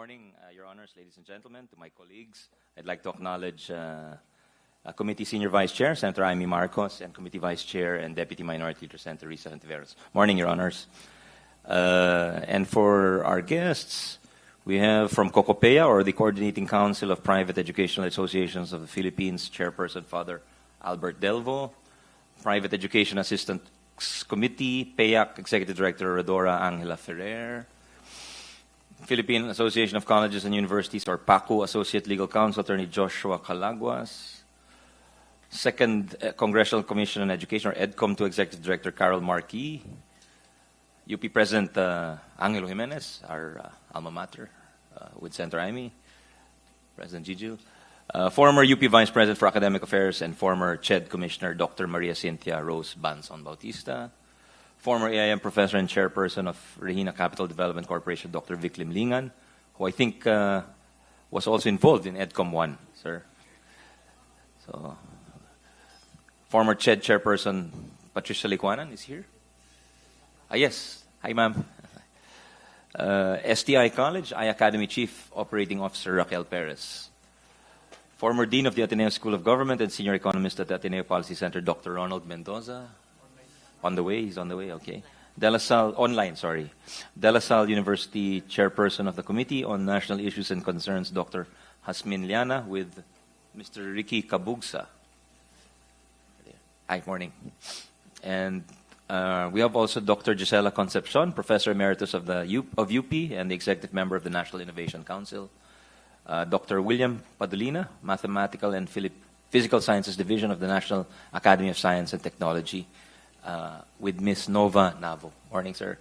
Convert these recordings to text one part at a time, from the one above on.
morning, Your Honors, ladies and gentlemen, to my colleagues. I'd like to acknowledge Committee Senior Vice Chair, Senator Amy Marcos, and Committee Vice Chair and Deputy Minority Leader, Senator Risa Hontiveros. Morning, Your Honors. And for our guests, we have from COCOPEA, or the Coordinating Council of Private Educational Associations of the Philippines, Chairperson Father Albert Delvo, Private Education Assistants Committee, PEAC Executive Director Rodora Angela Ferrer, Philippine Association of Colleges and Universities, or PACU, Associate Legal Counsel Attorney Joshua Calaguas, Second Congressional Commission on Education, or Edcom, to Executive Director Carol Marquis, UP President Angelo Jimenez, our alma mater, with Senator Amy, President Gigil, former UP Vice President for Academic Affairs and former CHED Commissioner Dr. Maria Cynthia Rose Banson Bautista, former AIM Professor and Chairperson of Regina Capital Development Corporation, Dr. Vic Limlingan, who I think was also involved in Edcom 1, sir. So, former CHED Chairperson Patricia Licuanan is here. Yes. Hi, ma'am. SDI College, I Academy Chief Operating Officer Raquel Perez. Former Dean of the Ateneo School of Government and Senior Economist at the Ateneo Policy Center, Dr. Ronald Mendoza. On the way, he's on the way, okay. De La Salle, online, sorry. De La Salle University Chairperson of the Committee on National Issues and Concerns, Dr. Hasmin Liana, with Mr. Ricky Kabugsa. Hi, morning. And we have also Dr. Gisela Concepcion, Professor Emeritus of UP and the Executive Member of the National Innovation Council. Dr. William Padolina, Mathematical and Physical Sciences Division of the National Academy of Science and Technology, with Ms. Nova Navo. Morning, sir.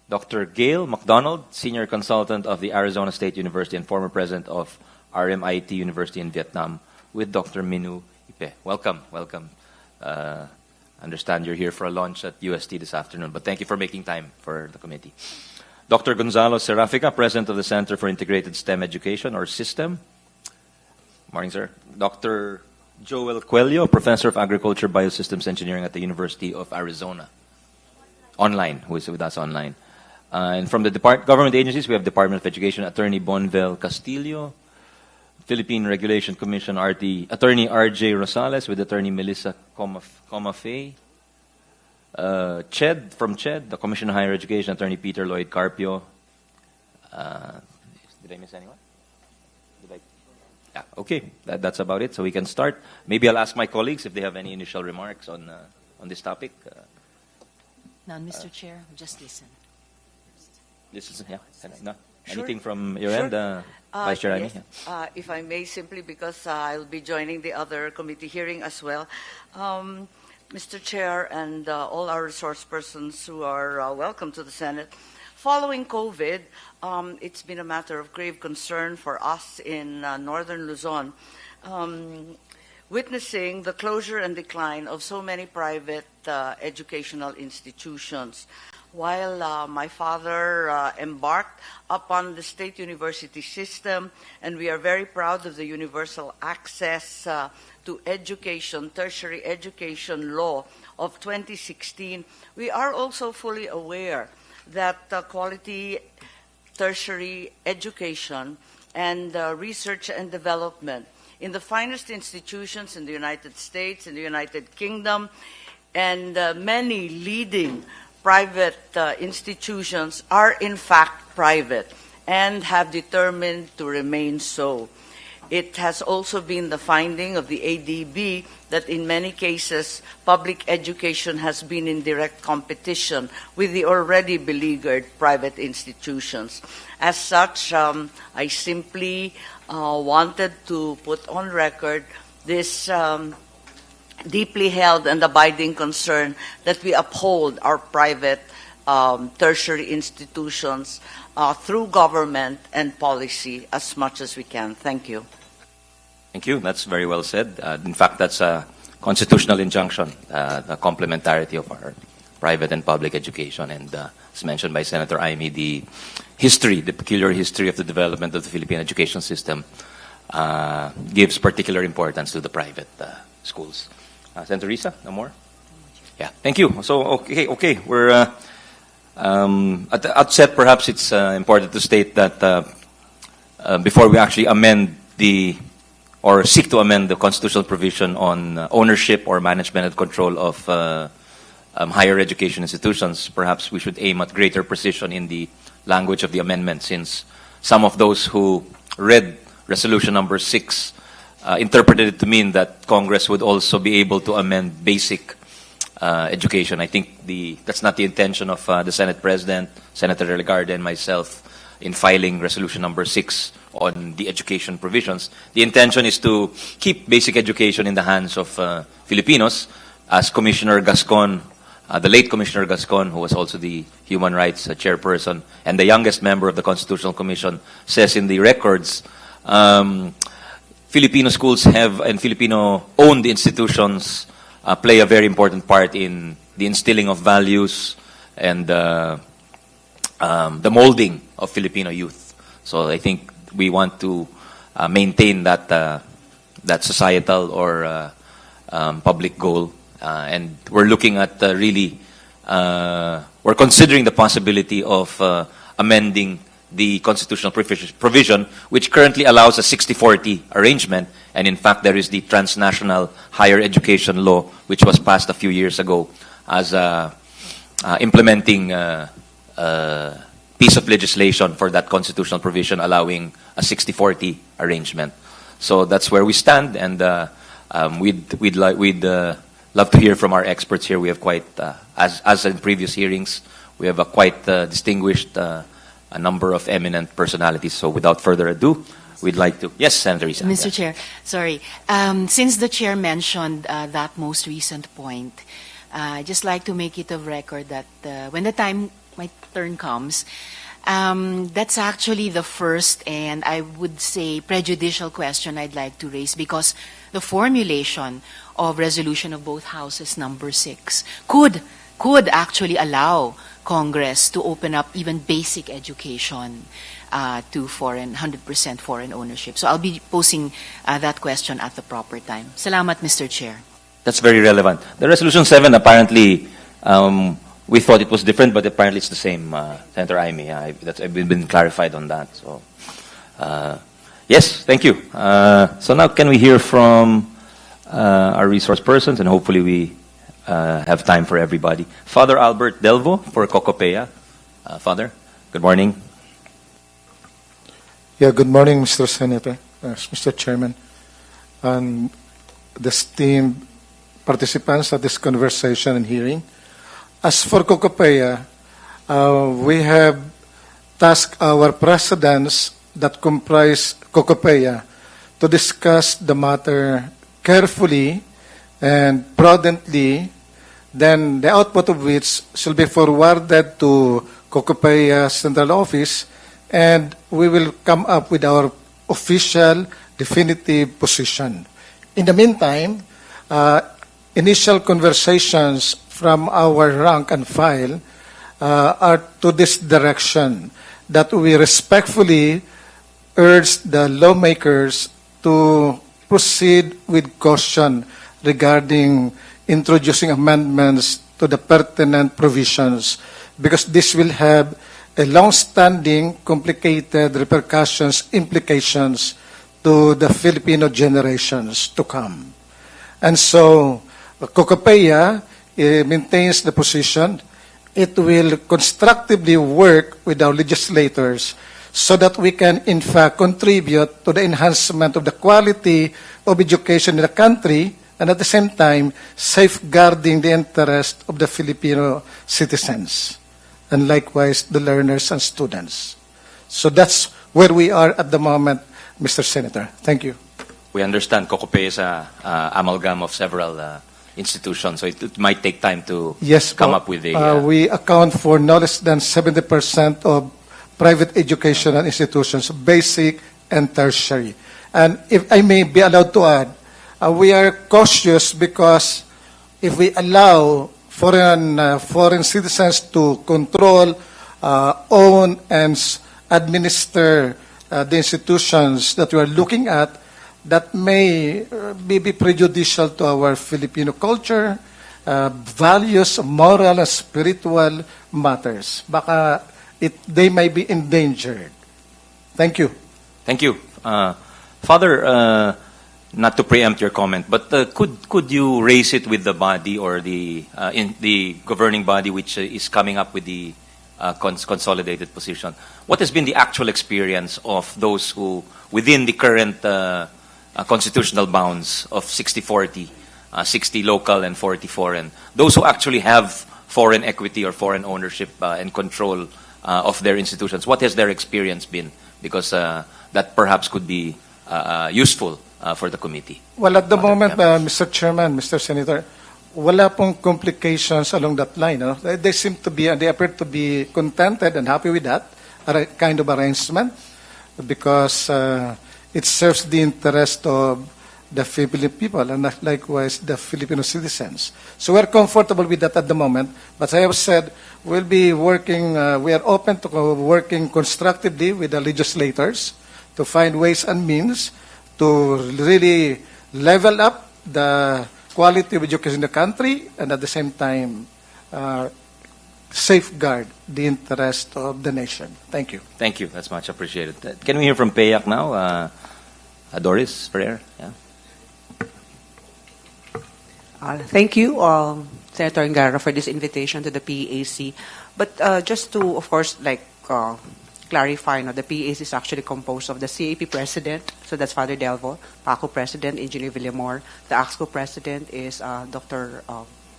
Dr. Gail McDonald, Senior Consultant of the Arizona State University and former President of RMIT University in Vietnam, with Dr. Minu Ipe. Welcome, welcome. Understand you're here for a launch at UST this afternoon, but thank you for making time for the committee. Dr. Gonzalo Serafica, President of the Center for Integrated STEM Education, or SYSTEM. Morning, sir. Dr. Joel Coelho, Professor of Agriculture Biosystems Engineering at the University of Arizona. Online, who is with us online. And from the government agencies, we have Department of Education Attorney Bonvel Castillo, Philippine Regulation Commission Attorney R.J. Rosales with Attorney Melissa Comafay. CHED, from CHED, the Commission on Higher Education, Attorney Peter Lloyd Carpio. Did I miss anyone? Yeah, okay, that's about it. So we can start. Maybe I'll ask my colleagues if they have any initial remarks on this topic. None, Mr. Chair. Just listen. Listen, yeah. No? Anything from your end, Vice Chair Amy? Yes. If I may, simply because I'll be joining the other committee hearing as well. Mr. Chair and all our resource persons who are welcome to the Senate. Following COVID, it's been a matter of grave concern for us in northern Luzon, witnessing the closure and decline of so many private educational institutions. While my father embarked upon the state university system, and we are very proud of the universal access to education, tertiary education law of 2016, we are also fully aware that quality tertiary education and research and development in the finest institutions in the United States, in the United Kingdom, and many leading private institutions are in fact private and have determined to remain so. It has also been the finding of the ADB that in many cases, public education has been in direct competition with the already beleaguered private institutions. As such, I simply wanted to put on record this deeply held and abiding concern that we uphold our private tertiary institutions through government and policy as much as we can. Thank you. Thank you. That's very well said. In fact, that's a constitutional injunction, the complementarity of our private and public education. And as mentioned by Senator Amy, the peculiar history of the development of the Philippine education system gives particular importance to the private schools. Senator Risa, no more? Yeah, thank you. So, okay. We're at the outset, perhaps it's important to state that before we actually amend or seek to amend the constitutional provision on ownership or management and control of higher education institutions, perhaps we should aim at greater precision in the language of the amendment, since some of those who read Resolution number 6 interpreted it to mean that Congress would also be able to amend basic education. I think that's not the intention of the Senate President, Senator Legarde, and myself in filing Resolution number 6 on the education provisions. The intention is to keep basic education in the hands of Filipinos, as Commissioner Gascon, the late Commissioner Gascon, who was also the Human Rights Chairperson and the youngest member of the Constitutional Commission, says in the records. Filipino schools have, and Filipino-owned institutions play a very important part in the instilling of values and the molding of Filipino youth. So I think we want to maintain that societal or public goal, and we're looking at we're considering the possibility of amending the constitutional provision, which currently allows a 60-40 arrangement, and in fact there is the transnational higher education law, which was passed a few years ago as implementing piece of legislation for that constitutional provision allowing a 60-40 arrangement. So that's where we stand, and we'd love to hear from our experts here. We have quite, as in previous hearings, we have a quite distinguished a number of eminent personalities. So without further ado, we'd like to... Yes, Senator Risa. Mr. Chair, sorry. Since the Chair mentioned that most recent point, I'd just like to make it of record that when my turn comes, that's actually the first and I would say prejudicial question I'd like to raise, because the formulation of resolution of both houses number 6 could actually allow Congress to open up even basic education to 100% foreign ownership. So I'll be posing that question at the proper time. Salamat, Mr. Chair. That's very relevant. The Resolution 7, apparently, we thought it was different, but apparently it's the same, Senator Aimee. I've been clarified on that. So, yes, thank you. So now can we hear from our resource persons, and hopefully we have time for everybody. Father Albert Delvo for Cocopea. Father, good morning. Yeah, good morning, Mr. Senator, Mr. Chairman, and the esteemed participants at this conversation and hearing. As for Cocopea, we have tasked our presidents that comprise Cocopea to discuss the matter carefully and prudently, then the output of which shall be forwarded to Cocopea Central Office, and we will come up with our official, definitive position. In the meantime, initial conversations from our rank and file are to this direction, that we respectfully urge the lawmakers to proceed with caution regarding introducing amendments to the pertinent provisions, because this will have a long-standing, complicated repercussions, implications to the Filipino generations to come. And so, Cocopea maintains the position. It will constructively work with our legislators so that we can, in fact, contribute to the enhancement of the quality of education in the country, and at the same time, safeguarding the interest of the Filipino citizens, and likewise the learners and students. So that's where we are at the moment, Mr. Senator. Thank you. We understand Cocopea is an amalgam of several institutions, so it might take time to come up with a... we account for no less than 70% of private educational institutions, basic and tertiary. And if I may be allowed to add, we are cautious because if we allow foreign citizens to control, own, and administer the institutions that we are looking at, that may be prejudicial to our Filipino culture, values, moral and spiritual matters. Baka they may be endangered. Thank you. Thank you. Father, not to preempt your comment, but could you raise it with the body or the governing body which is coming up with the consolidated position? What has been the actual experience of those who, within the current constitutional bounds of 60-40, 60 local and 40 foreign, those who actually have foreign equity or foreign ownership and control of their institutions, what has their experience been? Because that perhaps could be useful for the committee. Well, at the moment, Mr. Chairman, Mr. Senator, wala pong complications along that line. No? They seem to be, they appear to be contented and happy with that kind of arrangement because it serves the interest of the Filipino people and likewise the Filipino citizens. So we're comfortable with that at the moment. But I have said we'll be working, we are open to working constructively with the legislators to find ways and means to really level up the quality of education in the country and at the same time safeguard the interest of the nation. Thank you. Thank you. That's much appreciated. Can we hear from PAYAC now? Doris Ferrer. Yeah. Thank you, Senator Angara, for this invitation to the PAC. But just to, of course, clarify, the PAC is actually composed of the CAP president, so that's Father Delvo, PACO president, Engineer Villamor. The AXCO president is Dr.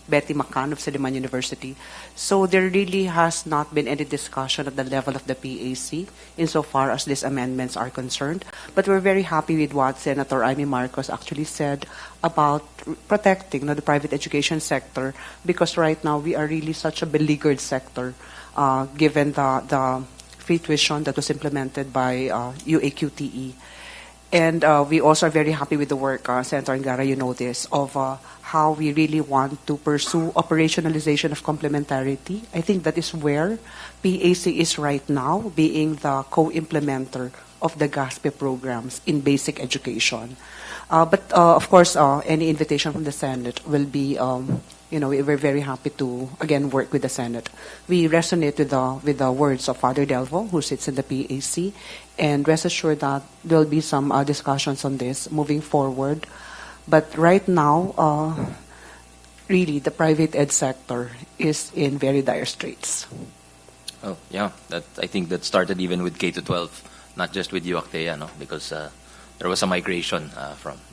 Betty Macan of Siliman University. So there really has not been any discussion at the level of the PAC insofar as these amendments are concerned. But we're very happy with what Senator Amy Marcos actually said about protecting the private education sector, because right now we are really such a beleaguered sector given the free tuition that was implemented by UAQTE. And we also are very happy with the work, Senator Angara, you know this, of how we really want to pursue operationalization of complementarity. I think that is where PAC is right now, being the co-implementer of the GASPE programs in basic education. But of course, any invitation from the Senate will be, we're very happy to, again, work with the Senate. We resonate with the words of Father Delvo, who sits in the PAC, and rest assured that there will be some discussions on this moving forward. But right now, really, the private ed sector is in very dire straits. Oh, yeah. I think that started even with K-12, not just with UACTEA, because there was a migration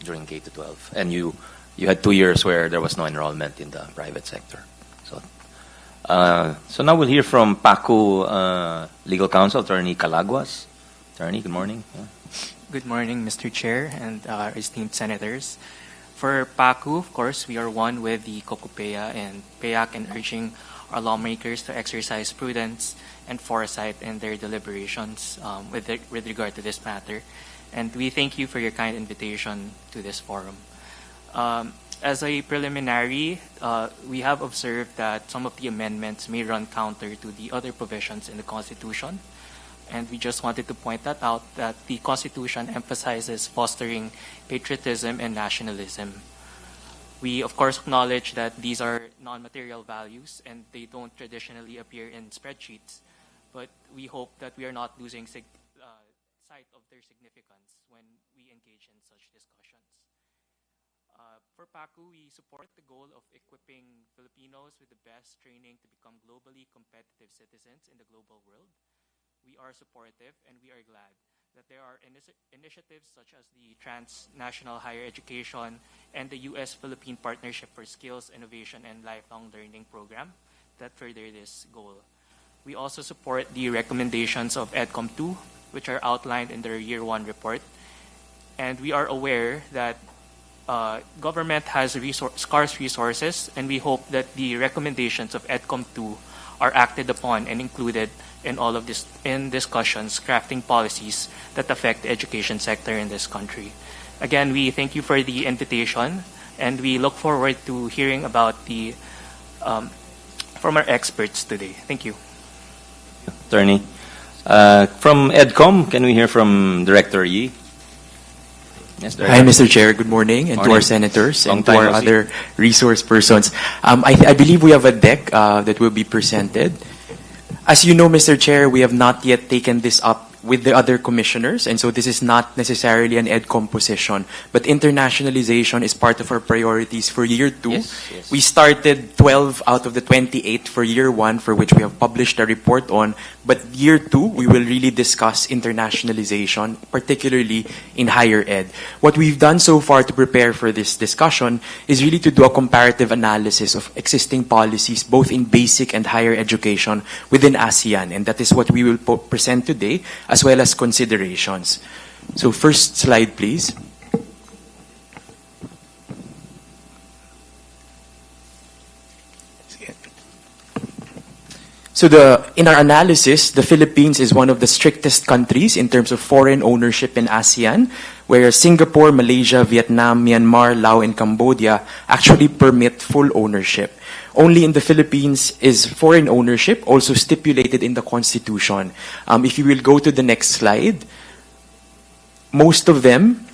during K-12. And you had 2 years where there was no enrollment in the private sector. So now we'll hear from PACU Legal Counsel, Attorney Calaguas. Attorney, good morning. Yeah. Good morning, Mr. Chair and our esteemed senators. For PACU, of course, we are one with the COCOPEA and PAYAC in urging our lawmakers to exercise prudence and foresight in their deliberations with regard to this matter. And we thank you for your kind invitation to this forum. As a preliminary, we have observed that some of the amendments may run counter to the other provisions in the Constitution. And we just wanted to point that out, that the Constitution emphasizes fostering patriotism and nationalism. We, of course, acknowledge that these are non-material values and they don't traditionally appear in spreadsheets, but we hope that we are not losing sight of their significance when we engage in such discussions. For PACU, we support the goal of equipping Filipinos with the best training to become globally competitive citizens in the global world. We are supportive and we are glad that there are initiatives such as the Transnational Higher Education and the U.S.-Philippine Partnership for Skills, Innovation, and Lifelong Learning program that further this goal. We also support the recommendations of Edcom 2, which are outlined in their Year 1 report. And we are aware that government has scarce resources, and we hope that the recommendations of Edcom 2 are acted upon and included in all of this in discussions, crafting policies that affect the education sector in this country. Again, we thank you for the invitation, and we look forward to hearing about the from our experts today. Thank you. Attorney. From Edcom, can we hear from Director Yee? Yes, Hi, Mr. Chair. Good morning, and to our senators and to our other resource persons. I believe we have a deck that will be presented. As you know, Mr. Chair, we have not yet taken this up with the other commissioners, and so this is not necessarily an Edcom position, but internationalization is part of our priorities for year 2. Yes. We started 12 out of the 28 for year 1, for which we have published a report on, but year 2, we will really discuss internationalization, particularly in higher ed. What we've done so far to prepare for this discussion is really to do a comparative analysis of existing policies, both in basic and higher education within ASEAN, and that is what we will present today, as well as considerations. So first slide, please. So in our analysis, the Philippines is one of the strictest countries in terms of foreign ownership in ASEAN, whereas Singapore, Malaysia, Vietnam, Myanmar, Laos, and Cambodia actually permit full ownership. Only in the Philippines is foreign ownership also stipulated in the Constitution. If you will go to the next slide, most of them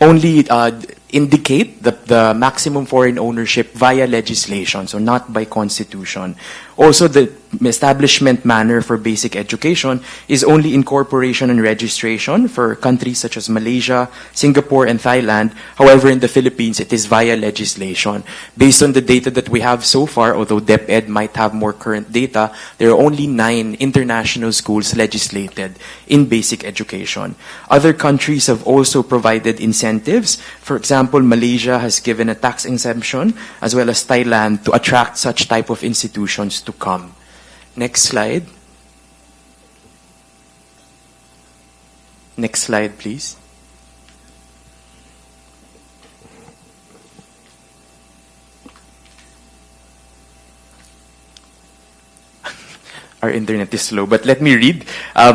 only indicate the maximum foreign ownership via legislation, so not by constitution. Also, the establishment manner for basic education is only incorporation and registration for countries such as Malaysia, Singapore, and Thailand. However, in the Philippines, it is via legislation. Based on the data that we have so far, although DepEd might have more current data, there are only 9 international schools legislated in basic education. Other countries have also provided incentives. For example, Malaysia has given a tax exemption, as well as Thailand, to attract such type of institutions to come. Next slide. Next slide, please. Our internet is slow, but let me read.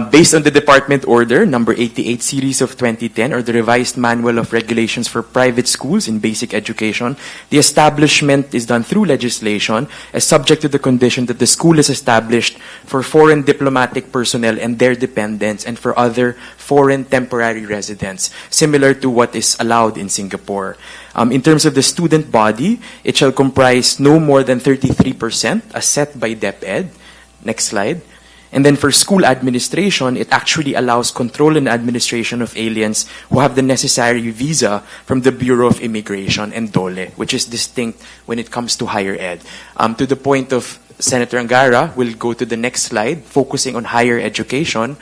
Based on the Department Order number 88 series of 2010, or the revised Manual of Regulations for Private Schools in Basic Education, the establishment is done through legislation as subject to the condition that the school is established for foreign diplomatic personnel and their dependents and for other foreign temporary residents, similar to what is allowed in Singapore. In terms of the student body, it shall comprise no more than 33% as set by DepEd. Next slide. And then for school administration, it actually allows control and administration of aliens who have the necessary visa from the Bureau of Immigration and DOLE, which is distinct when it comes to higher ed. To the point of Senator Angara, we'll go to the next slide, focusing on higher education.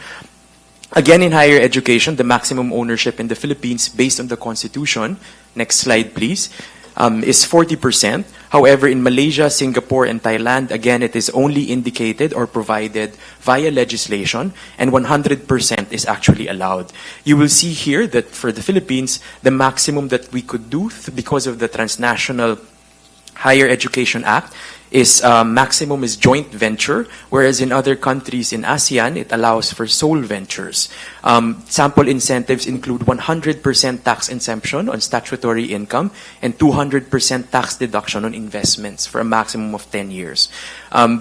Again, in higher education, the maximum ownership in the Philippines, based on the Constitution, next slide please, is 40%. However, in Malaysia, Singapore, and Thailand, again, it is only indicated or provided via legislation, and 100% is actually allowed. You will see here that for the Philippines, the maximum that we could do because of the Transnational Higher Education Act is maximum is joint venture, whereas in other countries in ASEAN, it allows for sole ventures. Sample incentives include 100% tax exemption on statutory income and 200% tax deduction on investments for a maximum of 10 years.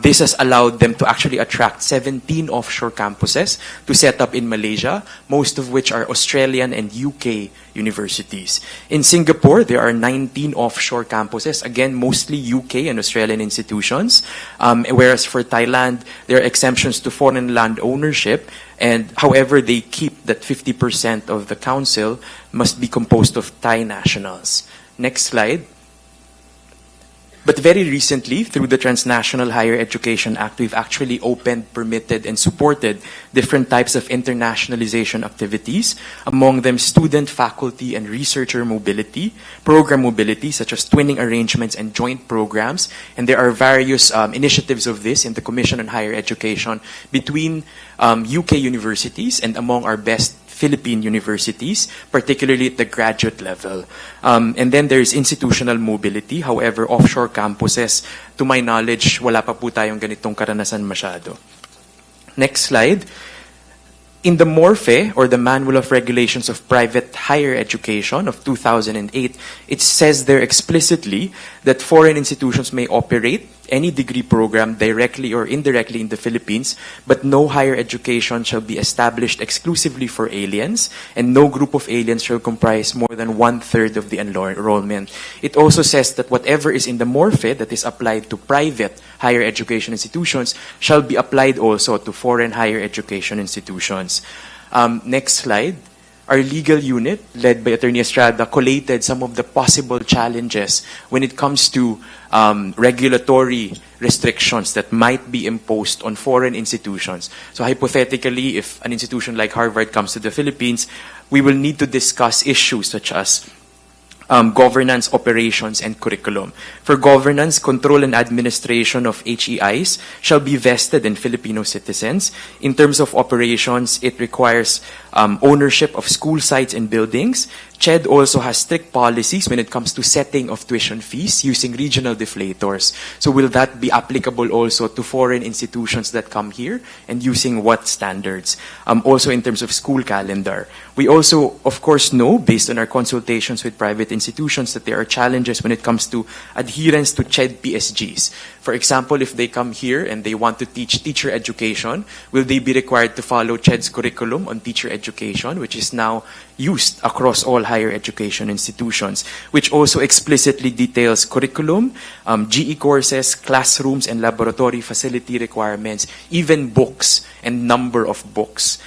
This has allowed them to actually attract 17 offshore campuses to set up in Malaysia, most of which are Australian and UK universities. In Singapore, there are 19 offshore campuses, again, mostly UK and Australian institutions, whereas for Thailand, there are exemptions to foreign land ownership, and however, they keep that 50% of the council must be composed of Thai nationals. Next slide. But very recently, through the Transnational Higher Education Act, we've actually opened, permitted, and supported different types of internationalization activities, among them student, faculty, and researcher mobility, program mobility, such as twinning arrangements and joint programs. And there are various initiatives of this in the Commission on Higher Education between UK universities and among our best Philippine universities, particularly at the graduate level. And then there's institutional mobility. However, offshore campuses, to my knowledge, wala pa po tayong ganitong karanasan masyado. Next slide. In the MORFE, or the Manual of Regulations of Private Higher Education of 2008, it says there explicitly that foreign institutions may operate any degree program directly or indirectly in the Philippines, but no higher education shall be established exclusively for aliens, and no group of aliens shall comprise more than 1/3 of the enrollment. It also says that whatever is in the morphe that is applied to private higher education institutions shall be applied also to foreign higher education institutions. Next slide. Our legal unit, led by Attorney Estrada, collated some of the possible challenges when it comes to regulatory restrictions that might be imposed on foreign institutions. So hypothetically, if an institution like Harvard comes to the Philippines, we will need to discuss issues such as governance, operations, and curriculum. For governance, control and administration of HEIs shall be vested in Filipino citizens. In terms of operations, it requires ownership of school sites and buildings. CHED also has strict policies when it comes to setting of tuition fees using regional deflators. So will that be applicable also to foreign institutions that come here, and using what standards? Also in terms of school calendar. We also, of course, know, based on our consultations with private institutions, that there are challenges when it comes to adherence to CHED PSGs. For example, if they come here and they want to teach teacher education, will they be required to follow CHED's curriculum on teacher education, which is now used across all higher education institutions, which also explicitly details curriculum, GE courses, classrooms and laboratory facility requirements, even books and number of books.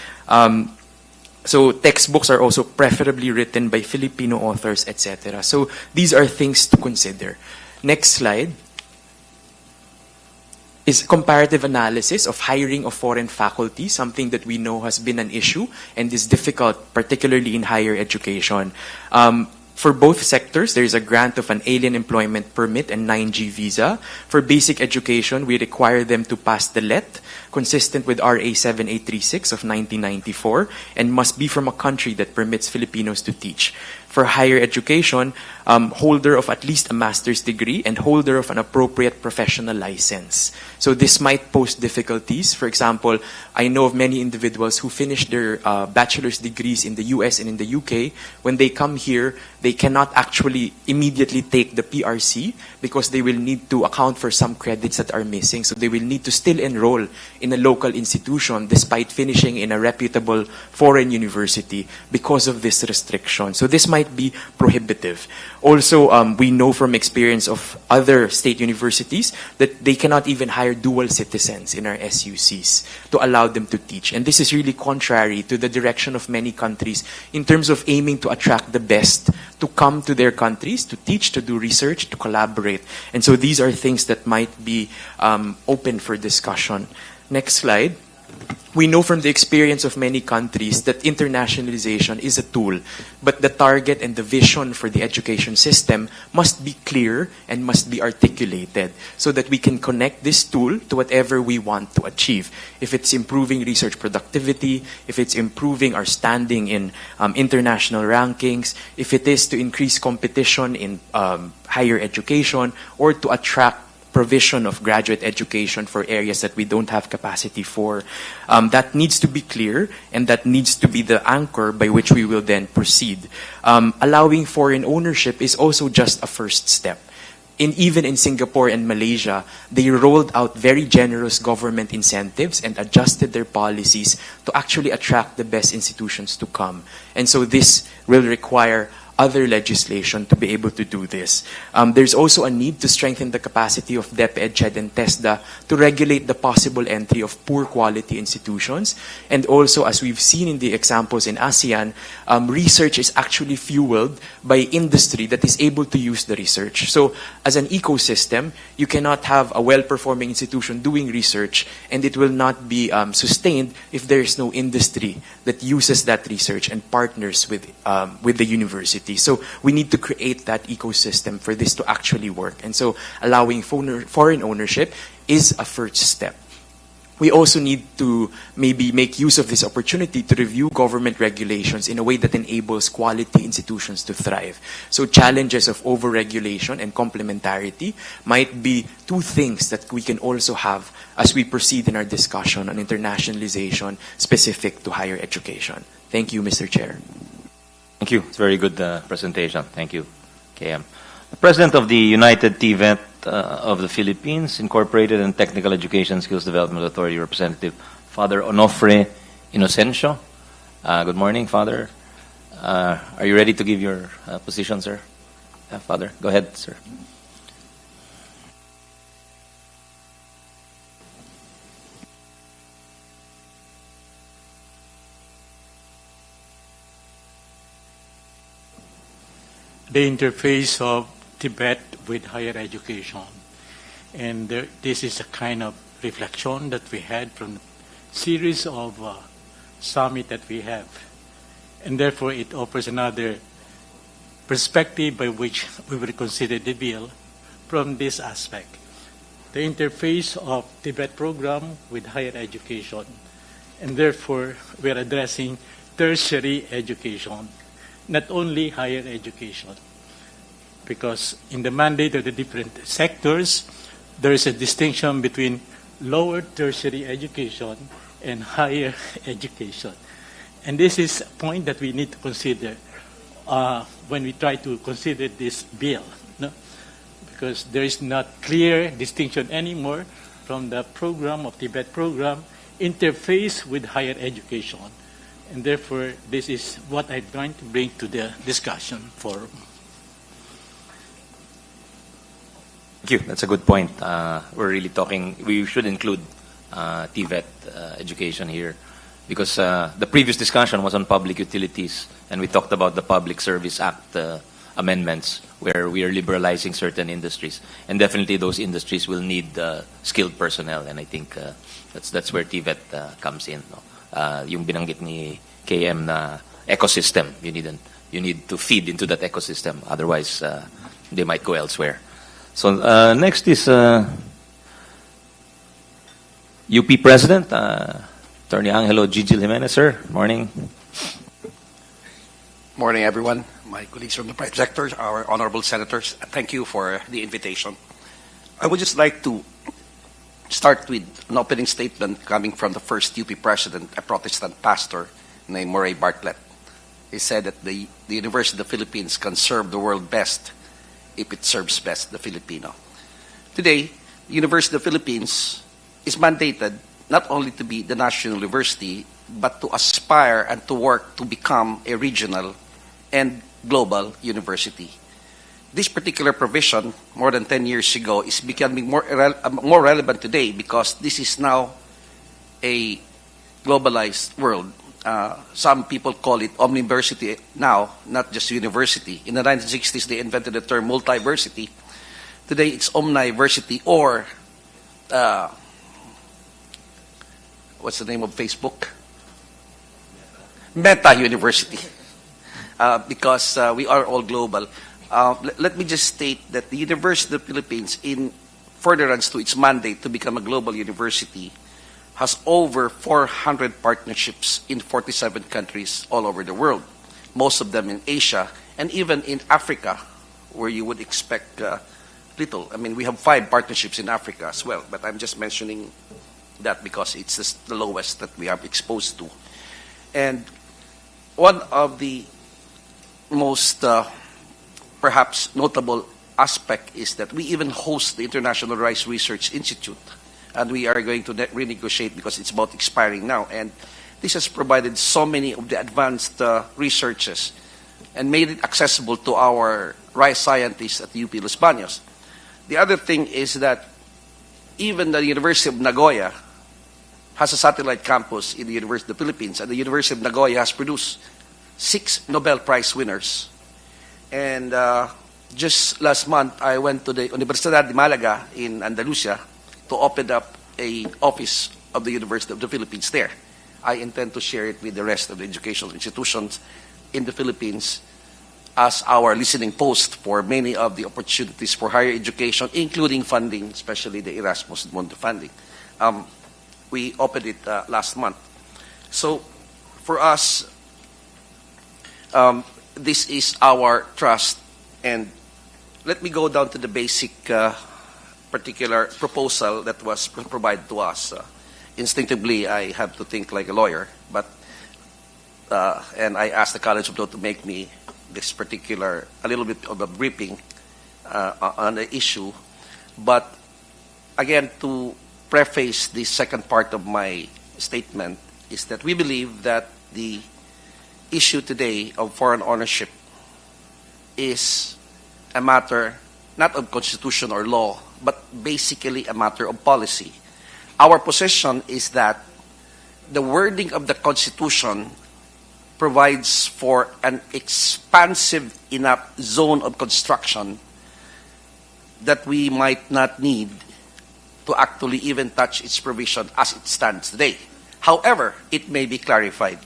So textbooks are also preferably written by Filipino authors, etc. So these are things to consider. Next slide is comparative analysis of hiring of foreign faculty, something that we know has been an issue and is difficult, particularly in higher education. For both sectors, there is a grant of an alien employment permit and 9G visa. For basic education, we require them to pass the LET, consistent with RA 7836 of 1994, and must be from a country that permits Filipinos to teach. For higher education, holder of at least a master's degree and holder of an appropriate professional license. So this might pose difficulties. For example, I know of many individuals who finished their bachelor's degrees in the US and in the UK. When they come here, they cannot actually immediately take the PRC because they will need to account for some credits that are missing. So they will need to still enroll in a local institution despite finishing in a reputable foreign university because of this restriction. So this might be prohibitive. Also, we know from experience of other state universities that they cannot even hire dual citizens in our SUCs to allow them to teach. And this is really contrary to the direction of many countries in terms of aiming to attract the best to come to their countries, to teach, to do research, to collaborate. And so these are things that might be open for discussion. Next slide. We know from the experience of many countries that internationalization is a tool, but the target and the vision for the education system must be clear and must be articulated so that we can connect this tool to whatever we want to achieve. If it's improving research productivity, if it's improving our standing in international rankings, if it is to increase competition in higher education, or to attract provision of graduate education for areas that we don't have capacity for. That needs to be clear, and that needs to be the anchor by which we will then proceed. Allowing foreign ownership is also just a first step. Even in Singapore and Malaysia, they rolled out very generous government incentives and adjusted their policies to actually attract the best institutions to come. And so this will require other legislation to be able to do this. There's also a need to strengthen the capacity of DepEd, CHED, and TESDA to regulate the possible entry of poor quality institutions. And also, as we've seen in the examples in ASEAN, research is actually fueled by industry that is able to use the research. So as an ecosystem, you cannot have a well-performing institution doing research and it will not be sustained if there is no industry that uses that research and partners with the university. So we need to create that ecosystem for this to actually work. And so allowing foreign ownership is a first step. We also need to maybe make use of this opportunity to review government regulations in a way that enables quality institutions to thrive. So challenges of overregulation and complementarity might be two things that we can also have as we proceed in our discussion on internationalization specific to higher education. Thank you, Mr. Chair. Thank you. It's a very good presentation. Thank you, KM. The President of the United Tibet of the Philippines, Incorporated and Technical Education Skills Development Authority Representative, Father Onofre Inocencio. Good morning, Father. Are you ready to give your position, sir? Father, go ahead, sir. The interface of Tibet with higher education. And this is a kind of reflection that we had from the series of summit that we have. And therefore, it offers another perspective by which we will consider the bill from this aspect. The interface of Tibet program with higher education. And therefore, we are addressing tertiary education, not only higher education. Because in the mandate of the different sectors, there is a distinction between lower tertiary education and higher education. And this is a point that we need to consider when we try to consider this bill. No? Because there is not clear distinction anymore from the program of Tibet program interface with higher education. And therefore, this is what I'm trying to bring to the discussion forum. Thank you. That's a good point. We're really talking, we should include Tibet education here because the previous discussion was on public utilities and we talked about the Public Service Act amendments where we are liberalizing certain industries. And definitely those industries will need skilled personnel and I think that's where Tibet comes in. No? Yung binanggit ni KM na ecosystem, you need to feed into that ecosystem. Otherwise, they might go elsewhere. So next is UP President, Attorney Angelo Gigil Jimenez, sir. Morning. Morning, everyone. My colleagues from the private sector, our honorable senators, thank you for the invitation. I would just like to start with an opening statement coming from the first UP president, a Protestant pastor named Murray Bartlett. He said that the University of the Philippines can serve the world best if it serves best the Filipino. Today, the University of the Philippines is mandated not only to be the national university, but to aspire and to work to become a regional and global university. This particular provision, more than 10 years ago, is becoming more relevant today because this is now a globalized world. Some people call it omniversity now, not just university. In the 1960s, they invented the term multiversity. Today, it's omniversity or what's the name of Facebook? Meta University. Because we are all global. Let me just state that the University of the Philippines, in furtherance to its mandate to become a global university, has over 400 partnerships in 47 countries all over the world, most of them in Asia, and even in Africa, where you would expect little. I mean, we have 5 partnerships in Africa as well, but I'm just mentioning that because it's just the lowest that we are exposed to. And one of the most perhaps notable aspect is that we even host the International Rice Research Institute, and we are going to renegotiate because it's about expiring now. And this has provided so many of the advanced researches and made it accessible to our rice scientists at UP Los Baños. The other thing is that even the University of Nagoya has a satellite campus in the University of the Philippines, and the University of Nagoya has produced 6 Nobel Prize winners. And just last month, I went to the Universidad de Malaga in Andalusia to open up an office of the University of the Philippines there. I intend to share it with the rest of the educational institutions in the Philippines as our listening post for many of the opportunities for higher education, including funding, especially the Erasmus Mundo funding. We opened it last month. So for us, this is our trust. And let me go down to the basic particular proposal that was provided to us. Instinctively, I have to think like a lawyer, but and I asked the College of Law to make me this particular, a little bit of a briefing on the issue. But again, to preface the second part of my statement is that we believe that the issue today of foreign ownership is a matter not of constitution or law, but basically a matter of policy. Our position is that the wording of the Constitution provides for an expansive enough zone of construction that we might not need to actually even touch its provision as it stands today. However, it may be clarified.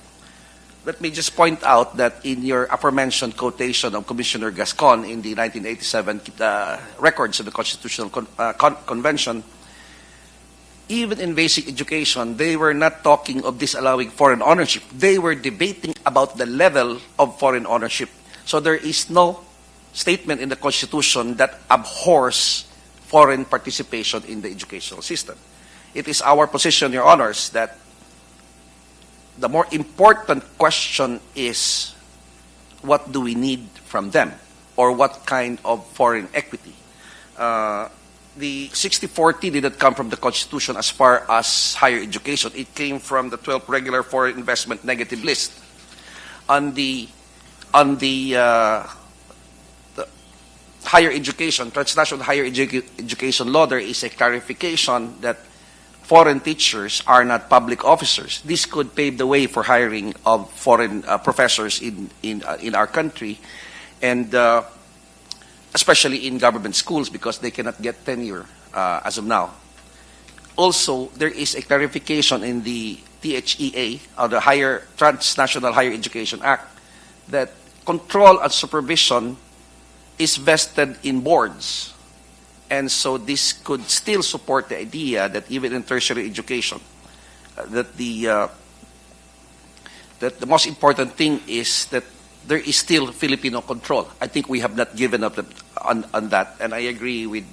Let me just point out that in your aforementioned quotation of Commissioner Gascon in the 1987 records of the Constitutional Convention, even in basic education, they were not talking of disallowing foreign ownership. They were debating about the level of foreign ownership. So there is no statement in the Constitution that abhors foreign participation in the educational system. It is our position, Your Honors, that the more important question is what do we need from them, or what kind of foreign equity. The 60-40 did not come from the Constitution as far as higher education. It came from the 12th regular foreign investment negative list. On the higher education, transnational higher education law, there is a clarification that foreign teachers are not public officers. This could pave the way for hiring of foreign professors in our country, and especially in government schools, because they cannot get tenure as of now. Also, there is a clarification in the THEA, the Transnational Higher Education Act, that control and supervision is vested in boards. And so this could still support the idea that even in tertiary education, that the most important thing is that there is still Filipino control. I think we have not given up on that, and I agree with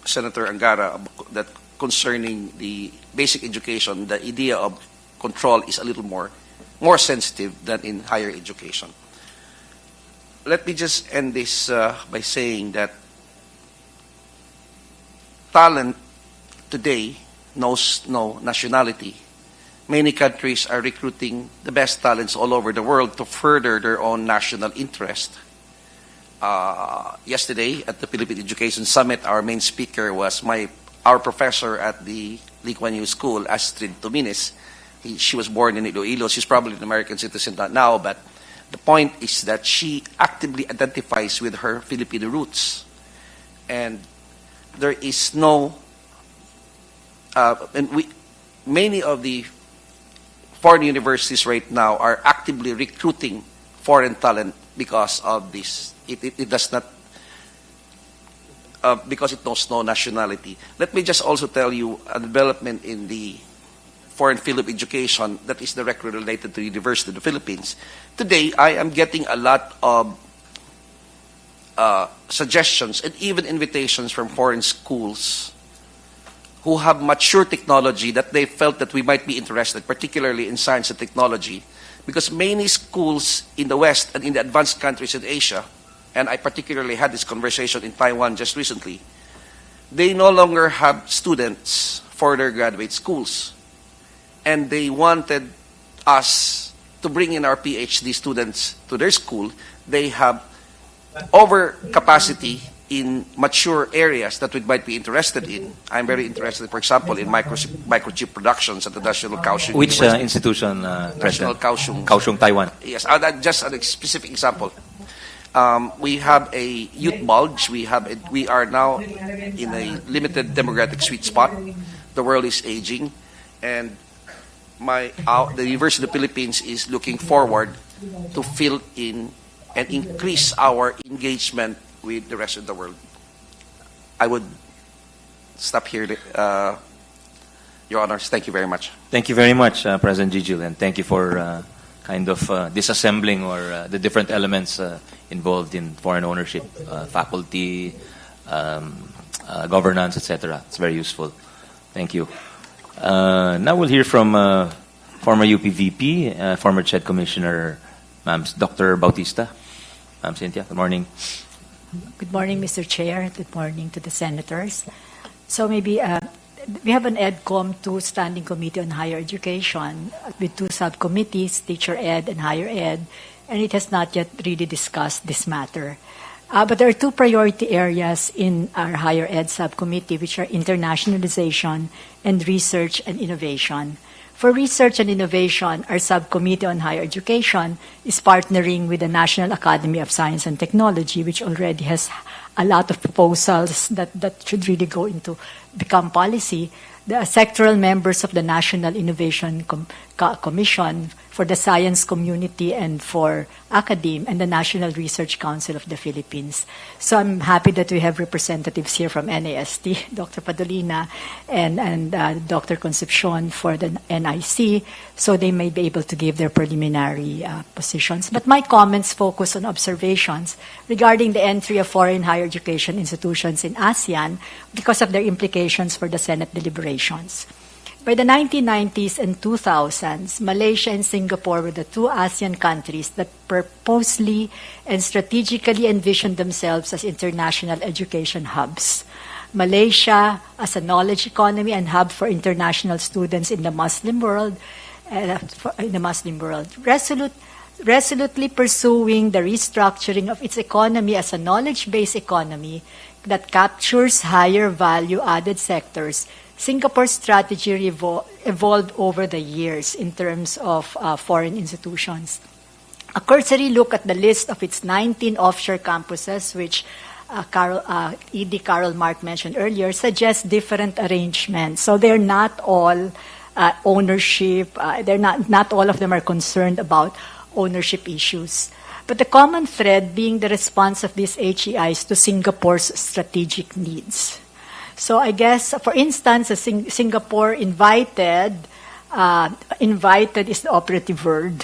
Senator Angara that concerning the basic education, the idea of control is a little more sensitive than in higher education. Let me just end this by saying that talent today knows no nationality. Many countries are recruiting the best talents all over the world to further their own national interest. Yesterday at the Philippine Education Summit, our main speaker was our professor at the Lee Kuan Yew School, Astrid Tumines. She was born in Iloilo. She's probably an American citizen now, but the point is that she actively identifies with her Filipino roots. And there is no, many of the foreign universities right now are actively recruiting foreign talent because of this. It does not, because it knows no nationality. Let me just also tell you a development in the foreign field of education that is directly related to the University of the Philippines. Today, I am getting a lot of suggestions and even invitations from foreign schools who have mature technology that they felt that we might be interested, particularly in science and technology, because many schools in the West and in the advanced countries in Asia, and I particularly had this conversation in Taiwan just recently, they no longer have students for their graduate schools. And they wanted us to bring in our PhD students to their school. They have overcapacity in mature areas that we might be interested in. I'm very interested, for example, in microchip productions at the National Kaohsiung Which University. institution, National President? Kaohsiung. Kaohsiung, Taiwan. Yes, just a specific example. We have a youth bulge. We are now in a limited demographic sweet spot. The world is aging, and the University of the Philippines is looking forward to fill in and increase our engagement with the rest of the world. I would stop here, Your Honors. Thank you very much. Thank you very much, President Gigil, and thank you for kind of disassembling or the different elements involved in foreign ownership, faculty, governance, etc. It's very useful. Thank you. Now we'll hear from former UP VP, former CHED Commissioner, Dr. Bautista. Ma'am Cynthia, good morning. Good morning, Mr. Chair. Good morning to the senators. So maybe we have an Edcom 2 Standing Committee on Higher Education with 2 subcommittees, Teacher Ed and Higher Ed, and it has not yet really discussed this matter. But there are 2 priority areas in our Higher Ed subcommittee, which are internationalization and research and innovation. For research and innovation, our subcommittee on higher education is partnering with the National Academy of Science and Technology, which already has a lot of proposals that should really go into become policy. The sectoral members of the National Innovation Commission for the science community and for academe, and the National Research Council of the Philippines. So I'm happy that we have representatives here from NAST, Dr. Padolina and Dr. Concepcion for the NIC, so they may be able to give their preliminary positions. But my comments focus on observations regarding the entry of foreign higher education institutions in ASEAN because of their implications for the Senate deliberations. By the 1990s and 2000s, Malaysia and Singapore were the 2 ASEAN countries that purposely and strategically envisioned themselves as international education hubs. Malaysia as a knowledge economy and hub for international students in the Muslim world, resolutely pursuing the restructuring of its economy as a knowledge-based economy that captures higher value-added sectors. Singapore's strategy evolved over the years in terms of foreign institutions. A cursory look at the list of its 19 offshore campuses, which E.D. Carol Mark mentioned earlier, suggests different arrangements. So they're not all ownership. Not all of them are concerned about ownership issues. But the common thread being the response of these HEIs to Singapore's strategic needs. So I guess, for instance, Singapore invited is the operative word,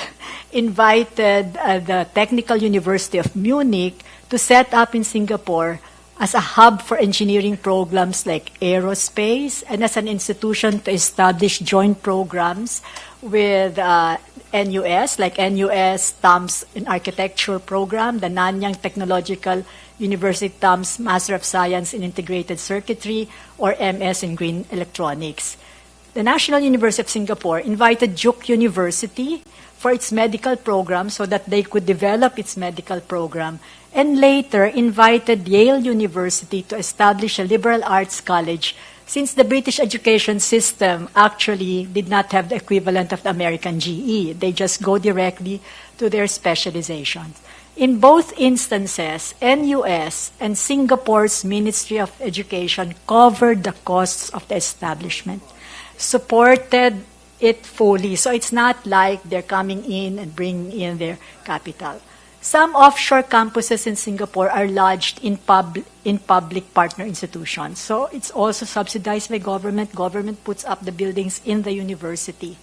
invited the Technical University of Munich to set up in Singapore as a hub for engineering programs like aerospace and as an institution to establish joint programs with NUS, like NUS TAMS in Architecture Program, the Nanyang Technological University TAMS Master of Science in Integrated Circuitry, or MS in Green Electronics. The National University of Singapore invited Duke University for its medical program so that they could develop its medical program, and later invited Yale University to establish a liberal arts college, since the British education system actually did not have the equivalent of the American GE. They just go directly to their specializations. In both instances, NUS and Singapore's Ministry of Education covered the costs of the establishment, supported it fully. So it's not like they're coming in and bringing in their capital. Some offshore campuses in Singapore are lodged in public partner institutions. So it's also subsidized by government. Government puts up the buildings in the university.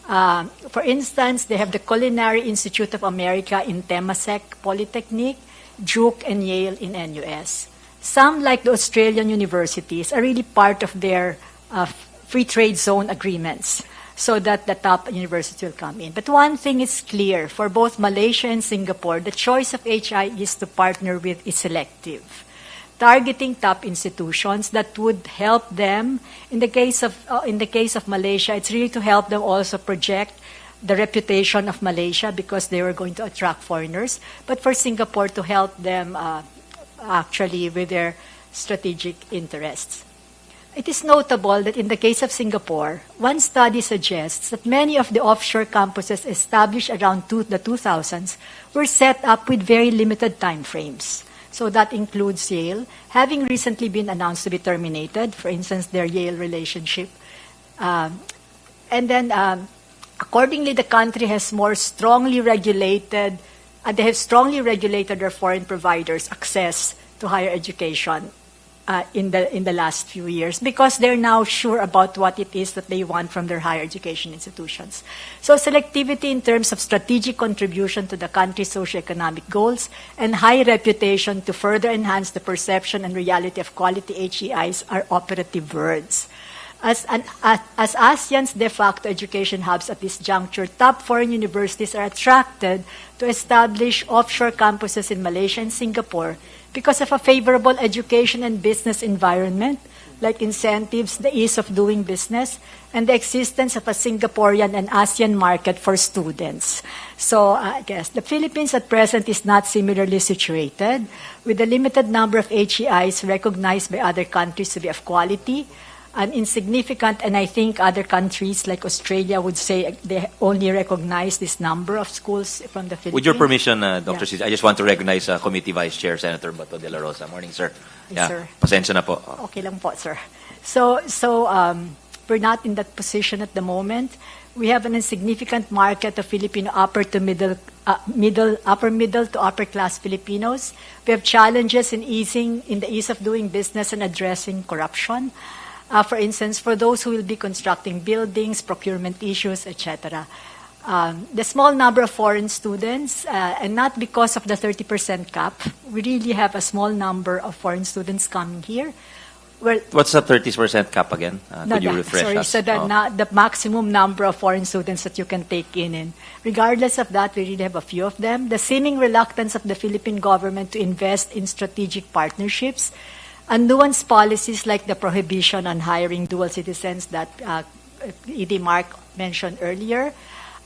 For instance, they have the Culinary Institute of America in Temasek Polytechnic, Duke and Yale in NUS. Some, like the Australian universities, are really part of their free trade zone agreements, so that the top university will come in. But one thing is clear, for both Malaysia and Singapore, the choice of HI is to partner with is selective, targeting top institutions that would help them. In the case of Malaysia, it's really to help them also project the reputation of Malaysia because they were going to attract foreigners. But for Singapore, to help them actually with their strategic interests. It is notable that in the case of Singapore, one study suggests that many of the offshore campuses established around the 2000s were set up with very limited time frames. So that includes Yale, having recently been announced to be terminated, for instance, their Yale relationship. And then, accordingly, the country has more strongly regulated, they have strongly regulated their foreign providers' access to higher education in the last few years, because they're now sure about what it is that they want from their higher education institutions. So selectivity in terms of strategic contribution to the country's socioeconomic goals and high reputation to further enhance the perception and reality of quality HEIs are operative words. As ASEAN's de facto education hubs at this juncture, top foreign universities are attracted to establish offshore campuses in Malaysia and Singapore because of a favorable education and business environment, like incentives, the ease of doing business, and the existence of a Singaporean and ASEAN market for students. So I guess the Philippines at present is not similarly situated, with a limited number of HEIs recognized by other countries to be of quality, and insignificant, and I think other countries like Australia would say they only recognize this number of schools from the Philippines. With your permission, Dr. Yeah. Cis, I just want to recognize Committee Vice Chair Senator Bato de la Rosa. Morning, sir. Yes, sir. Pasensya na po. Okay lang po, sir. So we're not in that position at the moment. We have an insignificant market of Filipino upper middle to upper class Filipinos. We have challenges in the ease of doing business and addressing corruption. For instance, for those who will be constructing buildings, procurement issues, etc. The small number of foreign students, and not because of the 30% cap, we really have a small number of foreign students coming here. Well, What's the 30% cap again? Could you refresh sorry, us? so the maximum number of foreign students that you can take in. Regardless of that, we really have a few of them. The seeming reluctance of the Philippine government to invest in strategic partnerships and nuanced policies like the prohibition on hiring dual citizens that ED Mark mentioned earlier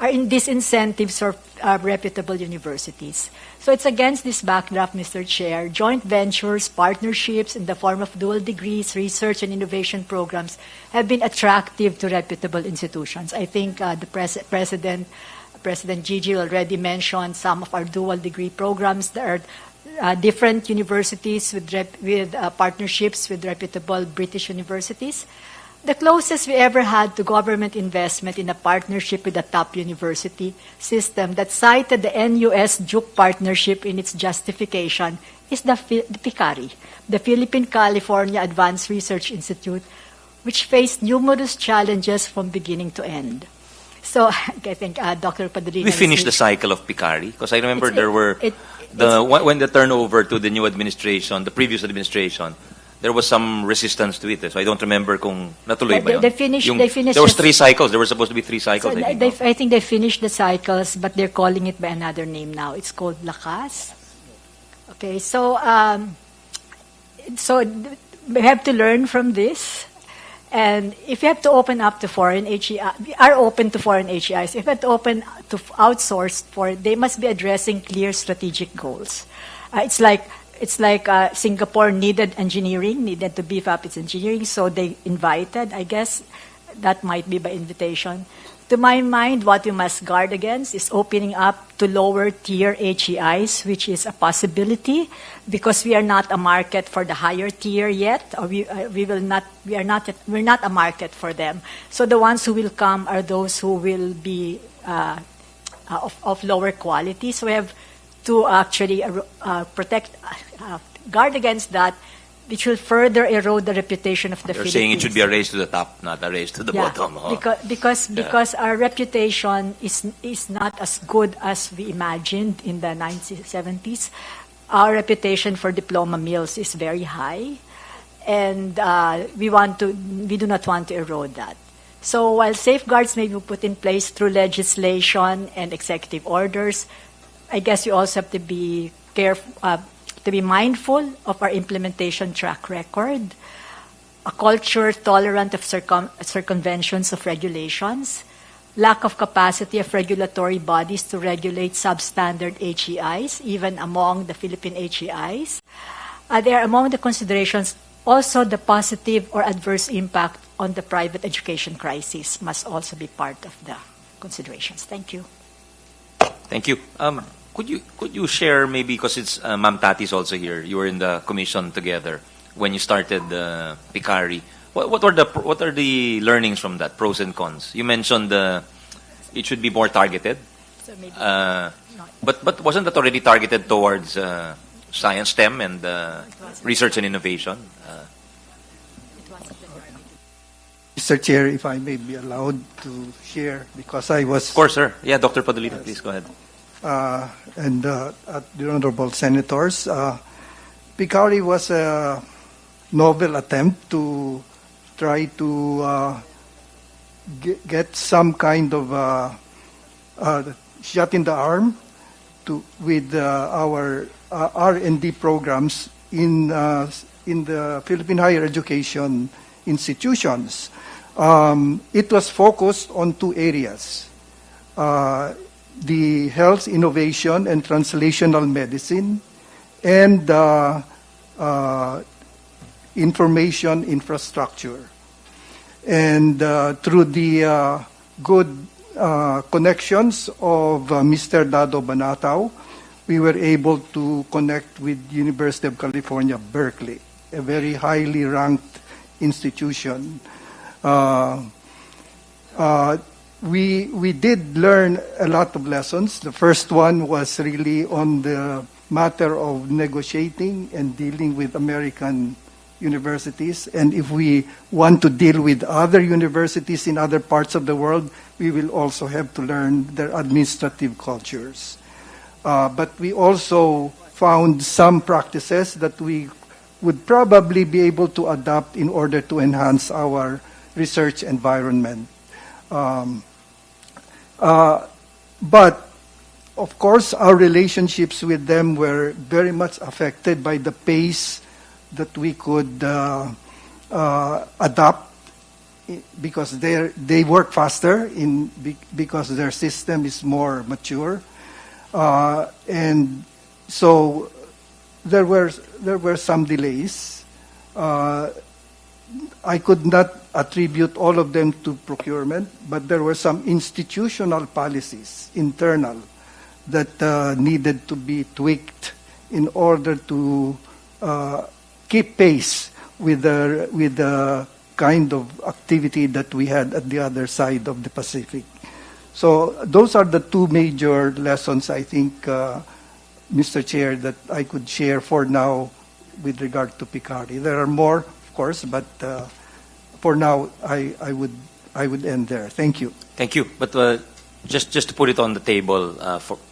are in disincentives for reputable universities. So it's against this backdrop, Mr. Chair, joint ventures, partnerships in the form of dual degrees, research and innovation programs have been attractive to reputable institutions. I think the President Gigi already mentioned some of our dual degree programs that are different universities with partnerships with reputable British universities. The closest we ever had to government investment in a partnership with a top university system that cited the NUS-Duke partnership in its justification is the PICARI, the Philippine California Advanced Research Institute, which faced numerous challenges from beginning to end. So I think Dr. Padrino... We finished the cycle of PICARI? Because I remember when the turnover to the new administration, the previous administration, there was some resistance to it. So I don't remember kung natuloy ba yun. They finished there was 3 cycles. There were supposed to be 3 cycles. So I think they finished the cycles, but they're calling it by another name now. It's called Lakas. Okay, so we have to learn from this. And if you have to open up to foreign HEI, we are open to foreign HEIs. If you have to open to outsource they must be addressing clear strategic goals. It's like Singapore needed to beef up its engineering, so they invited. I guess that might be by invitation. To my mind, what we must guard against is opening up to lower tier HEIs, which is a possibility because we are not a market for the higher tier yet, or we're not a market for them. So the ones who will come are those who will be of lower quality. So we have to actually guard against that, which will further erode the reputation of the Philippines. You're saying it should be a race to the top, not a race to the bottom. Huh? Because our reputation is not as good as we imagined in the 1970s. Our reputation for diploma mills is very high, and we do not want to erode that. So while safeguards may be put in place through legislation and executive orders, I guess you also have to be careful, to be mindful of our implementation track record, a culture tolerant of circumventions of regulations, lack of capacity of regulatory bodies to regulate substandard HEIs, even among the Philippine HEIs. They are among the considerations. Also, the positive or adverse impact on the private education crisis must also be part of the considerations. Thank you. Thank you. Could you share, maybe because it's Ma'am Tati's also here, you were in the commission together when you started PICARI. What are the learnings from that, pros and cons? You mentioned it should be more targeted, So maybe but wasn't that already targeted towards science, STEM, and research and innovation? Mr. Chair, if I may be allowed to share, because I was... Of course, sir. Yeah, Dr. Padulino, please go ahead. And the honorable senators, PICARI was a novel attempt to try to get some kind of shot in the arm with our R&D programs in the Philippine higher education institutions. It was focused on two areas: the health innovation and translational medicine, and information infrastructure. And through the good connections of Mr. Dado Banatao, we were able to connect with University of California, Berkeley, a very highly ranked institution. We did learn a lot of lessons. The first one was really on the matter of negotiating and dealing with American universities. And if we want to deal with other universities in other parts of the world, we will also have to learn their administrative cultures. But we also found some practices that we would probably be able to adopt in order to enhance our research environment. But, of course, our relationships with them were very much affected by the pace that we could adopt, because they work faster because their system is more mature. And so there were some delays. I could not attribute all of them to procurement, but there were some institutional policies, internal, that needed to be tweaked in order to keep pace with the kind of activity that we had at the other side of the Pacific. So those are the two major lessons, I think, Mr. Chair, that I could share for now with regard to PICARI. There are more, of course, but for now, I would end there. Thank you. Thank you. But just to put it on the table,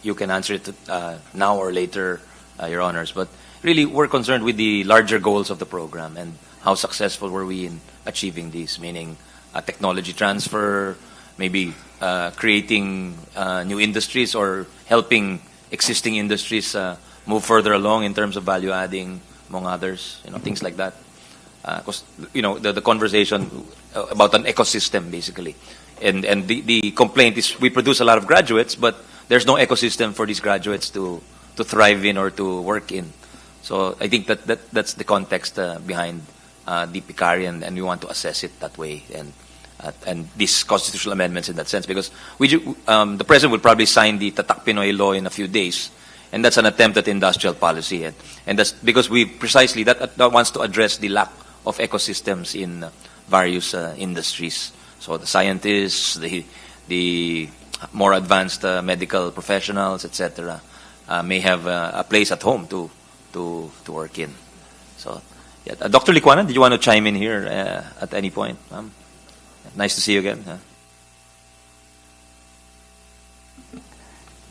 you can answer it now or later, Your Honors. But really, we're concerned with the larger goals of the program and how successful were we in achieving these, meaning technology transfer, maybe creating new industries or helping existing industries move further along in terms of value adding, among others, things like that. Because the conversation about an ecosystem, basically, and the complaint is we produce a lot of graduates, but there's no ecosystem for these graduates to thrive in or to work in. So I think that's the context behind the PICARI, and we want to assess it that way, and these constitutional amendments in that sense, because the President will probably sign the Tatak Pinoy law in a few days, and that's an attempt at industrial policy, and that's because we precisely that wants to address the lack of ecosystems in various industries. So the scientists, the more advanced medical professionals, etc., may have a place at home to work in. So, yeah. Dr. Licuana, did you want to chime in here at any point? Nice to see you again.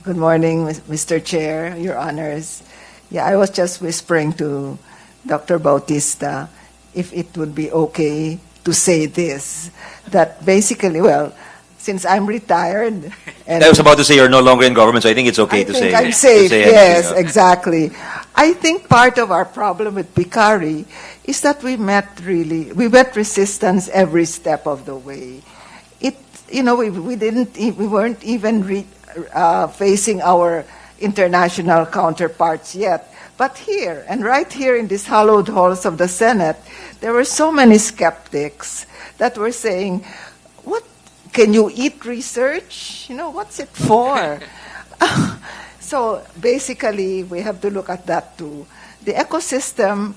Good morning, Mr. Chair, Your Honors. Yeah, I was just whispering to Dr. Bautista if it would be okay to say this, that basically, well, since I'm retired, and I was about to say you're no longer in government, so I think it's okay to say. I'm safe. Yes, exactly. I think part of our problem with PICARI is that we met resistance every step of the way. We weren't even facing our international counterparts yet. But here, and right here in these hallowed halls of the Senate, there were so many skeptics that were saying, "What? Can you eat research? What's it for?" So basically, we have to look at that too. The ecosystem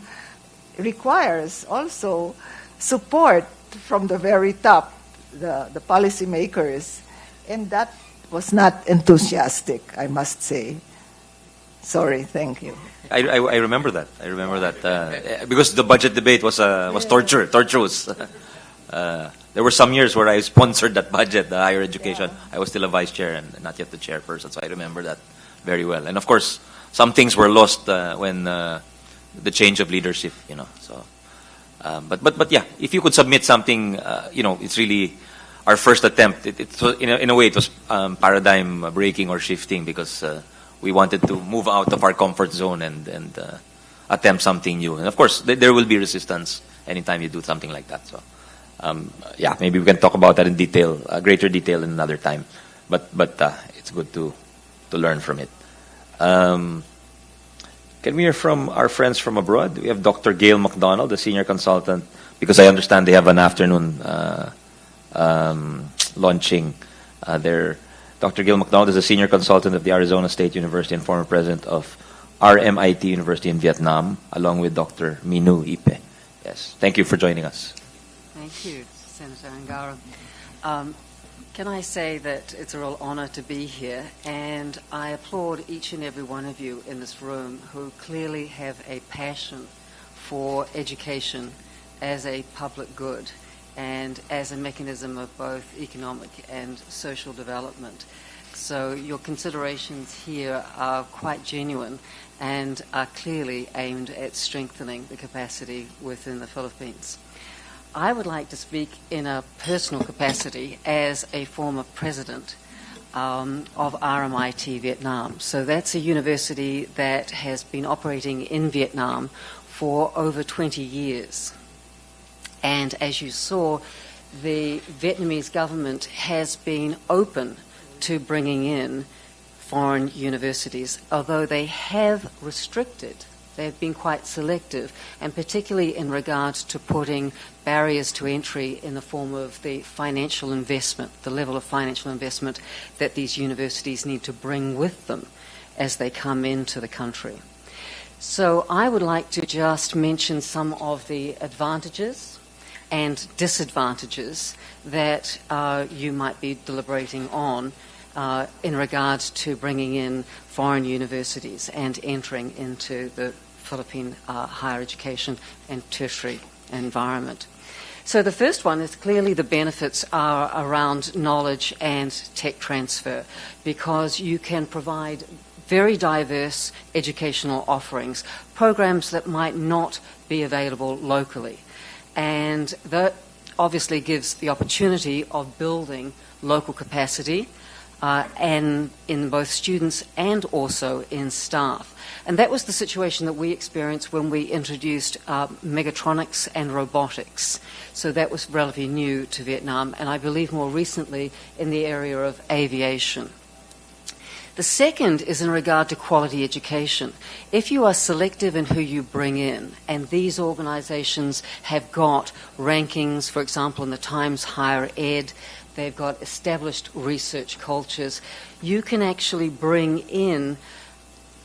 requires also support from the very top, the policymakers, and that was not enthusiastic, I must say. Sorry, thank you. I remember that. I remember that because the budget debate was torturous. There were some years where I sponsored that budget, the higher education. Yeah. I was still a vice chair and not yet the chairperson, so I remember that very well. And of course, some things were lost when the change of leadership. So But yeah, if you could submit something, it's really our first attempt. It was, in a way, it was paradigm breaking or shifting, because we wanted to move out of our comfort zone and attempt something new. And of course, there will be resistance anytime you do something like that. So, yeah, maybe we can talk about that in detail, greater detail in another time. But it's good to learn from it. Can we hear from our friends from abroad? We have Dr. Gail McDonald, the senior consultant, because I understand they have an afternoon launching there. Dr. Gail McDonald is a senior consultant of the Arizona State University and former president of RMIT University in Vietnam, along with Dr. Minu Ipe. Yes, thank you for joining us. Thank you, Senator Angara. Can I say that it's a real honor to be here, and I applaud each and every one of you in this room who clearly have a passion for education as a public good and as a mechanism of both economic and social development. So your considerations here are quite genuine and are clearly aimed at strengthening the capacity within the Philippines. I would like to speak in a personal capacity as a former president of RMIT Vietnam. So that's a university that has been operating in Vietnam for over 20 years. And as you saw, the Vietnamese government has been open to bringing in foreign universities, although they have restricted. They've been quite selective, and particularly in regards to putting barriers to entry in the form of the financial investment, the level of financial investment that these universities need to bring with them as they come into the country. So I would like to just mention some of the advantages and disadvantages that you might be deliberating on in regards to bringing in foreign universities and entering into the Philippine higher education and tertiary environment. So the first one is clearly the benefits are around knowledge and tech transfer, because you can provide very diverse educational offerings, programs that might not be available locally. And that obviously gives the opportunity of building local capacity and in both students and also in staff. And that was the situation that we experienced when we introduced mechatronics and robotics. So that was relatively new to Vietnam, and I believe more recently in the area of aviation. The second is in regard to quality education. If you are selective in who you bring in, and these organizations have got rankings, for example, in the Times Higher Ed, they've got established research cultures, you can actually bring in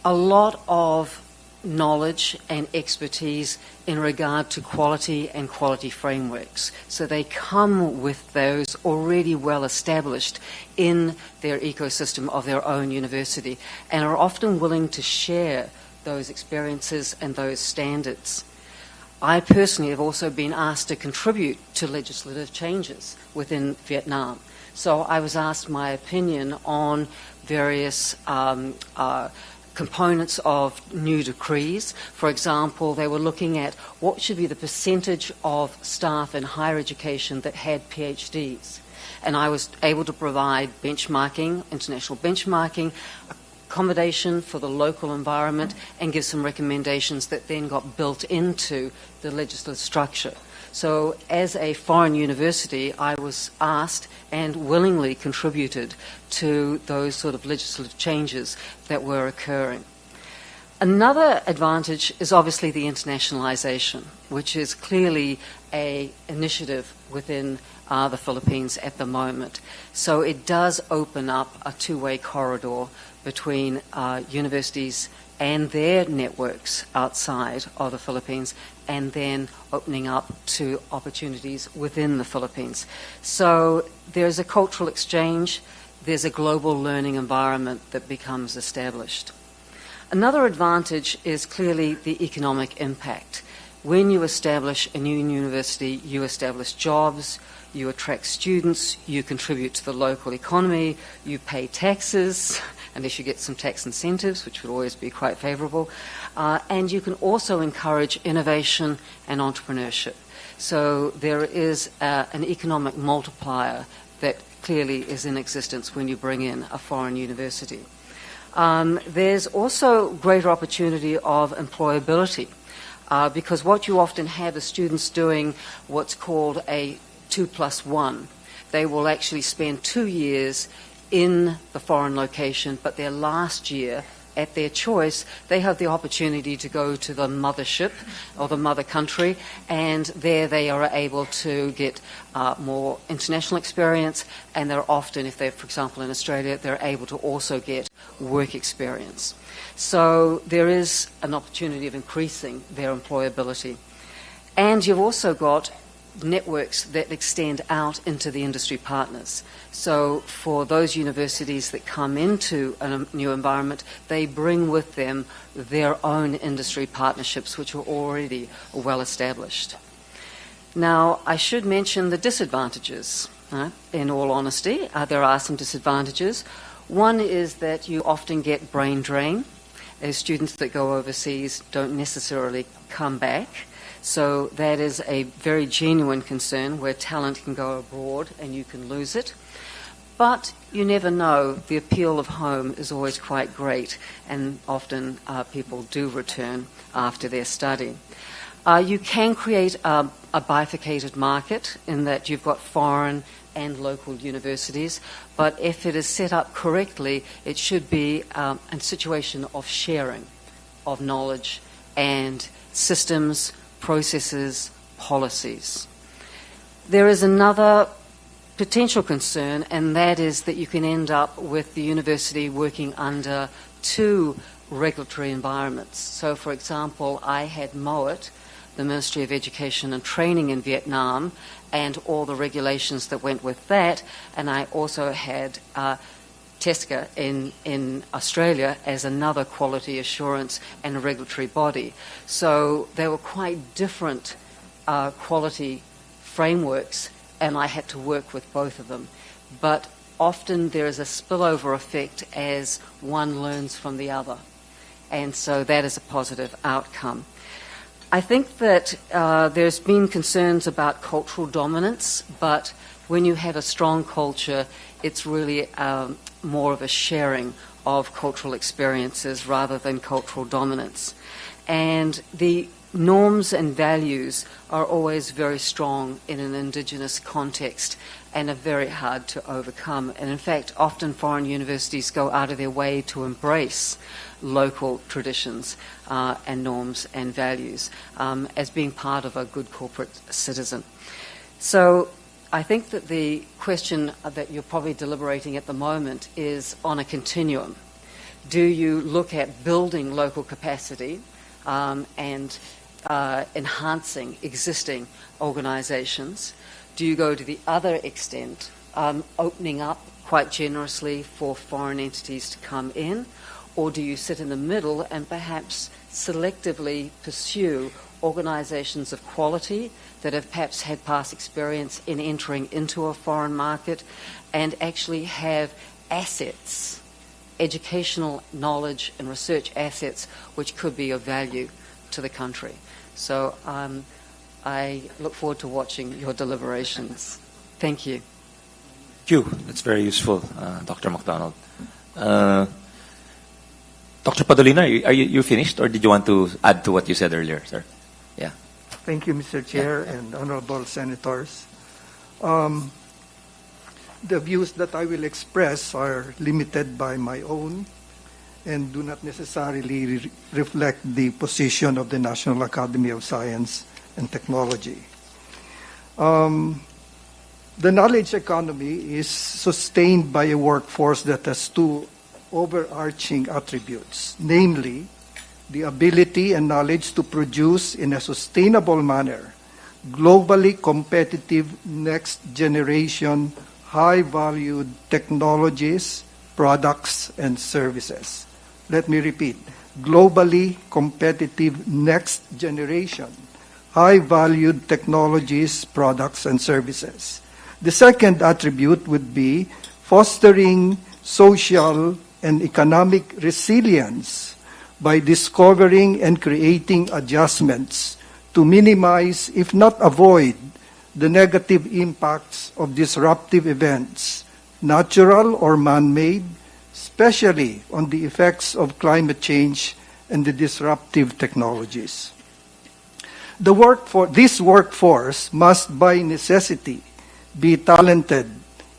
a lot of knowledge and expertise in regard to quality and quality frameworks. So they come with those already well established in their ecosystem of their own university and are often willing to share those experiences and those standards. I personally have also been asked to contribute to legislative changes within Vietnam. So I was asked my opinion on various components of new decrees. For example, they were looking at what should be the percentage of staff in higher education that had PhDs. And I was able to provide benchmarking, international benchmarking, accommodation for the local environment, and give some recommendations that then got built into the legislative structure. So as a foreign university, I was asked and willingly contributed to those sort of legislative changes that were occurring. Another advantage is obviously the internationalization, which is clearly an initiative within the Philippines at the moment. So it does open up a two-way corridor between universities and their networks outside of the Philippines, and then opening up to opportunities within the Philippines. So there's a cultural exchange, there's a global learning environment that becomes established. Another advantage is clearly the economic impact. When you establish a new university, you establish jobs, you attract students, you contribute to the local economy, you pay taxes, unless you get some tax incentives, which would always be quite favourable, and you can also encourage innovation and entrepreneurship. So there is an economic multiplier that clearly is in existence when you bring in a foreign university. There's also greater opportunity of employability because what you often have is students doing what's called a 2+1. They will actually spend 2 years in the foreign location, but their last year, at their choice, they have the opportunity to go to the mothership or the mother country, and there they are able to get more international experience, and they're often, if they're, for example, in Australia, they're able to also get work experience. So there is an opportunity of increasing their employability. And you've also got networks that extend out into the industry partners. So for those universities that come into a new environment, they bring with them their own industry partnerships, which are already well established. Now, I should mention the disadvantages. In all honesty, there are some disadvantages. One is that you often get brain drain. As students that go overseas don't necessarily come back. So that is a very genuine concern where talent can go abroad and you can lose it. But you never know. The appeal of home is always quite great, and often people do return after their study. You can create a bifurcated market in that you've got foreign and local universities, but if it is set up correctly, it should be a situation of sharing of knowledge and systems, processes, policies. There is another potential concern, and that is that you can end up with the university working under two regulatory environments. So, for example, I had MOAT, the Ministry of Education and Training in Vietnam, and all the regulations that went with that, and I also had TESCA in Australia as another quality assurance and regulatory body. So they were quite different quality frameworks, and I had to work with both of them. But often there is a spillover effect as one learns from the other, and so that is a positive outcome. I think that there's been concerns about cultural dominance, but when you have a strong culture, it's really more of a sharing of cultural experiences rather than cultural dominance. And the norms and values are always very strong in an Indigenous context and are very hard to overcome. And in fact, often foreign universities go out of their way to embrace local traditions and norms and values as being part of a good corporate citizen. So I think that the question that you're probably deliberating at the moment is on a continuum. Do you look at building local capacity and enhancing existing organisations? Do you go to the other extent, opening up quite generously for foreign entities to come in? Or do you sit in the middle and perhaps selectively pursue organisations of quality that have perhaps had past experience in entering into a foreign market and actually have assets, educational knowledge and research assets which could be of value to the country? So I look forward to watching your deliberations. Thank you. Thank you. That's very useful, Dr. MacDonald. Dr. Padolina, are you finished, or did you want to add to what you said earlier, sir? Yeah. Thank you, Mr. Chair and honorable senators. The views that I will express are limited by my own and do not necessarily reflect the position of the National Academy of Science and Technology. The knowledge economy is sustained by a workforce that has two overarching attributes, namely the ability and knowledge to produce in a sustainable manner globally competitive next generation high-valued technologies, products, and services. Let me repeat, globally competitive next generation high-valued technologies, products, and services. The second attribute would be fostering social and economic resilience by discovering and creating adjustments to minimize, if not avoid, the negative impacts of disruptive events, natural or man-made, especially on the effects of climate change and the disruptive technologies. This workforce must by necessity be talented,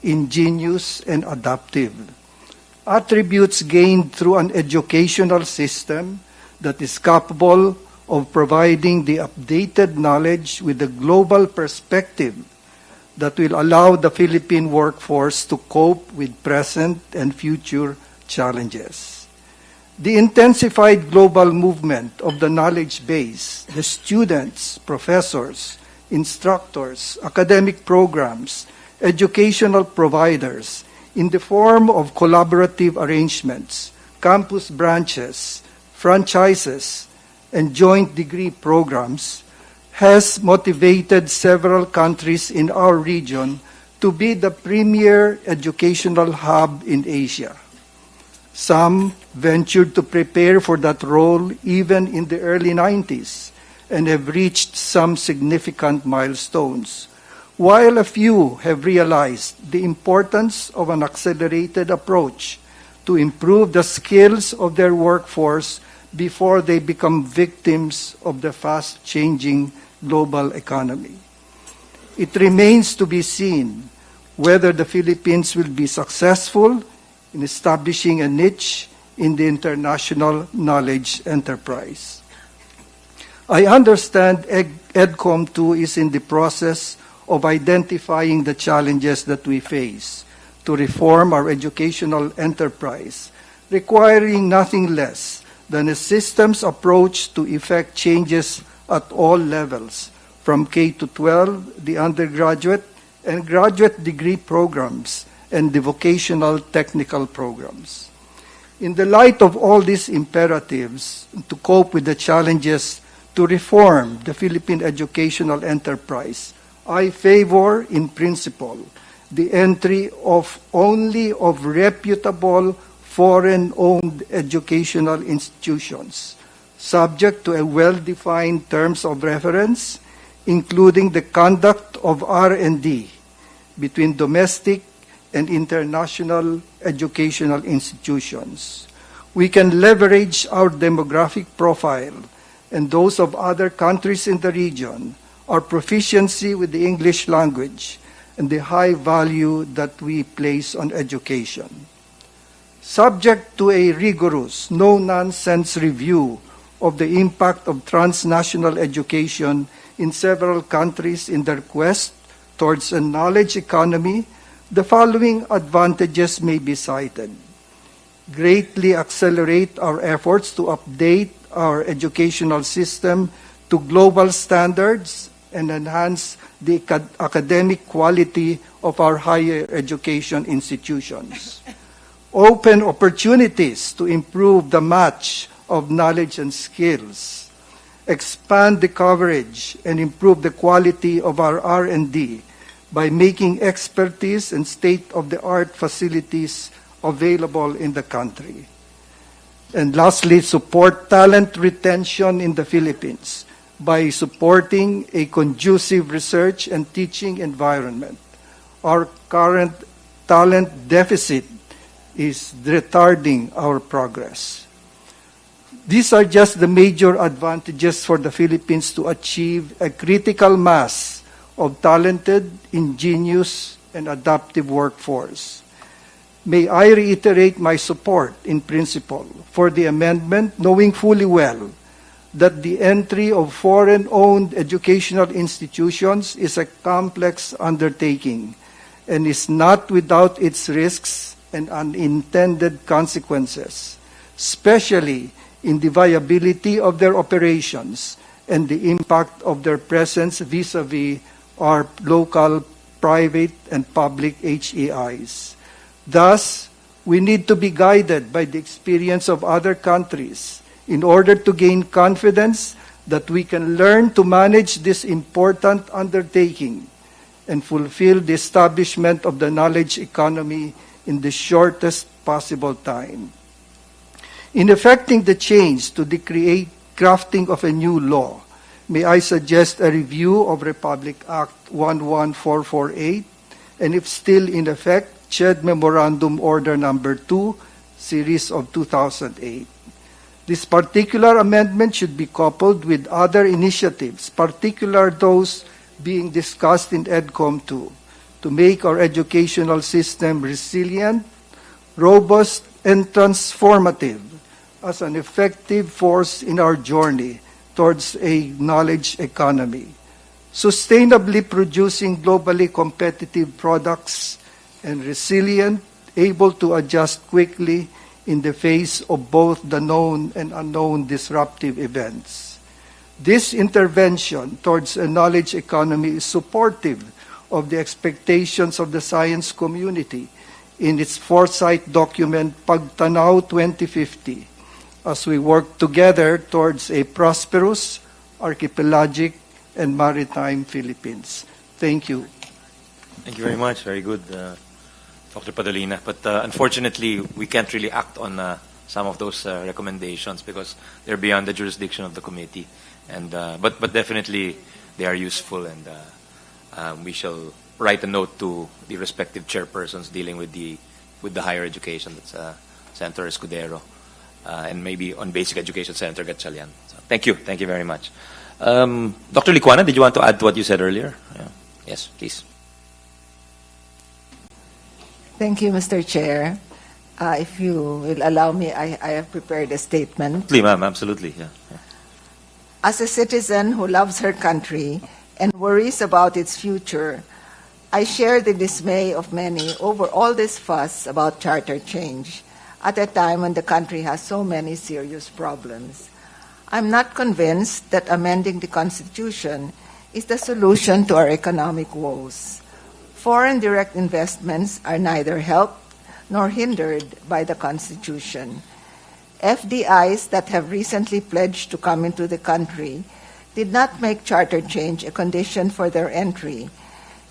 ingenious, and adaptive. Attributes gained through an educational system that is capable of providing the updated knowledge with a global perspective that will allow the Philippine workforce to cope with present and future challenges. The intensified global movement of the knowledge base, the students, professors, instructors, academic programs, educational providers, in the form of collaborative arrangements, campus branches, franchises, and joint degree programs, has motivated several countries in our region to be the premier educational hub in Asia. Some ventured to prepare for that role even in the early 90s and have reached some significant milestones, while a few have realized the importance of an accelerated approach to improve the skills of their workforce before they become victims of the fast-changing global economy. It remains to be seen whether the Philippines will be successful in establishing a niche in the international knowledge enterprise. I understand Edcom too is in the process of identifying the challenges that we face to reform our educational enterprise, requiring nothing less than a systems approach to effect changes at all levels, from K to 12, the undergraduate and graduate degree programs, and the vocational technical programs. In the light of all these imperatives to cope with the challenges to reform the Philippine educational enterprise, I favor, in principle, the entry of only of reputable foreign-owned educational institutions, subject to a well-defined terms of reference, including the conduct of R&D between domestic and international educational institutions. We can leverage our demographic profile and those of other countries in the region, our proficiency with the English language, and the high value that we place on education. Subject to a rigorous, no-nonsense review of the impact of transnational education in several countries in their quest towards a knowledge economy, the following advantages may be cited. Greatly accelerate our efforts to update our educational system to global standards and enhance the academic quality of our higher education institutions. Open opportunities to improve the match of knowledge and skills. Expand the coverage and improve the quality of our R&D by making expertise and state-of-the-art facilities available in the country. And lastly, support talent retention in the Philippines by supporting a conducive research and teaching environment. Our current talent deficit is retarding our progress. These are just the major advantages for the Philippines to achieve a critical mass of talented, ingenious, and adaptive workforce. May I reiterate my support in principle for the amendment, knowing fully well that the entry of foreign-owned educational institutions is a complex undertaking and is not without its risks and unintended consequences, especially in the viability of their operations and the impact of their presence vis-à-vis our local private and public HEIs. Thus, we need to be guided by the experience of other countries in order to gain confidence that we can learn to manage this important undertaking and fulfill the establishment of the knowledge economy in the shortest possible time. In effecting the change to the crafting of a new law, may I suggest a review of Republic Act 11448, and if still in effect, CHED Memorandum Order Number 2, Series of 2008. This particular amendment should be coupled with other initiatives, particularly those being discussed in Edcom 2, to make our educational system resilient, robust, and transformative as an effective force in our journey towards a knowledge economy, sustainably producing globally competitive products and resilient, able to adjust quickly in the face of both the known and unknown disruptive events. This intervention towards a knowledge economy is supportive of the expectations of the science community in its foresight document Pagtanaw 2050, as we work together towards a prosperous, archipelagic, and maritime Philippines. Thank you. Thank you very much. Very good, Dr. Padolina. But unfortunately, we can't really act on some of those recommendations because they're beyond the jurisdiction of the committee. And but definitely they are useful, and we shall write a note to the respective chairpersons dealing with the higher education. That's Senator Escudero, and maybe on basic education, Senator Gatchalian. So, thank you very much. Dr. Licuana, did you want to add to what you said earlier? Yeah. Yes, please. Thank you, Mr. Chair. If you will allow me, I have prepared a statement. Please, ma'am, absolutely. Yeah. As a citizen who loves her country and worries about its future, I share the dismay of many over all this fuss about charter change at a time when the country has so many serious problems. I'm not convinced that amending the Constitution is the solution to our economic woes. Foreign direct investments are neither helped nor hindered by the Constitution. FDIs that have recently pledged to come into the country did not make charter change a condition for their entry,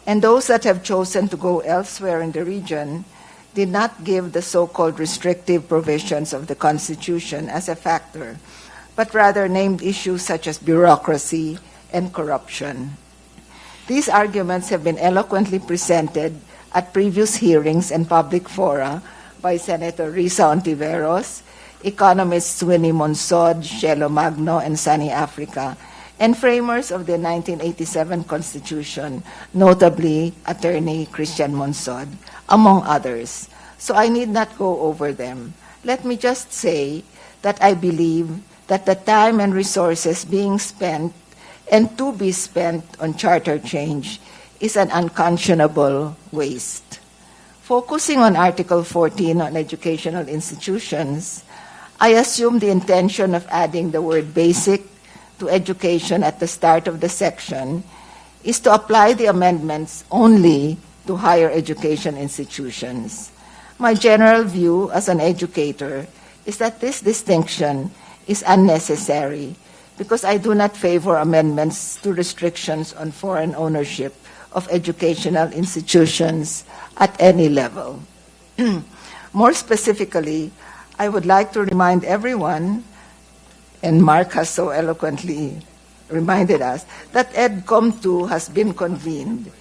and those that have chosen to go elsewhere in the region did not give the so-called restrictive provisions of the Constitution as a factor, but rather named issues such as bureaucracy and corruption. These arguments have been eloquently presented at previous hearings and public fora by Senator Risa Ontiveros, economists Winnie Monsod, Shelo Magno, and Sunny Africa, and framers of the 1987 Constitution, notably Attorney Christian Monsod, among others. So I need not go over them. Let me just say that I believe that the time and resources being spent and to be spent on charter change is an unconscionable waste. Focusing on Article 14 on educational institutions, I assume the intention of adding the word basic to education at the start of the section is to apply the amendments only to higher education institutions. My general view as an educator is that this distinction is unnecessary because I do not favor amendments to restrictions on foreign ownership of educational institutions at any level. More specifically, I would like to remind everyone, and Mark has so eloquently reminded us, that Edcom 2 has been convened.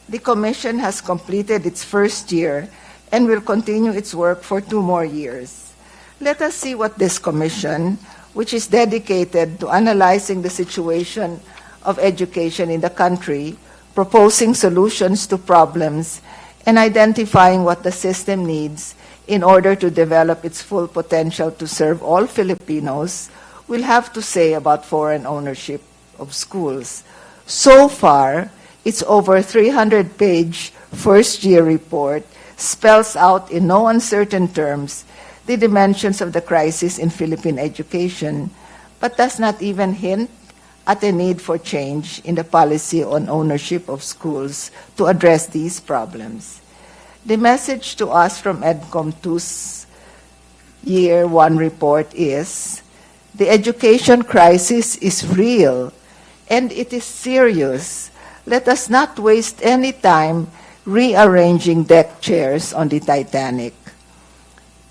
The Commission has completed its first year and will continue its work for 2 more years. Let us see what this Commission, which is dedicated to analyzing the situation of education in the country, proposing solutions to problems, and identifying what the system needs in order to develop its full potential to serve all Filipinos, will have to say about foreign ownership of schools. So far, its over 300-page first-year report spells out in no uncertain terms the dimensions of the crisis in Philippine education, but does not even hint at a need for change in the policy on ownership of schools to address these problems. The message to us from Edcom 2's Year 1 report is, the education crisis is real and it is serious. Let us not waste any time rearranging deck chairs on the Titanic.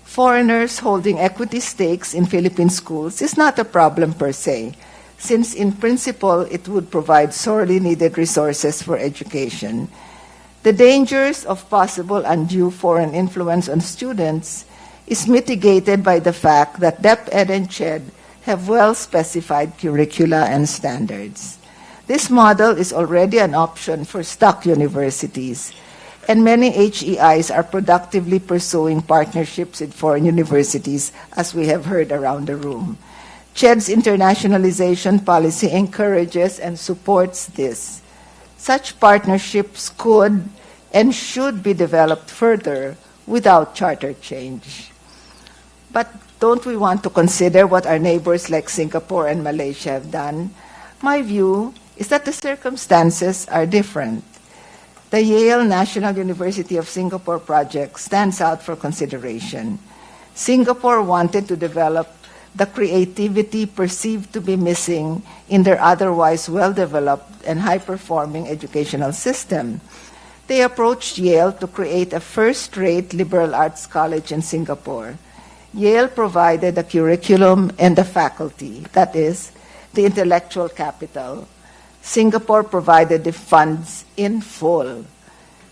Foreigners holding equity stakes in Philippine schools is not a problem per se. since in principle it would provide sorely needed resources for education. The dangers of possible undue foreign influence on students is mitigated by the fact that DepEd and CHED have well-specified curricula and standards. This model is already an option for stock universities, and many HEIs are productively pursuing partnerships with foreign universities, as we have heard around the room. CHED's internationalization policy encourages and supports this. Such partnerships could and should be developed further without charter change. But don't we want to consider what our neighbors like Singapore and Malaysia have done? My view is that the circumstances are different. The Yale National University of Singapore project stands out for consideration. Singapore wanted to develop the creativity perceived to be missing in their otherwise well-developed and high-performing educational system. They approached Yale to create a first-rate liberal arts college in Singapore. Yale provided the curriculum and the faculty, that is, the intellectual capital. Singapore provided the funds in full.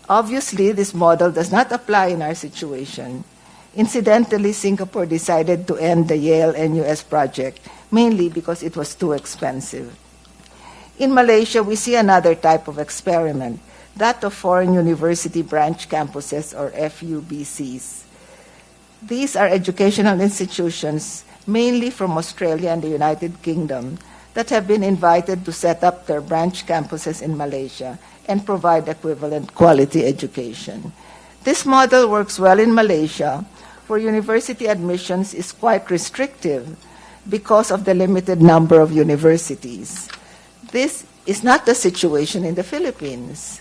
Obviously, this model does not apply in our situation. Incidentally, Singapore decided to end the Yale NUS project, mainly because it was too expensive. In Malaysia, we see another type of experiment, that of foreign university branch campuses, or FUBCs. These are educational institutions, mainly from Australia and the United Kingdom, that have been invited to set up their branch campuses in Malaysia and provide equivalent quality education. This model works well in Malaysia, where university admissions is quite restrictive because of the limited number of universities. This is not the situation in the Philippines.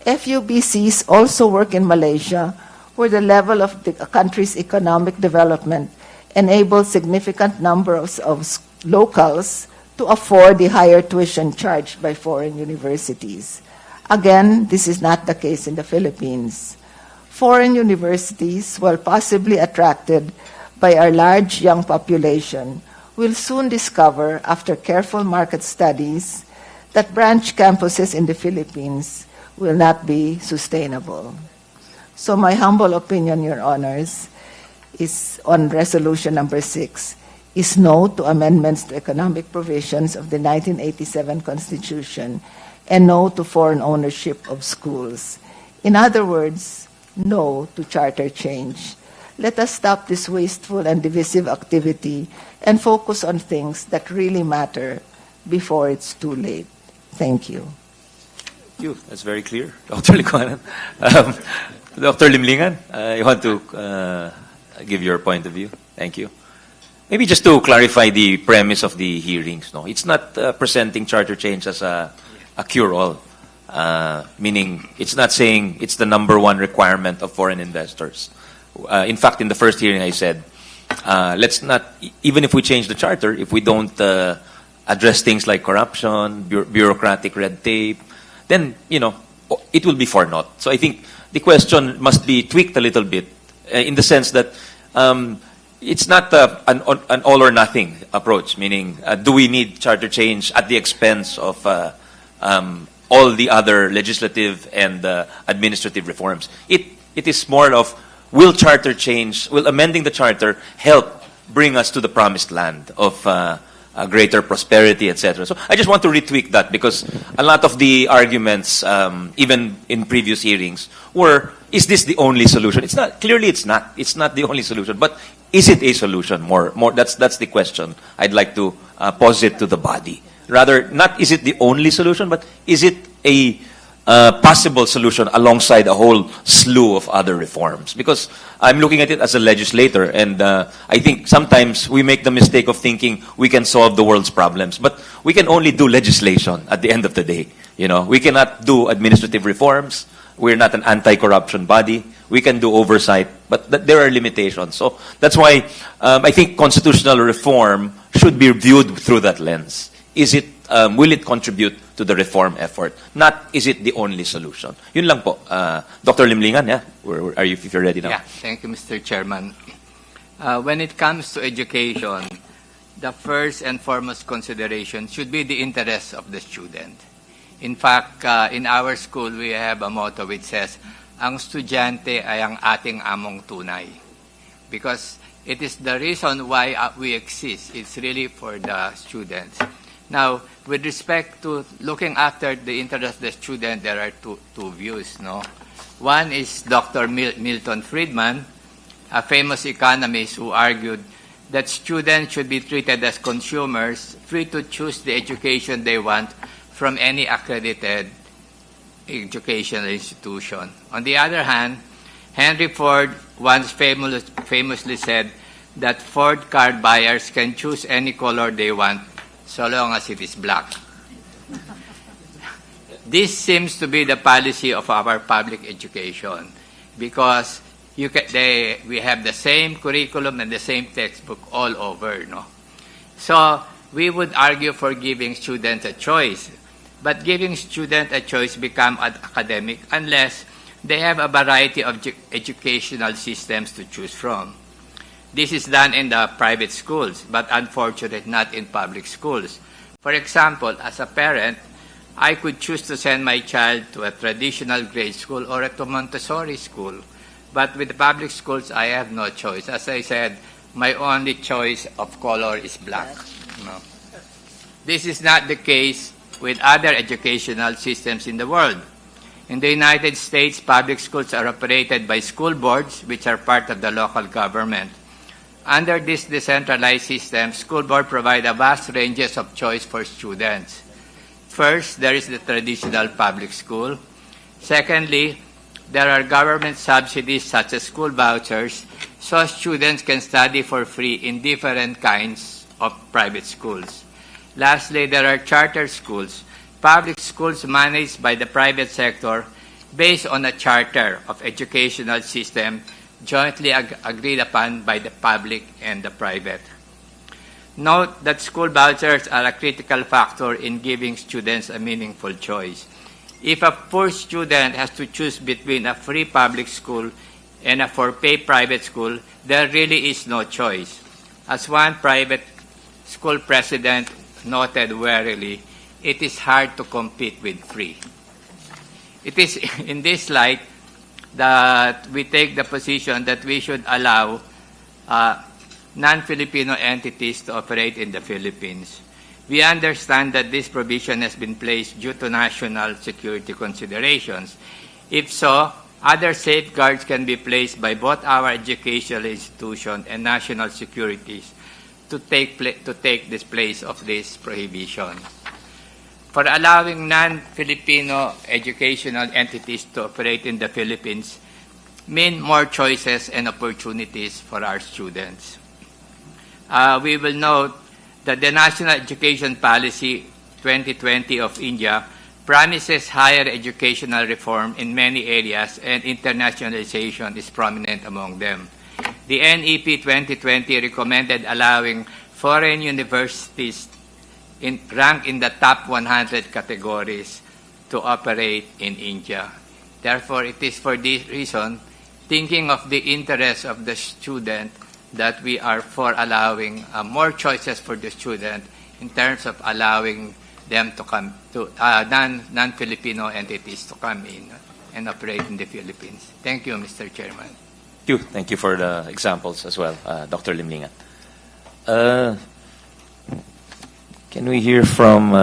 FUBCs also work in Malaysia, where the level of the country's economic development enables significant numbers of locals to afford the higher tuition charged by foreign universities. Again, this is not the case in the Philippines. Foreign universities, while possibly attracted by our large young population, will soon discover, after careful market studies, that branch campuses in the Philippines will not be sustainable. So my humble opinion, Your Honors, is on Resolution number 6, is no to amendments to economic provisions of the 1987 Constitution and no to foreign ownership of schools. In other words, no to charter change. Let us stop this wasteful and divisive activity and focus on things that really matter before it's too late. Thank you. Thank you. That's very clear. Dr. Licuanan. Dr. Limlingan, you want to give your point of view? Thank you. Maybe just to clarify the premise of the hearings, no, it's not presenting charter change as a cure-all, meaning it's not saying it's the number one requirement of foreign investors. In fact, in the first hearing, I said, let's not, even if we change the charter, if we don't address things like corruption, bureaucratic red tape, then, it will be for naught. So I think the question must be tweaked a little bit in the sense that it's not an all or nothing approach, meaning do we need charter change at the expense of all the other legislative and administrative reforms? It is more of, will amending the charter help bring us to the promised land of greater prosperity, etc. So I just want to retweak that, because a lot of the arguments, even in previous hearings, were, is this the only solution? It's not. Clearly, it's not. It's not the only solution. But is it a solution? More. That's the question I'd like to posit to the body. Rather, not is it the only solution, but is it a possible solution alongside a whole slew of other reforms? Because I'm looking at it as a legislator, and I think sometimes we make the mistake of thinking we can solve the world's problems, but we can only do legislation at the end of the day. We cannot do administrative reforms. We're not an anti-corruption body. We can do oversight, but there are limitations. So that's why I think constitutional reform should be viewed through that lens. Will it contribute to the reform effort? Not, is it the only solution? Yun lang po. Dr. Limlingan, yeah? Are you, if you're ready now? Yeah, thank you, Mr. Chairman. When it comes to education, the first and foremost consideration should be the interests of the student. In fact, in our school, we have a motto which says, ang estudyante ay ang ating among tunay. Because it is the reason why we exist. It's really for the students. Now, with respect to looking after the interest of the student, there are two views. No? One is Dr. Milton Friedman, a famous economist who argued that students should be treated as consumers, free to choose the education they want from any accredited educational institution. On the other hand, Henry Ford once famously said that Ford car buyers can choose any color they want so long as it is black. This seems to be the policy of our public education because we have the same curriculum and the same textbook all over. No? So we would argue for giving students a choice. But giving students a choice becomes academic unless they have a variety of educational systems to choose from. This is done in the private schools, but unfortunately not in public schools. For example, as a parent, I could choose to send my child to a traditional grade school or to Montessori school. But with the public schools, I have no choice. As I said, my only choice of color is black. No. This is not the case with other educational systems in the world. In the United States, public schools are operated by school boards, which are part of the local government. Under this decentralized system, school boards provide a vast ranges of choice for students. First, there is the traditional public school. Secondly, there are government subsidies such as school vouchers, so students can study for free in different kinds of private schools. Lastly, there are charter schools, public schools managed by the private sector based on a charter of educational system jointly agreed upon by the public and the private. Note that school vouchers are a critical factor in giving students a meaningful choice. If a poor student has to choose between a free public school and a for-pay private school, there really is no choice. As one private school president noted warily, it is hard to compete with free. It is in this light that we take the position that we should allow non-Filipino entities to operate in the Philippines. We understand that this provision has been placed due to national security considerations. If so, other safeguards can be placed by both our educational institution and national securities to take this place of this prohibition. For allowing non-Filipino educational entities to operate in the Philippines mean more choices and opportunities for our students. We will note that the National Education Policy 2020 of India promises higher educational reform in many areas, and internationalization is prominent among them. The NEP 2020 recommended allowing foreign universities ranked in the top 100 categories to operate in India. Therefore, it is for this reason, thinking of the interests of the student, that we are for allowing more choices for the student in terms of allowing them to come to non-Filipino entities to come in and operate in the Philippines. Thank you, Mr. Chairman. Thank you for the examples as well, Dr. Limlingat. Can we hear from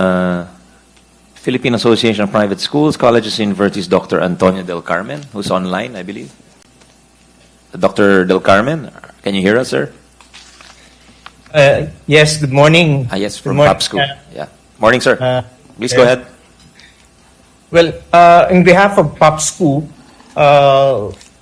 Philippine Association of Private Schools, Colleges, and Universities, Dr. Antonio Del Carmen, who's online, I believe? Dr. Del Carmen, can you hear us, sir? Yes, good morning. Yes, from POP School. Yeah. Morning, sir. Please go ahead. Well, in behalf of POP School,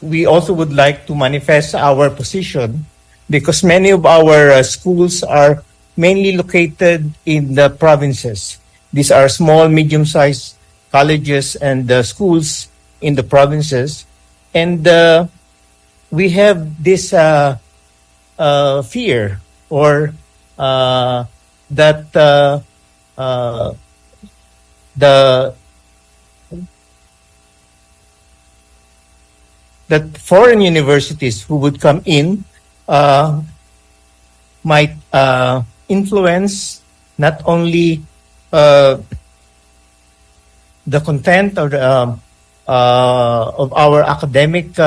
we also would like to manifest our position because many of our schools are mainly located in the provinces. These are small, medium-sized colleges and schools in the provinces. And we have this fear or that that foreign universities who would come in might influence not only the content or of our academic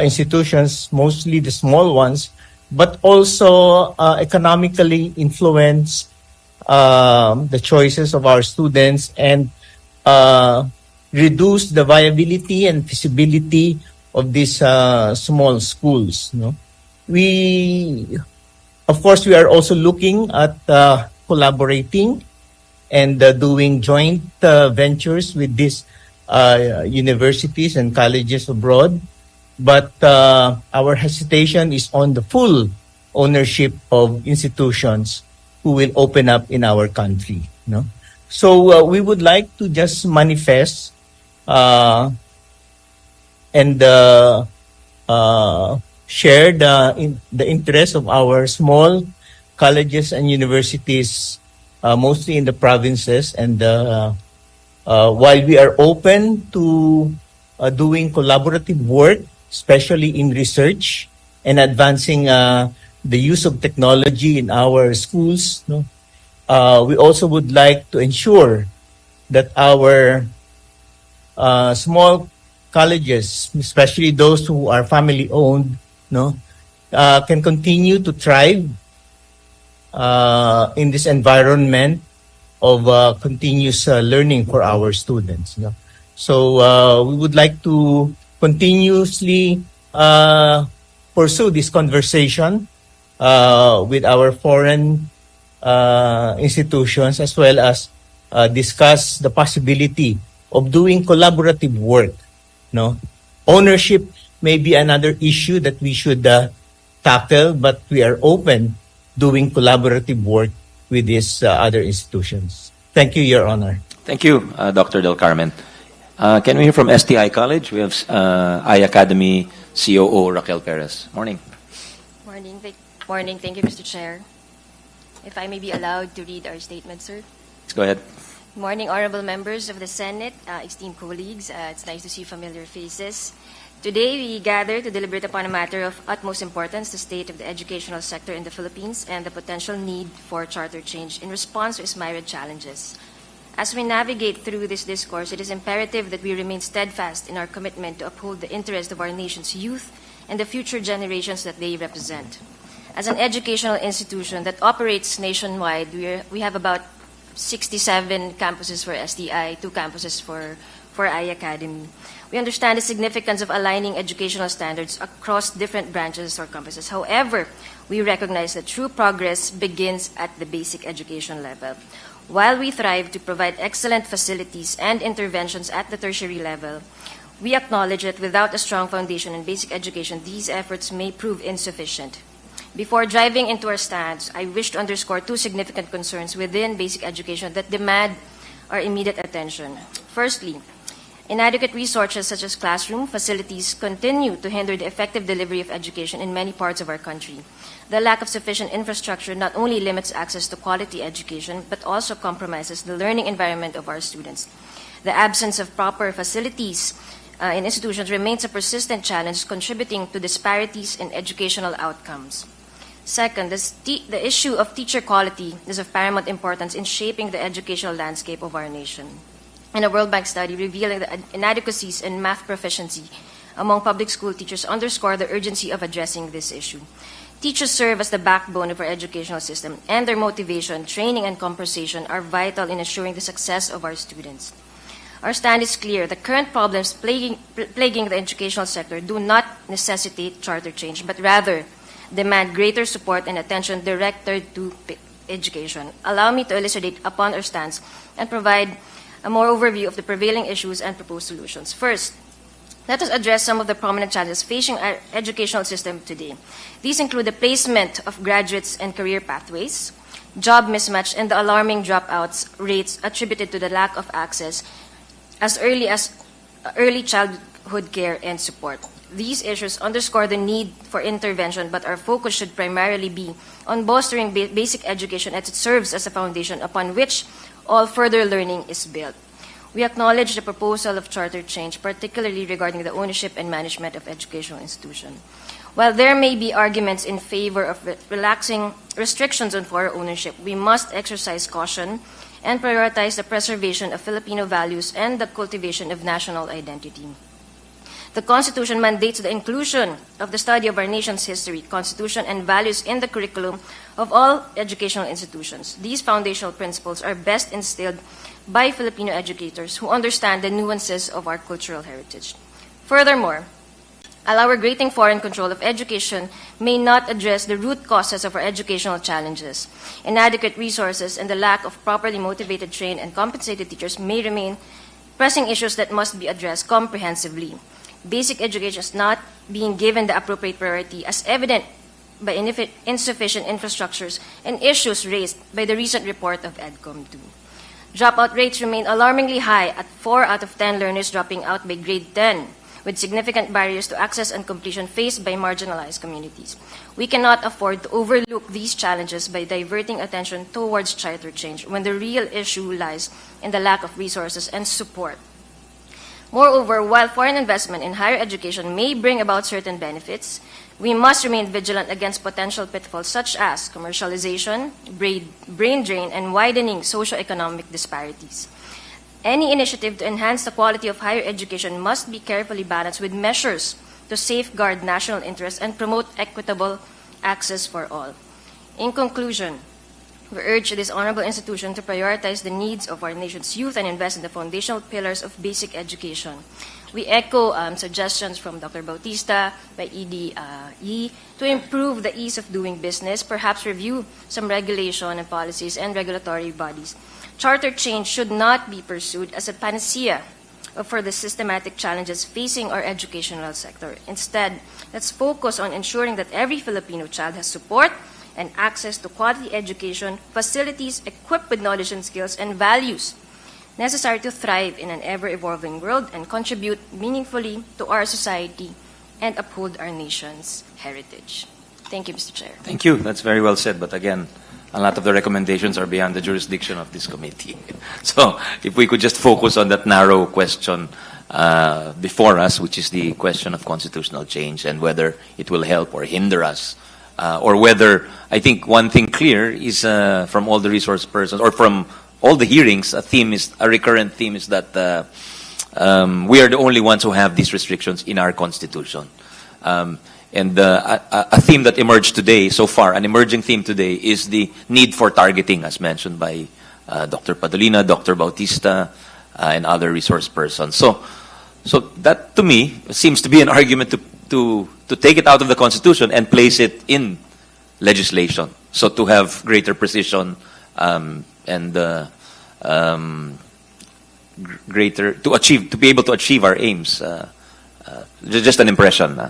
institutions, mostly the small ones, but also economically influence the choices of our students and reduce the viability and feasibility of these small schools. No? Of course, we are also looking at collaborating and doing joint ventures with these universities and colleges abroad. But our hesitation is on the full ownership of institutions who will open up in our country. No? So we would like to just manifest and share the interest of our small colleges and universities, mostly in the provinces. And while we are open to doing collaborative work, especially in research and advancing the use of technology in our schools, no? We also would like to ensure that our small colleges, especially those who are family-owned, no, can continue to thrive in this environment of continuous learning for our students. No? So we would like to continuously pursue this conversation with our foreign institutions, as well as discuss the possibility of doing collaborative work. No, ownership may be another issue that we should tackle, but we are open doing collaborative work with these other institutions. Thank you, Your Honor. Thank you, Dr. Del Carmen. Can we hear from SDI College? We have I Academy COO Raquel Perez. Morning. Morning. Thank you, Mr. Chair. If I may be allowed to read our statement, sir. Let's go ahead. Morning, honorable members of the Senate, esteemed colleagues. It's nice to see familiar faces. Today, we gather to deliberate upon a matter of utmost importance, the state of the educational sector in the Philippines and the potential need for charter change in response to its myriad challenges. As we navigate through this discourse, it is imperative that we remain steadfast in our commitment to uphold the interest of our nation's youth and the future generations that they represent. As an educational institution that operates nationwide, we have about 67 campuses for SDI, 2 campuses for I Academy. We understand the significance of aligning educational standards across different branches or campuses. However, we recognize that true progress begins at the basic education level. While we thrive to provide excellent facilities and interventions at the tertiary level, we acknowledge that without a strong foundation in basic education, these efforts may prove insufficient. Before driving into our stance, I wish to underscore 2 significant concerns within basic education that demand our immediate attention. Firstly, inadequate resources such as classroom facilities continue to hinder the effective delivery of education in many parts of our country. The lack of sufficient infrastructure not only limits access to quality education, but also compromises the learning environment of our students. The absence of proper facilities in institutions remains a persistent challenge, contributing to disparities in educational outcomes. Second, the issue of teacher quality is of paramount importance in shaping the educational landscape of our nation. In a World Bank study revealing the inadequacies in math proficiency among public school teachers underscore the urgency of addressing this issue. Teachers serve as the backbone of our educational system, and their motivation, training, and compensation are vital in ensuring the success of our students. Our stand is clear. The current problems plaguing the educational sector do not necessitate charter change, but rather demand greater support and attention directed to education. Allow me to elucidate upon our stance and provide a more overview of the prevailing issues and proposed solutions. First, let us address some of the prominent challenges facing our educational system today. These include the placement of graduates and career pathways, job mismatch, and the alarming dropouts rates attributed to the lack of access as early childhood care and support. These issues underscore the need for intervention, but our focus should primarily be on bolstering basic education as it serves as a foundation upon which all further learning is built. We acknowledge the proposal of charter change, particularly regarding the ownership and management of educational institutions. While there may be arguments in favor of relaxing restrictions on foreign ownership, we must exercise caution and prioritize the preservation of Filipino values and the cultivation of national identity. The Constitution mandates the inclusion of the study of our nation's history, constitution, and values in the curriculum of all educational institutions. These foundational principles are best instilled by Filipino educators who understand the nuances of our cultural heritage. Furthermore, our greating foreign control of education may not address the root causes of our educational challenges. Inadequate resources and the lack of properly motivated, trained, and compensated teachers may remain pressing issues that must be addressed comprehensively. Basic education is not being given the appropriate priority, as evident by insufficient infrastructures and issues raised by the recent report of Edcom 2. Dropout rates remain alarmingly high at 4 out of 10 learners dropping out by grade 10, with significant barriers to access and completion faced by marginalized communities. We cannot afford to overlook these challenges by diverting attention towards charter change when the real issue lies in the lack of resources and support. Moreover, while foreign investment in higher education may bring about certain benefits, we must remain vigilant against potential pitfalls such as commercialization, brain drain, and widening socioeconomic disparities. Any initiative to enhance the quality of higher education must be carefully balanced with measures to safeguard national interests and promote equitable access for all. In conclusion, we urge this honorable institution to prioritize the needs of our nation's youth and invest in the foundational pillars of basic education. We echo suggestions from Dr. Bautista, by EDE, to improve the ease of doing business, perhaps review some regulation and policies and regulatory bodies. Charter change should not be pursued as a panacea for the systematic challenges facing our educational sector. Instead, let's focus on ensuring that every Filipino child has support and access to quality education, facilities equipped with knowledge and skills and values necessary to thrive in an ever-evolving world and contribute meaningfully to our society and uphold our nation's heritage. Thank you, Mr. Chair. Thank you. That's very well said. But again, a lot of the recommendations are beyond the jurisdiction of this committee. So if we could just focus on that narrow question before us, which is the question of constitutional change and whether it will help or hinder us, or whether, I think one thing clear is from all the resource persons or from all the hearings, a recurrent theme is that we are the only ones who have these restrictions in our constitution. And a theme that emerged today, so far, an emerging theme today, is the need for targeting, as mentioned by Dr. Padolina, Dr. Bautista, and other resource persons. So that, to me, seems to be an argument to take it out of the Constitution and place it in legislation. So to have greater precision and greater to be able to achieve our aims. Just an impression.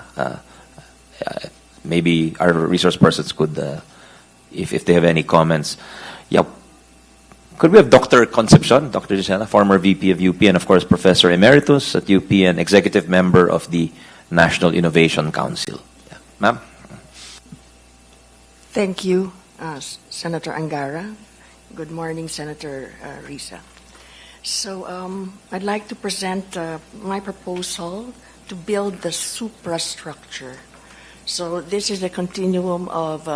Maybe our resource persons could, if they have any comments. Yeah. Could we have Dr. Concepcion, Dr. Gisela, former VP of UP, and of course Professor Emeritus at UP and executive member of the National Innovation Council. Yeah. Ma'am? Thank you, Senator Angara. Good morning, Senator Risa. So I'd like to present my proposal to build the suprastructure. So this is a continuum of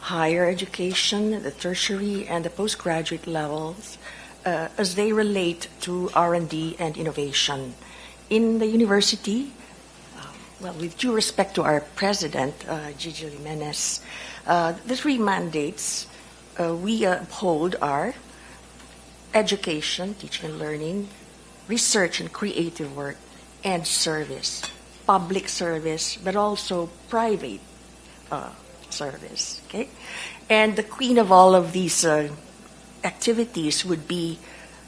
higher education, the tertiary and the postgraduate levels, as they relate to R&D and innovation. In the university, well, with due respect to our president, Gigi Jimenez, the 3 mandates we uphold are education, teaching and learning, research and creative work, and service. Public service, but also private service. Okay, and the queen of all of these activities would be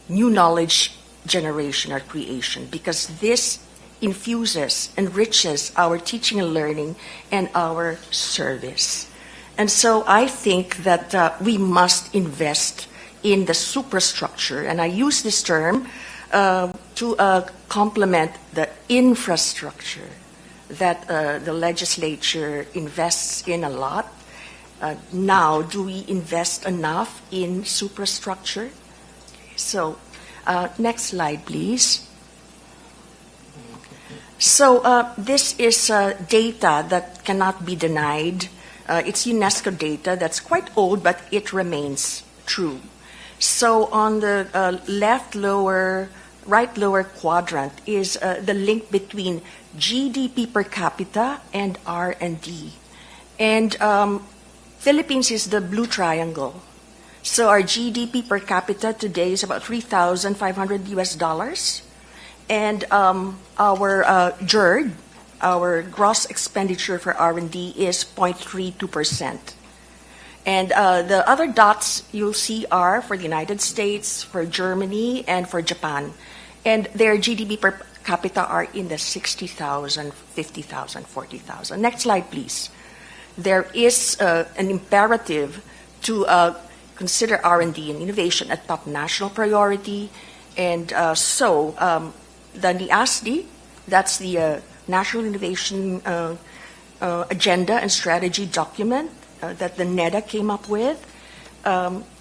new knowledge generation or creation, because this infuses, enriches our teaching and learning and our service. And so I think that we must invest in the superstructure, and I use this term to complement the infrastructure that the legislature invests in a lot. Now, do we invest enough in superstructure? So, next slide, please. So this is data that cannot be denied. It's UNESCO data that's quite old, but it remains true. So on the right lower quadrant is the link between GDP per capita and R&D. And Philippines is the blue triangle. So our GDP per capita today is about $3,500 US. And our GERD, our gross expenditure for R&D, is 0.32%. And the other dots you'll see are for the United States, for Germany, and for Japan. And their GDP per capita are in the 60,000, 50,000, 40,000. Next slide, please. There is an imperative to consider R&D and innovation a top national priority. And so the NIASD, that's the National Innovation Agenda and Strategy document that the NEDA came up with,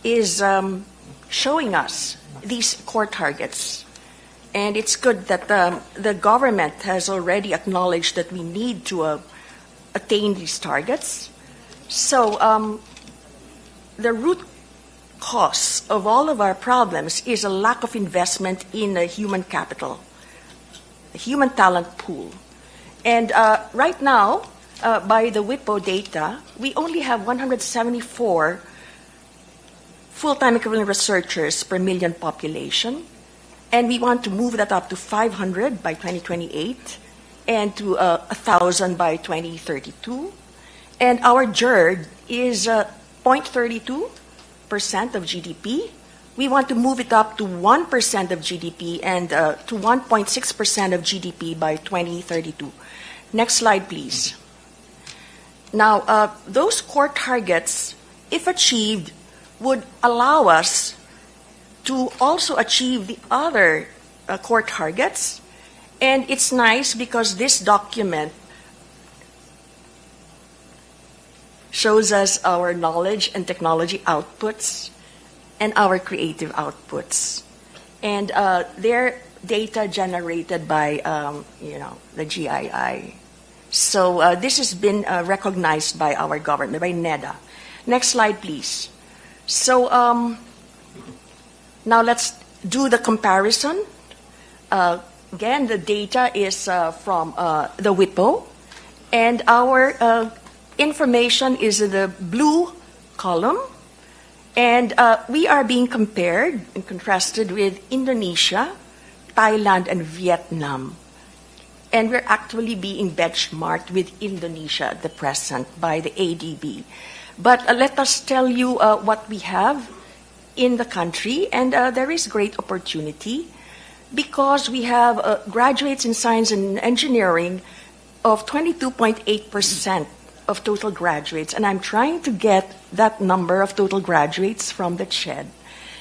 is showing us these core targets. And it's good that the government has already acknowledged that we need to attain these targets. So the root cause of all of our problems is a lack of investment in human capital, the human talent pool. And right now, by the WIPO data, we only have 174 full-time equivalent researchers per million population, and we want to move that up to 500 by 2028 and to 1,000 by 2032. And our GERD is 0.32% of GDP. We want to move it up to 1% of GDP and to 1.6% of GDP by 2032. Next slide, please. Now, those core targets, if achieved, would allow us to also achieve the other core targets. And it's nice because this document shows us our knowledge and technology outputs and our creative outputs. And they're data generated by, the GII. So this has been recognized by our government, by NEDA. Next slide, please. So now let's do the comparison. Again, the data is from the WIPO, and our information is in the blue column, and we are being compared and contrasted with Indonesia, Thailand, and Vietnam. And we're actually being benchmarked with Indonesia at the present by the ADB. But let us tell you what we have in the country, and there is great opportunity because we have graduates in science and engineering of 22.8% of total graduates, and I'm trying to get that number of total graduates from the CHED.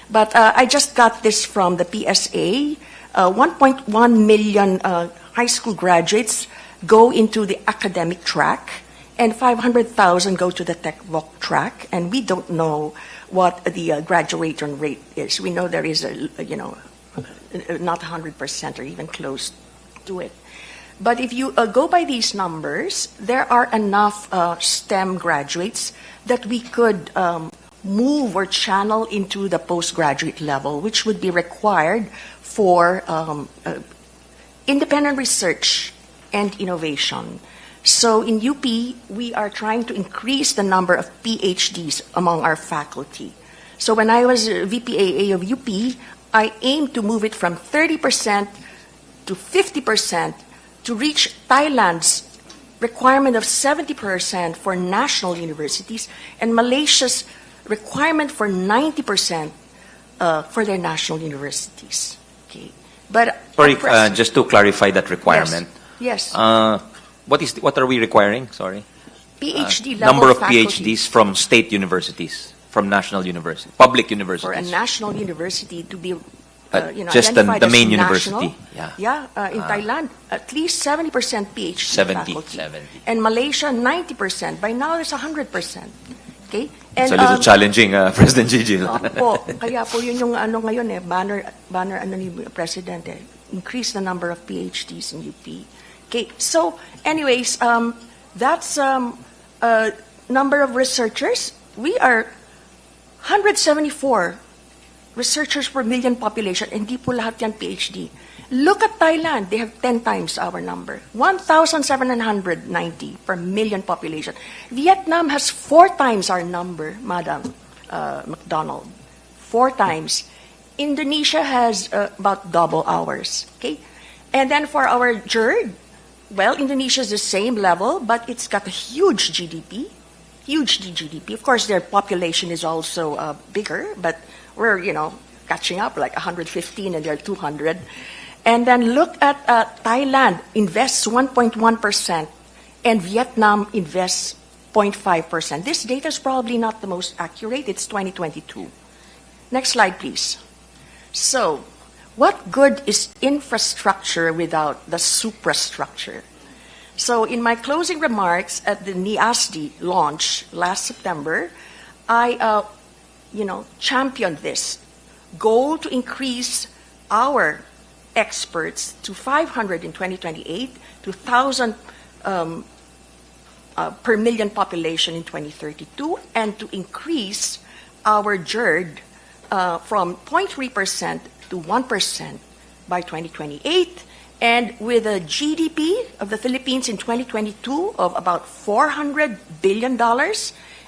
But I just got this from the PSA. 1.1 million high school graduates go into the academic track, and 500,000 go to the tech voc track, and we don't know what the graduation rate is. We know there is not 100% or even close to it. But if you go by these numbers, there are enough STEM graduates that we could move or channel into the postgraduate level, which would be required for independent research and innovation. So in UP, we are trying to increase the number of PhDs among our faculty. So when I was VPAA of UP, I aimed to move it from 30% to 50% to reach Thailand's requirement of 70% for national universities and Malaysia's requirement for 90% for their national universities. Okay, but sorry, just to clarify that requirement. Yes. What are we requiring? Sorry. PhD level number of faculty. PhDs from state universities, from national universities, public universities. For a national university to be, just identified the as main national, university. in Thailand, at least 70% PhD 70, faculty. 70. And Malaysia, 90%. By now, there's 100%. Okay? And, It's a little challenging, President Gigi. po, kaya po yun yung ano ngayon banner ano ni President increase the number of PhDs in UP. Okay, so anyways, that's number of researchers. We are 174 researchers per million population, and di po lahat yan PhD. Look at Thailand. They have 10 times our number. 1,790 per million population. Vietnam has 4 times our number, Madam McDonald. 4 times. Indonesia has about double ours. Okay? And then for our GERD, well, Indonesia is the same level, but it's got a huge GDP. Huge GDP. Of course, their population is also bigger, but we're, catching up, like 115 and they're 200. And then look at Thailand invests 1.1% and Vietnam invests 0.5%. This data is probably not the most accurate. It's 2022. Next slide, please. So, what good is infrastructure without the suprastructure? So in my closing remarks at the NIASD launch last September, I championed this goal to increase our experts to 500 in 2028, to 1,000 per million population in 2032, and to increase our GERD from 0.3% to 1% by 2028, and with a GDP of the Philippines in 2022 of about $400 billion,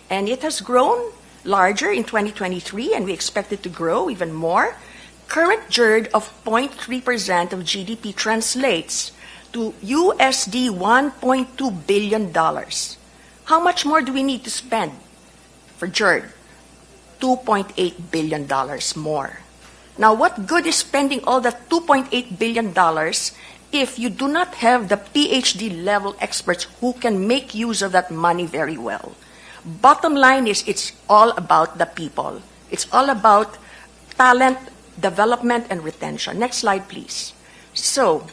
and it has grown larger in 2023, and we expect it to grow even more. Current GERD of 0.3% of GDP translates to USD $1.2 billion. How much more do we need to spend for GERD? $2.8 billion more. Now, what good is spending all that $2.8 billion if you do not have the PhD level experts who can make use of that money very well? Bottom line is, it's all about the people. It's all about talent, development, and retention. Next slide, please. So,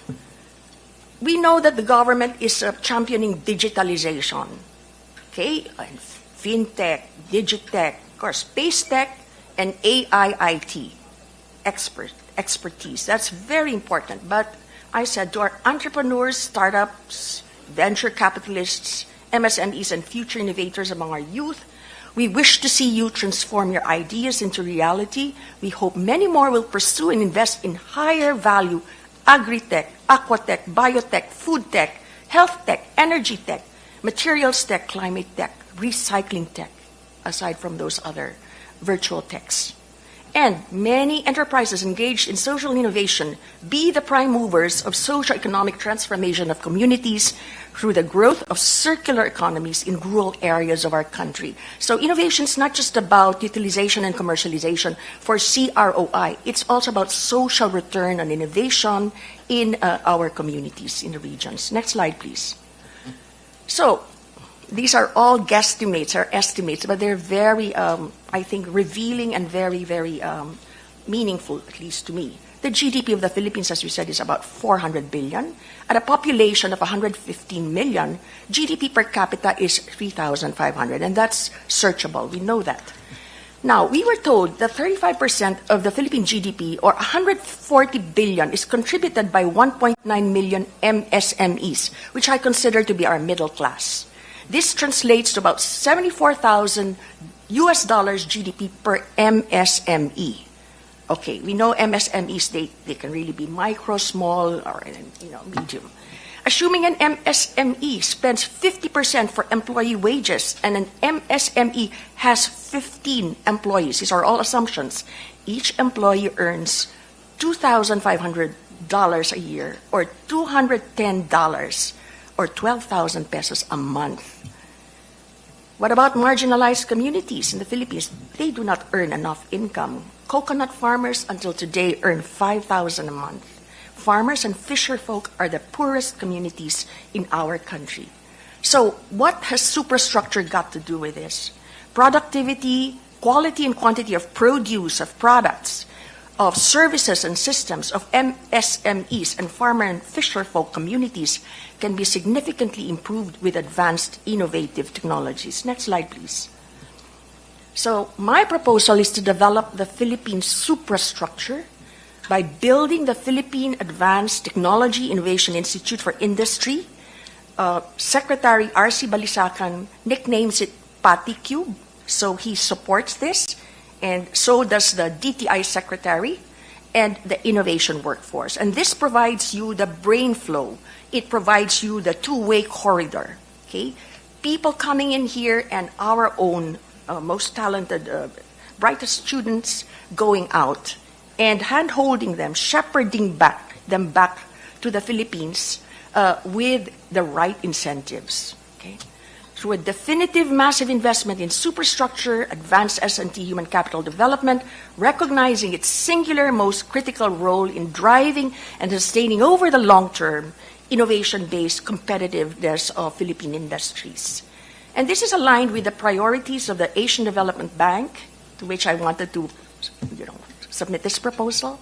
we know that the government is championing digitalization. Okay? And fintech, digitech, of course, space tech, and AI IT expertise. That's very important. But I said to our entrepreneurs, startups, venture capitalists, MSMEs, and future innovators among our youth, we wish to see you transform your ideas into reality. We hope many more will pursue and invest in higher value agri-tech, aquatech, biotech, food tech, health tech, energy tech, materials tech, climate tech, recycling tech, aside from those other virtual techs. And many enterprises engaged in social innovation be the prime movers of socio-economic transformation of communities through the growth of circular economies in rural areas of our country. So innovation is not just about utilization and commercialization for CROI. It's also about social return on innovation in our communities, in the regions. Next slide, please. So these are all guesstimates or estimates, but they're very, I think, revealing and very, very meaningful, at least to me. The GDP of the Philippines, as we said, is about 400 billion. At a population of 115 million, GDP per capita is 3,500, and that's searchable. We know that. Now, we were told that 35% of the Philippine GDP, or 140 billion, is contributed by 1.9 million MSMEs, which I consider to be our middle class. This translates to about $74,000 GDP per MSME. Okay, we know MSMEs, they can really be micro, small, or medium. Assuming an MSME spends 50% for employee wages and an MSME has 15 employees, these are all assumptions, each employee earns $2,500 a year, or $210, or 12,000 pesos a month. What about marginalized communities in the Philippines? They do not earn enough income. Coconut farmers until today earn 5,000 a month. Farmers and fisher folk are the poorest communities in our country. So what has superstructure got to do with this? Productivity, quality and quantity of produce, of products, of services and systems of MSMEs and farmer and fisher folk communities can be significantly improved with advanced innovative technologies. Next slide, please. So my proposal is to develop the Philippine suprastructure by building the Philippine Advanced Technology Innovation Institute for Industry. Secretary R.C. Balisacan nicknames it PatiCube, so he supports this, and so does the DTI Secretary and the innovation workforce. And this provides you the brain flow. It provides you the two-way corridor. Okay? People coming in here and our own most talented, brightest students going out and hand-holding them, shepherding them back to the Philippines with the right incentives. Okay? Through a definitive massive investment in superstructure, advanced S&T human capital development, recognizing its singular most critical role in driving and sustaining over the long term innovation-based competitiveness of Philippine industries. And this is aligned with the priorities of the Asian Development Bank, to which I wanted to submit this proposal,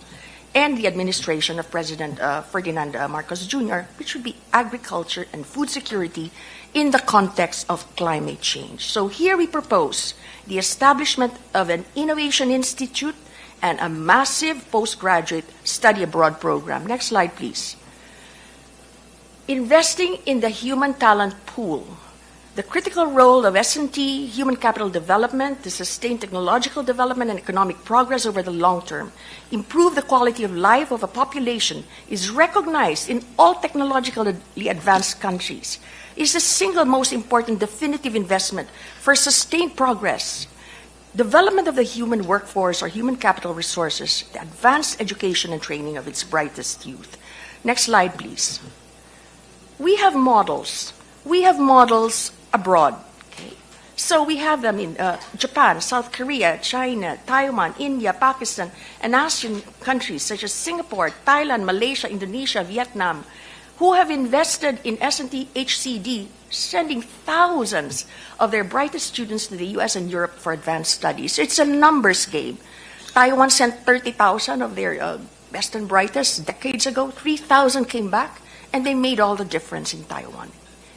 and the administration of President Ferdinand Marcos Jr., which would be agriculture and food security in the context of climate change. So here we propose the establishment of an innovation institute and a massive postgraduate study abroad program. Next slide, please. Investing in the human talent pool, the critical role of S&T, human capital development, to sustain technological development and economic progress over the long term, improve the quality of life of a population, is recognized in all technologically advanced countries, is the single most important definitive investment for sustained progress. Development of the human workforce or human capital resources, the advanced education and training of its brightest youth. Next slide, please. We have models. We have models abroad. Okay? So we have them in Japan, South Korea, China, Taiwan, India, Pakistan, and ASEAN countries such as Singapore, Thailand, Malaysia, Indonesia, Vietnam, who have invested in S&T HCD, sending thousands of their brightest students to the US and Europe for advanced studies. It's a numbers game. Taiwan sent 30,000 of their best and brightest decades ago. 3,000 came back, and they made all the difference in Taiwan,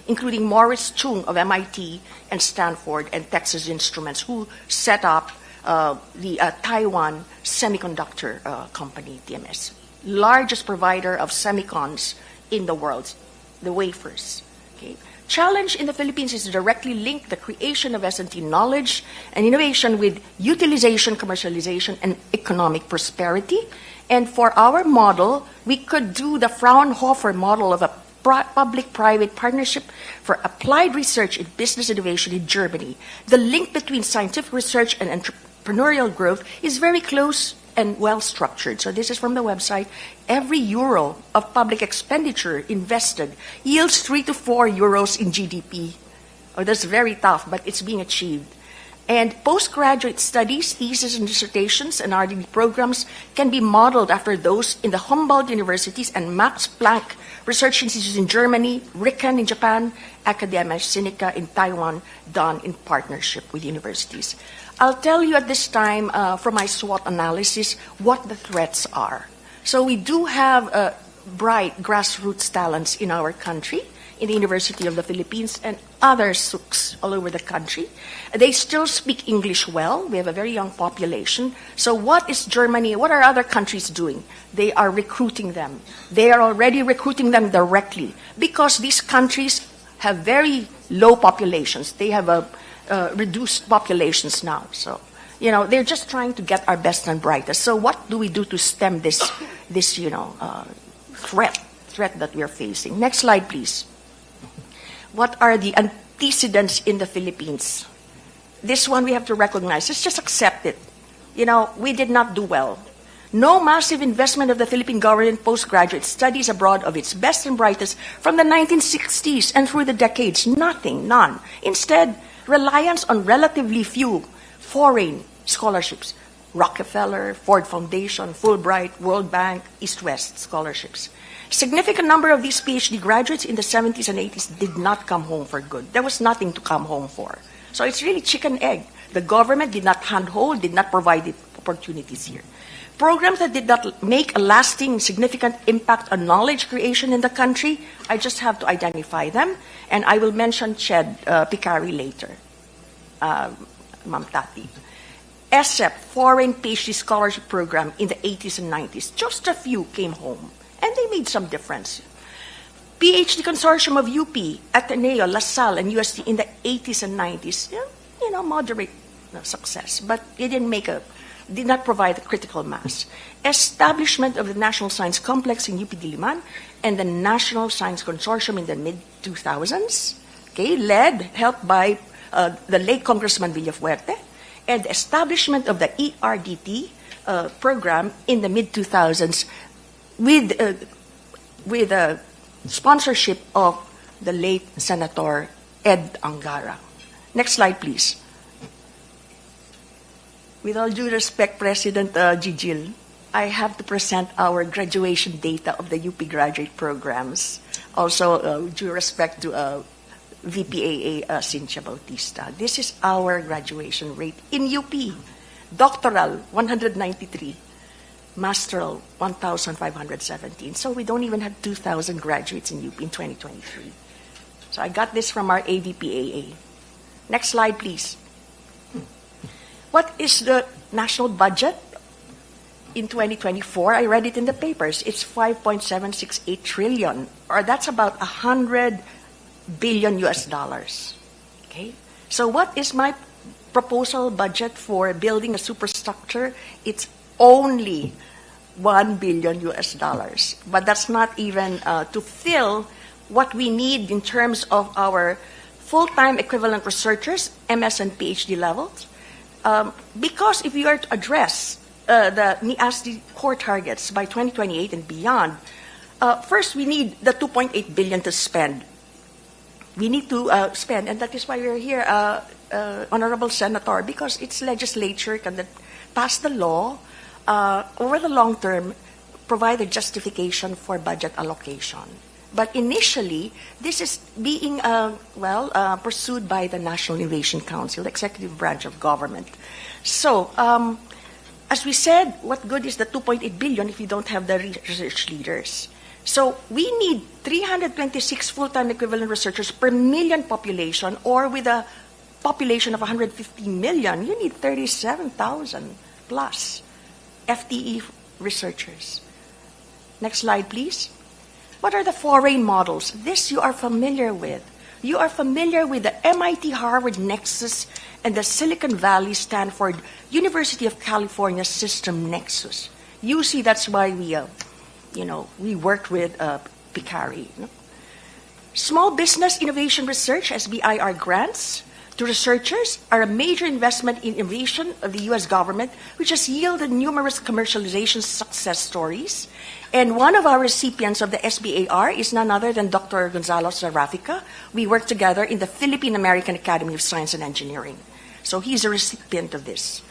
including Morris Chung of MIT and Stanford and Texas Instruments, who set up the Taiwan Semiconductor Company, TMS, largest provider of semicons in the world, the wafers. Okay? Challenge in the Philippines is to directly link the creation of S&T knowledge and innovation with utilization, commercialization, and economic prosperity. And for our model, we could do the Fraunhofer model of a public-private partnership for applied research in business innovation in Germany. The link between scientific research and entrepreneurial growth is very close and well-structured. So this is from the website. Every euro of public expenditure invested yields 3 to 4 euros in GDP. Oh, that's very tough, but it's being achieved. And postgraduate studies, theses and dissertations, and RD programs can be modeled after those in the Humboldt universities and Max Planck research institutes in Germany, RIKEN in Japan, Academia Sinica in Taiwan, done in partnership with universities. I'll tell you at this time, from my SWOT analysis, what the threats are. So we do have bright grassroots talents in our country, in the University of the Philippines and other SUCs all over the country. They still speak English well. We have a very young population. So what is Germany, what are other countries doing? They are recruiting them. They are already recruiting them directly because these countries have very low populations. They have reduced populations now. So, they're just trying to get our best and brightest. So what do we do to stem this threat that we're facing? Next slide, please. What are the antecedents in the Philippines? This one we have to recognize. Let's just accept it. We did not do well. No massive investment of the Philippine government postgraduate studies abroad of its best and brightest from the 1960s and through the decades. Nothing, none. Instead, reliance on relatively few foreign scholarships. Rockefeller, Ford Foundation, Fulbright, World Bank, East-West scholarships. Significant number of these PhD graduates in the 70s and 80s did not come home for good. There was nothing to come home for. So it's really chicken egg. The government did not handhold, did not provide the opportunities here. Programs that did not make a lasting, significant impact on knowledge creation in the country, I just have to identify them, and I will mention Ched Picari later, Ma'am Tati. ESSEP, Foreign PhD Scholarship Program, in the 80s and 90s. Just a few came home, and they made some difference. PhD Consortium of UP, Ateneo, La Salle, and UST in the 80s and 90s. Moderate success, but it did not provide a critical mass. Establishment of the National Science Complex in UP Diliman and the National Science Consortium in the mid-2000s, helped by the late Congressman Villafuerte, and the establishment of the ERDT program in the mid-2000s with sponsorship of the late Senator Ed Angara. Next slide, please. With all due respect, President Gigil, I have to present our graduation data of the UP graduate programs. Also, due respect to VPAA Cynthia Bautista. This is our graduation rate in UP. Doctoral, 193. Masteral, 1,517. So we don't even have 2,000 graduates in UP in 2023. So I got this from our AVPAA. Next slide, please. What is the national budget in 2024? I read it in the papers. It's 5.768 trillion, or that's about 100 billion US dollars. Okay? So what is my proposal budget for building a superstructure? It's only 1 billion US dollars. But that's not even to fill what we need in terms of our full-time equivalent researchers, MS and PhD levels. Because if you are to address the NIASD core targets by 2028 and beyond, first we need the 2.8 billion to spend. We need to spend, and that is why we're here, Honorable Senator, because its legislature can pass the law over the long term, provide a justification for budget allocation. But initially, this is being pursued by the National Innovation Council, the executive branch of government. So, as we said, what good is the 2.8 billion if you don't have the research leaders? So we need 326 full-time equivalent researchers per million population, or with a population of 150 million, you need 37,000 plus FTE researchers. Next slide, please. What are the foreign models? This you are familiar with. You are familiar with the MIT-Harvard Nexus and the Silicon Valley-Stanford University of California System Nexus. You see, that's why we worked with Picari. Small Business Innovation Research, SBIR grants to researchers are a major investment in innovation of the U.S. government, which has yielded numerous commercialization success stories. And one of our recipients of the SBIR is none other than Dr. Gonzalo Zarafica. We work together in the Philippine American Academy of Science and Engineering. So he's a recipient of this.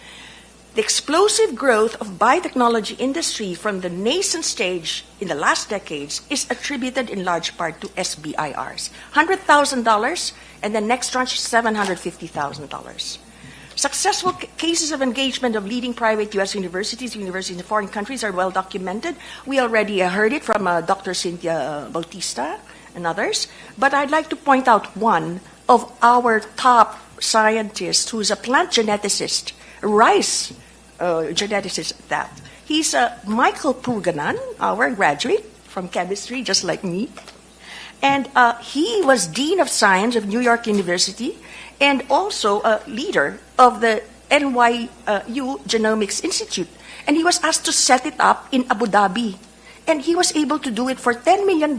The explosive growth of biotechnology industry from the nascent stage in the last decades is attributed in large part to SBIRs. $100,000, and the next tranche $750,000. Successful cases of engagement of leading private U.S. universities in foreign countries are well documented. We already heard it from Dr. Cynthia Bautista and others. But I'd like to point out one of our top scientists who's a plant geneticist, rice geneticist at that. He's Michael Puganan, our graduate from chemistry, just like me. And he was Dean of Science of New York University and also a leader of the NYU Genomics Institute. And he was asked to set it up in Abu Dhabi. And he was able to do it for $10 million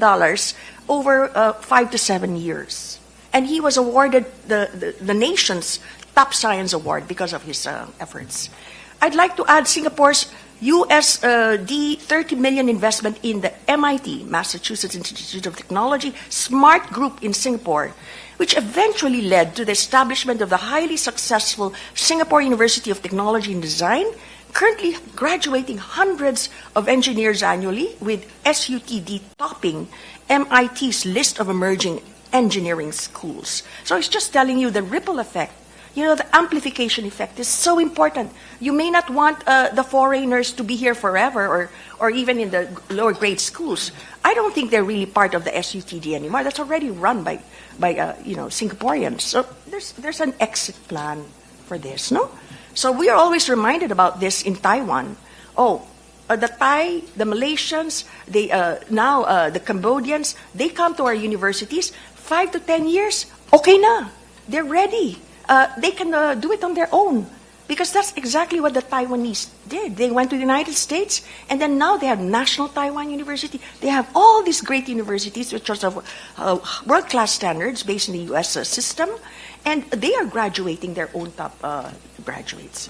over 5 to 7 years. And he was awarded the nation's top science award because of his efforts. I'd like to add Singapore's USD 30 million investment in the MIT, Massachusetts Institute of Technology, Smart Group in Singapore, which eventually led to the establishment of the highly successful Singapore University of Technology and Design, currently graduating hundreds of engineers annually, with SUTD topping MIT's list of emerging engineering schools. So it's just telling you the ripple effect. The amplification effect is so important. You may not want the foreigners to be here forever or even in the lower grade schools. I don't think they're really part of the SUTD anymore. That's already run by Singaporeans. So there's an exit plan for this, no? So we are always reminded about this in Taiwan. The Thai, the Malaysians, the Cambodians, they come to our universities, 5 to 10 years, okay na. They're ready. They can do it on their own. Because that's exactly what the Taiwanese did. They went to the United States, and then now they have National Taiwan University. They have all these great universities, which are of world-class standards based in the U.S. System, and they are graduating their own top graduates.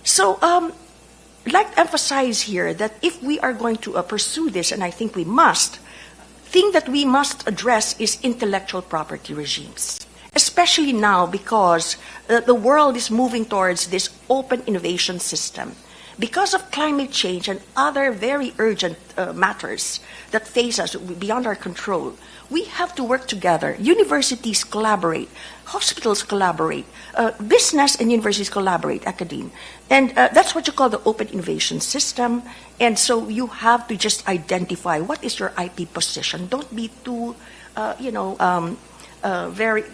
So I'd like to emphasize here that if we are going to pursue this, and I think we must, thing that we must address is intellectual property regimes. Especially now because the world is moving towards this open innovation system. Because of climate change and other very urgent matters that face us beyond our control, we have to work together. Universities collaborate, hospitals collaborate, business and universities collaborate, academia. And that's what you call the open innovation system. And so you have to just identify what is your IP position. Don't be too, very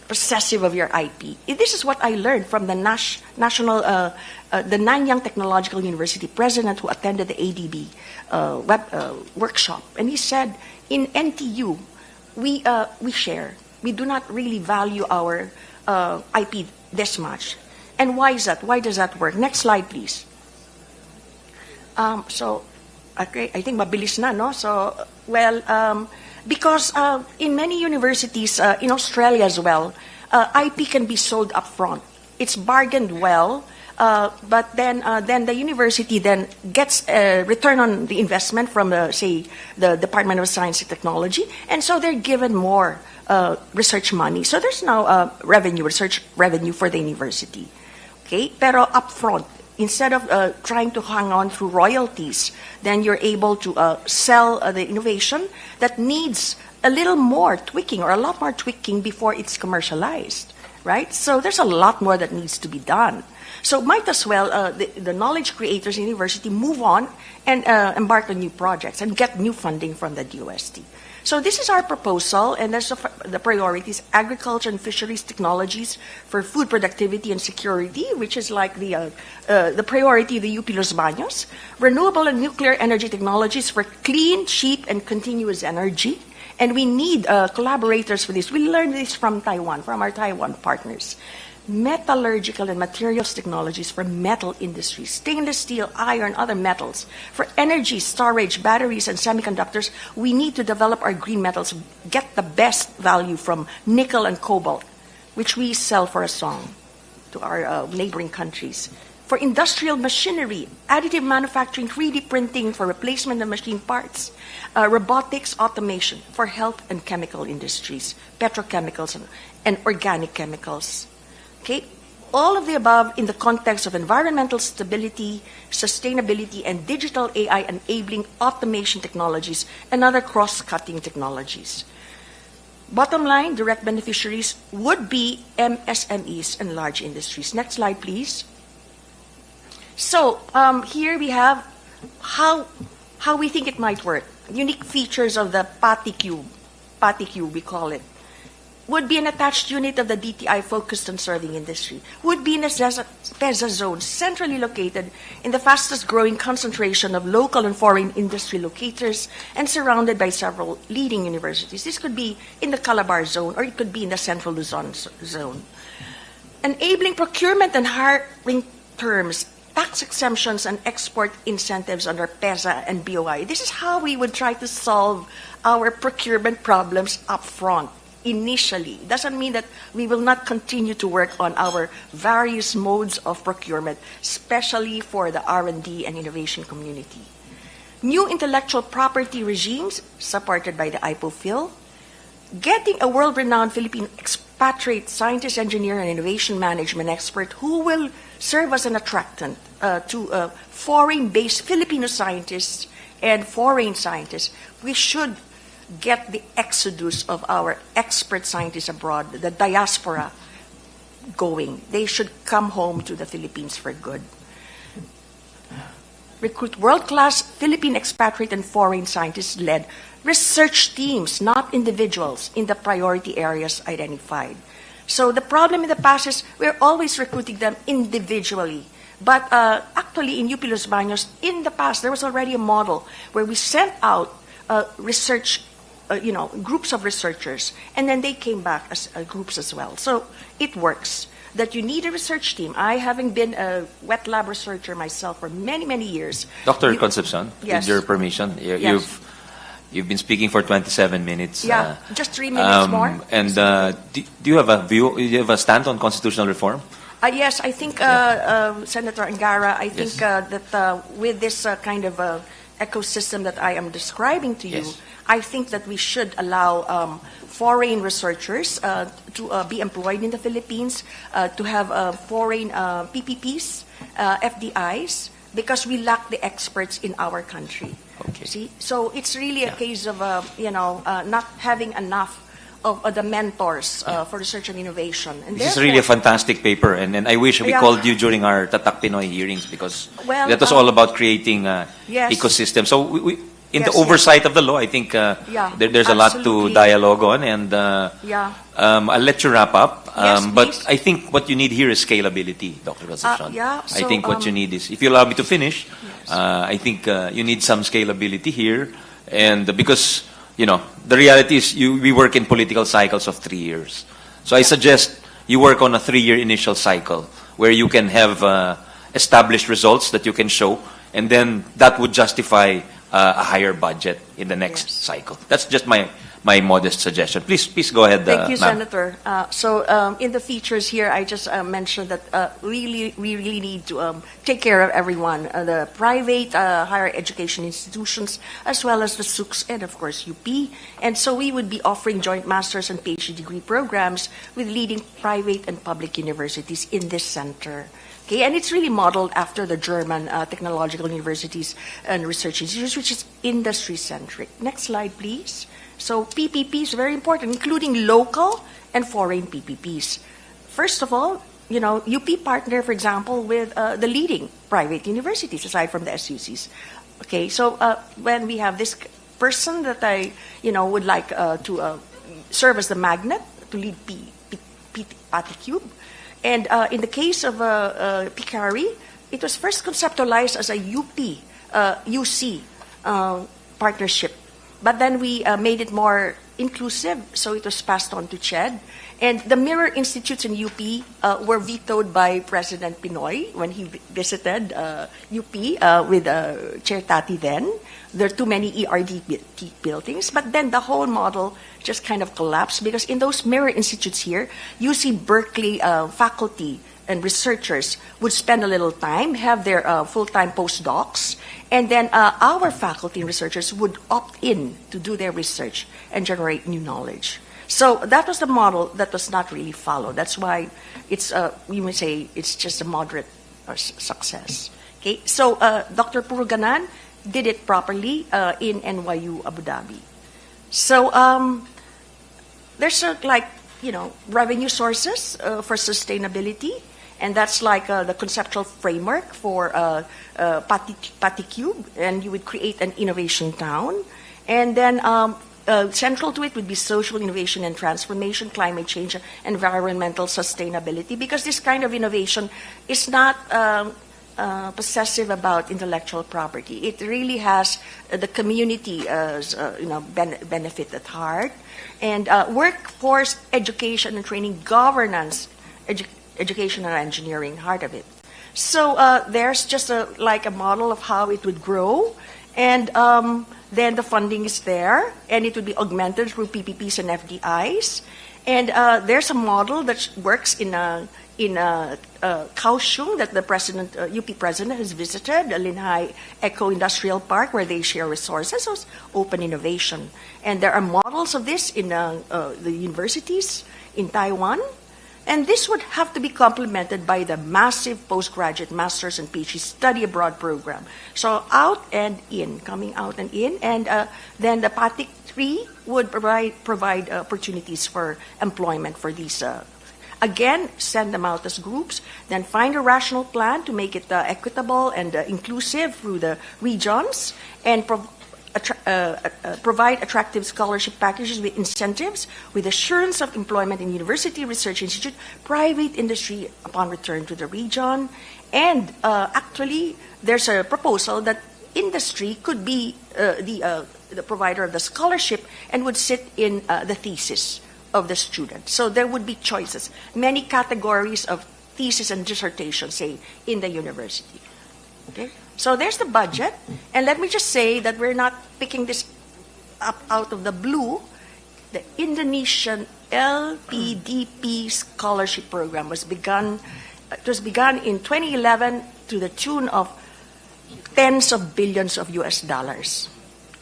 possessive of your IP. This is what I learned from the the Nanyang Technological University president who attended the ADB workshop. And he said, in NTU, we share. We do not really value our IP this much. And why is that? Why does that work? Next slide, please. Okay, I think mabilis na, no? So, because in many universities, in Australia as well, IP can be sold up front. It's bargained well, but then the university then gets a return on the investment from, say, the Department of Science and Technology, and so they're given more research money. So there's now research revenue for the university. Okay, pero up front, instead of trying to hang on through royalties, then you're able to sell the innovation that needs a little more tweaking or a lot more tweaking before it's commercialized, right? So there's a lot more that needs to be done. So might as well the knowledge creators in university move on and embark on new projects and get new funding from the DOST. So this is our proposal, and there's the priorities: agriculture and fisheries technologies for food productivity and security, which is like the priority of the UP Los Baños; renewable and nuclear energy technologies for clean, cheap, and continuous energy. And we need collaborators for this. We learned this from Taiwan, from our Taiwan partners. Metallurgical and materials technologies for metal industries, stainless steel, iron, other metals. For energy, storage, batteries, and semiconductors, we need to develop our green metals, get the best value from nickel and cobalt, which we sell for a song to our neighboring countries. For industrial machinery, additive manufacturing, 3D printing for replacement of machine parts, robotics, automation for health and chemical industries, petrochemicals, and organic chemicals. Okay, all of the above in the context of environmental stability, sustainability, and digital AI enabling automation technologies and other cross-cutting technologies. Bottom line, direct beneficiaries would be MSMEs and large industries. Next slide, please. So here we have how we think it might work. Unique features of the PATI-Cube, we call it. Would be an attached unit of the DTI focused on serving industry. Would be in a PEZA zone, centrally located in the fastest growing concentration of local and foreign industry locators and surrounded by several leading universities. This could be in the Calabar zone or it could be in the Central Luzon zone. Enabling procurement and hiring terms, tax exemptions and export incentives under PEZA and BOI. This is how we would try to solve our procurement problems up front. Initially. It doesn't mean that we will not continue to work on our various modes of procurement, especially for the R&D and innovation community. New intellectual property regimes supported by the IPOPhil, getting a world-renowned Philippine expatriate scientist, engineer, and innovation management expert who will serve as an attractant to foreign-based Filipino scientists and foreign scientists. We should get the exodus of our expert scientists abroad, the diaspora, going. They should come home to the Philippines for good. Recruit world-class Philippine expatriate and foreign scientists-led research teams, not individuals, in the priority areas identified. So the problem in the past is we're always recruiting them individually. But actually, in UP Los Baños, in the past, there was already a model where we sent out research, groups of researchers, and then they came back as groups as well. So it works. That you need a research team. I, having been a wet lab researcher myself for many, many years. Dr. Concepcion, yes. with your permission, Yes. you've been speaking for 27 minutes. Yeah, just 3 minutes more. And do you have a view? Do you have a stand on constitutional reform? Yes, I think, Senator Angara, I think that with this kind of ecosystem that I am describing to you, I think that we should allow foreign researchers to be employed in the Philippines, to have foreign PPPs, FDIs, because we lack the experts in our country. Okay. See, so it's really a case of not having enough of the mentors for research and innovation. And this is really a fantastic paper, and I wish we called you during our Tatak Pinoy hearings, because that was all about creating ecosystem. So we in the oversight of the law, I think there's a lot to dialogue on, and I'll let you wrap up. But I think what you need here is scalability, Dr. Concepcion. I think what you need is, if you allow me to finish, I think you need some scalability here, and because the reality is we work in political cycles of 3 years. So I suggest you work on a 3-year initial cycle where you can have established results that you can show, and then that would justify a higher budget in the next cycle. That's just my modest suggestion. Please go ahead, Thank you, ma'am. Senator. So in the features here, I just mentioned that we really need to take care of everyone, the private higher education institutions, as well as the SUCs and, of course, UP. And so we would be offering joint master's and PhD degree programs with leading private and public universities in this center. Okay, and it's really modeled after the German technological universities and research institutes, which is industry-centric. Next slide, please. So PPP is very important, including local and foreign PPPs. First of all, UP partner, for example, with the leading private universities, aside from the SUCs. Okay, so when we have this person that I, would like to serve as the magnet to lead PATICUBE, and in the case of PICARI, it was first conceptualized as a UC partnership. But then we made it more inclusive, so it was passed on to CHED. And the mirror institutes in UP were vetoed by President Pinoy when he visited UP with Chair Tati then. There are too many ERD buildings. But then the whole model just kind of collapsed, because in those mirror institutes here, UC Berkeley faculty and researchers would spend a little time, have their full-time postdocs, and then our faculty and researchers would opt in to do their research and generate new knowledge. So that was the model that was not really followed. That's why it's, we may say, it's just a moderate success. Okay, so Dr. Puruganan did it properly in NYU Abu Dhabi. So there's revenue sources for sustainability. And that's like the conceptual framework for PATICUBE, and you would create an innovation town. And then central to it would be social innovation and transformation, climate change, environmental sustainability, because this kind of innovation is not possessive about intellectual property. It really has the community benefit at heart. And workforce education and training, governance, education and engineering, heart of it. So there's just a model of how it would grow, and then the funding is there, and it would be augmented through PPPs and FDIs. And there's a model that works in Kaohsiung that the president, UP president, has visited, the Linhai Eco Industrial Park, where they share resources, so it's open innovation. And there are models of this in the universities in Taiwan. And this would have to be complemented by the massive postgraduate master's and PhD study abroad program. So out and in, coming out and in, and then the PATIC 3 would provide opportunities for employment for these. Again, send them out as groups, then find a rational plan to make it equitable and inclusive through the regions, and provide attractive scholarship packages with incentives, with assurance of employment in university, research institute, private industry upon return to the region. And actually, there's a proposal that industry could be the provider of the scholarship and would sit in the thesis of the student. So there would be choices, many categories of thesis and dissertation, say, in the university. Okay? So there's the budget. And let me just say that we're not picking this up out of the blue. The Indonesian LPDP scholarship program was begun. It was begun in 2011 to the tune of tens of billions of US dollars.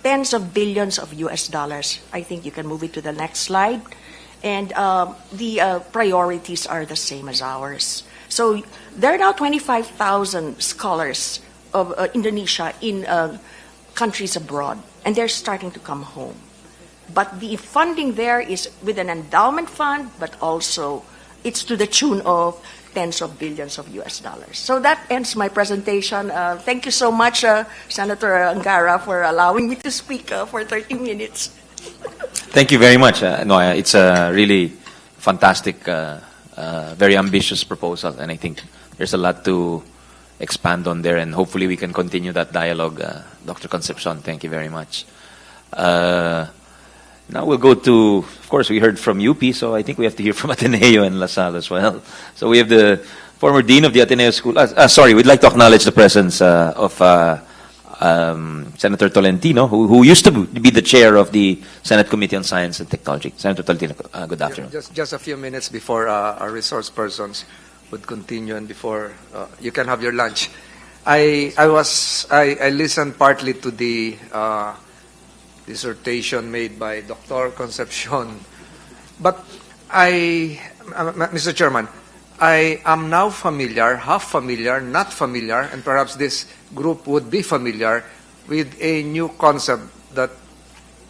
Tens of billions of US dollars. I think you can move it to the next slide. And the priorities are the same as ours. So there are now 25,000 scholars of Indonesia in countries abroad, and they're starting to come home. But the funding there is with an endowment fund, but also it's to the tune of tens of billions of US dollars. So that ends my presentation. Thank you so much, Senator Angara, for allowing me to speak for 30 minutes. Thank you very much. It's a really fantastic, very ambitious proposal, and I think there's a lot to expand on there, and hopefully we can continue that dialogue. Dr. Concepcion, thank you very much. Now we'll go to, of course, we heard from UP, so I think we have to hear from Ateneo and LaSalle as well. So we have the former Dean of the Ateneo School. We'd like to acknowledge the presence of Senator Tolentino, who used to be the chair of the Senate Committee on Science and Technology. Senator Tolentino, good afternoon. Just a few minutes before our resource persons would continue and before you can have your lunch. I listened partly to the dissertation made by Dr. Concepcion, but Mr. Chairman, I am now familiar, half familiar, not familiar, and perhaps this group would be familiar with a new concept that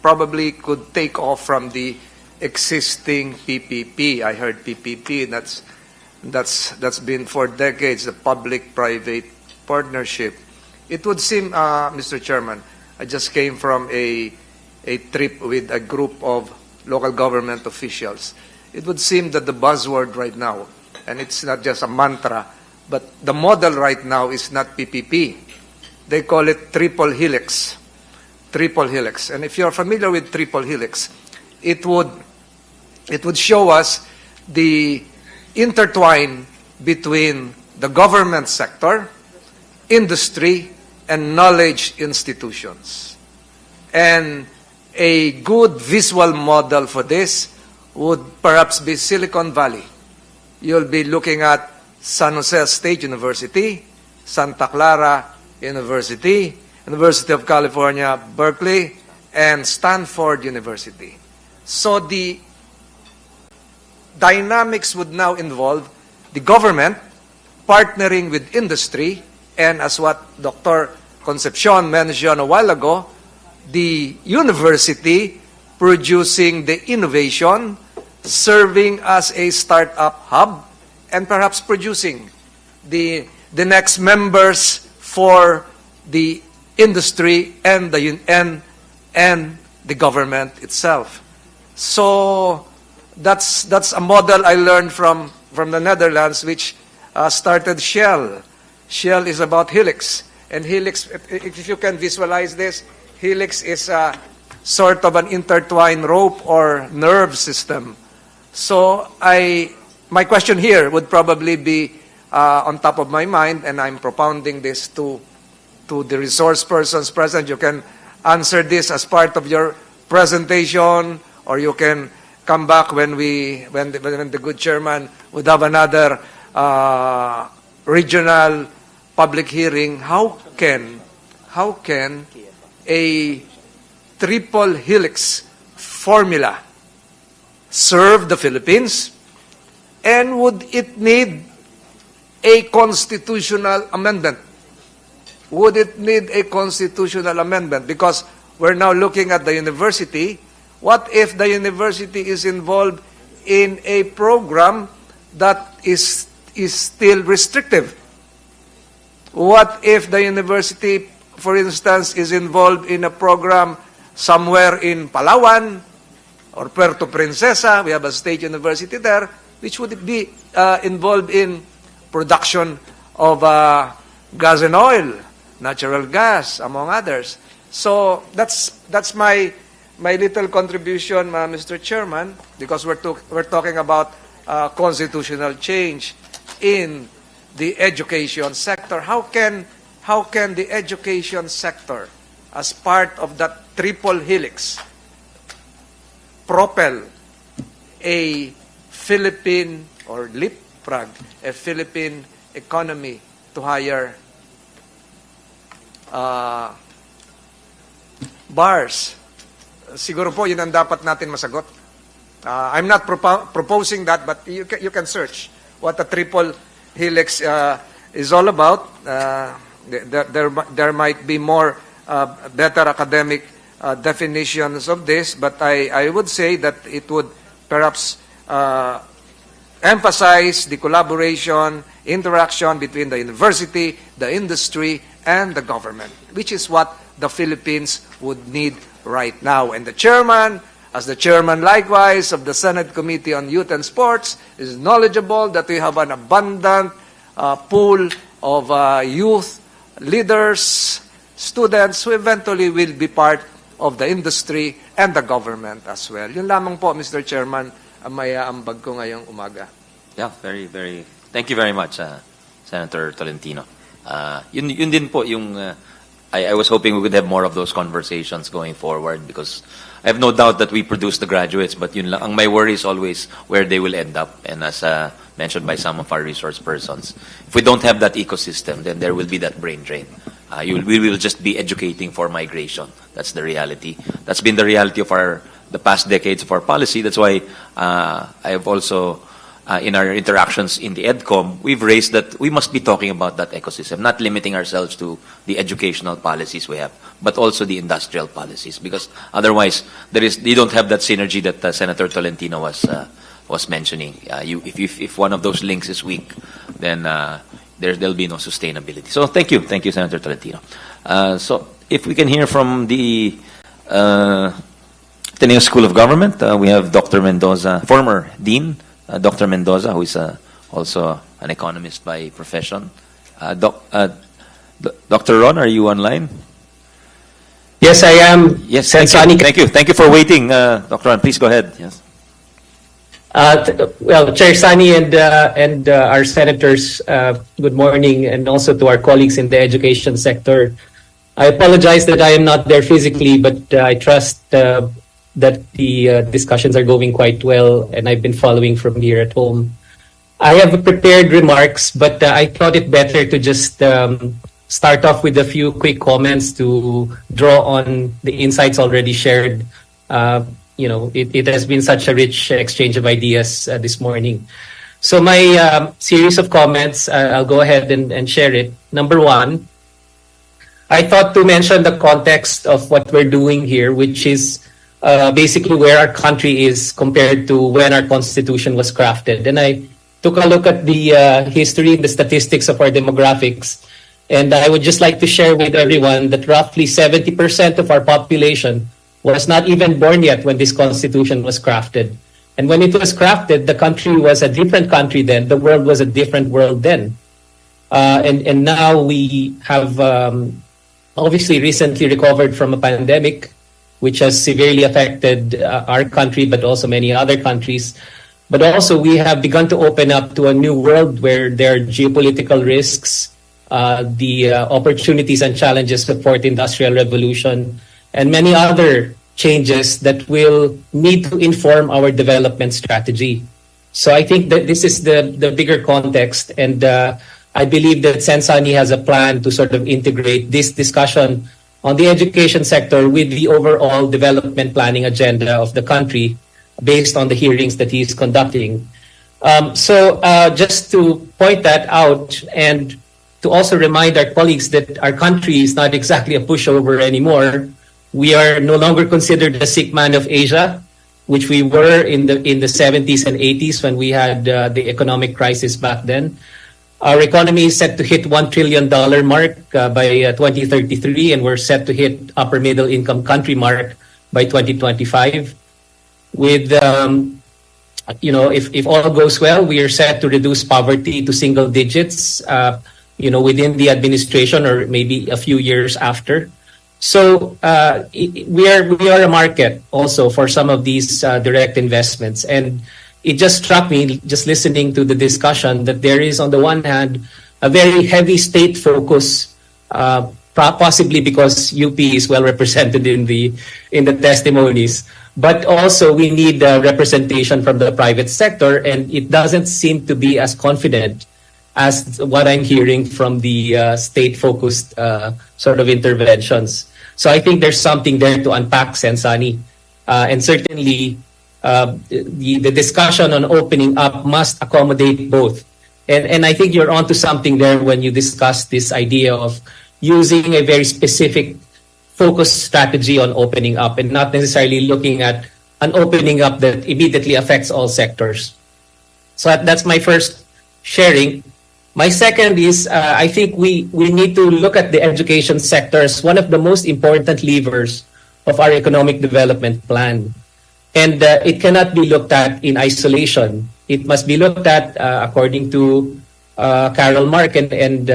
probably could take off from the existing PPP. I heard PPP, that's been for decades, the public-private partnership. It would seem, Mr. Chairman, I just came from a trip with a group of local government officials. It would seem that the buzzword right now, and it's not just a mantra, but the model right now is not PPP. They call it triple helix. Triple helix. And if you're familiar with triple helix, it would show us the intertwine between the government sector, industry, and knowledge institutions. And a good visual model for this would perhaps be Silicon Valley. You'll be looking at San Jose State University, Santa Clara University, University of California, Berkeley, and Stanford University. So the dynamics would now involve the government partnering with industry, and as what Dr. Concepcion mentioned a while ago, the university producing the innovation, serving as a startup hub, and perhaps producing the next members for the industry and the government itself. So that's a model I learned from the Netherlands, which started Shell. Shell is about helix, and helix, if you can visualize this, helix is a sort of an intertwined rope or nerve system. So my question here would probably be on top of my mind, and I'm propounding this to the resource persons present. You can answer this as part of your presentation, or you can come back when the good chairman would have another regional public hearing. How can a triple helix formula serve the Philippines, and would it need a constitutional amendment? Would it need a constitutional amendment? Because we're now looking at the university. What if the university is involved in a program that is still restrictive? What if the university for instance, is involved in a program somewhere in Palawan or Puerto Princesa, we have a state university there, which would be involved in production of gas and oil, natural gas, among others. So that's my little contribution, Mr. Chairman, because we're talking about constitutional change in the education sector. How can the education sector, as part of that triple helix, propel a Philippine or leapfrog a Philippine economy to higher bars? Siguro po yun ang dapat natin masagot. I'm not proposing that, but you can search what a triple helix is all about. There might be more better academic definitions of this, but I would say that it would perhaps emphasize the collaboration, interaction between the university, the industry, and the government, which is what the Philippines would need right now. And the chairman, as the chairman likewise of the Senate Committee on Youth and Sports, is knowledgeable that we have an abundant pool of youth leaders, students who eventually will be part of the industry and the government as well. Yun lamang po, Mr. Chairman, ang may aambag ko ngayong umaga. Yeah, very. Thank you very much, Senator Tolentino. Yun din po yung I was hoping we would have more of those conversations going forward, because I have no doubt that we produce the graduates, but yun lang, ang my worry is always where they will end up. And as mentioned by some of our resource persons, if we don't have that ecosystem, then there will be that brain drain. We will just be educating for migration. That's the reality. That's been the reality of the past decades of our policy. That's why I have also, in our interactions in the Edcom, we've raised that we must be talking about that ecosystem, not limiting ourselves to the educational policies we have, but also the industrial policies, because otherwise you don't have that synergy that Senator Tolentino was mentioning. If one of those links is weak, then there'll be no sustainability. So thank you, Senator Tolentino. So if we can hear from the Ateneo School of Government, we have Dr. Mendoza, former Dean, Dr. Mendoza, who is also an economist by profession. Dr. Ron, are you online? Yes, I am. Yes, thank you. Thank you for waiting, Dr. Ron. Please go ahead. Yes. Well, Chair Sani and our senators, good morning, and also to our colleagues in the education sector. I apologize that I am not there physically, but I trust that the discussions are going quite well, and I've been following from here at home. I have prepared remarks, but I thought it better to just start off with a few quick comments to draw on the insights already shared. It has been such a rich exchange of ideas this morning. So my series of comments, I'll go ahead and share it. Number one, I thought to mention the context of what we're doing here, which is basically where our country is compared to when our Constitution was crafted. And I took a look at the history, the statistics of our demographics, and I would just like to share with everyone that roughly 70% of our population was not even born yet when this Constitution was crafted. And when it was crafted, the country was a different country then, the world was a different world then. And now we have obviously recently recovered from a pandemic, which has severely affected our country, but also many other countries. But also we have begun to open up to a new world where there are geopolitical risks, the opportunities and challenges of the fourth industrial revolution, and many other changes that will need to inform our development strategy. So I think that this is the bigger context, and I believe that Sensani has a plan to sort of integrate this discussion on the education sector with the overall development planning agenda of the country based on the hearings that he's conducting. So just to point that out, and to also remind our colleagues that our country is not exactly a pushover anymore. We are no longer considered the sick man of Asia, which we were in the 70s and 80s when we had the economic crisis back then. Our economy is set to hit $1 trillion mark by 2033, and we're set to hit upper middle income country mark by 2025. With, if all goes well, we are set to reduce poverty to single digits, within the administration or maybe a few years after. So we are a market also for some of these direct investments. And it just struck me, just listening to the discussion, that there is, on the one hand, a very heavy state focus, possibly because UP is well represented in the testimonies. But also, we need representation from the private sector, and it doesn't seem to be as confident as what I'm hearing from the state-focused sort of interventions. So I think there's something there to unpack, Sensani. And certainly, the discussion on opening up must accommodate both. And I think you're onto something there when you discuss this idea of using a very specific focused strategy on opening up and not necessarily looking at an opening up that immediately affects all sectors. So that's my first sharing. My second is, I think we need to look at the education sector as one of the most important levers of our economic development plan. And it cannot be looked at in isolation. It must be looked at, according to Carol Mark and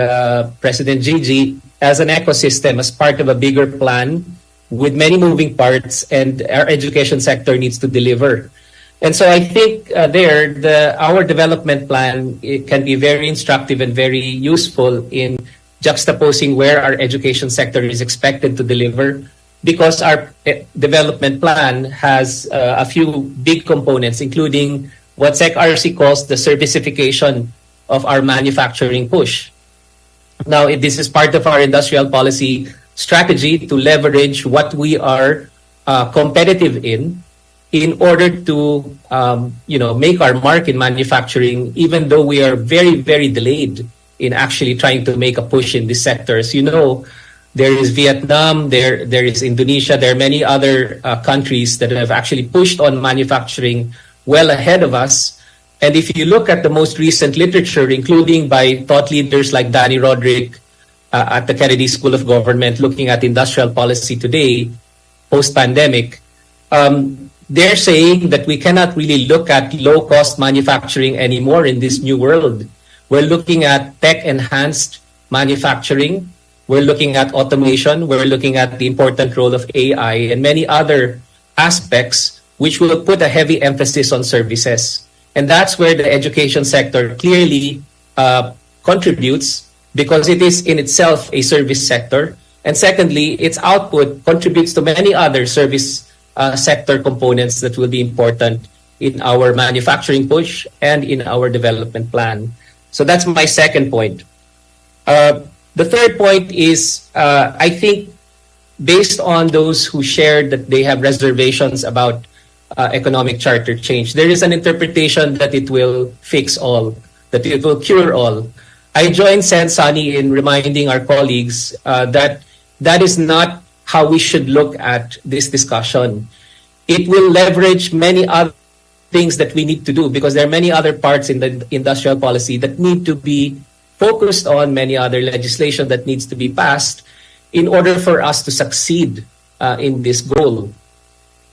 President Gigi, as an ecosystem, as part of a bigger plan with many moving parts, and our education sector needs to deliver. And so I think our development plan, it can be very instructive and very useful in juxtaposing where our education sector is expected to deliver, because our development plan has a few big components, including what SecRC calls the servicification of our manufacturing push. Now, this is part of our industrial policy strategy to leverage what we are competitive in order to make our mark in manufacturing, even though we are very, very delayed in actually trying to make a push in this sector. As you know, there is Vietnam, there is Indonesia, there are many other countries that have actually pushed on manufacturing well ahead of us. And if you look at the most recent literature, including by thought leaders like Danny Roderick at the Kennedy School of Government, looking at industrial policy today, post-pandemic, they're saying that we cannot really look at low-cost manufacturing anymore in this new world. We're looking at tech-enhanced manufacturing. We're looking at automation. We're looking at the important role of AI and many other aspects which will put a heavy emphasis on services. And that's where the education sector clearly contributes, because it is in itself a service sector. And secondly, its output contributes to many other service sector components that will be important in our manufacturing push and in our development plan. So that's my second point. The third point is, I think, based on those who shared that they have reservations about economic charter change, there is an interpretation that it will fix all, that it will cure all. I join Sensani in reminding our colleagues that that is not how we should look at this discussion. It will leverage many other things that we need to do, because there are many other parts in the industrial policy that need to be focused on, many other legislation that needs to be passed in order for us to succeed in this goal.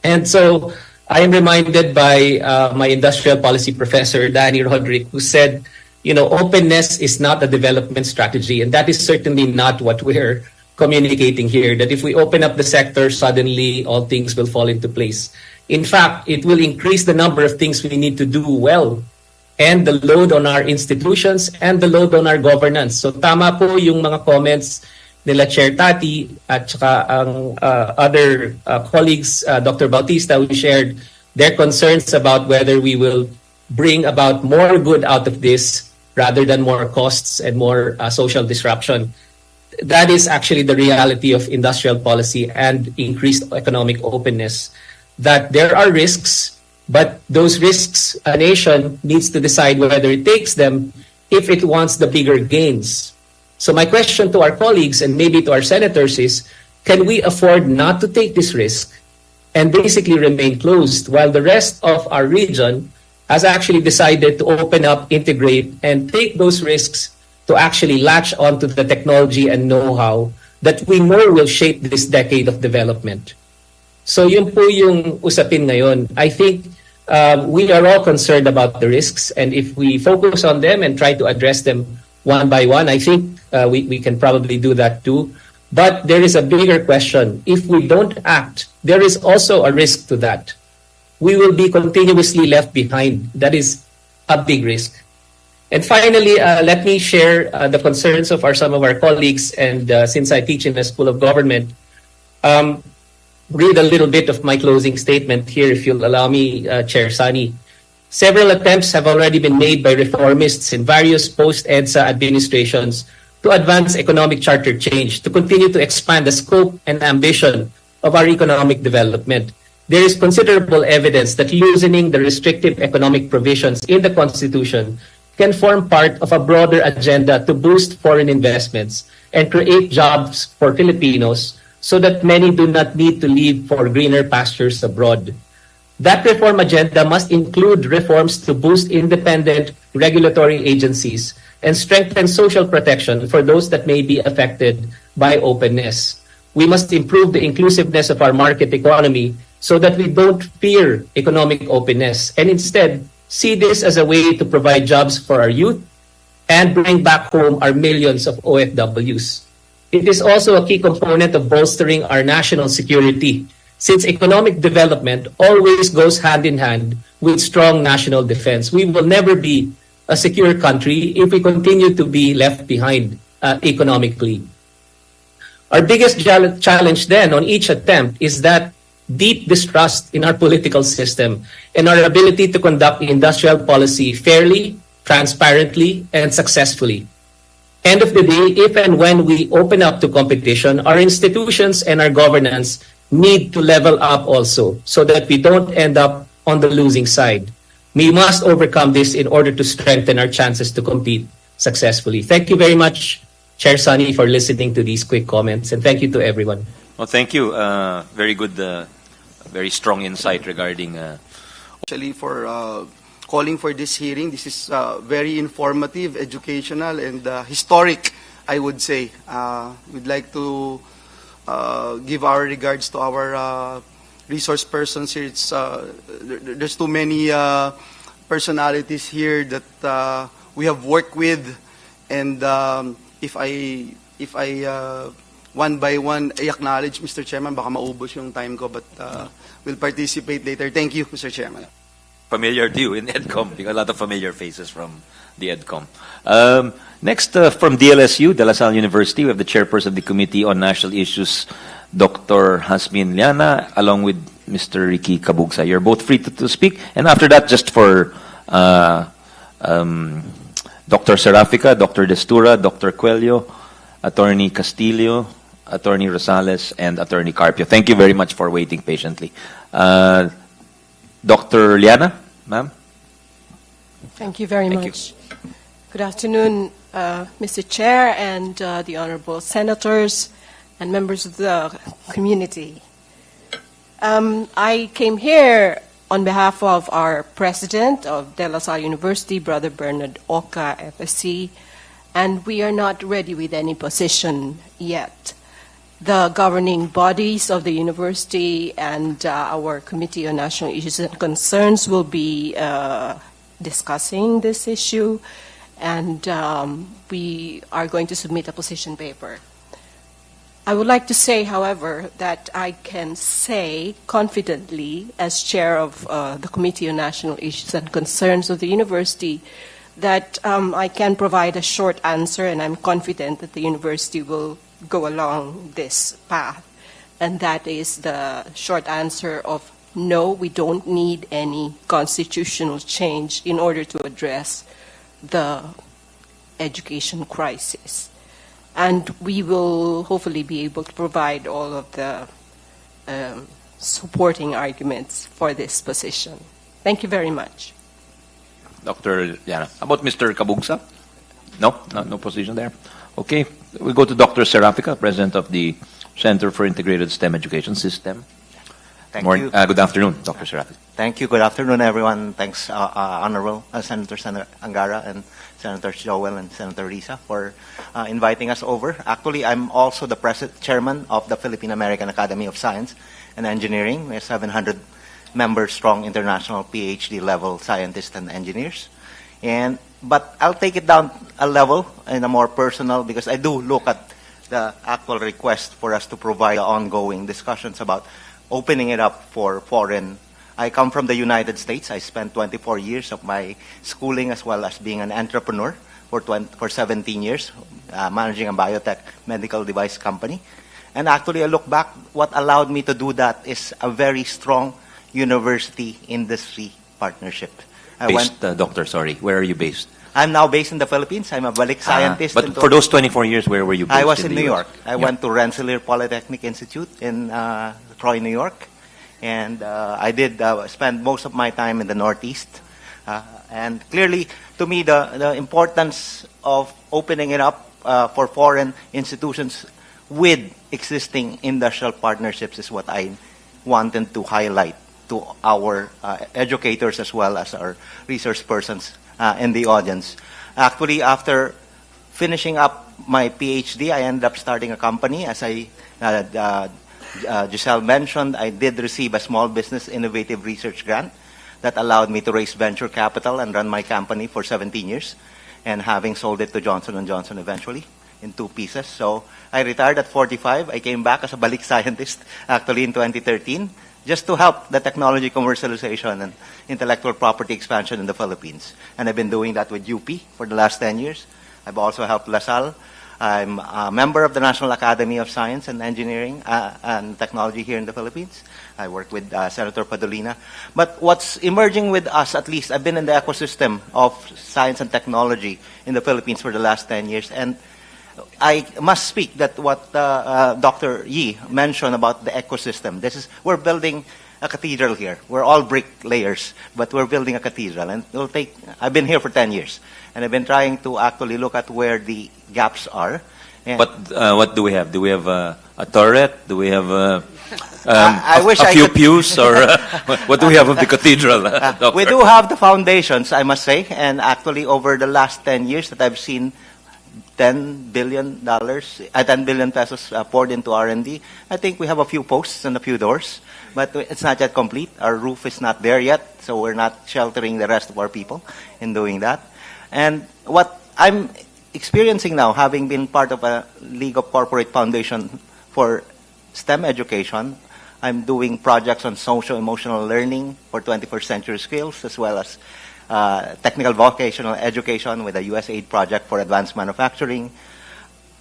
And so I am reminded by my industrial policy professor, Danny Roderick, who said, openness is not a development strategy. And that is certainly not what we're communicating here, that if we open up the sector, suddenly all things will fall into place. In fact, it will increase the number of things we need to do well, and the load on our institutions and the load on our governance. So tama po yung mga comments nila Chair Tati at saka ang other colleagues, Dr. Bautista, who shared their concerns about whether we will bring about more good out of this rather than more costs and more social disruption. That is actually the reality of industrial policy and increased economic openness, that there are risks, but those risks, a nation needs to decide whether it takes them if it wants the bigger gains. So my question to our colleagues and maybe to our senators is, can we afford not to take this risk and basically remain closed while the rest of our region has actually decided to open up, integrate, and take those risks to actually latch onto the technology and know-how that we know will shape this decade of development. So yun po yung usapin ngayon. I think we are all concerned about the risks, and if we focus on them and try to address them one by one, I think we can probably do that too. But there is a bigger question. If we don't act, there is also a risk to that. We will be continuously left behind. That is a big risk. And finally, let me share the concerns of some of our colleagues, and since I teach in the School of Government, read a little bit of my closing statement here, if you'll allow me, Chair Sani. Several attempts have already been made by reformists in various post-EDSA administrations to advance economic charter change, to continue to expand the scope and ambition of our economic development. There is considerable evidence that loosening the restrictive economic provisions in the Constitution can form part of a broader agenda to boost foreign investments and create jobs for Filipinos so that many do not need to leave for greener pastures abroad. That reform agenda must include reforms to boost independent regulatory agencies and strengthen social protection for those that may be affected by openness. We must improve the inclusiveness of our market economy so that we don't fear economic openness and instead see this as a way to provide jobs for our youth and bring back home our millions of OFWs. It is also a key component of bolstering our national security, since economic development always goes hand in hand with strong national defense. We will never be a secure country if we continue to be left behind economically. Our biggest challenge then on each attempt is that deep distrust in our political system and our ability to conduct industrial policy fairly, transparently, and successfully. End of the day, if and when we open up to competition, our institutions and our governance need to level up also so that we don't end up on the losing side. We must overcome this in order to strengthen our chances to compete successfully. Thank you very much, Chair Sani, for listening to these quick comments, and thank you to everyone. Well, thank you. Very good, very strong insight regarding... Actually, for calling for this hearing. This is very informative, educational, and historic, I would say. We'd like to give our regards to our resource persons here. It's, there's too many personalities here that we have worked with, and if I one by one, I acknowledge, Mr. Chairman, baka maubos yung time ko, but we'll participate later. Thank you, Mr. Chairman. Familiar to you in Edcom, because a lot of familiar faces from the Edcom. Next, from DLSU, De La Salle University, we have the chairperson of the Committee on National Issues, Dr. Hasmin Liana, along with Mr. Ricky Kabugsa. You're both free to speak. And after that, just for Dr. Serafica, Dr. Destura, Dr. Coelho, Attorney Castillo, Attorney Rosales, and Attorney Carpio. Thank you very much for waiting patiently. Dr. Liana, ma'am. Thank you very much. Good afternoon, Mr. Chair and the honorable senators and members of the community. I came here on behalf of our president of De La Salle University, Brother Bernard Oka, FSC, and we are not ready with any position yet. The governing bodies of the university and our Committee on National Issues and Concerns will be discussing this issue, and we are going to submit a position paper. I would like to say, however, that I can say confidently, as chair of the Committee on National Issues and Concerns of the university, that I can provide a short answer, and I'm confident that the university will go along this path. And that is the short answer of no, we don't need any constitutional change in order to address the education crisis. And we will hopefully be able to provide all of the supporting arguments for this position. Thank you very much. Dr. Liana. How about Mr. Kabugsa? No position there. Okay, we go to Dr. Serafica, President of the Center for Integrated STEM Education System. Thank you. Good afternoon, Dr. Serafi. Thank you. Good afternoon, everyone. Thanks, Honorable Senator Angara and Senator Joel and Senator Risa for inviting us over. Actually, I'm also the chairman of the Philippine-American Academy of Science and Engineering. We're 700 members strong international PhD level scientists and engineers. But I'll take it down a level in a more personal, because I do look at the actual request for us to provide ongoing discussions about opening it up for foreign. I come from the United States. I spent 24 years of my schooling as well as being an entrepreneur for 17 years, managing a biotech medical device company. And actually, I look back, what allowed me to do that is a very strong university-industry partnership. Doctor, sorry, where are you based? I'm now based in the Philippines. I'm a balik scientist. But for those 24 years, where were you based? I was in the New US? York. I went to Rensselaer Polytechnic Institute in Troy, New York. And I did spend most of my time in the Northeast. And clearly, to me, the importance of opening it up for foreign institutions with existing industrial partnerships is what I wanted to highlight to our educators as well as our research persons in the audience. Actually, after finishing up my PhD, I ended up starting a company. As Giselle mentioned, I did receive a small business innovative research grant that allowed me to raise venture capital and run my company for 17 years, and having sold it to Johnson & Johnson eventually in 2 pieces. So I retired at 45. I came back as a balik scientist actually in 2013, just to help the technology commercialization and intellectual property expansion in the Philippines. And I've been doing that with UP for the last 10 years. I've also helped LaSalle. I'm a member of the National Academy of Science and Engineering and Technology here in the Philippines. I work with Senator Padolina. But what's emerging with us, at least, I've been in the ecosystem of science and technology in the Philippines for the last 10 years. And I must speak that what Dr. Yi mentioned about the ecosystem. We're building a cathedral here. We're all brick layers, but we're building a cathedral. And I've been here for 10 years, and I've been trying to actually look at where the gaps are. But what do we have? Do we have a turret? Do we have a few pews? Or what do we have of the cathedral? We do have the foundations, I must say. And actually, over the last 10 years that I've seen $10 billion pesos poured into R&D. I think we have a few posts and a few doors, but it's not yet complete. Our roof is not there yet, so we're not sheltering the rest of our people in doing that. And what I'm experiencing now, having been part of a League of Corporate Foundation for STEM education, I'm doing projects on social-emotional learning for 21st century skills, as well as technical vocational education with a USAID project for advanced manufacturing.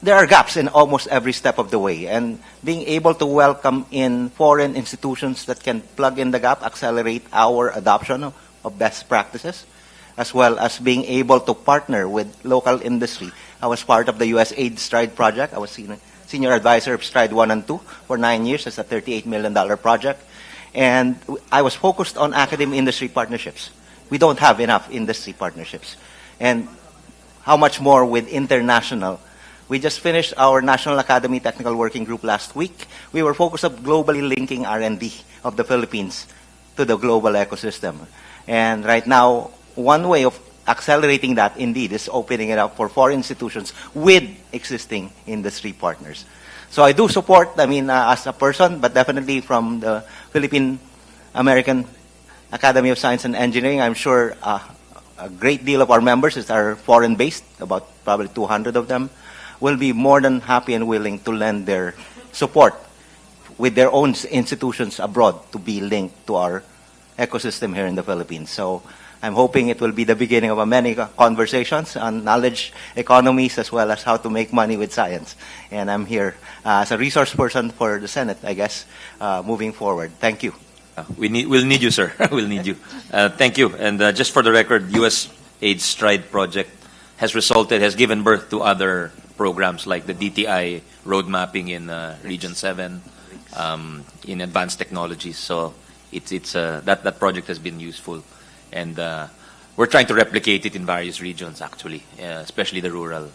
There are gaps in almost every step of the way, and being able to welcome in foreign institutions that can plug in the gap, accelerate our adoption of best practices, as well as being able to partner with local industry. I was part of the USAID STRIDE project. I was senior advisor of STRIDE 1 and 2 for 9 years. It's a $38 million project. And I was focused on academic-industry partnerships. We don't have enough industry partnerships. And how much more with international? We just finished our National Academy Technical Working Group last week. We were focused on globally linking R&D of the Philippines to the global ecosystem. And right now, one way of accelerating that, indeed, is opening it up for foreign institutions with existing industry partners. So I do support, as a person, but definitely from the Philippine-American Academy of Science and Engineering, I'm sure a great deal of our members are foreign-based, about probably 200 of them, will be more than happy and willing to lend their support with their own institutions abroad to be linked to our ecosystem here in the Philippines. So I'm hoping it will be the beginning of many conversations on knowledge economies as well as how to make money with science. And I'm here as a resource person for the Senate, I guess, moving forward. Thank you. We'll need you, sir. We'll need you. Thank you. And just for the record, USAID STRIDE project has given birth to other programs like the DTI road mapping in Region 7, in advanced technologies. So that project has been useful. And we're trying to replicate it in various regions, actually, especially the rural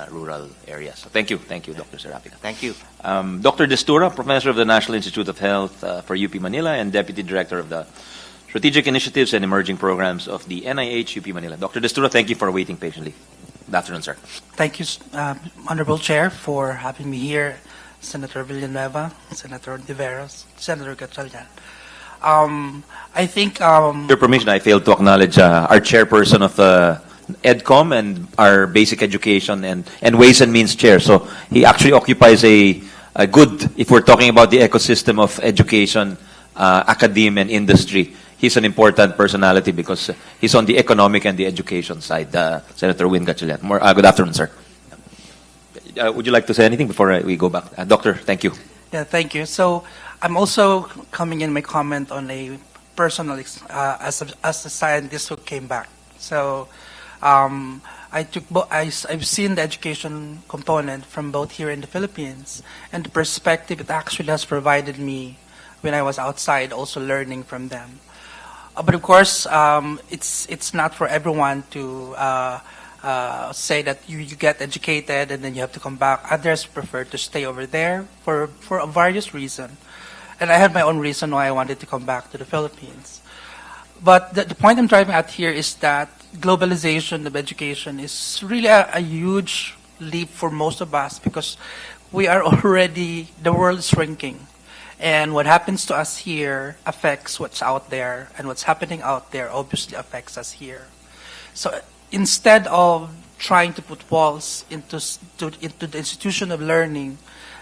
rural areas. So thank you, Dr. Serapina. Thank you. Dr. Destura, Professor of the National Institute of Health for UP Manila and Deputy Director of the Strategic Initiatives and Emerging Programs of the NIH UP Manila. Dr. Destura, thank you for waiting patiently. Good afternoon, sir. Thank you, Honorable Chair, for having me here, Senator Villanueva, Senator Tiveros, Senator Gatchalian. I think... Your permission, I failed to acknowledge our chairperson of the Edcom and our basic education and ways and means chair. So he actually occupies a good, if we're talking about the ecosystem of education, academia, and industry, he's an important personality because he's on the economic and the education side. Senator Win Gatchalian. Good afternoon, sir. Would you like to say anything before we go back? Doctor, thank you. Yeah, thank you. So I'm also coming in my comment on a personal, as a scientist who came back. So I've seen the education component from both here in the Philippines and the perspective it actually has provided me when I was outside, also learning from them. But of course, it's not for everyone to say that you get educated and then you have to come back. Others prefer to stay over there for a various reasons. And I had my own reason why I wanted to come back to the Philippines. But the point I'm driving at here is that globalization of education is really a huge leap for most of us because we are already, the world is shrinking. And what happens to us here affects what's out there, and what's happening out there obviously affects us here. So instead of trying to put walls into the institution of learning,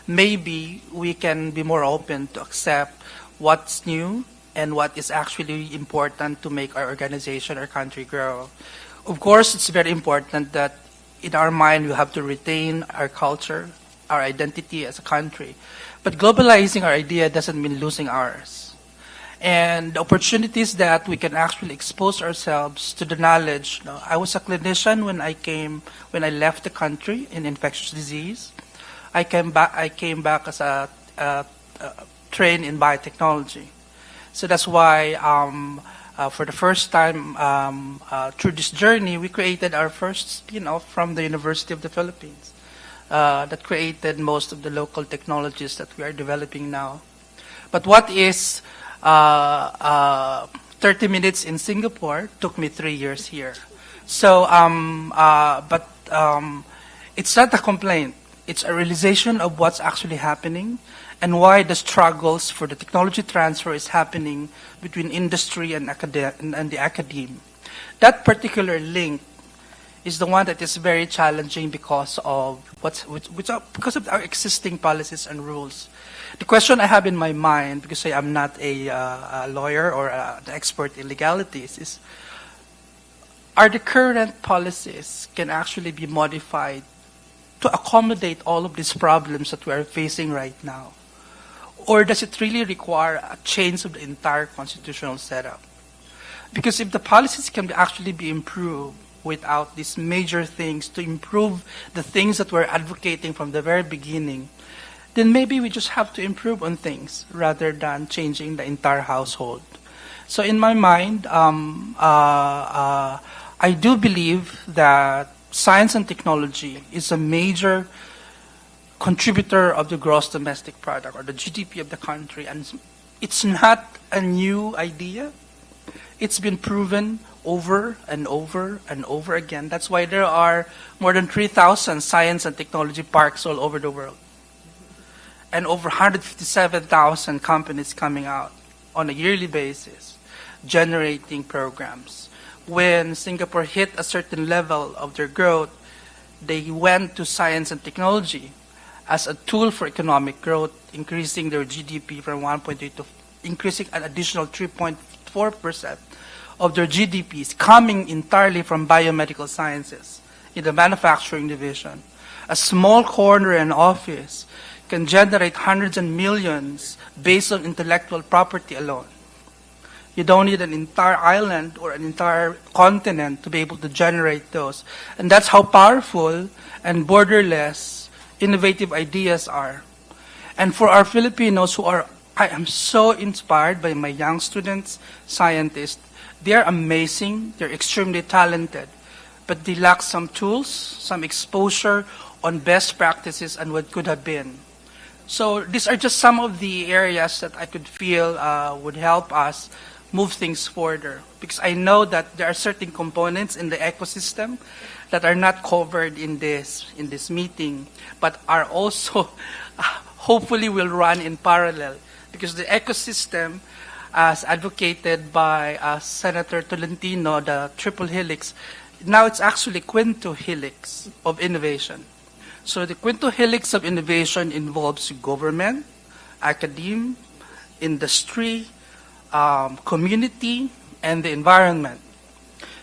maybe we can be more open to accept what's new and what is actually important to make our organization, our country grow. Of course, it's very important that in our mind we have to retain our culture, our identity as a country. But globalizing our idea doesn't mean losing ours. And the opportunities that we can actually expose ourselves to the knowledge. You know, I was a clinician when I left the country in infectious disease. I came back as a trained in biotechnology. So that's why for the first time through this journey, we created our first spin-off from the University of the Philippines that created most of the local technologies that we are developing now. But what is 30 minutes in Singapore took me 3 years here. So, it's not a complaint. It's a realization of what's actually happening and why the struggles for the technology transfer is happening between industry and the academe. That particular link is the one that is very challenging because of because of our existing policies and rules. The question I have in my mind, because I am not a lawyer or an expert in legalities, is are the current policies can actually be modified to accommodate all of these problems that we are facing right now? Or does it really require a change of the entire constitutional setup? Because if the policies can actually be improved without these major things to improve the things that we're advocating from the very beginning, then maybe we just have to improve on things rather than changing the entire household. So in my mind, I do believe that science and technology is a major contributor of the gross domestic product or the GDP of the country, and it's not a new idea. It's been proven over and over and over again. That's why there are more than 3,000 science and technology parks all over the world, and over 157,000 companies coming out on a yearly basis, generating programs. When Singapore hit a certain level of their growth, they went to science and technology as a tool for economic growth, increasing their GDP from 1.8 to increasing an additional 3.4% of their GDPs coming entirely from biomedical sciences in the manufacturing division. A small corner and office can generate hundreds and millions based on intellectual property alone. You don't need an entire island or an entire continent to be able to generate those. And that's how powerful and borderless innovative ideas are. And for our Filipinos I am so inspired by my young students, scientists. They're amazing, they're extremely talented. but they lack some tools, some exposure on best practices and what could have been. So these are just some of the areas that I could feel would help us move things further. Because I know that there are certain components in the ecosystem that are not covered in this meeting, but are also hopefully will run in parallel. Because the ecosystem, as advocated by Senator Tolentino, the triple helix, now it's actually quinto helix of innovation. So the quinto helix of innovation involves government, academia, industry, community, and the environment.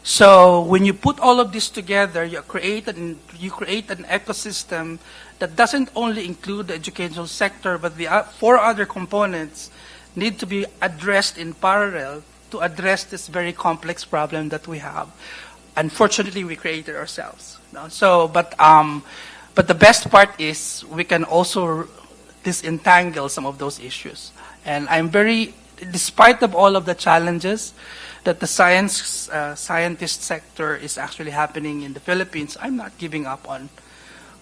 So when you put all of this together, you create an ecosystem that doesn't only include the educational sector, but the 4 other components need to be addressed in parallel to address this very complex problem that we have. Unfortunately, we created ourselves. So, but the best part is we can also disentangle some of those issues. And I'm very, despite of all of the challenges that the scientist sector is actually happening in the Philippines, I'm not giving up on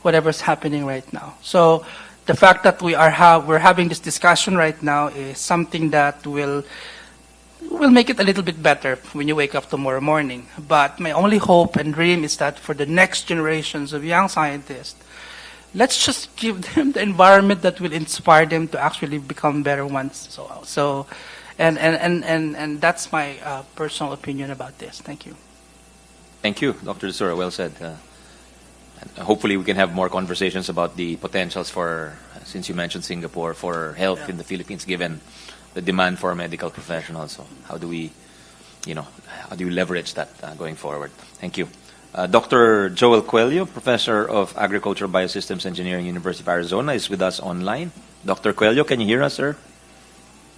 whatever's happening right now. So the fact that we're having this discussion right now is something that will make it a little bit better when you wake up tomorrow morning. But my only hope and dream is that for the next generations of young scientists, let's just give them the environment that will inspire them to actually become better ones. And that's my personal opinion about this. Thank you. Thank you, Dr. Desura. Well said. Hopefully we can have more conversations about the potentials for, since you mentioned Singapore, for health in the Philippines, given the demand for medical professionals. So how do we leverage that going forward? Thank you. Dr. Joel Coelho, Professor of Agricultural Biosystems Engineering, University of Arizona, is with us online. Dr. Coelho, can you hear us, sir?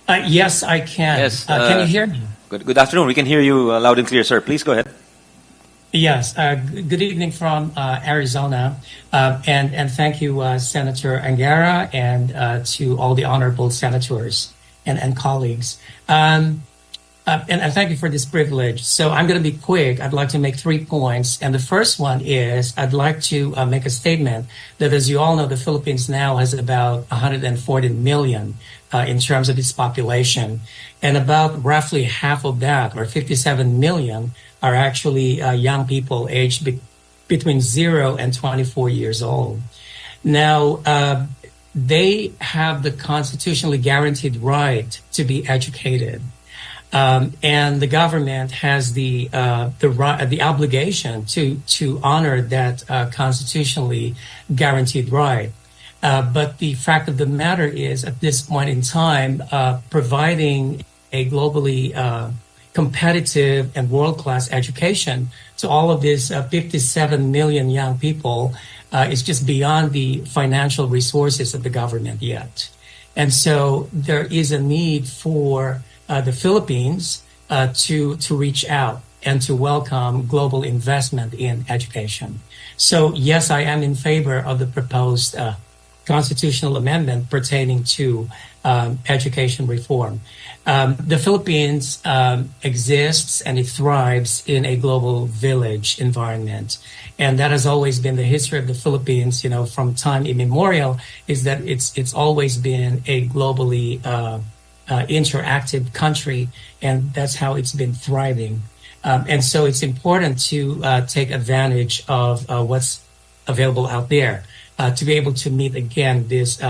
Yes, I can. Yes. Can you hear me? Good afternoon. We can hear you loud and clear, sir. Please go ahead. Yes. Good evening from Arizona, and thank you, Senator Angara, and to all the honorable senators and colleagues. And thank you for this privilege. So I'm going to be quick. I'd like to make 3 points. And the first one is I'd like to make a statement that, as you all know, the Philippines now has about 140 million in terms of its population. And about roughly half of that, or 57 million, are actually young people aged between 0 and 24 years old. Now, they have the constitutionally guaranteed right to be educated. And the government has the obligation to honor that constitutionally guaranteed right. But the fact of the matter is, at this point in time, providing a globally competitive and world-class education to all of these 57 million young people is just beyond the financial resources of the government yet. And so there is a need for the Philippines to reach out and to welcome global investment in education. So yes, I am in favor of the proposed constitutional amendment pertaining to education reform. The Philippines exists and it thrives in a global village environment. And that has always been the history of the Philippines, from time immemorial, is that it's always been a globally interactive country, and that's how it's been thriving. And so it's important to take advantage of what's available out there. To be able to meet again these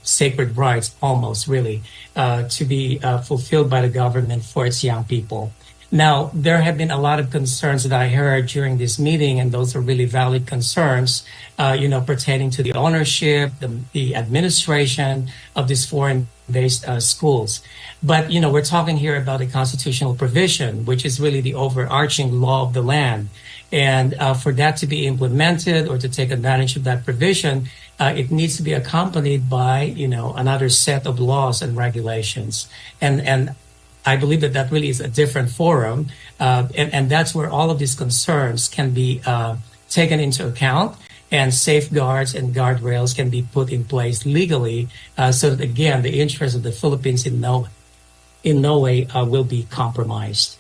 sacred rights, almost really, to be fulfilled by the government for its young people. Now, there have been a lot of concerns that I heard during this meeting, and those are really valid concerns, pertaining to the ownership, the administration of these foreign-based schools. But, we're talking here about a constitutional provision, which is really the overarching law of the land. And for that to be implemented or to take advantage of that provision, it needs to be accompanied by, another set of laws and regulations. And I believe that really is a different forum. And that's where all of these concerns can be taken into account, and safeguards and guardrails can be put in place legally so that, again, the interests of the Philippines in no way will be compromised.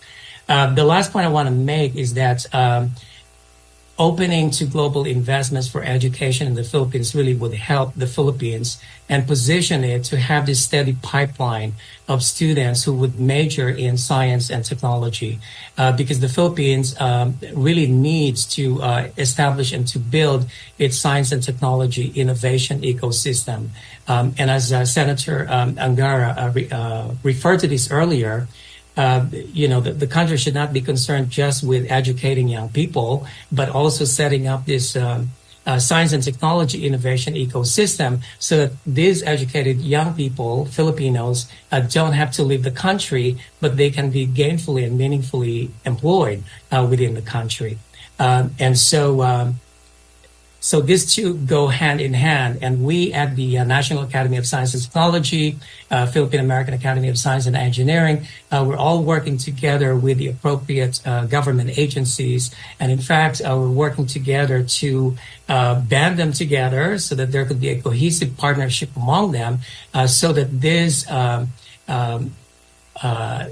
The last point I want to make is that opening to global investments for education in the Philippines really would help the Philippines and position it to have this steady pipeline of students who would major in science and technology, because the Philippines really needs to establish and to build its science and technology innovation ecosystem. And as Senator Angara referred to this earlier, the country should not be concerned just with educating young people, but also setting up this science and technology innovation ecosystem so that these educated young people, Filipinos, don't have to leave the country, but they can be gainfully and meaningfully employed within the country. So these two go hand in hand, and we at the National Academy of Science and Technology, Philippine American Academy of Science and Engineering, we're all working together with the appropriate government agencies, and in fact, we're working together to band them together so that there could be a cohesive partnership among them, so that this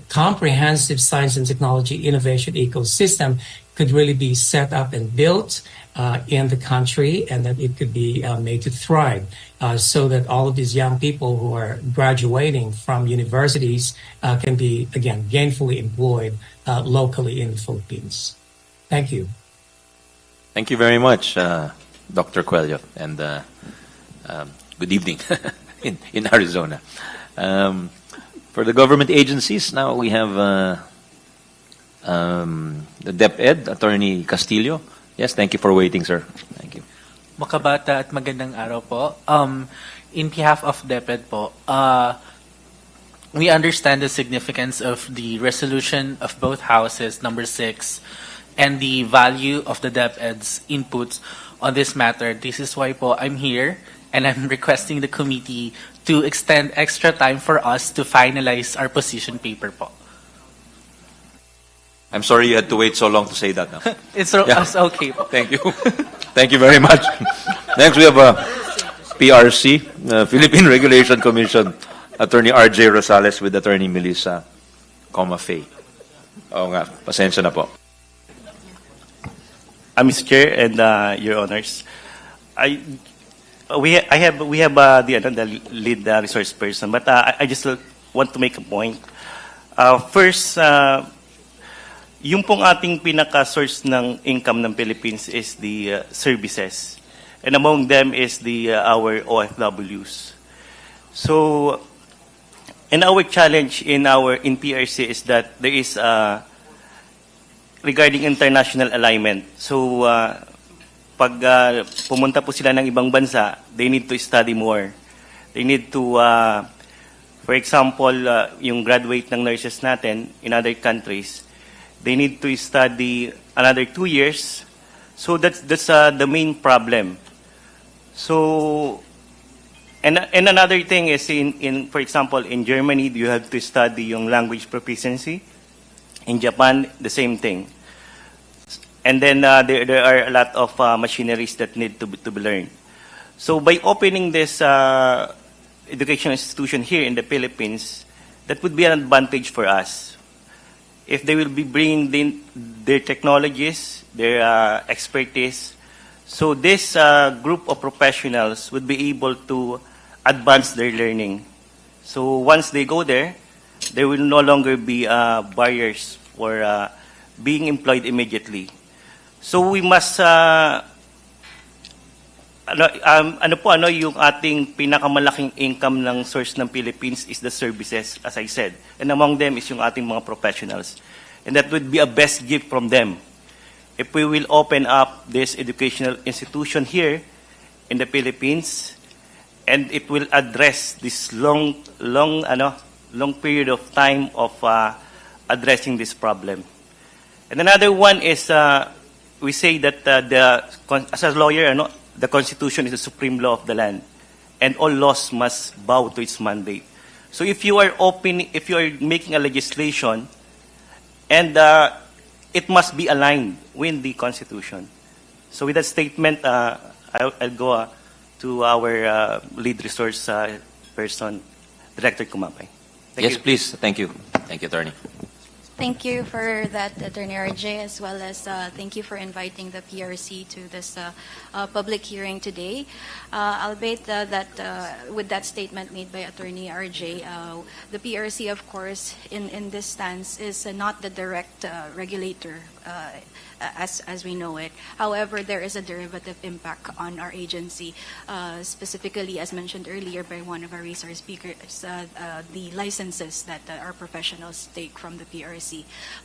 comprehensive science and technology innovation ecosystem could really be set up and built in the country, and that it could be made to thrive, so that all of these young people who are graduating from universities can be, again, gainfully employed locally in the Philippines. Thank you. Thank you very much, Dr. Coelho, and good evening in Arizona. For the government agencies, now we have the DepEd, Attorney Castillo. Yes, thank you for waiting, sir. Thank you. Makabata at magandang araw po. In behalf of DepEd po, we understand the significance of the resolution of both houses, number 6, and the value of the DepEd's inputs on this matter. This is why po I'm here, and I'm requesting the committee to extend extra time for us to finalize our position paper po. I'm sorry you had to wait so long to say that. No? It's okay po. Thank you. Thank you very much. Next, we have PRC, Philippine Regulation Commission, Attorney R.J. Rosales with Attorney Melissa Comafay. Oo nga, pasensya na po. Mr. Chair and Your Honors, we have the lead resource person, but I just want to make a point. First, yung pong ating pinaka-source ng income ng Philippines is the services, and among them is our OFWs. So, and our challenge in PRC is that there is regarding international alignment. So, pag pumunta po sila ng ibang bansa, they need to study more. They need to, for example, yung graduate ng nurses natin in other countries, they need to study another 2 years. So that's the main problem. So, and another thing is for example, in Germany, you have to study yung language proficiency. In Japan, the same thing. And then there are a lot of machineries that need to be learned. So by opening this educational institution here in the Philippines, that would be an advantage for us. If they will be bringing their technologies, their expertise, so this group of professionals would be able to advance their learning. So once they go there will no longer be barriers for being employed immediately. So we must yung ating pinakamalaking income ng source ng Philippines is the services, as I said. And among them is yung ating mga professionals. And that would be a best gift from them. If we will open up this educational institution here in the Philippines, and it will address this long period of time of addressing this problem. And another one is, we say that as a lawyer, the Constitution is the supreme law of the land, and all laws must bow to its mandate. So if you are making a legislation, and it must be aligned with the Constitution. So with that statement, I'll go to our lead resource person, Director Kumapay. Yes, please. Thank you. Thank you, Attorney. Thank you for that, Attorney RJ, as well as thank you for inviting the PRC to this public hearing today. Albeit that with that statement made by Attorney RJ, the PRC, of course, in this stance is not the direct regulator as we know it. However, there is a derivative impact on our agency, specifically, as mentioned earlier by one of our resource speakers, the licenses that our professionals take from the PRC.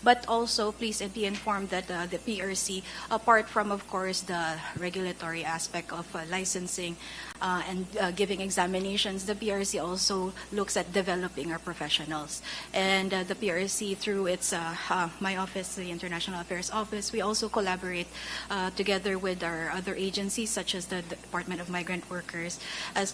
But also, please be informed that the PRC, apart from, of course, the regulatory aspect of licensing and giving examinations, the PRC also looks at developing our professionals. And the PRC, through its my office, the International Affairs Office, we also collaborate together with our other agencies, such as the Department of Migrant Workers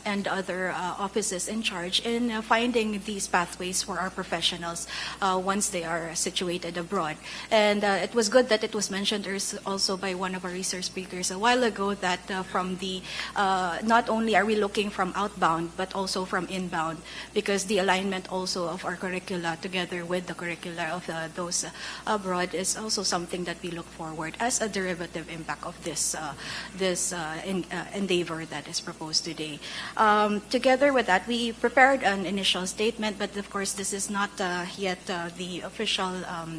and other offices in charge in finding these pathways for our professionals once they are situated abroad. And it was good that it was mentioned also by one of our research speakers a while ago that from the not only are we looking from outbound but also from inbound, because the alignment also of our curricula together with the curricula of those abroad is also something that we look forward as a derivative impact of this endeavor that is proposed today. Together with that, we prepared an initial statement, but of course this is not yet the official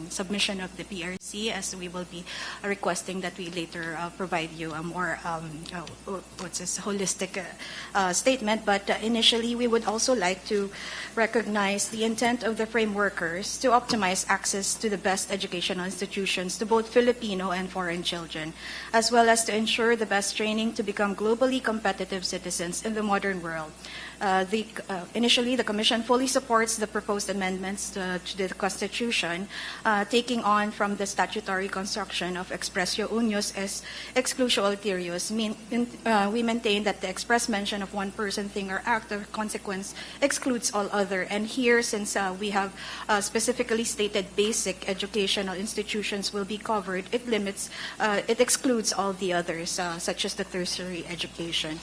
submission of the PRC, as we will be requesting that we later provide you a more holistic statement. But initially, we would also like to recognize the intent of the frameworkers to optimize access to the best educational institutions to both Filipino and foreign children, as well as to ensure the best training to become globally competitive citizens in the modern world. Initially, the Commission fully supports the proposed amendments to the Constitution, taking on from the statutory construction of expressio unius es exclusio ulterius. We maintain that the express mention of one person, thing, or act or consequence excludes all other. And here, since we have specifically stated basic educational institutions will be covered, it excludes all the others, such as the tertiary education.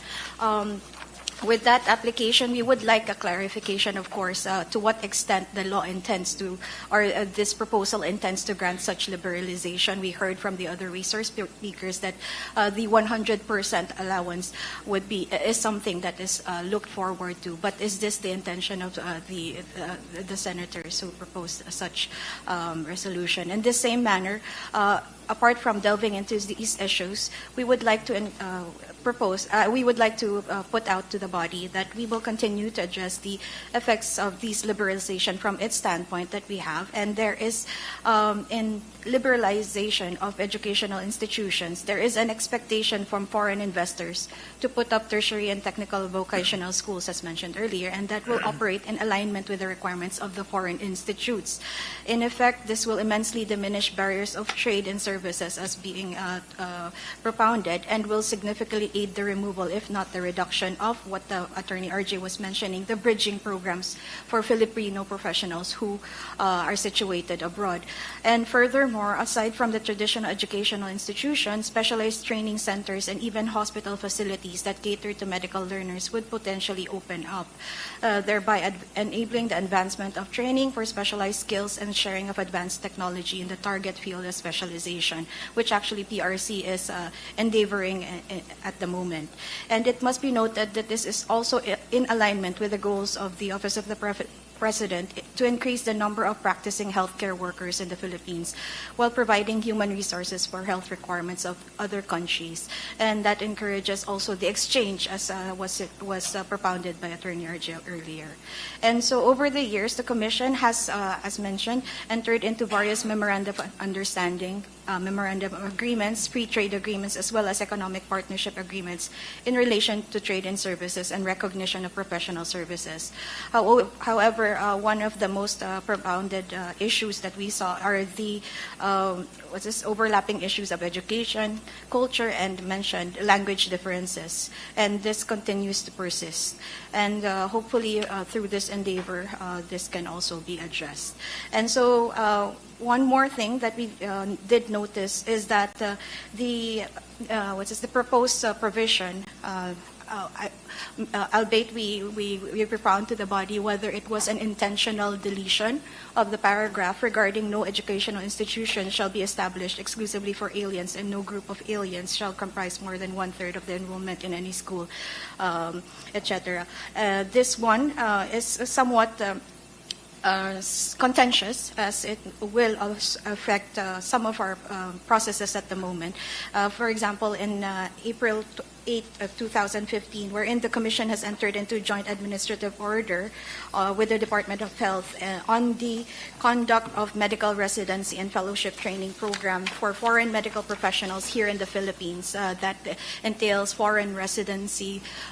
With that application, we would like a clarification, of course, to what extent the law intends to, or this proposal intends to grant such liberalization. We heard from the other resource speakers that the 100% allowance is something that is looked forward to. But is this the intention of the senators who proposed such resolution? In the same manner, apart from delving into these issues, we would like to put out to the body that we will continue to address the effects of these liberalization from its standpoint that we have. And there is, in liberalization of educational institutions, there is an expectation from foreign investors to put up tertiary and technical vocational schools, as mentioned earlier, and that will operate in alignment with the requirements of the foreign institutes. In effect, this will immensely diminish barriers of trade and services as being propounded, and will significantly aid the removal, if not the reduction, of what the Attorney RJ was mentioning, the bridging programs for Filipino professionals who are situated abroad. And furthermore, aside from the traditional educational institutions, specialized training centers and even hospital facilities that cater to medical learners would potentially open up, thereby enabling the advancement of training for specialized skills and sharing of advanced technology in the target field of specialization, which actually PRC is endeavoring at the moment. And it must be noted that this is also in alignment with the goals of the Office of the President to increase the number of practicing healthcare workers in the Philippines while providing human resources for health requirements of other countries. And that encourages also the exchange, as was propounded by Attorney RJ earlier. And so over the years, the Commission has, as mentioned, entered into various memorandum of understanding, memorandum of agreements, free trade agreements, as well as economic partnership agreements in relation to trade and services and recognition of professional services. However, one of the most propounded issues that we saw are the overlapping issues of education, culture, and mentioned language differences. And this continues to persist. And hopefully through this endeavor, this can also be addressed. And so one more thing that we did notice is that the proposed provision albeit we propound to the body whether it was an intentional deletion of the paragraph regarding no educational institution shall be established exclusively for aliens and no group of aliens shall comprise more than 1/3 of the enrollment in any school, etc. This one is somewhat contentious, as it will affect some of our processes at the moment. For example, in April 8 of 2015, wherein the Commission has entered into a joint administrative order with the Department of Health on the conduct of medical residency and fellowship training program for foreign medical professionals here in the Philippines. That entails foreign residents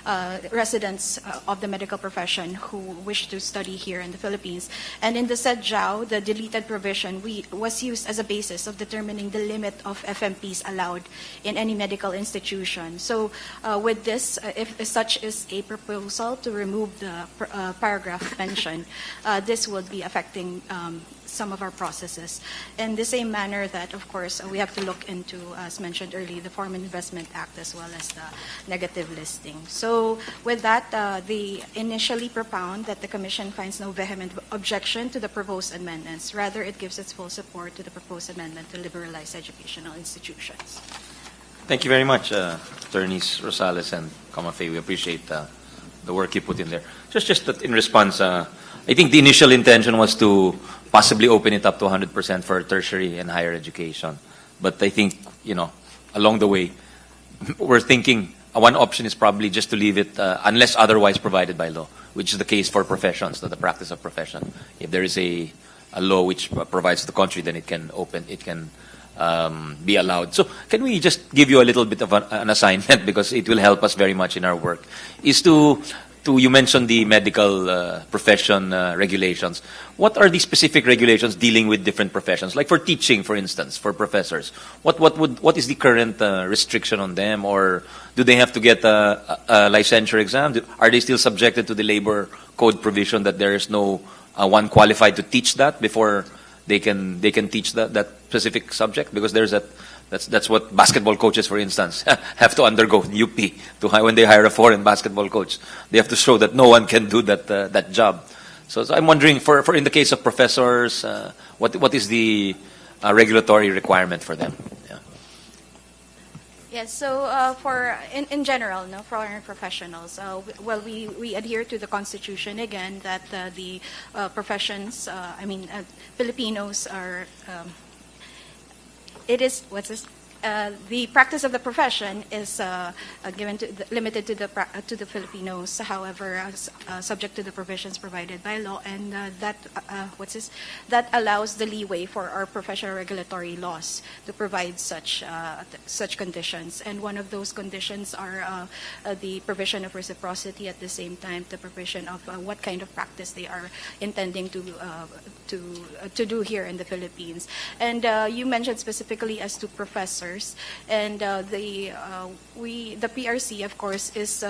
of the medical profession who wish to study here in the Philippines. And in the said JAO, the deleted provision was used as a basis of determining the limit of FMPs allowed in any medical institution. So with this, if such is a proposal to remove the paragraph mentioned, this would be affecting some of our processes. In the same manner that, of course, we have to look into, as mentioned earlier, the Foreign Investment Act as well as the negative listing. So with that, the initially propound that the Commission finds no vehement objection to the proposed amendments. Rather, it gives its full support to the proposed amendment to liberalize educational institutions. Thank you very much, Attorneys Rosales and Comafey. We appreciate the work you put in there. Just that in response, I think the initial intention was to possibly open it up to 100% for tertiary and higher education. But I think, along the way, we're thinking one option is probably just to leave it unless otherwise provided by law, which is the case for professions, the practice of profession. If there is a law which provides the country, then it can be allowed. So can we just give you a little bit of an assignment, because it will help us very much in our work, is to you mentioned the medical profession regulations. What are the specific regulations dealing with different professions? Like for teaching, for instance, for professors, what is the current restriction on them, or do they have to get a licensure exam? Are they still subjected to the labor code provision that there is no one qualified to teach that before they can teach that specific subject? Because there's that's what basketball coaches, for instance, have to undergo in UP when they hire a foreign basketball coach. They have to show that no one can do that job. So I'm wondering, for in the case of professors, what is the regulatory requirement for them? Yeah. Yes, so in general, foreign professionals, well, we adhere to the Constitution again that the professions, Filipinos are. It is the practice of the profession is limited to the Filipinos. However, subject to the provisions provided by law, and that allows the leeway for our professional regulatory laws to provide such conditions. And one of those conditions are the provision of reciprocity, at the same time the provision of what kind of practice they are intending to do here in the Philippines. And you mentioned specifically as to professors. And the PRC, of course, is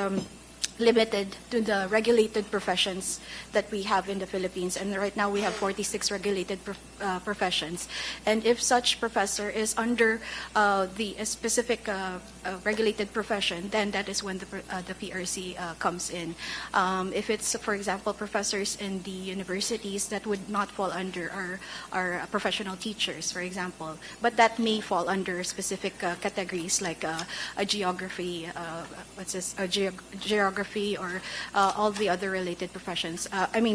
limited to the regulated professions that we have in the Philippines. And right now we have 46 regulated professions. And if such professor is under the specific regulated profession, then that is when the PRC comes in. If it's, for example, professors in the universities, that would not fall under our professional teachers, for example. But that may fall under specific categories like a geography, geography, or all the other related professions.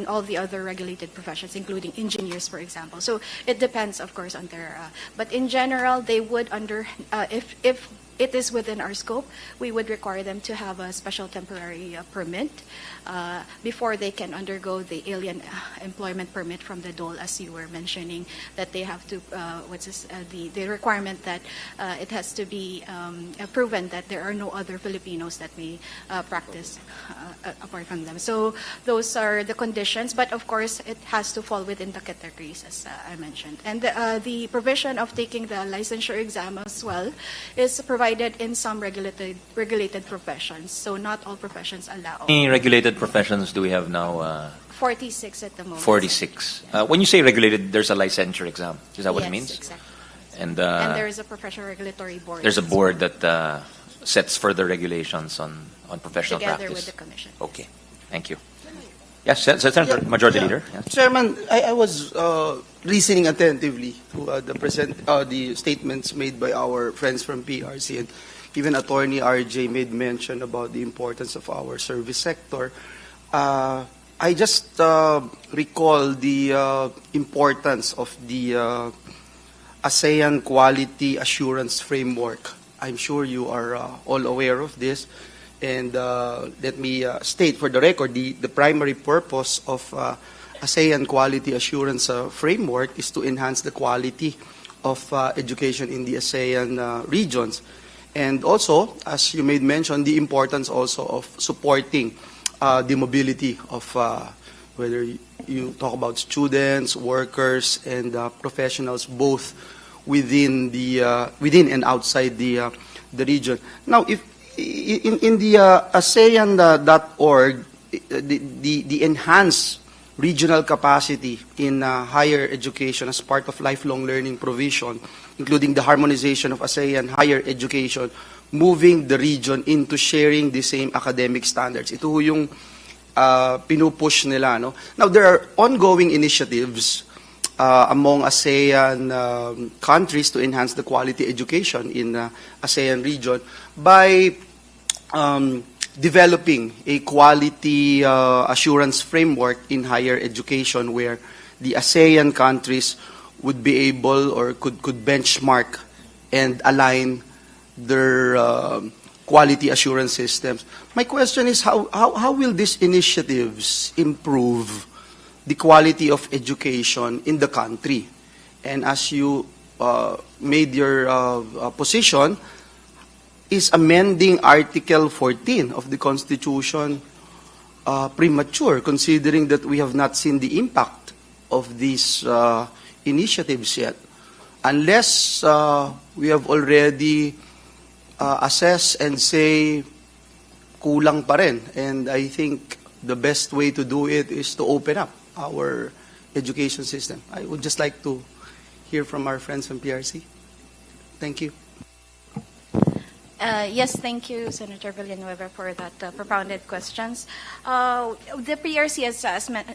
All the other regulated professions, including engineers, for example. So it depends, of course, on their. But in general, they would if it is within our scope, we would require them to have a special temporary permit before they can undergo the alien employment permit from the DOL, as you were mentioning, that they have to, the requirement that it has to be proven that there are no other Filipinos that may practice apart from them. So those are the conditions, but of course it has to fall within the categories, as I mentioned. And the provision of taking the licensure exam as well is provided in some regulated professions. So not all professions allow. How many regulated professions do we have now? 46 at the moment. 46. When you say regulated, there's a licensure exam. Is that what it means? Yes, exactly. And there is a professional regulatory board. There's a board that sets further regulations on professional Together practice. with the Commission. Okay, thank you. Yes, Senator Majority Leader. Yes. Chairman, I was listening attentively to the statements made by our friends from PRC, and even Attorney RJ made mention about the importance of our service sector. I just recall the importance of the ASEAN Quality Assurance Framework. I'm sure you are all aware of this. And let me state for the record, the primary purpose of ASEAN Quality Assurance Framework is to enhance the quality of education in the ASEAN regions. And also, as you made mention, the importance also of supporting the mobility of whether you talk about students, workers, and professionals, both within and outside the region. Now, if in the ASEAN.org, the enhanced regional capacity in higher education as part of lifelong learning provision, including the harmonization of ASEAN higher education, moving the region into sharing the same academic standards. Ito yung pinupush nila. No? Now, there are ongoing initiatives among ASEAN countries to enhance the quality education in ASEAN region by developing a quality assurance framework in higher education where the ASEAN countries would be able or could benchmark and align their quality assurance systems. My question is how will these initiatives improve the quality of education in the country? And as you made your position, is amending Article 14 of the Constitution premature, considering that we have not seen the impact of these initiatives yet? Unless we have already assessed and say, kulang pa rin. And I think the best way to do it is to open up our education system. I would just like to hear from our friends from PRC. Thank you. Yes, thank you, Senator Villanueva, for that propounded questions. The PRC, as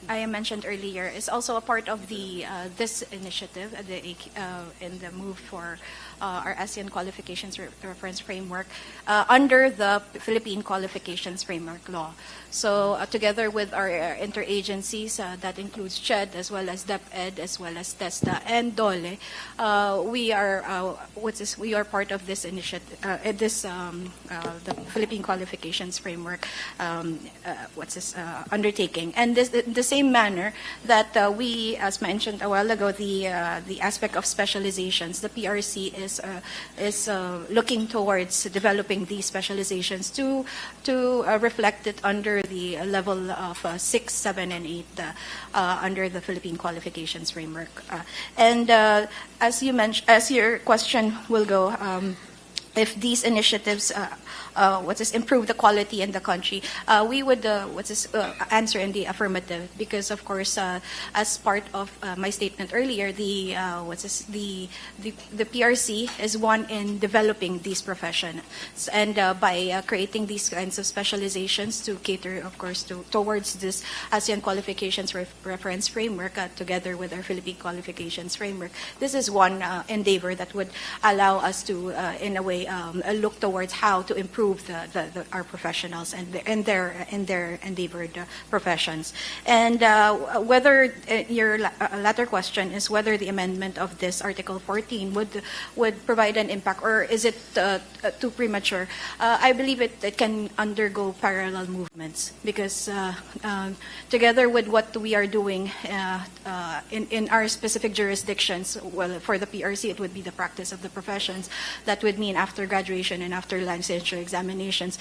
I mentioned earlier, is also a part of the this initiative, in the move for our ASEAN Qualifications Reference Framework under the Philippine Qualifications Framework Law. So together with our interagencies, that includes CHED as well as DepEd as well as TESDA and DOLE, we are part of this initiative, the Philippine Qualifications Framework undertaking. And the same manner that we, as mentioned a while ago, the aspect of specializations, the PRC is looking towards developing these specializations to reflect it under the level of 6, 7, and 8 under the Philippine Qualifications Framework. And as you mentioned, as your question will go, if these initiatives improve the quality in the country, we would answer in the affirmative, because of course, as part of my statement earlier, the PRC is one in developing these professions, and by creating these kinds of specializations to cater, of course, towards this ASEAN Qualifications Reference Framework, together with our Philippine Qualifications Framework, this is one endeavor that would allow us to, in a way, look towards how to improve our professionals and their endeavored professions. And whether your latter question is whether the amendment of this Article 14 would provide an impact, or is it too premature? I believe it can undergo parallel movements, because together with what we are doing in our specific jurisdictions, well, for the PRC, it would be the practice of the professions. That would mean after graduation and after licensure examinations,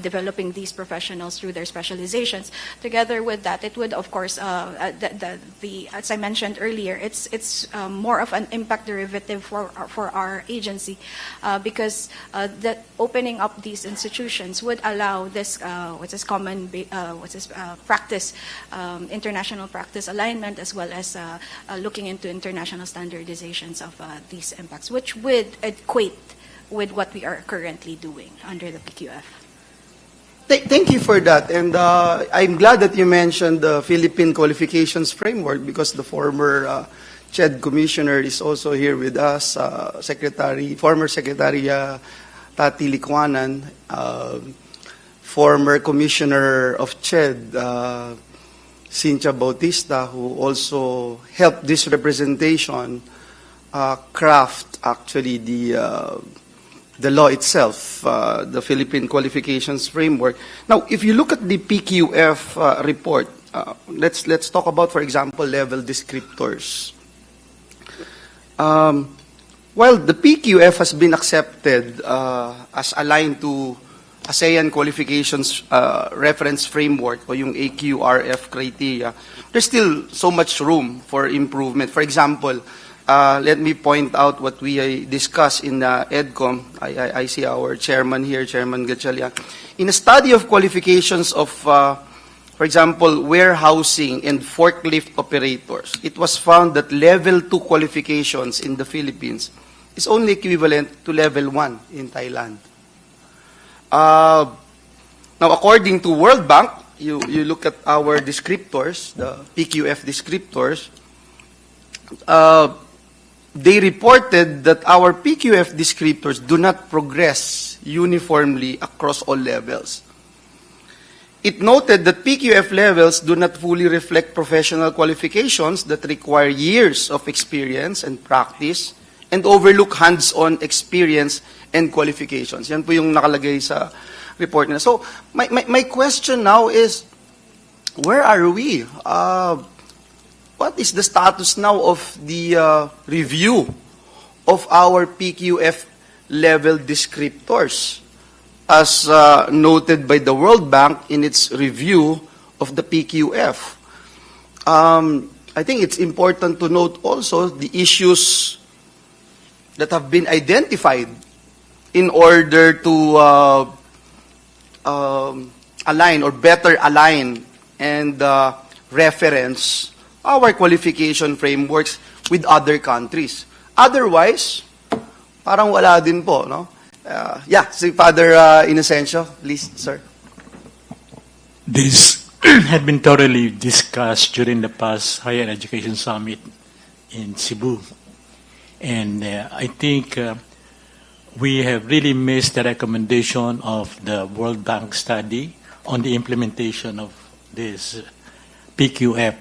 developing these professionals through their specializations. Together with that, it would, of course, as I mentioned earlier, it's more of an impact derivative for our agency, because opening up these institutions would allow this practice, international practice alignment, as well as looking into international standardizations of these impacts, which would equate with what we are currently doing under the PQF. Thank you for that. And I'm glad that you mentioned the Philippine Qualifications Framework, because the former CHED Commissioner is also here with us, former Secretary Tati Licuanan, former Commissioner of CHED, Cynthia Bautista, who also helped this representation craft actually the law itself, the Philippine Qualifications Framework. Now, if you look at the PQF report, let's talk about, for example, level descriptors. While the PQF has been accepted as aligned to ASEAN Qualifications Reference Framework, o yung AQRF criteria, there's still so much room for improvement. For example, let me point out what we discussed in Edcom. I see our chairman here, Chairman Gatchalian. In a study of qualifications of, for example, warehousing and forklift operators, it was found that level 2 qualifications in the Philippines is only equivalent to level 1 in Thailand. Now, according to World Bank, you look at our descriptors, the PQF descriptors, they reported that our PQF descriptors do not progress uniformly across all levels. It noted that PQF levels do not fully reflect professional qualifications that require years of experience and practice and overlook hands-on experience and qualifications. Yan po yung nakalagay sa report nila. So, my question now is, where are we? What is the status now of the review of our PQF level descriptors, as noted by the World Bank in its review of the PQF? I think it's important to note also the issues that have been identified in order to align or better align and reference our qualification frameworks with other countries. Otherwise, parang wala din po, no? Si Father Inocencio, please, sir. This had been thoroughly discussed during the past Higher Education Summit in Cebu. And I think we have really missed the recommendation of the World Bank study on the implementation of this PQF.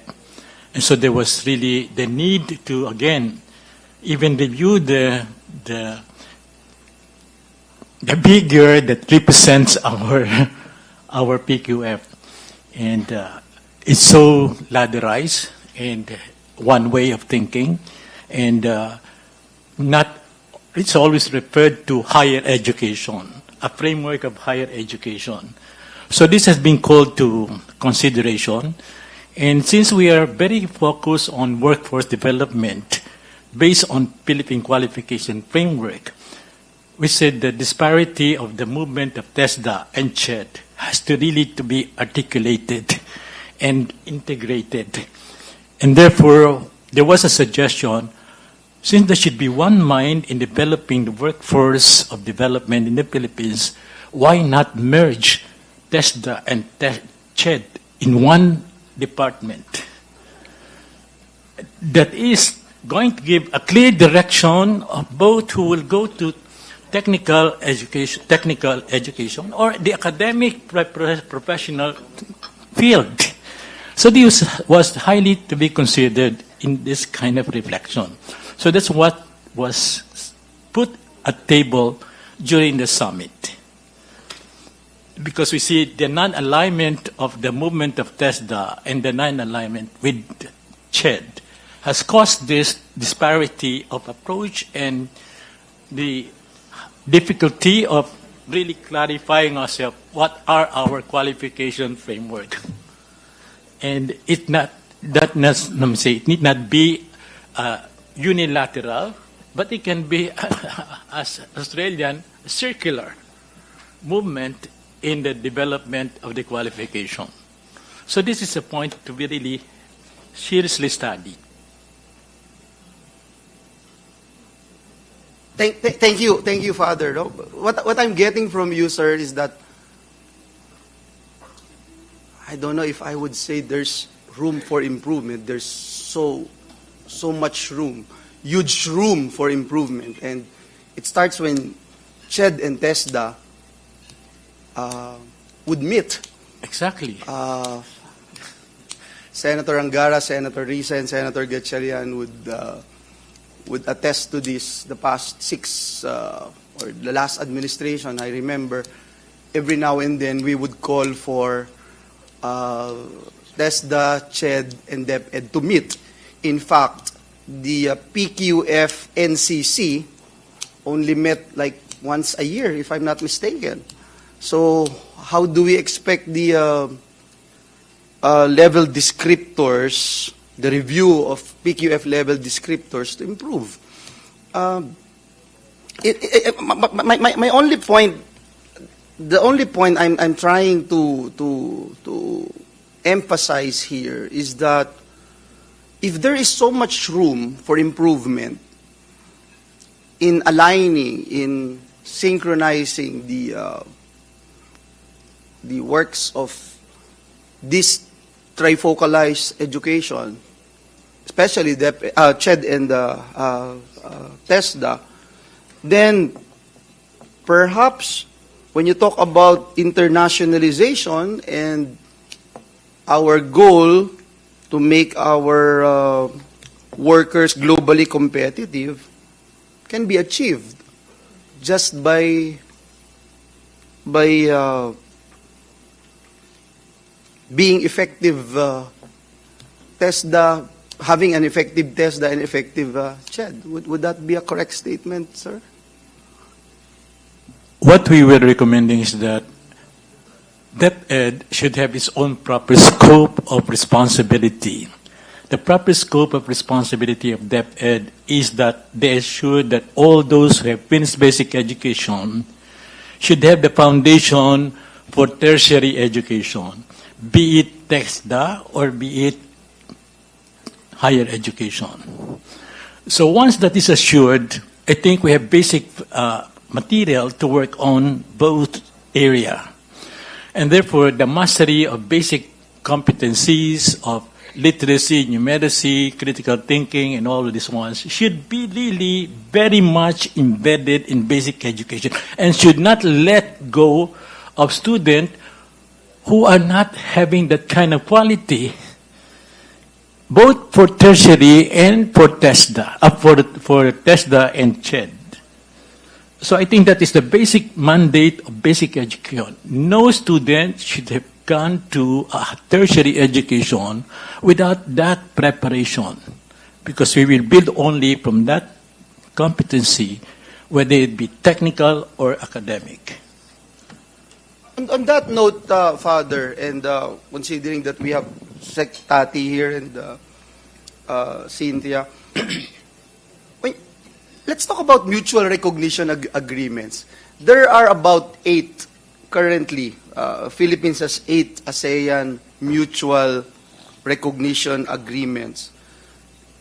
And so there was really the need to, again, even review the figure that represents our PQF. And it's so ladderized and one way of thinking, and it's always referred to higher education, a framework of higher education. So this has been called to consideration. And since we are very focused on workforce development based on Philippine qualification framework, we said the disparity of the movement of TESDA and CHED has to really to be articulated and integrated. And therefore, there was a suggestion, since there should be one mind in developing the workforce of development in the Philippines, why not merge TESDA and CHED in one department that is going to give a clear direction of both who will go to technical education or the academic professional field. So this was highly to be considered in this kind of reflection. So that's what was put at table during the summit. Because we see the non-alignment of the movement of TESDA and the non-alignment with CHED has caused this disparity of approach and the difficulty of really clarifying ourselves what are our qualification framework. And it need not be unilateral, but it can be, as Australian, circular movement in the development of the qualification. So this is a point to be really seriously studied. Thank you, Father. No? What I'm getting from you, sir, is that I don't know if I would say there's room for improvement. There's so much room, huge room for improvement, and it starts when CHED and TESDA would meet. Exactly. Senator Angara, Senator Risa, and Senator Gatchalian would attest to this. The past 6 or the last administration, I remember, every now and then we would call for TESDA, CHED, and DepEd to meet. In fact, the PQF NCC only met like once a year, if I'm not mistaken. So how do we expect the level descriptors, the review of PQF level descriptors to improve? My only point, the only point I'm trying to emphasize here is that if there is so much room for improvement in aligning, in synchronizing the works of this trifocalized education, especially the CHED and TESDA, then perhaps when you talk about internationalization and our goal to make our workers globally competitive can be achieved just by being effective TESDA, having an effective TESDA and effective CHED. Would that be a correct statement, sir? What we were recommending is that DepEd should have its own proper scope of responsibility. The proper scope of responsibility of DepEd is that they ensure that all those who have finished basic education should have the foundation for tertiary education, be it TESDA or be it higher education. So once that is assured, I think we have basic material to work on both areas. And therefore, the mastery of basic competencies of literacy, numeracy, critical thinking, and all of these ones should be really very much embedded in basic education and should not let go of students who are not having that kind of quality, both for tertiary and for TESDA, for TESDA and CHED. So I think that is the basic mandate of basic education. No student should have gone to a tertiary education without that preparation, because we will build only from that competency, whether it be technical or academic. On that note, Father, and considering that we have Sec Tati here and Cynthia, let's talk about mutual recognition agreements. There are about 8 currently. Philippines has 8 ASEAN mutual recognition agreements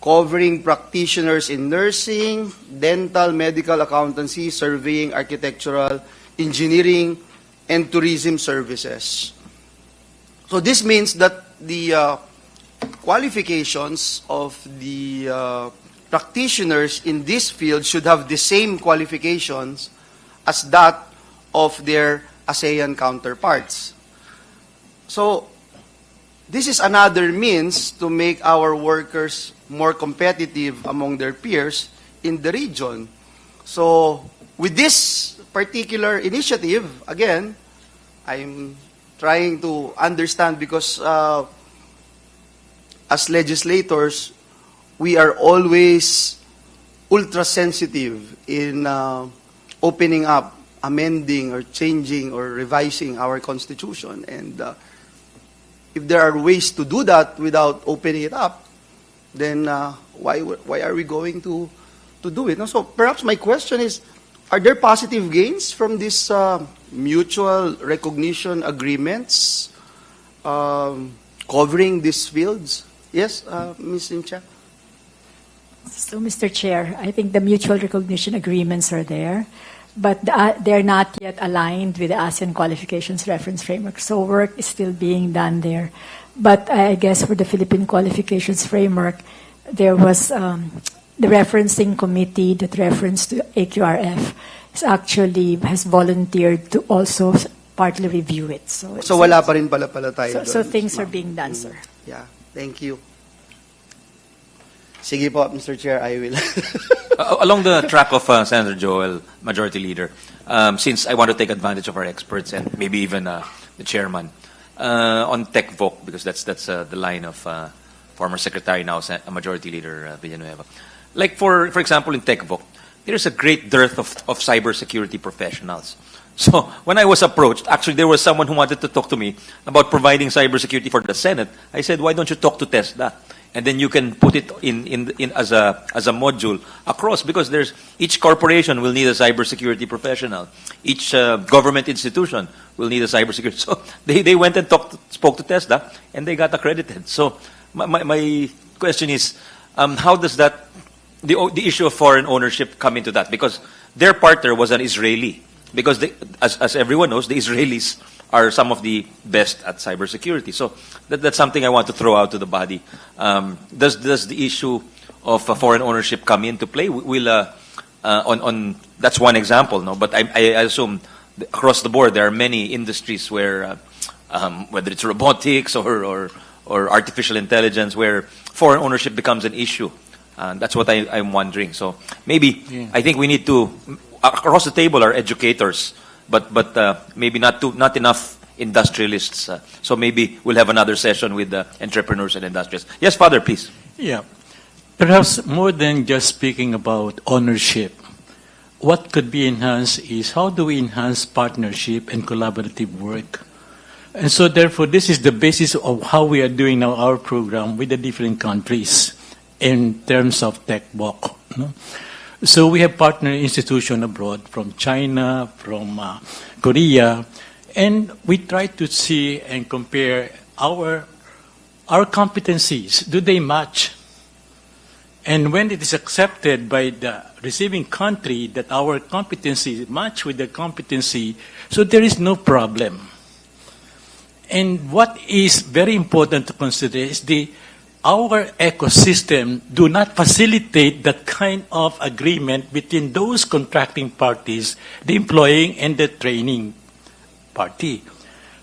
covering practitioners in nursing, dental, medical, accountancy, surveying, architectural, engineering, and tourism services. So this means that the qualifications of the practitioners in this field should have the same qualifications as that of their ASEAN counterparts. So this is another means to make our workers more competitive among their peers in the region. So with this particular initiative, again, I'm trying to understand because as legislators, we are always ultra-sensitive in opening up, amending, or changing, or revising our Constitution. And if there are ways to do that without opening it up, then why are we going to do it? So perhaps my question is, are there positive gains from these mutual recognition agreements covering these fields? Yes, Ms. Incha? So, Mr. Chair, I think the mutual recognition agreements are there, but they're not yet aligned with the ASEAN Qualifications Reference Framework. So work is still being done there. But I guess for the Philippine Qualifications Framework, there was the referencing committee that referenced to AQRF has volunteered to also partly review it. So wala pa rin pala tayo so doon. things are being done, sir. Yeah, thank you. Sige po, Mr. Chair, I will. Along the track of Senator Joel, Majority Leader, since I want to take advantage of our experts and maybe even the chairman, on TechVoc, because that's the line of former Secretary, now Majority Leader Villanueva. Like for example, in TechVoc, there's a great dearth of cybersecurity professionals. So when I was approached, actually there was someone who wanted to talk to me about providing cybersecurity for the Senate. I said, why don't you talk to TESDA? And then you can put it in as a module across, because each corporation will need a cybersecurity professional. Each government institution will need a cybersecurity. So they went and spoke to TESDA, and they got accredited. So my question is, how does that the issue of foreign ownership come into that? Because their partner was an Israeli. Because as everyone knows, the Israelis are some of the best at cybersecurity. So that's something I want to throw out to the body. Does the issue of foreign ownership come into play? That's one example, no? But I assume across the board there are many industries where, whether it's robotics or artificial intelligence, where foreign ownership becomes an issue. That's what I'm wondering. So maybe I think we need to, across the table are educators, but maybe not enough industrialists. So maybe we'll have another session with entrepreneurs and industrialists. Yes, Father, please. Yeah. Perhaps more than just speaking about ownership, what could be enhanced is how do we enhance partnership and collaborative work? And so therefore, this is the basis of how we are doing now our program with the different countries in terms of TechVoc. No? So we have partner institutions abroad from China, from Korea, and we try to see and compare our competencies. Do they match? And when it is accepted by the receiving country that our competencies match with their competency, so there is no problem. And what is very important to consider is our ecosystem do not facilitate that kind of agreement between those contracting parties, the employing and the training party.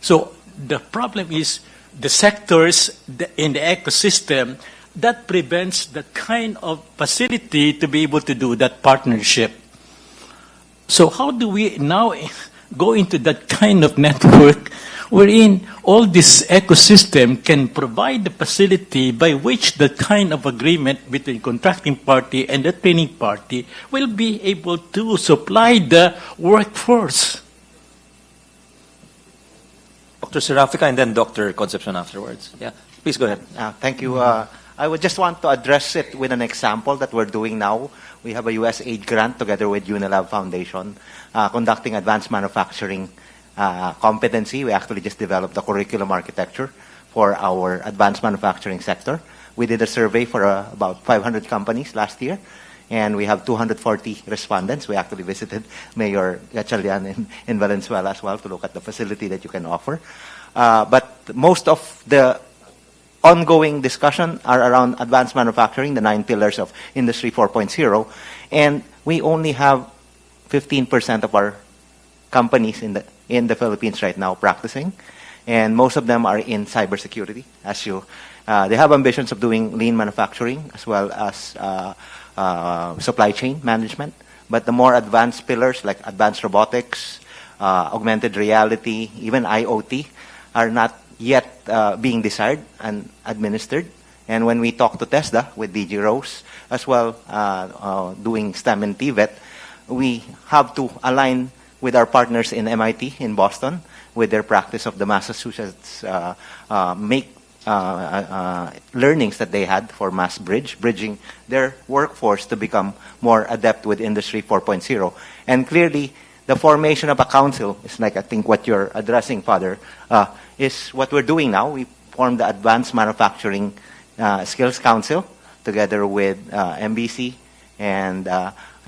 So the problem is the sectors in the ecosystem that prevents that kind of facility to be able to do that partnership. So how do we now go into that kind of network wherein all this ecosystem can provide the facility by which the kind of agreement between contracting party and the training party will be able to supply the workforce? Dr. Serafica and then Dr. Concepcion afterwards. Yeah, please go ahead. Thank you. I would just want to address it with an example that we're doing now. We have a U.S. aid grant together with Unilab Foundation conducting advanced manufacturing competency. We actually just developed the curriculum architecture for our advanced manufacturing sector. We did a survey for about 500 companies last year, and we have 240 respondents. We actually visited Mayor Gatchalian in Valenzuela as well to look at the facility that you can offer. But most of the ongoing discussion are around advanced manufacturing, the 9 pillars of Industry 4.0, and we only have 15% of our companies in the Philippines right now practicing, and most of them are in cybersecurity. They have ambitions of doing lean manufacturing as well as supply chain management. But the more advanced pillars like advanced robotics, augmented reality, even IoT are not yet being desired and administered. And when we talk to TESDA with DG Rose as well, doing STEM and Tibet, we have to align with our partners in MIT in Boston with their practice of the Massachusetts learnings that they had for bridging their workforce to become more adept with Industry 4.0. And clearly, the formation of a council is like, I think what you're addressing, Father, is what we're doing now. We formed the Advanced Manufacturing Skills Council together with MBC and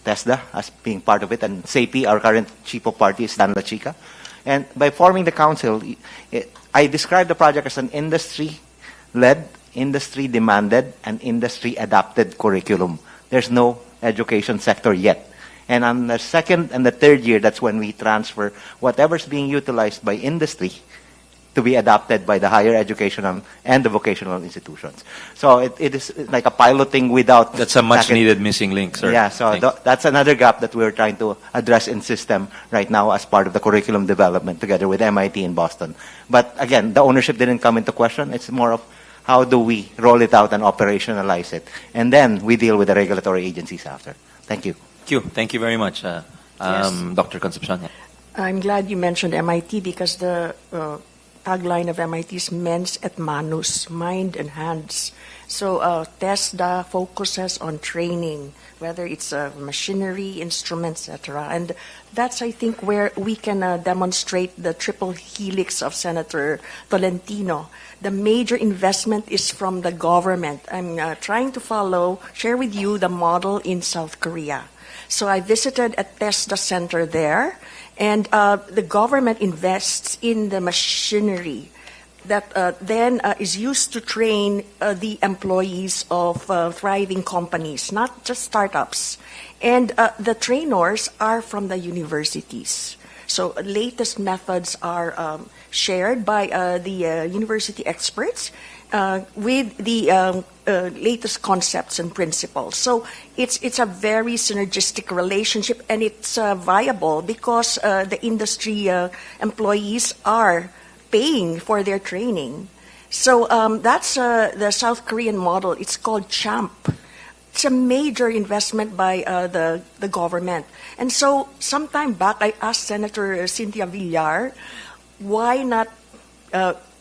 TESDA as being part of it, and SAPI, our current chief of party, is Dan La Chica. And by forming the council, I describe the project as an industry-led, industry-demanded, and industry-adapted curriculum. There's no education sector yet. And on the second and the third year, that's when we transfer whatever's being utilized by industry to be adopted by the higher educational and the vocational institutions. So it is like a piloting without... That's a much-needed missing link, sir. Yeah, so that's another gap that we're trying to address in system right now as part of the curriculum development together with MIT in Boston. But again, the ownership didn't come into question. It's more of how do we roll it out and operationalize it. And then we deal with the regulatory agencies after. Thank you. Thank you. Thank you very much, Yes. Dr. Concepcion. I'm glad you mentioned MIT because the tagline of MIT is mens et manus, mind and hands. So TESDA focuses on training, whether it's machinery, instruments, etc. And that's, I think, where we can demonstrate the triple helix of Senator Tolentino. The major investment is from the government. I'm trying to share with you the model in South Korea. So I visited a TESDA center there, and the government invests in the machinery that then is used to train the employees of thriving companies, not just startups. And the trainers are from the universities. So latest methods are shared by the university experts with the latest concepts and principles. So it's a very synergistic relationship, and it's viable because the industry employees are paying for their training. So that's the South Korean model. It's called CHAMP. It's a major investment by the government. And so sometime back, I asked Senator Cynthia Villar, why not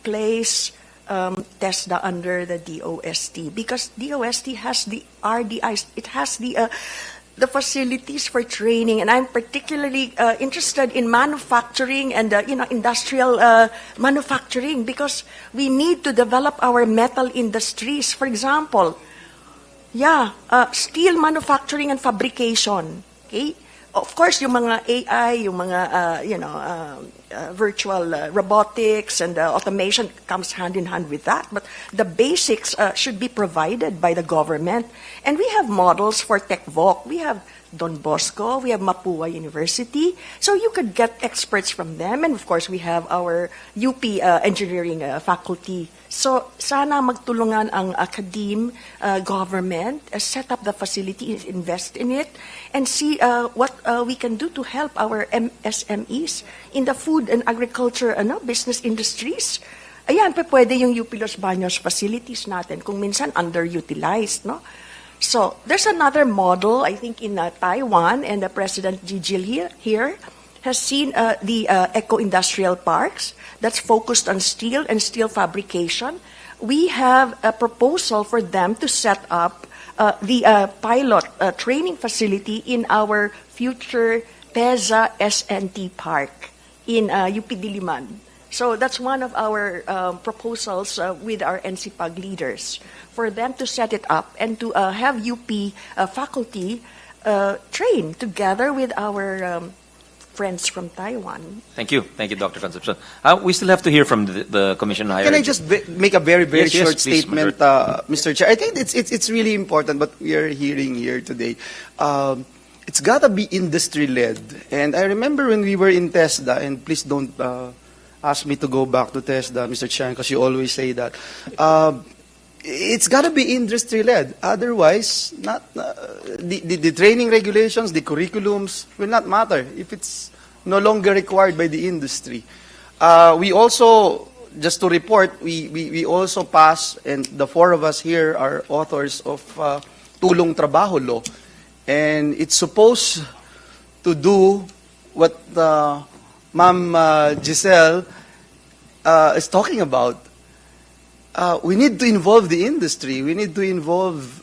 place TESDA under the DOST? Because DOST has the RDIs. It has the facilities for training, and I'm particularly interested in manufacturing and industrial manufacturing because we need to develop our metal industries. For example, steel manufacturing and fabrication. Okay, of course, yung mga AI, yung mga virtual robotics and automation comes hand in hand with that. But the basics should be provided by the government. And we have models for TechVoc. We have Don Bosco. We have Mapua University. So you could get experts from them. And of course, we have our UP engineering faculty. So sana magtulungan ang academe, government, set up the facility, invest in it, and see what we can do to help our MSMEs in the food and agriculture business industries. Ayan, pwede yung UP Los Baños facilities natin kung minsan underutilized, no? So there's another model, I think, in Taiwan, and President Gigil here has seen the eco-industrial parks that's focused on steel and steel fabrication. We have a proposal for them to set up the pilot training facility in our future TESA SNT Park in UP Diliman. So that's one of our proposals with our NCPAG leaders, for them to set it up and to have UP faculty train together with our friends from Taiwan. Thank you. Thank you, Dr. Concepcion. We still have to hear from the Commission on Higher Can I just make a very Yes, short please, statement, Mr. Chair? I think it's really important what we are hearing here today. It's got to be industry-led. And I remember when we were in TESDA, and please don't ask me to go back to TESDA, Mr. Chan, because you always say that. It's got to be industry-led. Otherwise, the training regulations, the curriculums will not matter if it's no longer required by the industry. We also, just to report, we also passed, and the four of us here are authors of Tulong Trabaho Law. And it's supposed to do what Ma'am Giselle is talking about. We need to involve the industry. We need to involve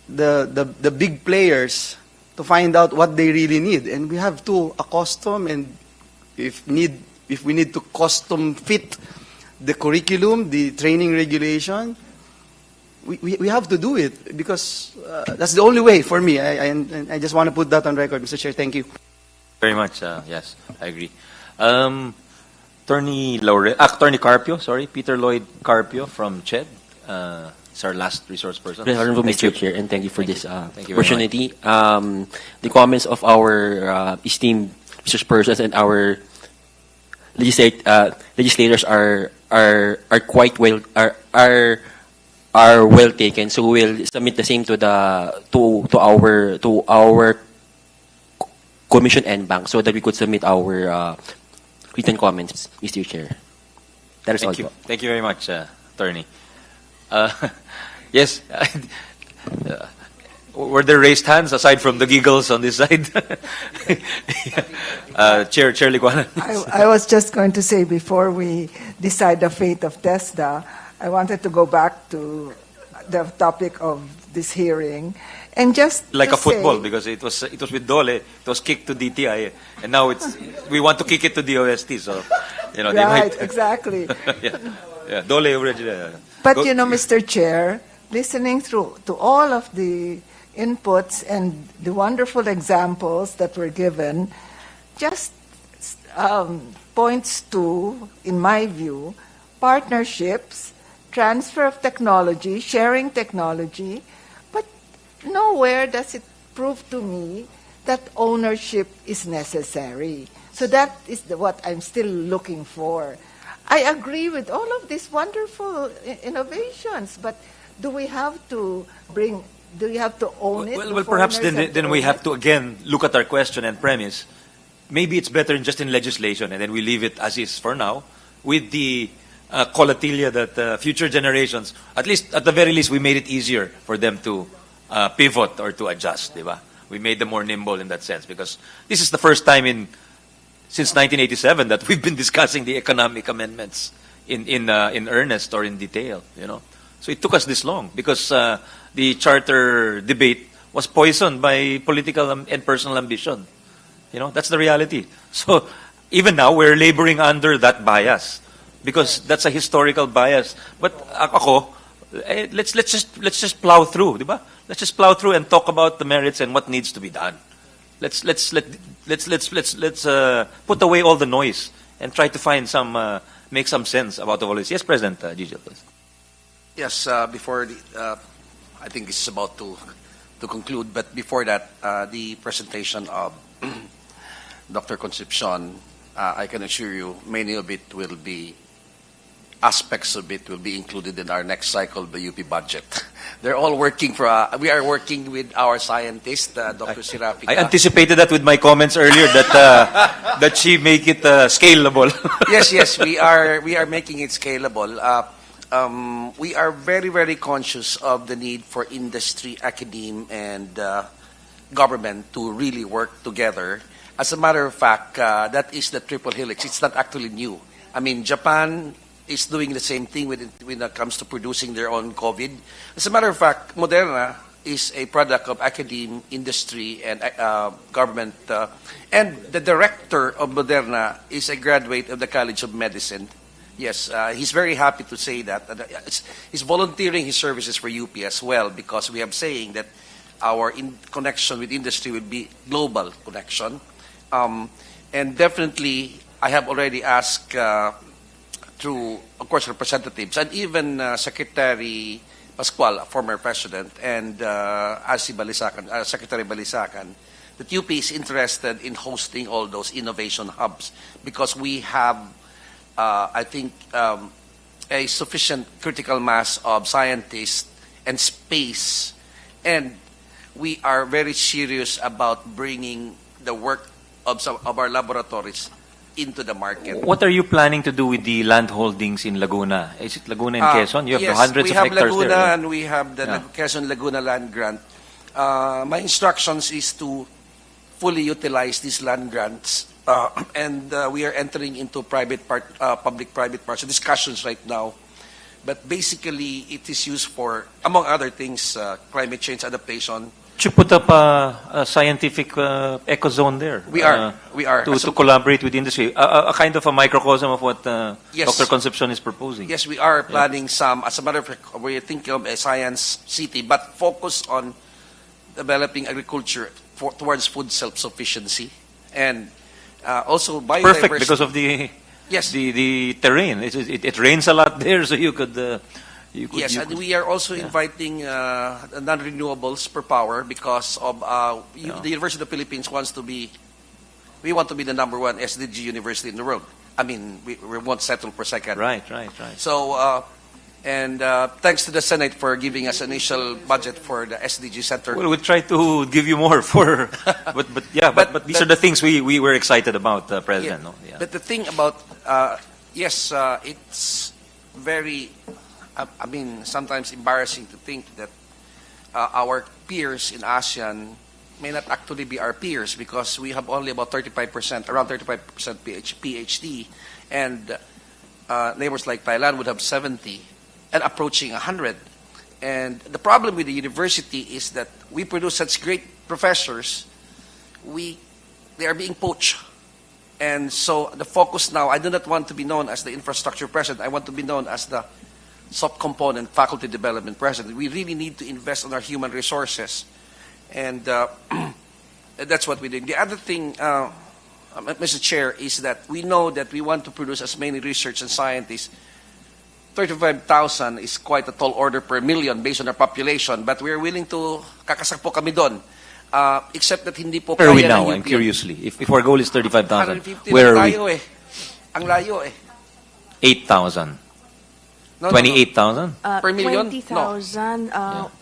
the big players to find out what they really need, and we have to accustom, and if we need to custom fit the curriculum, the training regulation, we have to do it because that's the only way for me. I just want to put that on record, Mr. Chair. Thank you. Very much. Yes, I agree. Attorney Carpio, Peter Lloyd Carpio from CHED. It's our last resource person. Honorable Thank Mr. you. Chair, and thank you for Thank this you. Thank you very opportunity. The comments of our esteemed resource persons and our legislators are quite well are well taken. So we'll submit the same to our Commission and Bank so that we could submit our written comments, Mr. Chair. That is all. Thank you. Thank you very much, Attorney. Yes. Were there raised hands aside from the giggles on this side? Chair Liguana. I was just going to say, before we decide the fate of TESDA, I wanted to go back to the topic of this hearing and just like to a football, say, because it was with Dole, it was kicked to DTI, and now we want to kick it to DOST. So, they right, might, exactly. yeah, Dole already. But Mr. Chair, listening through to all of the inputs and the wonderful examples that were given, just points to, in my view, partnerships, transfer of technology, sharing technology, but nowhere does it prove to me that ownership is necessary. So that is what I'm still looking for. I agree with all of these wonderful innovations, but do we have to own it? Well, perhaps then we have to again look at our question and premise. Maybe it's better just in legislation, and then we leave it as is for now, with the colatilia that future generations, at the very least, we made it easier for them to pivot or to adjust, diba? We made them more nimble in that sense, because this is the first time since 1987 that we've been discussing the economic amendments in earnest or in detail, So it took us this long because the charter debate was poisoned by political and personal ambition. That's the reality. So even now we're laboring under that bias because that's a historical bias. But let's just plow through, diba? Let's just plow through and talk about the merits and what needs to be done. Let's put away all the noise and try to make some sense about all this. Yes, President Gigel, please. Yes, before I think it's about to conclude, but before that, the presentation of Dr. Concepcion, I can assure you many of it will be, aspects of it will be included in our next cycle of the UP budget. They're all working we are working with our scientist, Dr. Sirafica. I anticipated that with my comments earlier that she make it scalable. Yes, we are making it scalable. We are very, very conscious of the need for industry, academia, and government to really work together. As a matter of fact, that is the triple helix. It's not actually new. I mean, Japan is doing the same thing when it comes to producing their own COVID. As a matter of fact, Moderna is a product of academia, industry, and government. And the director of Moderna is a graduate of the College of Medicine. Yes, he's very happy to say that. He's volunteering his services for UP as well, because we are saying that our connection with industry will be global connection. And definitely, I have already asked through, of course, representatives, and even Secretary Pascual, former president, and Secretary Balisacan, that UP is interested in hosting all those innovation hubs, because we have I think, a sufficient critical mass of scientists and space, and we are very serious about bringing the work of some of our laboratories into the market. What are you planning to do with the land holdings in Laguna? Is it Laguna and Quezon? You have hundreds of hectares there. Yes, we have Laguna and we have the Quezon Laguna land grant. My instructions is to fully utilize these land grants. And we are entering into public-private partnership discussions right now. But basically, it is used for, among other things, climate change adaptation, you put up a scientific eco zone there? We are. To collaborate with industry, a kind of a microcosm of what Yes. Dr. Concepcion is proposing. Yes, we are planning some. As a matter of fact, we're thinking of a science city, but focus on developing agriculture towards food self-sufficiency and also biodiversity. Perfect, because of the Yes. the terrain. It rains a lot there, so you could. Yes, and we are also inviting non-renewables per power because of the University of the Philippines wants to be. We want to be the #1 SDG university in the world. I mean, we won't settle per second. Right. So, and thanks to the Senate for giving us initial budget for the SDG Center. Well, we'll try to give you more for, but these are the things we were excited about, President. No? Yeah. But the thing about yes, it's very. I mean, sometimes embarrassing to think that our peers in ASEAN may not actually be our peers because we have only about 35%, around 35% PhD, and neighbors like Thailand would have 70 and approaching 100. And the problem with the university is that we produce such great professors, they are being poached. And so the focus now, I do not want to be known as the infrastructure president. I want to be known as the subcomponent faculty development president. We really need to invest in our human resources. And that's what we did. The other thing, Mr. Chair, is that we know that we want to produce as many research and scientists. 35,000 is quite a tall order per million based on our population, but we're willing to kakasak po kami doon. Except that hindi po Where are we kaya now? ng I'm UP. curiously, if our goal is 35,000, 150 where lang are tayo we? eh. Ang layo eh. 8,000. No, 28,000? Per million? 20,000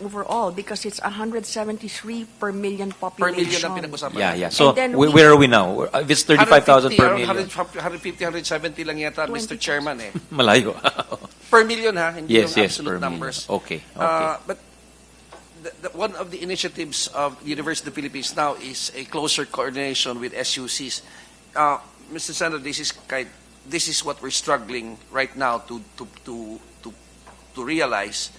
overall because it's 173 per million population. Per million ang pinag-usapan. Yeah. So, then where are we now? If it's 35,000 per million. 150, 170 lang yata, Mr. Chairman eh. Malayo. Per million ha, hindi Yes, yung yes, absolute per numbers. million. Okay. But one of the initiatives of the University of the Philippines now is a closer coordination with SUCs. Mr. Senator, this is what we're struggling right now to realize.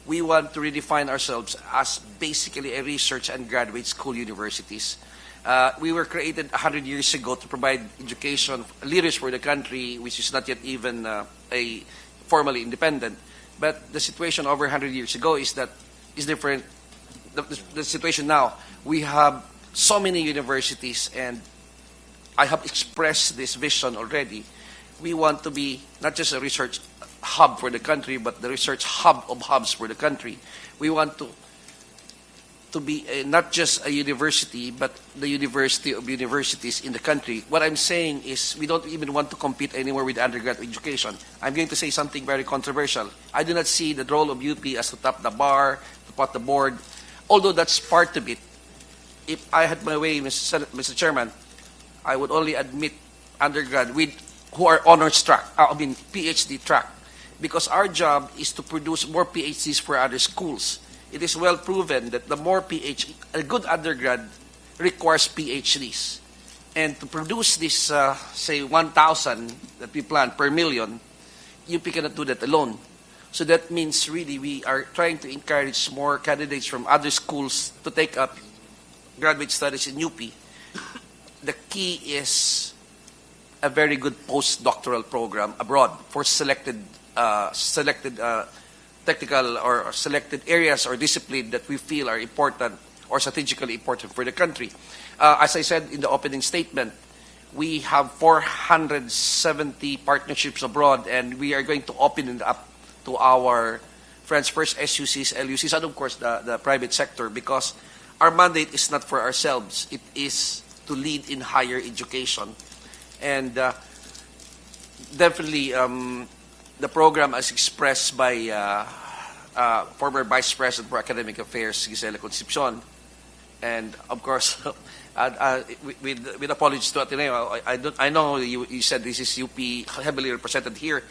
We want to redefine ourselves as basically a research and graduate school universities. We were created 100 years ago to provide education, leaders for the country, which is not yet even a formally independent. But the situation over 100 years ago is different. The situation now, we have so many universities, and I have expressed this vision already. We want to be not just a research hub for the country, but the research hub of hubs for the country. We want to be not just a university, but the university of universities in the country. What I'm saying is we don't even want to compete anymore with undergraduate education. I'm going to say something very controversial. I do not see the role of UP as to top the bar, to pot the board, although that's part of it. If I had my way, Mr. Chairman, I would only admit undergrad who are honors track, PhD track, because our job is to produce more PhDs for other schools. It is well proven that the more PhD, a good undergrad requires PhDs. And to produce this, say, 1,000 that we plan per million, UP cannot do that alone. So that means really we are trying to encourage more candidates from other schools to take up graduate studies in UP. The key is a very good postdoctoral program abroad for selected technical or selected areas or discipline that we feel are important or strategically important for the country. As I said in the opening statement, we have 470 partnerships abroad, and we are going to open it up to our friends, first SUCs, LUCs, and of course the private sector, because our mandate is not for ourselves. It is to lead in higher education. And definitely the program as expressed by former Vice President for Academic Affairs, Gisela Concepcion, and of course, with apologies to Ateneo, I know you said this is UP heavily represented here.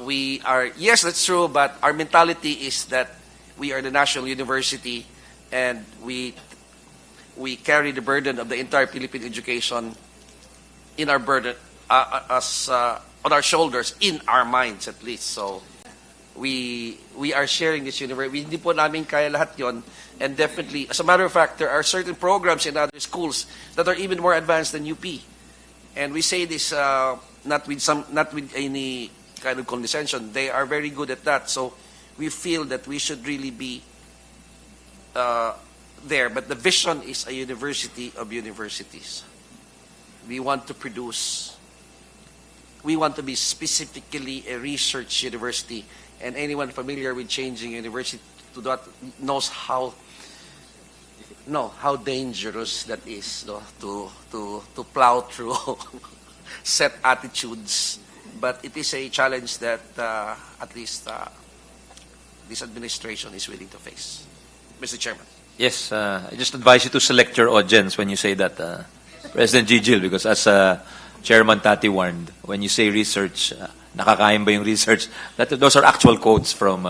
We are, yes, that's true, but our mentality is that we are the national university, and we carry the burden of the entire Philippine education in our burden, on our shoulders, in our minds at least. So we are sharing this university. Hindi po namin kaya lahat yon. And definitely, as a matter of fact, there are certain programs in other schools that are even more advanced than UP. And we say this not with any kind of condescension. They are very good at that. So we feel that we should really be there. But the vision is a university of universities. We want to produce. We want to be specifically a research university. And anyone familiar with changing university to that knows how dangerous that is, no? to plow through set attitudes. But it is a challenge that at least this administration is willing to face. Mr. Chairman. Yes, I just advise you to select your audience when you say that, President Gigil, because as Chairman Tati warned, when you say research, nakakain ba yung research? Those are actual quotes from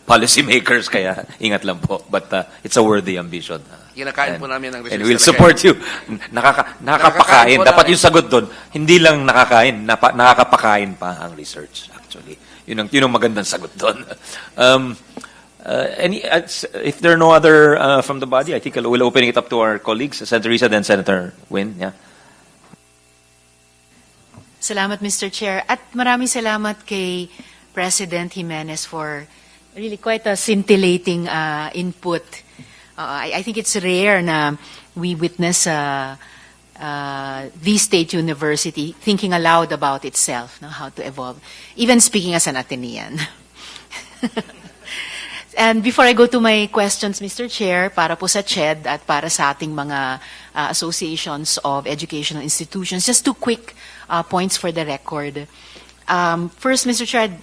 policymakers, kaya ingat lang po. But it's a worthy ambition. Kinakain po namin ang research. And we'll support you. Nakakapakain. Dapat yung sagot doon, hindi lang nakakain, nakakapakain pa ang research, actually. Yun ang magandang sagot doon. If there are no other from the body, I think we'll open it up to our colleagues, Senator Risa, then Senator Win. Yeah. Salamat, Mr. Chair. At maraming salamat kay President Jimenez for really quite a scintillating input. I think it's rare na we witness the state university thinking aloud about itself, how to evolve, even speaking as an Atenean. And before I go to my questions, Mr. Chair, para po sa CHED at para sa ating mga associations of educational institutions, just two quick points for the record. First, Mr. Chair, I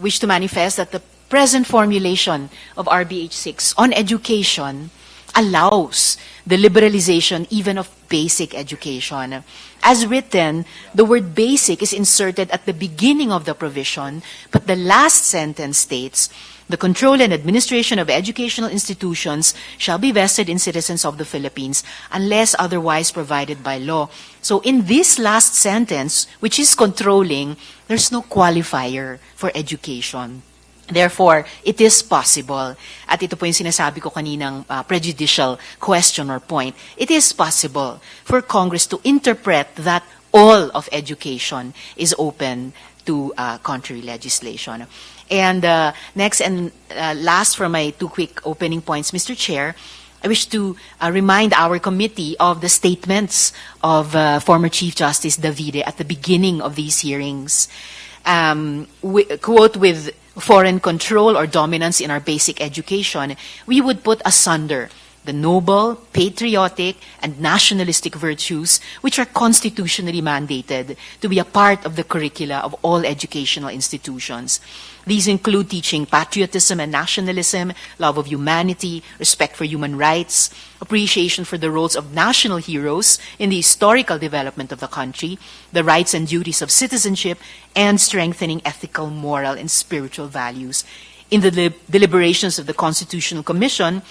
wish to manifest that the present formulation of RBH 6 on education allows the liberalization even of basic education. As written, the word basic is inserted at the beginning of the provision, but the last sentence states, the control and administration of educational institutions shall be vested in citizens of the Philippines unless otherwise provided by law. So in this last sentence, which is controlling, there's no qualifier for education. Therefore, it is possible, at ito po yung sinasabi ko kaninang prejudicial question or point, it is possible for Congress to interpret that all of education is open to contrary legislation. And next and last for my two quick opening points, Mr. Chair, I wish to remind our committee of the statements of former Chief Justice Davide at the beginning of these hearings. Quote, with foreign control or dominance in our basic education, we would put asunder the noble, patriotic, and nationalistic virtues which are constitutionally mandated to be a part of the curricula of all educational institutions. These include teaching patriotism and nationalism, love of humanity, respect for human rights, appreciation for the roles of national heroes in the historical development of the country, the rights and duties of citizenship, and strengthening ethical, moral, and spiritual values. In the deliberations of the Constitutional Commission,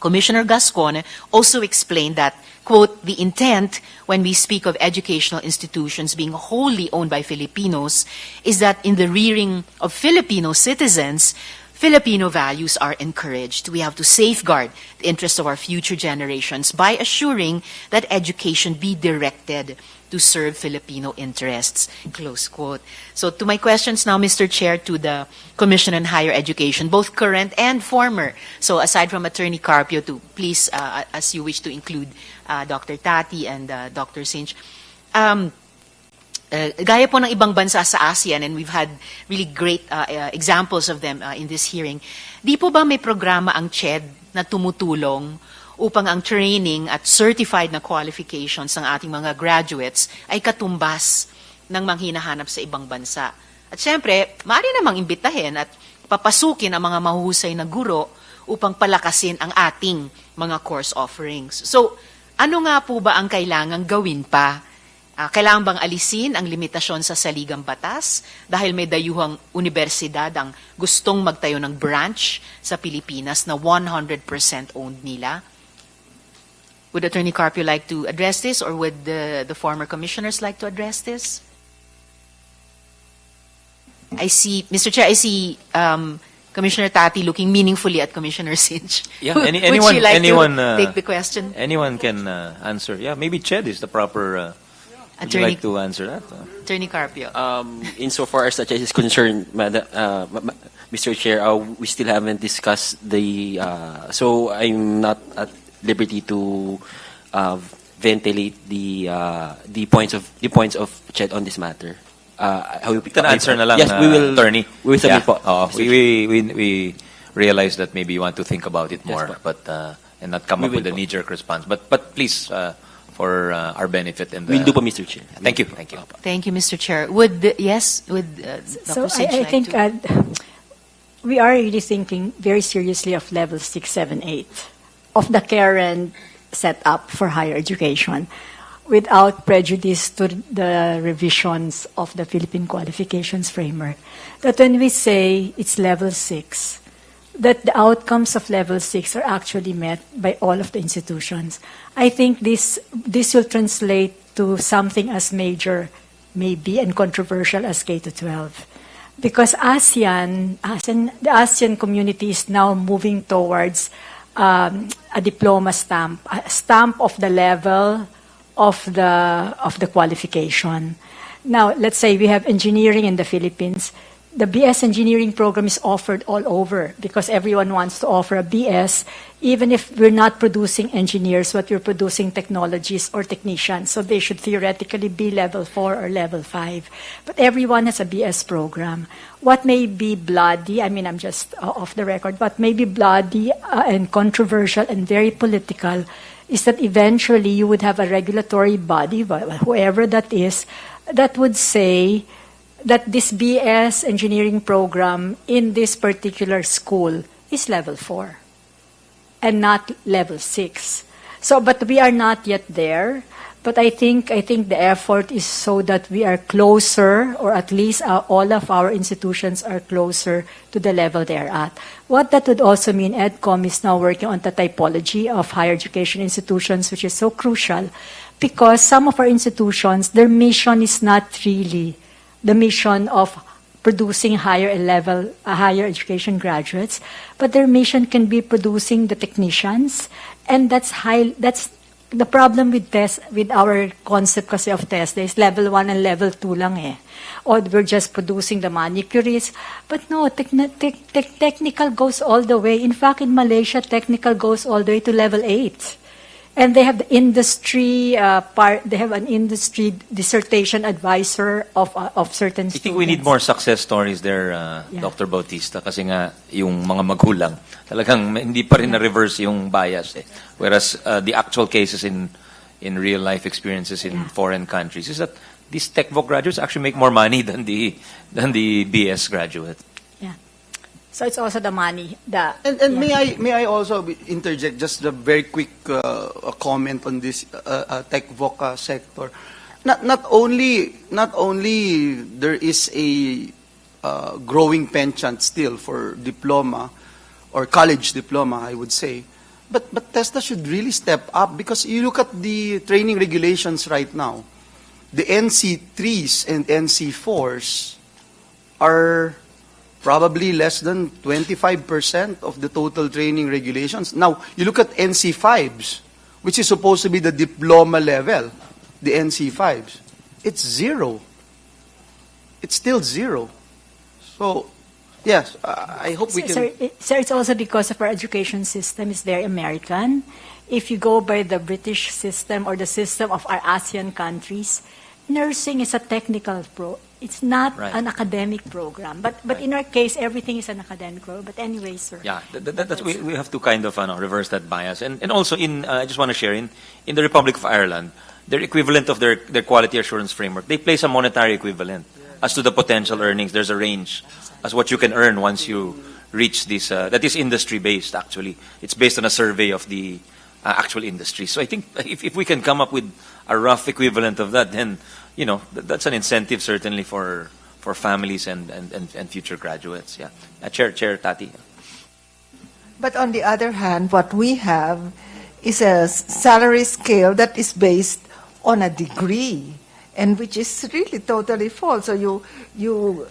Commissioner Gascon also explained that, quote, the intent when we speak of educational institutions being wholly owned by Filipinos is that in the rearing of Filipino citizens, Filipino values are encouraged. We have to safeguard the interests of our future generations by assuring that education be directed to serve Filipino interests, close quote. So to my questions now, Mr. Chair, to the Commission on Higher Education, both current and former. So aside from Attorney Carpio, to please, as you wish to include Dr. Tati and Dr. Sinch, gaya po ng ibang bansa sa ASEAN, and we've had really great examples of them in this hearing, di po ba may programa ang CHED na tumutulong upang ang training at certified na qualifications ng ating mga graduates ay katumbas ng mga hinahanap sa ibang bansa? At syempre, maaari namang imbitahin at papasukin ang mga mahuhusay na guro upang palakasin ang ating mga course offerings. So, ano nga po ba ang kailangang gawin pa? Kailangan bang alisin ang limitasyon sa saligang batas dahil may dayuhang universidad ang gustong magtayo ng branch sa Pilipinas na 100% owned nila? Would Attorney Carpio like to address this, or would the former commissioners like to address this? I see, Mr. Chair, I see Commissioner Tati looking meaningfully at Commissioner Sinch. Yeah, Would anyone, she like anyone, to take the question? Anyone can answer. Yeah, maybe Ched is the proper. Would you Attorney- like to answer that? Attorney Carpio. Insofar as such is concerned, Mr. Chair, we still haven't discussed the. So I'm not at liberty to ventilate the points of Ched on this matter. You can answer na lang, yes, we will, attorney. We will submit po. We realize that maybe you want to think about it more, Yes, but and not come We up with will a po. knee-jerk response. But please, for our benefit and We'll do po, Mr. Chair. Thank you. Thank you. Thank you, Mr. Chair. Would So Dr. Sinch I like think to? we are really thinking very seriously of level 6, 7, 8 of the current setup for higher education, without prejudice to the revisions of the Philippine Qualifications Framework. That when we say it's level 6, that the outcomes of level 6 are actually met by all of the institutions. I think this will translate to something as major, maybe, and controversial as K-12. Because the ASEAN community is now moving towards a diploma stamp, a stamp of the level of the qualification. Now, let's say we have engineering in the Philippines. The BS engineering program is offered all over because everyone wants to offer a BS, even if we're not producing engineers, but we're producing technologies or technicians. So they should theoretically be level 4 or level 5. But everyone has a BS program. What may be bloody, I mean, I'm just off the record, what may be bloody and controversial and very political is that eventually you would have a regulatory body, whoever that is, that would say that this BS engineering program in this particular school is level 4 and not level 6. So, but we are not yet there. But I think the effort is so that we are closer, or at least all of our institutions are closer to the level they're at. What that would also mean, Edcom is now working on the typology of higher education institutions, which is so crucial, because some of our institutions, their mission is not really the mission of producing higher education graduates, but their mission can be producing the technicians, and that's the problem with our concept kasi of test is level 1 and level 2 lang eh. Or we're just producing the manicurists. But no, technical goes all the way. In fact, in Malaysia, technical goes all the way to level 8. And they have the industry they have an industry dissertation advisor of certain students. I think we need more success stories there, Dr. Bautista, kasi nga yung mga magulang talagang hindi pa rin na-reverse yung bias eh. Whereas the actual cases in real life experiences in foreign countries is that these TechVoc graduates actually make more money than the BS graduate. So it's also the money. May I also interject just a very quick comment on this TechVoc sector. Not only there is a growing penchant still for diploma or college diploma, I would say, but TESDA should really step up, because you look at the training regulations right now. The NC3s and NC4s are probably less than 25% of the total training regulations. Now, you look at NC5s, which is supposed to be the diploma level, the NC5s, it's 0. It's still 0. So, yes, I hope we can... Sir, it's also because of our education system is very American. If you go by the British system or the system of our ASEAN countries, nursing is a technical It's not an academic program, but in our case, everything is an academic program. But anyway, sir. Yeah, that's we have to kind of reverse that bias, and also I just want to share in the Republic of Ireland, their equivalent of their quality assurance framework, they place a monetary equivalent as to the potential earnings. There's a range as what you can earn once you reach this. That is industry based. Actually, it's based on a survey of the actual industry. So I think if we can come up with a rough equivalent of that, then that's an incentive certainly for families and future graduates. Yeah, Chair Tati. But on the other hand, what we have is a salary scale that is based on a degree, and which is really totally false. So you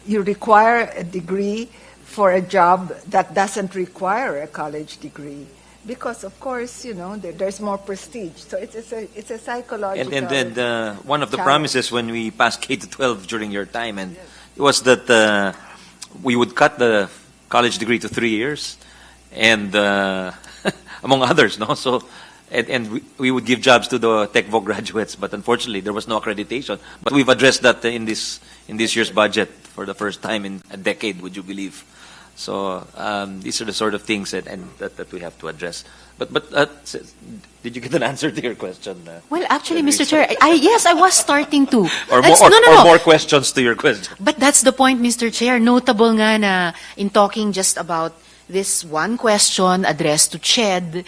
you require a degree for a job that doesn't require a college degree. Because, of course, there's more prestige. So it's a psychological And one of the challenge. promises when we passed K-12 during your time, and it was that we would cut the college degree to 3 years, and among others, no. So, and we would give jobs to the TechVo graduates, but unfortunately there was no accreditation. But we've addressed that in this year's budget for the first time in a decade. Would you believe? So these are the sort of things that we have to address. But did you get an answer to your question? Well, actually, Mr. Chair, yes, I was starting to. Or more questions to your question. But that's the point, Mr. Chair. Notable nga na in talking just about this one question addressed to CHED,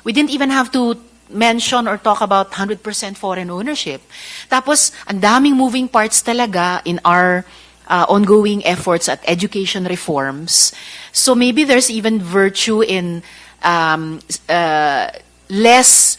we didn't even have to mention or talk about 100% foreign ownership. Tapos, ang daming moving parts talaga in our ongoing efforts at education reforms. So maybe there's even virtue in less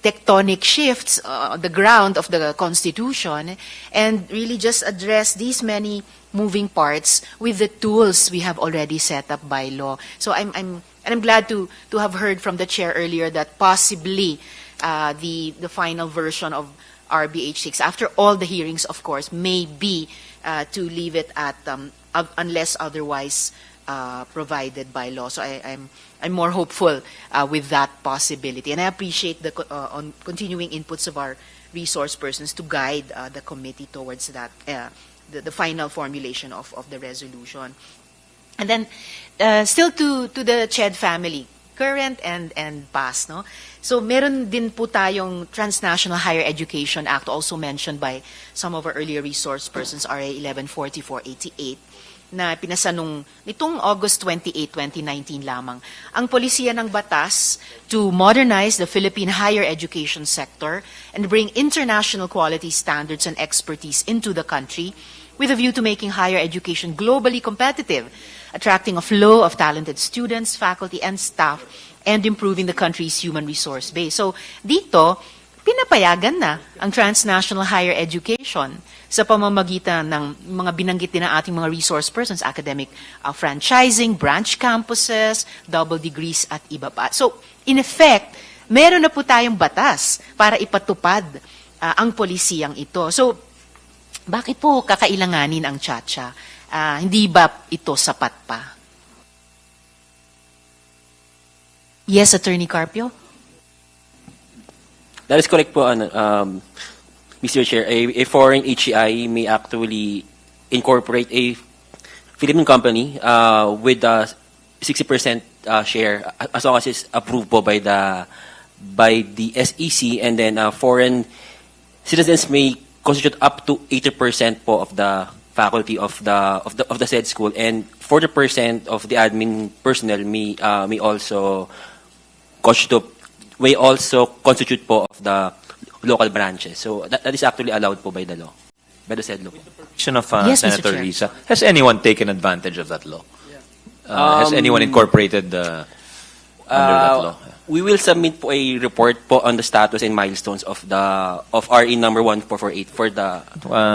tectonic shifts on the ground of the Constitution, and really just address these many moving parts with the tools we have already set up by law. So I'm glad to have heard from the chair earlier that possibly the final version of RBH6, after all the hearings, of course, may be to leave it at unless otherwise provided by law. So I'm more hopeful with that possibility, and I appreciate the on continuing inputs of our resource persons to guide the committee towards that the final formulation of the resolution. And then still to the CHED family, current and past, no? So meron din po tayong Transnational Higher Education Act, also mentioned by some of our earlier resource persons, RA 114488, na pinasa nitong August 28, 2019 lamang. Ang polisiya ng batas to modernize the Philippine higher education sector and bring international quality standards and expertise into the country with a view to making higher education globally competitive, attracting a flow of talented students, faculty, and staff, and improving the country's human resource base. So dito, pinapayagan na ang transnational higher education sa pamamagitan ng mga binanggit din ng ating mga resource persons, academic franchising, branch campuses, double degrees, at iba pa. So, in effect, meron na po tayong batas para ipatupad ang polisiyang ito. So, bakit po kakailanganin ang tsa-tsa? Hindi ba ito sapat pa? Yes, Attorney Carpio? That is correct po, Mr. Chair. A foreign HEI may actually incorporate a Philippine company with a 60% share as long as it's approved po by the SEC, and then foreign citizens may constitute up to 80% po of the faculty of the said school, and 40% of the admin personnel may also constitute po of the local branches. So that is actually allowed po by the law, by the said law. Question of Yes, Senator Mr. Chair. Risa. Has anyone taken advantage of that law? Has anyone incorporated under that law? We will submit po a report po on the status and milestones of RE number 1448 for the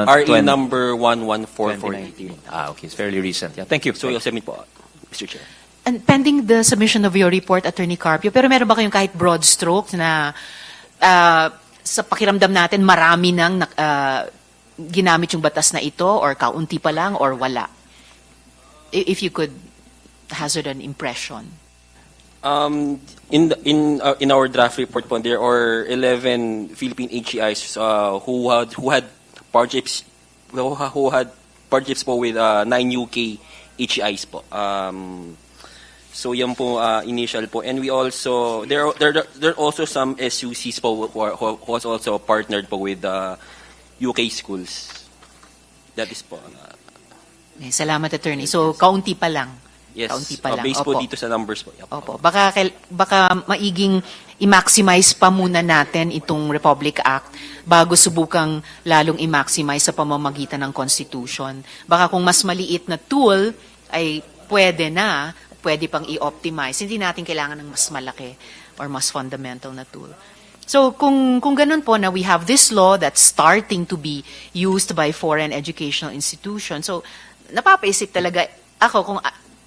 RE number 114419. Okay, it's fairly recent. Yeah, thank you. So we'll submit po, Mr. Chair. And pending the submission of your report, Attorney Carpio, pero meron ba kayong kahit broad strokes na sa pakiramdam natin marami nang ginamit yung batas na ito, or kaunti pa lang, or wala? If you could hazard an impression. In our draft report po, there are 11 Philippine HEIs who had partnerships po with 9 UK HEIs po. So yan po initial po, and we also there are also some SUCs po who has also partnered po with UK schools. That is po. Okay, salamat, Attorney. So kaunti pa lang. Yes, Kaunti pa lang. based po Opo. dito sa numbers po. Yep. Opo. Baka maiging i-maximize pa muna natin itong Republic Act bago subukang lalong i-maximize sa pamamagitan ng Constitution. Baka kung mas maliit na tool ay pwede pang i-optimize. Hindi natin kailangan ng mas malaki or mas fundamental na tool. So kung ganun po na we have this law that's starting to be used by foreign educational institutions, so napapaisip talaga ako kung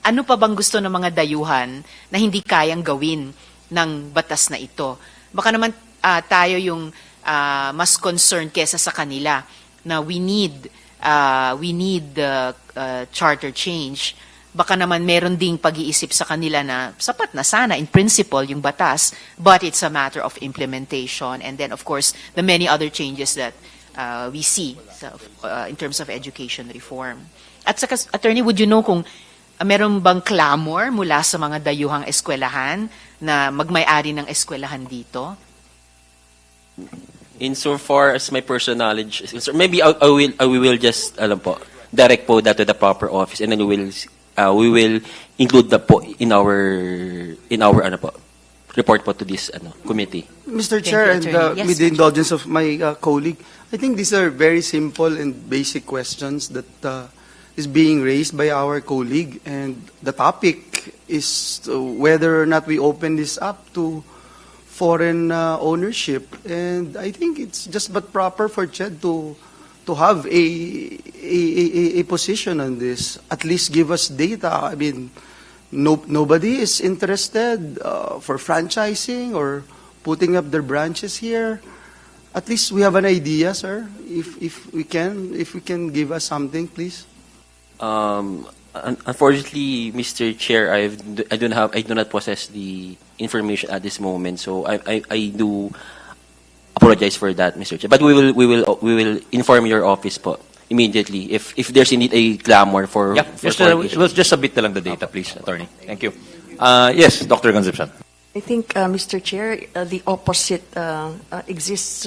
ano pa bang gusto ng mga dayuhan na hindi kayang gawin ng batas na ito. Baka naman tayo yung mas concerned kesa sa kanila na we need charter change. Baka naman meron ding pag-iisip sa kanila na sapat na sana in principle yung batas, but it's a matter of implementation, and then of course the many other changes that we see in terms of education reform. At saka, Attorney, would you know kung meron bang clamor mula sa mga dayuhang eskwelahan na magmay-ari ng eskwelahan dito? Insofar as my personal knowledge, maybe I will just direct po that to the proper office, and then we will include that po in our report po to this committee. Mr. Chair, and Yes, with the indulgence of my colleague, I think these are very simple and basic questions that is being raised by our colleague, and the topic is whether or not we open this up to foreign ownership, and I think it's just but proper for CHED to have a position on this. At least give us data. I mean, nobody is interested for franchising or putting up their branches here. At least we have an idea, sir. If we can give us something, please. Unfortunately, Mr. Chair, I do not possess the information at this moment, so I do apologize for that, Mr. Chair. But we will inform your office po immediately if there's indeed a clamor for. Yeah, just submit na lang the data, please, Attorney. Thank you. Yes, Dr. Concepcion. I think, Mr. Chair, the opposite exists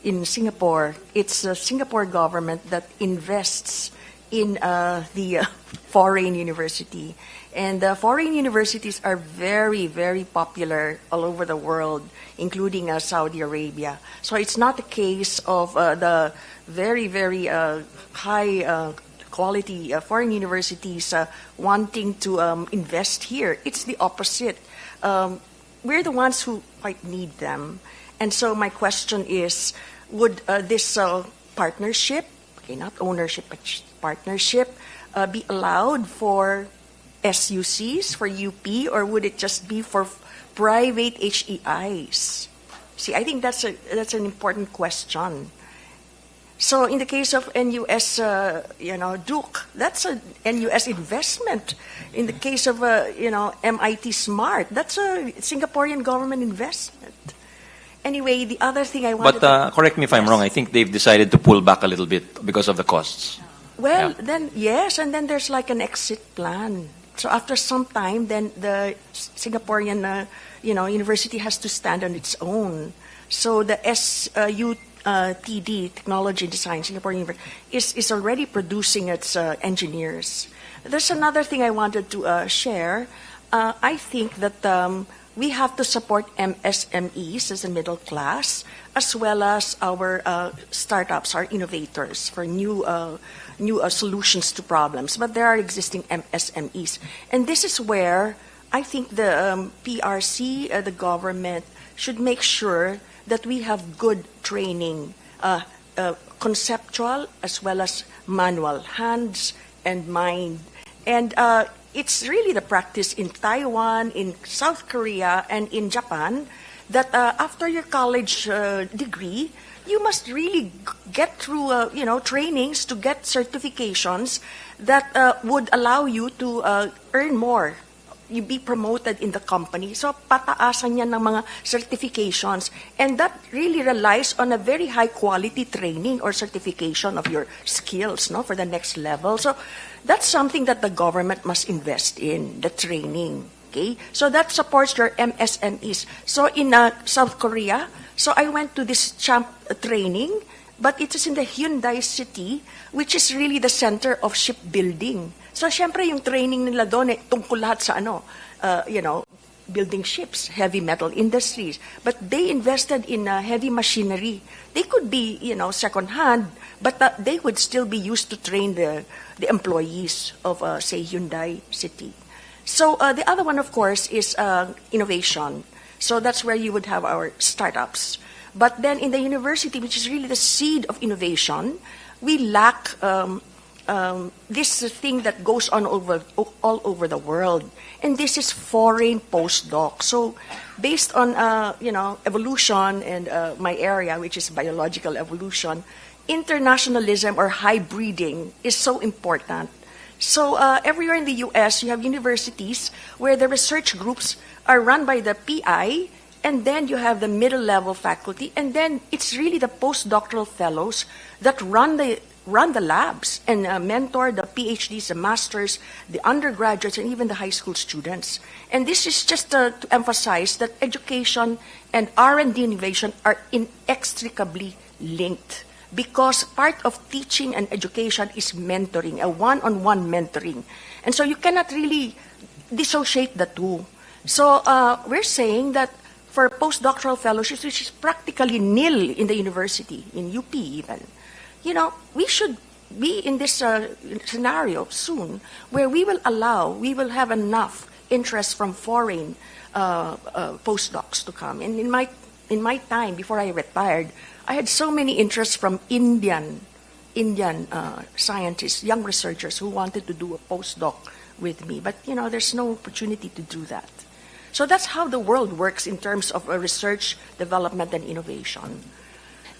in Singapore. It's the Singapore government that invests in the foreign university. And foreign universities are very, very popular all over the world, including Saudi Arabia. So it's not a case of the very, very high quality foreign universities wanting to invest here. It's the opposite. We're the ones who quite need them. And so my question is, would this partnership, okay, not ownership, but partnership, be allowed for SUCs, for UP, or would it just be for private HEIs? See, I think that's an important question. So in the case of NUS, Duke, that's a NUS investment. In the case of, MIT Smart, that's a Singaporean government investment. Anyway, the other thing I wanted But correct me if I'm wrong, I think they've decided to pull back a little bit because of the costs. Well, then, yes, and then there's like an exit plan. So after some time, then the Singaporean, university has to stand on its own. So the SUTD, Technology and Design, Singapore University, is already producing its engineers. There's another thing I wanted to share. I think that we have to support MSMEs as a middle class, as well as our startups, our innovators for new solutions to problems. But there are existing MSMEs. And this is where I think the PRC, the government, should make sure that we have good training, conceptual as well as manual, hands and mind. And it's really the practice in Taiwan, in South Korea, and in Japan that after your college degree, you must really get through, trainings to get certifications that would allow you to earn more. You be promoted in the company. So pataasan yan ng mga certifications. And that really relies on a very high quality training or certification of your skills, for the next level. So that's something that the government must invest in, the training. Okay? So that supports your MSMEs. So in South Korea, so I went to this training, but it is in the Hyundai City, which is really the center of shipbuilding. So, syempre, yung training nila doon tungkol lahat sa building ships, heavy metal industries. But they invested in heavy machinery. They could be, second-hand, but they would still be used to train the employees of, say, Hyundai City. So, the other one, of course, is innovation. So that's where you would have our startups. But then in the university, which is really the seed of innovation, we lack this thing that goes on all over the world. And this is foreign postdoc. So based on, evolution and my area, which is biological evolution, internationalism or hybriding is so important. So everywhere in the U.S., you have universities where the research groups are run by the PI, and then you have the middle-level faculty, and then it's really the postdoctoral fellows that run the labs and mentor the PhDs, the masters, the undergraduates, and even the high school students. And this is just to emphasize that education and R&D innovation are inextricably linked, because part of teaching and education is mentoring, a one-on-one mentoring. And so you cannot really dissociate the two. So we're saying that for postdoctoral fellowships, which is practically nil in the university, in UP even, we should be in this scenario soon where we will have enough interest from foreign postdocs to come. And in my time, before I retired, I had so many interests from Indian scientists, young researchers who wanted to do a postdoc with me. But, there's no opportunity to do that. So that's how the world works in terms of research, development, and innovation.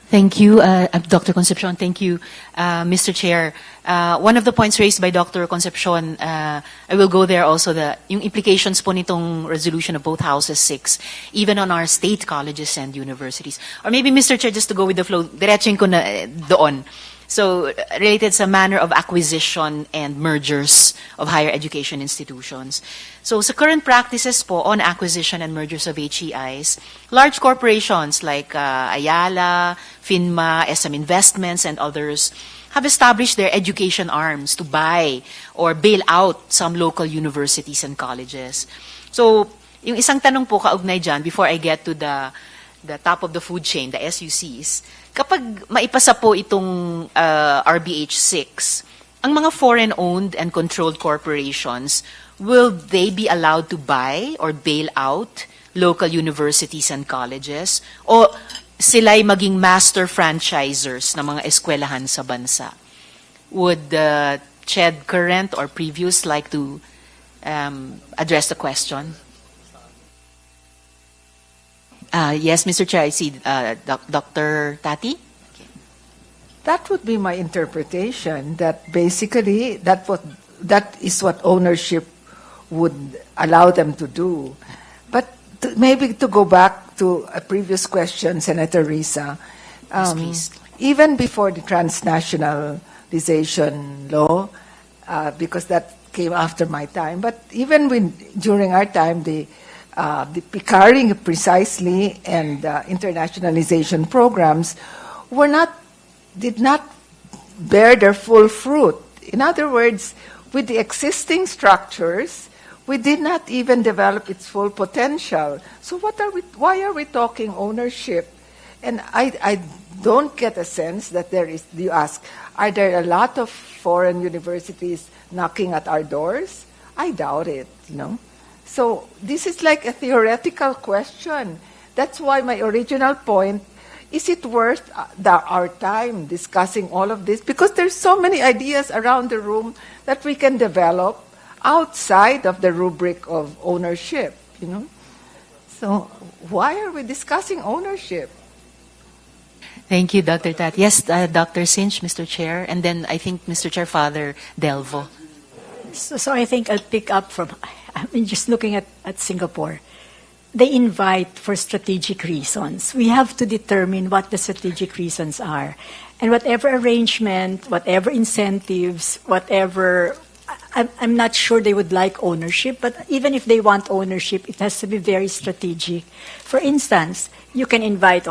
Thank you, Dr. Concepcion. Thank you, Mr. Chair. One of the points raised by Dr. Concepcion, I will go there also, yung implications po nitong resolution of both houses 6, even on our state colleges and universities. Or maybe, Mr. Chair, just to go with the flow, diretsuin ko na doon. So, related sa manner of acquisition and mergers of higher education institutions. So, sa current practices po on acquisition and mergers of HEIs, large corporations like Ayala, FINMA, SM Investments, and others have established their education arms to buy or bail out some local universities and colleges. So, yung isang tanong po kaugnay dyan, before I get to the top of the food chain, the SUCs, kapag maipasa po itong RBH 6, ang mga foreign-owned and controlled corporations, will they be allowed to buy or bail out local universities and colleges? O sila'y maging master franchisers ng mga eskwelahan sa bansa? Would CHED current or previous like to address the question? Yes, Mr. Chair, I see Dr. Tati. Okay. That would be my interpretation, that basically that is what ownership would allow them to do. But maybe to go back to a previous question, Senator Risa, please. Even before the transnationalization law, because that came after my time, but even during our time, the PICARing precisely and internationalization programs did not bear their full fruit. In other words, with the existing structures, we did not even develop its full potential. So why are we talking ownership? And I don't get a sense that you ask, are there a lot of foreign universities knocking at our doors? I doubt it, So this is like a theoretical question. That's why my original point, is it worth our time discussing all of this? Because there's so many ideas around the room that we can develop outside of the rubric of ownership, So why are we discussing ownership? Thank you, Dr. Tat. Yes, Dr. Sinch, Mr. Chair, and then I think Mr. Chair, Father Delvo. So I think I'll pick up from, just looking at Singapore. They invite for strategic reasons. We have to determine what the strategic reasons are. And whatever arrangement, whatever incentives, whatever, I'm not sure they would like ownership, but even if they want ownership, it has to be very strategic. For instance, you can invite,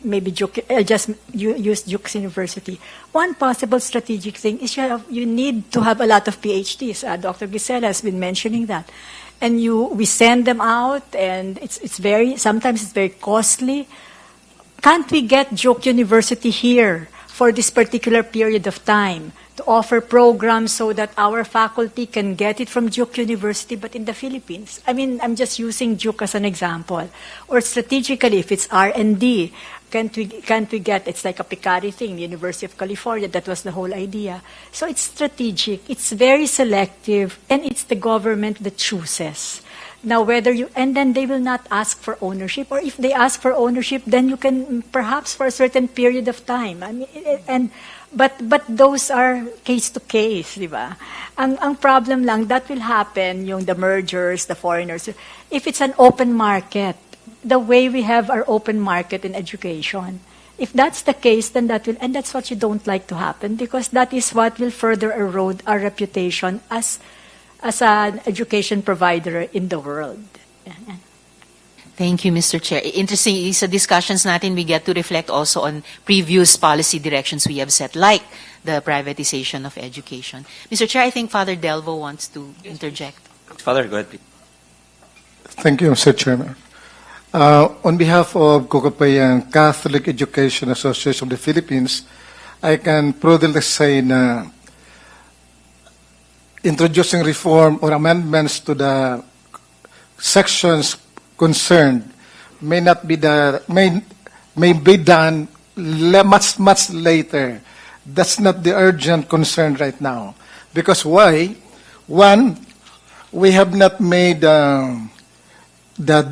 maybe just use Duke's University. One possible strategic thing is you need to have a lot of PhDs. Dr. Gisela has been mentioning that. And we send them out, and sometimes it's very costly. Can't we get Duke University here for this particular period of time, to offer programs so that our faculty can get it from Duke University, but in the Philippines. I mean, I'm just using Duke as an example. Or strategically, if it's R&D, can't we get, it's like a Picari thing, the University of California, that was the whole idea. So it's strategic, it's very selective, and it's the government that chooses. Now, and then they will not ask for ownership, or if they ask for ownership, then you can, perhaps for a certain period of time. I mean, but those are case to case, di ba? Ang problem lang, that will happen, the mergers, the foreigners, if it's an open market, the way we have our open market in education. If that's the case, then and that's what you don't like to happen, because that is what will further erode our reputation as an education provider in the world. Thank you, Mr. Chair. Interesting, sa discussions natin, we get to reflect also on previous policy directions we have set, like the privatization of education. Mr. Chair, I think Father Delvo wants to interject. Father, go ahead, please. Thank you, Mr. Chairman. On behalf of Kukapayan Catholic Education Association of the Philippines, I can proudly say na introducing reform or amendments to the sections concerned may be done much later. That's not the urgent concern right now. Because why? One, we have not made the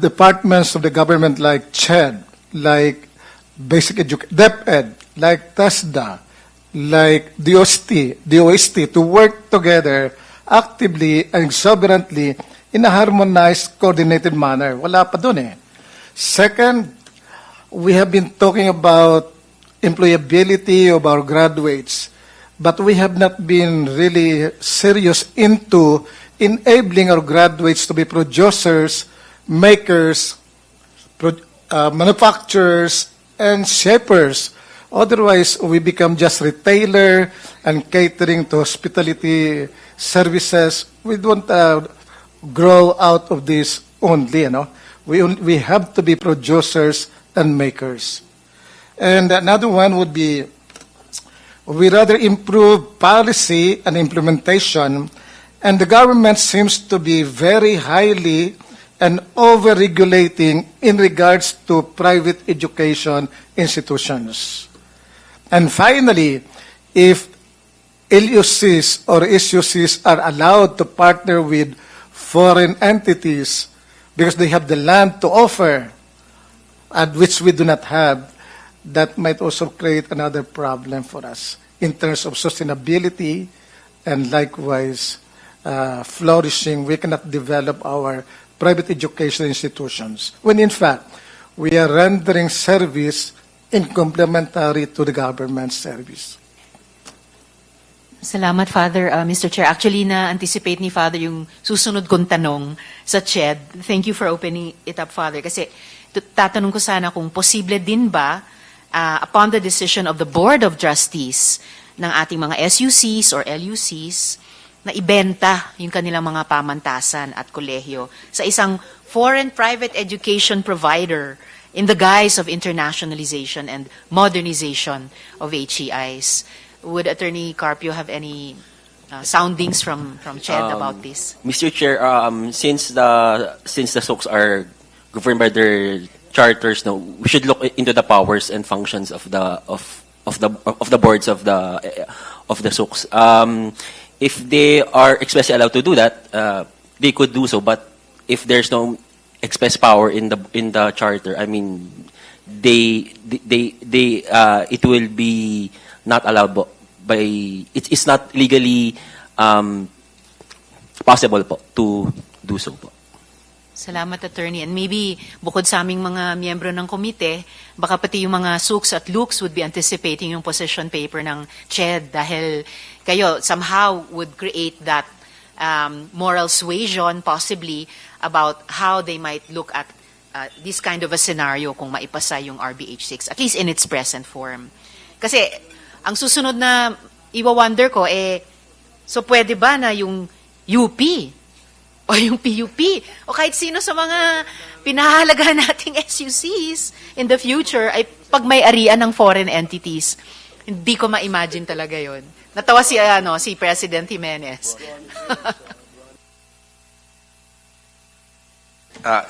departments of the government like CHED, like Basic Education, DepEd, like TESDA, like DOST to work together actively and exuberantly in a harmonized, coordinated manner. Wala pa dun eh. Second, we have been talking about employability of our graduates, but we have not been really serious into enabling our graduates to be producers, makers, manufacturers, and shapers. Otherwise, we become just retailer and catering to hospitality services. We don't grow out of this only, We have to be producers and makers. And another one would be, we rather improve policy and implementation, and the government seems to be very highly and over-regulating in regards to private education institutions. And finally, if LUCs or SUCs are allowed to partner with foreign entities because they have the land to offer, and which we do not have, that might also create another problem for us in terms of sustainability and likewise flourishing. We cannot develop our private education institutions when in fact we are rendering service in complementary to the government service. Salamat, Father. Mr. Chair, actually na-anticipate ni Father yung susunod kong tanong sa CHED. Thank you for opening it up, Father. Kasi tatanong ko sana kung posible din ba, upon the decision of the Board of Trustees ng ating mga SUCs or LUCs, na ibenta yung kanilang mga pamantasan at kolehiyo sa isang foreign private education provider in the guise of internationalization and modernization of HEIs. Would Attorney Carpio have any soundings from CHED about this? Mr. Chair, since the SOCs are governed by their charters, no, we should look into the powers and functions of the boards of the SOCs. If they are expressly allowed to do that, they could do so. But if there's no express power in the charter, I mean, it will be not allowed by. It's not legally possible po to do so po. Salamat, Attorney. And maybe, bukod sa aming mga miyembro ng komite, baka pati yung mga SUCs at LUCs would be anticipating yung position paper ng CHED dahil kayo somehow would create that moral suasion possibly about how they might look at this kind of a scenario kung maipasa yung RBH6, at least in its present form. Kasi, ang susunod na iwa-wonder ko, so pwede ba na yung UP o yung PUP o kahit sino sa mga pinahalagahan nating SUCs in the future ay pagmay-arian ng foreign entities? Hindi ko ma-imagine talaga yon. Natawa si President Jimenez.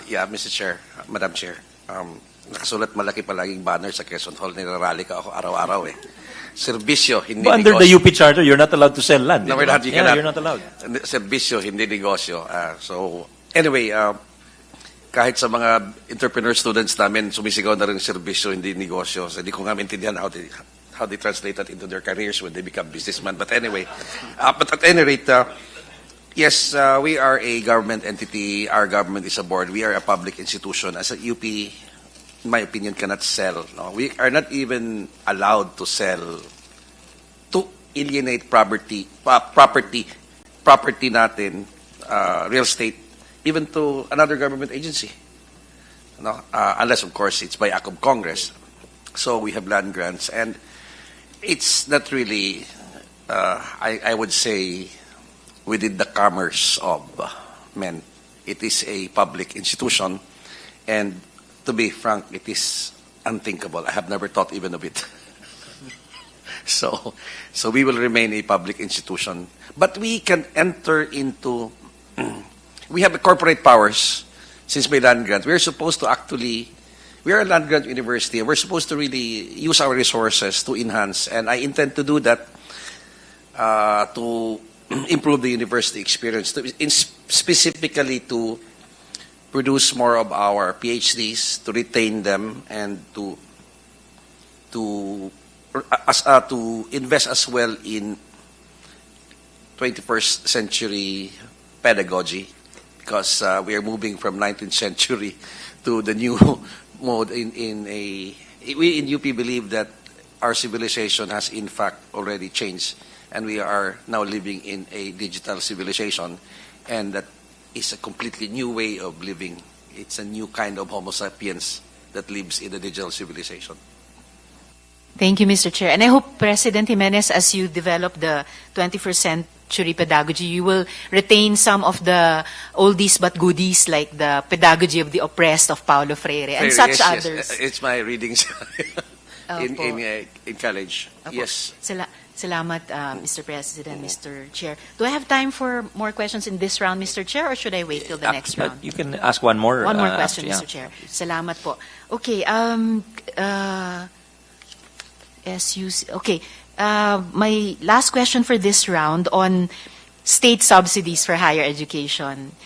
Yeah, Mr. Chair, Madam Chair. Nakasulat malaki palaging banner sa Quezon Hall, nirarally ka ako araw-araw eh. Serbisyo, hindi But under negosyo. the UP Charter, you're not allowed to sell land. No, we're not. You Yeah, cannot. you're not allowed. Serbisyo, hindi negosyo. So, anyway, kahit sa mga entrepreneur students namin, sumisigaw na rin serbisyo, hindi negosyo. So, hindi ko nga maintindihan how they translate that into their careers when they become businessmen. But anyway, but at any rate, yes, we are a government entity. Our government is a board. We are a public institution. As a UP, in my opinion, cannot sell. No? We are not even allowed to sell, to alienate property natin, real estate, even to another government agency. No? Unless, of course, it's by act of Congress. So we have land grants. And it's not really, I would say, within the commerce of men. It is a public institution. And to be frank, it is unthinkable. I have never thought even of it. So we will remain a public institution. But we can enter into, we have corporate powers since may land grant. We're supposed to actually, we are a land grant university, and we're supposed to really use our resources to enhance. And I intend to do that to improve the university experience, specifically to produce more of our PhDs, to retain them, and to invest as well in 21st century pedagogy, because we are moving from 19th century to the new mode. We in UP believe that our civilization has in fact already changed, and we are now living in a digital civilization, and that is a completely new way of living. It's a new kind of Homo sapiens that lives in a digital civilization. Thank you, Mr. Chair. And I hope, President Jimenez, as you develop the 21st century pedagogy, you will retain some of the oldies but goodies, like the pedagogy of the oppressed of Paulo Freire and such others. Yes. It's my readings in college. Opo. Yes. Salamat, Mr. President, Mr. Chair. Do I have time for more questions in this round, Mr. Chair, or should I wait till the next round? You can ask one more. One more question, after, Mr. Chair. Salamat po. Okay. Okay. My last question for this round on state subsidies for higher education.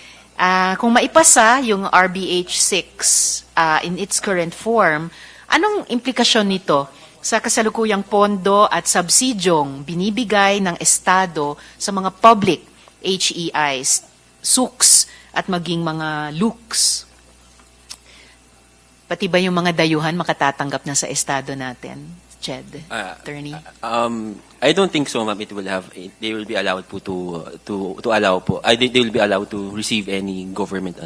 Kung maipasa yung RBH 6 in its current form, anong implikasyon nito sa kasalukuyang pondo at subsidyong binibigay ng Estado sa mga public HEIs, SUCs, at maging mga LUCs? Pati ba yung mga dayuhan makatatanggap na sa Estado natin, Ched, attorney? I don't think so, ma'am. They will be allowed po to allow po. They will be allowed to receive any government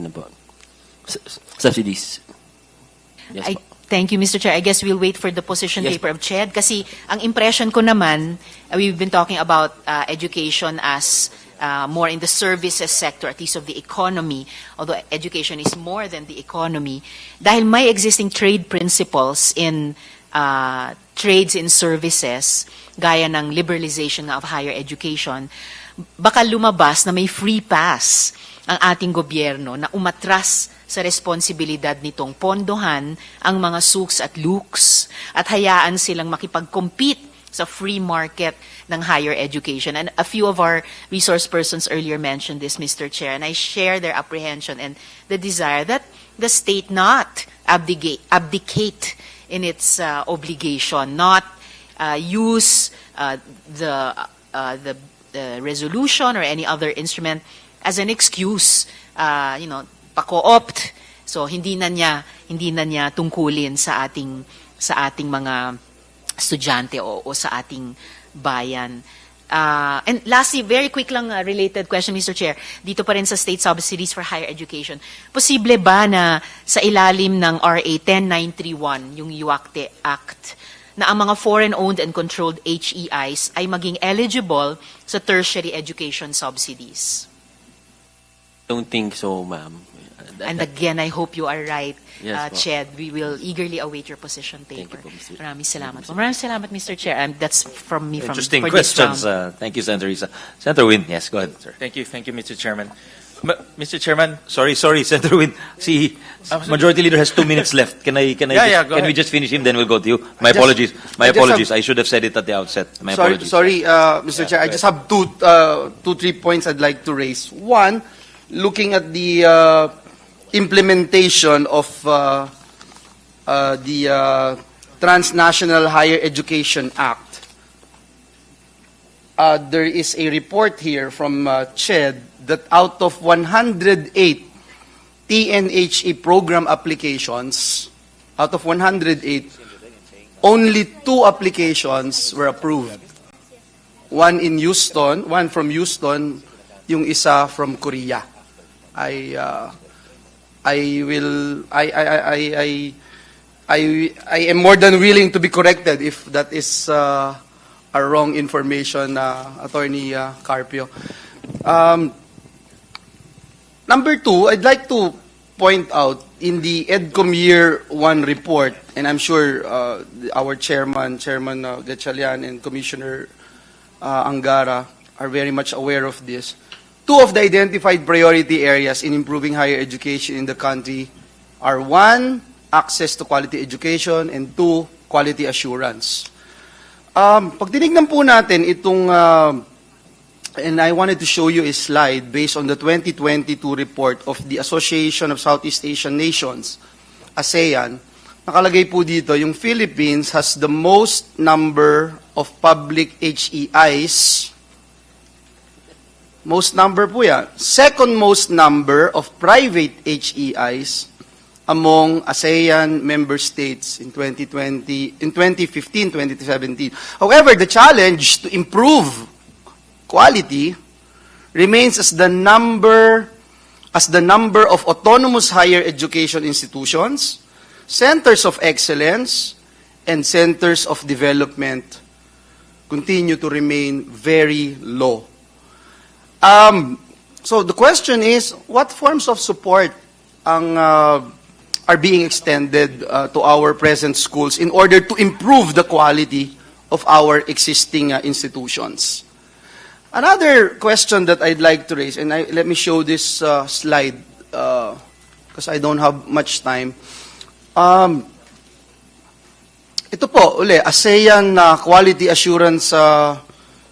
subsidies. Yes, po. Thank you, Mr. Chair. I guess we'll wait for the position paper of CHED kasi ang impression ko naman, we've been talking about education as more in the services sector, at least of the economy, although education is more than the economy. Dahil may existing trade principles in trades in services, gaya ng liberalization of higher education, baka lumabas na may free pass ang ating gobyerno na umatras sa responsibilidad nitong pondohan ang mga SUCs at LUCs at hayaan silang makipag-compete sa free market ng higher education. And a few of our resource persons earlier mentioned this, Mr. Chair, and I share their apprehension and the desire that the state not abdicate in its obligation, not use the resolution or any other instrument as an excuse, pa-co-opt. So hindi na niya tungkulin sa ating mga estudyante o sa ating bayan. And lastly, very quick lang related question, Mr. Chair. Dito pa rin sa state subsidies for higher education. Posible ba na sa ilalim ng RA 10931, yung UACTE Act, na ang mga foreign-owned and controlled HEIs ay maging eligible sa tertiary education subsidies? Don't think so, ma'am. And again, I hope you are right, Yes, po. Ched. We will eagerly await your position paper. Thank you po, Mr. Maraming salamat. Maraming salamat, Mr. Chair. And that's from me. Interesting for this questions. round. Thank you, Senator Risa. Senator Win, yes, go ahead, sir. Thank you, Mr. Chairman. Mr. Chairman, Sorry, Senator Win. See, Majority Leader has 2 minutes left. Can Yeah, can go we ahead. just finish him? Then we'll go to you. My I just- apologies. My I just apologies. have- I should have said it at the outset. My Sorry, apologies. Mr. Chair. I just have two, 3 points I'd like to raise. One, looking at the implementation of the Transnational Higher Education Act. There is a report here from CHED that out of 108 TNHA program applications, out of 108, only 2 applications were approved. One in Houston, one from Houston, yung isa from Korea. I am more than willing to be corrected if that is a wrong information, Attorney Carpio. Number 2, I'd like to point out in the Edcom Year 1 report, and I'm sure our Chairman Gatchalian and Commissioner Angara are very much aware of this. 2 of the identified priority areas in improving higher education in the country are 1, access to quality education, and 2, quality assurance. Pag tinignan po natin itong, and I wanted to show you a slide based on the 2022 report of the Association of Southeast Asian Nations, ASEAN. Nakalagay po dito, yung Philippines has the most number of public HEIs. Most number po yan. Second most number of private HEIs among ASEAN member states in 2015, 2017. However, the challenge to improve quality remains as the number of autonomous higher education institutions, centers of excellence, and centers of development continue to remain very low. So the question is, what forms of support are being extended to our present schools in order to improve the quality of our existing institutions? Another question that I'd like to raise, and let me show this slide because I don't have much time. Ito po, ASEAN Quality Assurance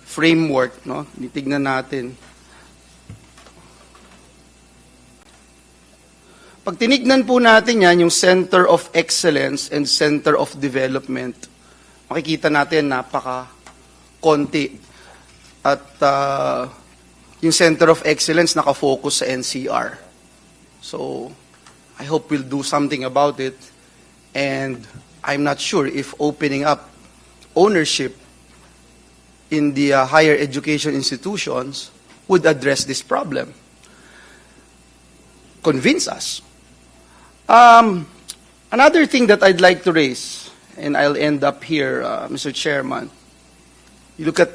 Framework. No? Tignan natin. Pag tinignan po natin yan, yung Center of Excellence and Center of Development, makikita natin napaka-konti. At yung Center of Excellence nakafocus sa NCR. So, I hope we'll do something about it. And I'm not sure if opening up ownership in the higher education institutions would address this problem. Convince us. Another thing that I'd like to raise, and I'll end up here, Mr. Chairman. You look at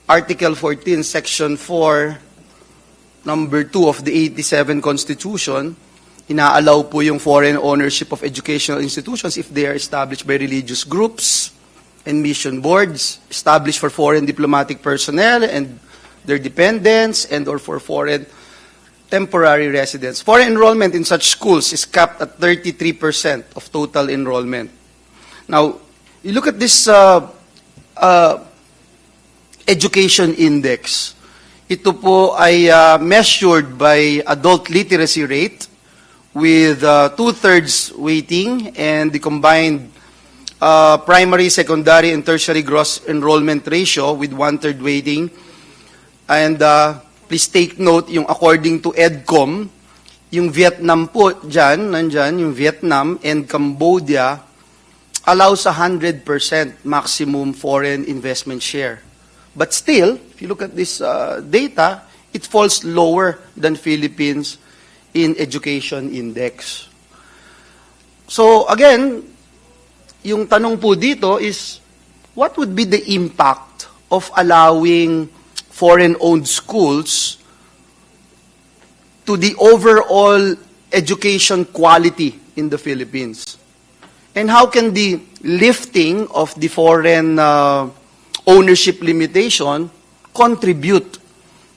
Article 14, Section 4, Number 2 of the 87 Constitution, inaalaw po yung foreign ownership of educational institutions if they are established by religious groups and mission boards, established for foreign diplomatic personnel and their dependents, and or for foreign temporary residents. Foreign enrollment in such schools is capped at 33% of total enrollment. Now, you look at this education index. Ito po ay measured by adult literacy rate with 2/3 weighting and the combined primary, secondary, and tertiary gross enrollment ratio with 1/3 weighting. And please take note, yung according to Edcom, yung Vietnam po dyan, nandyan, yung Vietnam and Cambodia allows 100% maximum foreign investment share. But still, if you look at this data, it falls lower than Philippines in education index. So again, yung tanong po dito is, what would be the impact of allowing foreign-owned schools to the overall education quality in the Philippines? And how can the lifting of the foreign ownership limitation contribute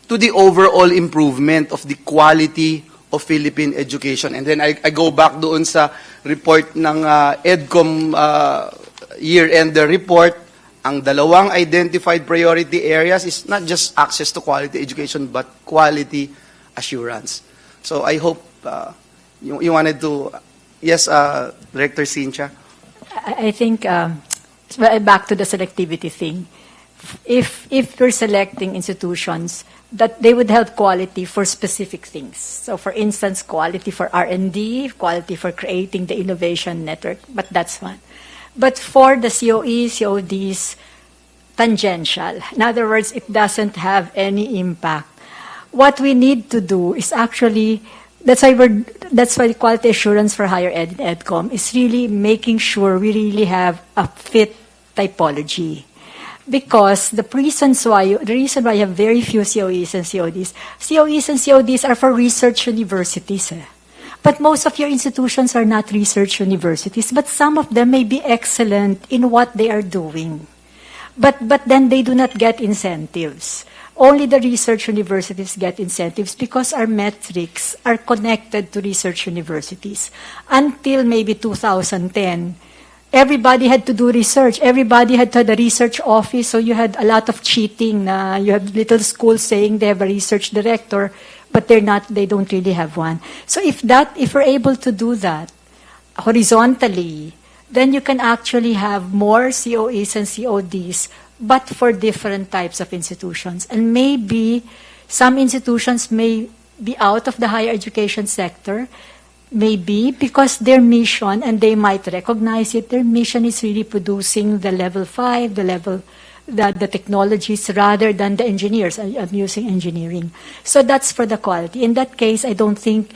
to the overall improvement of the quality of Philippine education? And then I go back doon sa report ng Edcom year-end report. Ang dalawang identified priority areas is not just access to quality education, but quality assurance. So I hope you wanted to, yes, Director Cynthia. I think back to the selectivity thing. If we're selecting institutions, that they would have quality for specific things. So for instance, quality for R&D, quality for creating the innovation network, but that's one. But for the COEs, CODs, tangential. In other words, it doesn't have any impact. What we need to do is actually, that's why quality assurance for higher ed and Edcom is really making sure we really have a fit typology. Because the reason why you have very few COEs and CODs are for research universities. But most of your institutions are not research universities, but some of them may be excellent in what they are doing. But then they do not get incentives. Only the research universities get incentives because our metrics are connected to research universities. Until maybe 2010, everybody had to do research. Everybody had to have a research office, so you had a lot of cheating. You have little schools saying they have a research director, but they don't really have one. So if we're able to do that horizontally, then you can actually have more COEs and CODs, but for different types of institutions. And maybe some institutions may be out of the higher education sector, maybe because their mission, and they might recognize it, their mission is really producing the level 5, the technologies rather than the engineers. I'm using engineering. So that's for the quality. In that case, I don't think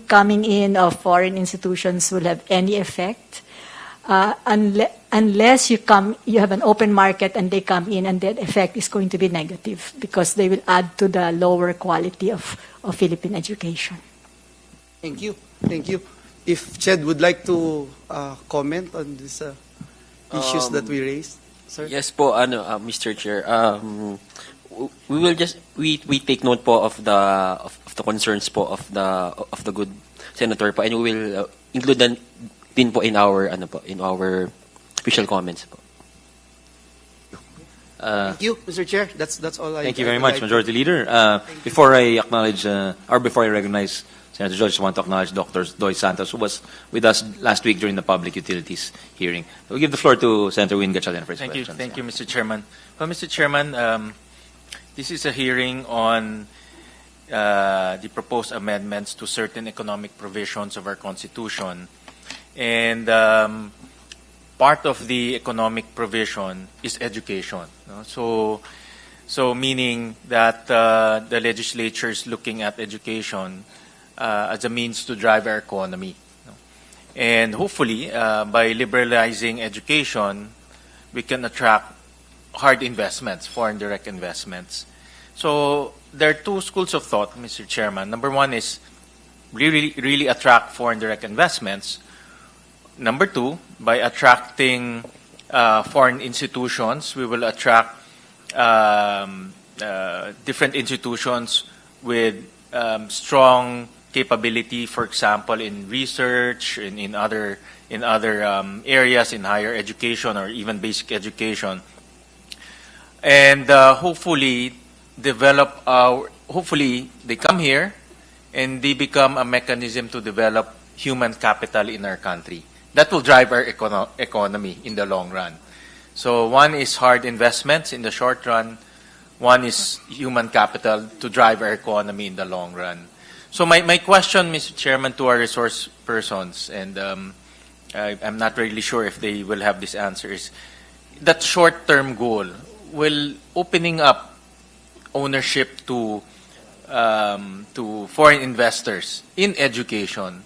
coming in of foreign institutions will have any effect, unless you have an open market and they come in, and that effect is going to be negative because they will add to the lower quality of Philippine education. Thank you. Thank you. If Ched would like to comment on these issues that we raised, sir? Yes po, Mr. Chair. We will just we take note po of the concerns po of the good senator po, and we will include them din po in our official comments po. Thank you, Mr. Chair. That's all. Thank you very much, Majority Leader. Before I acknowledge or before I recognize Senator George, I want to acknowledge Dr. Doy Santos, who was with us last week during the Public Utilities hearing. We'll give the floor to Senator Win Gatchalian for his questions. Thank you, Mr. Chairman. Well, Mr. Chairman, this is a hearing on the proposed amendments to certain economic provisions of our Constitution. And part of the economic provision is education. No? So meaning that the legislature is looking at education as a means to drive our economy. And hopefully, by liberalizing education, we can attract hard investments, foreign direct investments. So there are two schools of thought, Mr. Chairman. Number one is really attract foreign direct investments. Number two, by attracting foreign institutions, we will attract different institutions with strong capability, for example, in research, in other areas, in higher education or even basic education, and hopefully they come here and they become a mechanism to develop human capital in our country. That will drive our economy in the long run. So one is hard investments in the short run. One is human capital to drive our economy in the long run. So my question, Mr. Chairman, to our resource persons, and I'm not really sure if they will have this answer, is that short-term goal, will opening up ownership to foreign investors in education,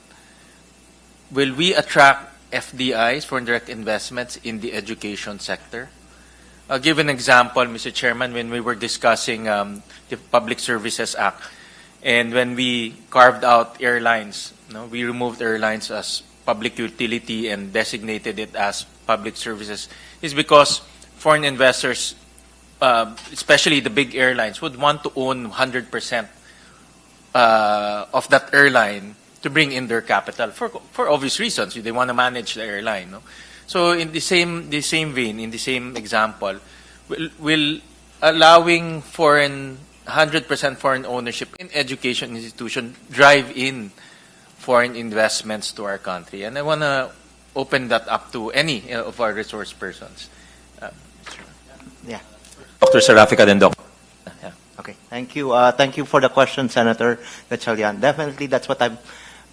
will we attract FDIs, foreign direct investments, in the education sector? I'll give an example, Mr. Chairman. When we were discussing the Public Services Act, And when we carved out airlines, we removed airlines as public utility and designated it as public services, is because foreign investors, especially the big airlines, would want to own 100% of that airline to bring in their capital for obvious reasons. They want to manage the airline. No? So in the same vein, in the same example, will allowing 100% foreign ownership in education institution drive in foreign investments to our country. And I want to open that up to any of our resource persons. Yeah. Dr. Serafika, then Dr. Yeah. Okay. Thank you. Thank you for the question, Senator Gatchalian. Definitely, that's what I'm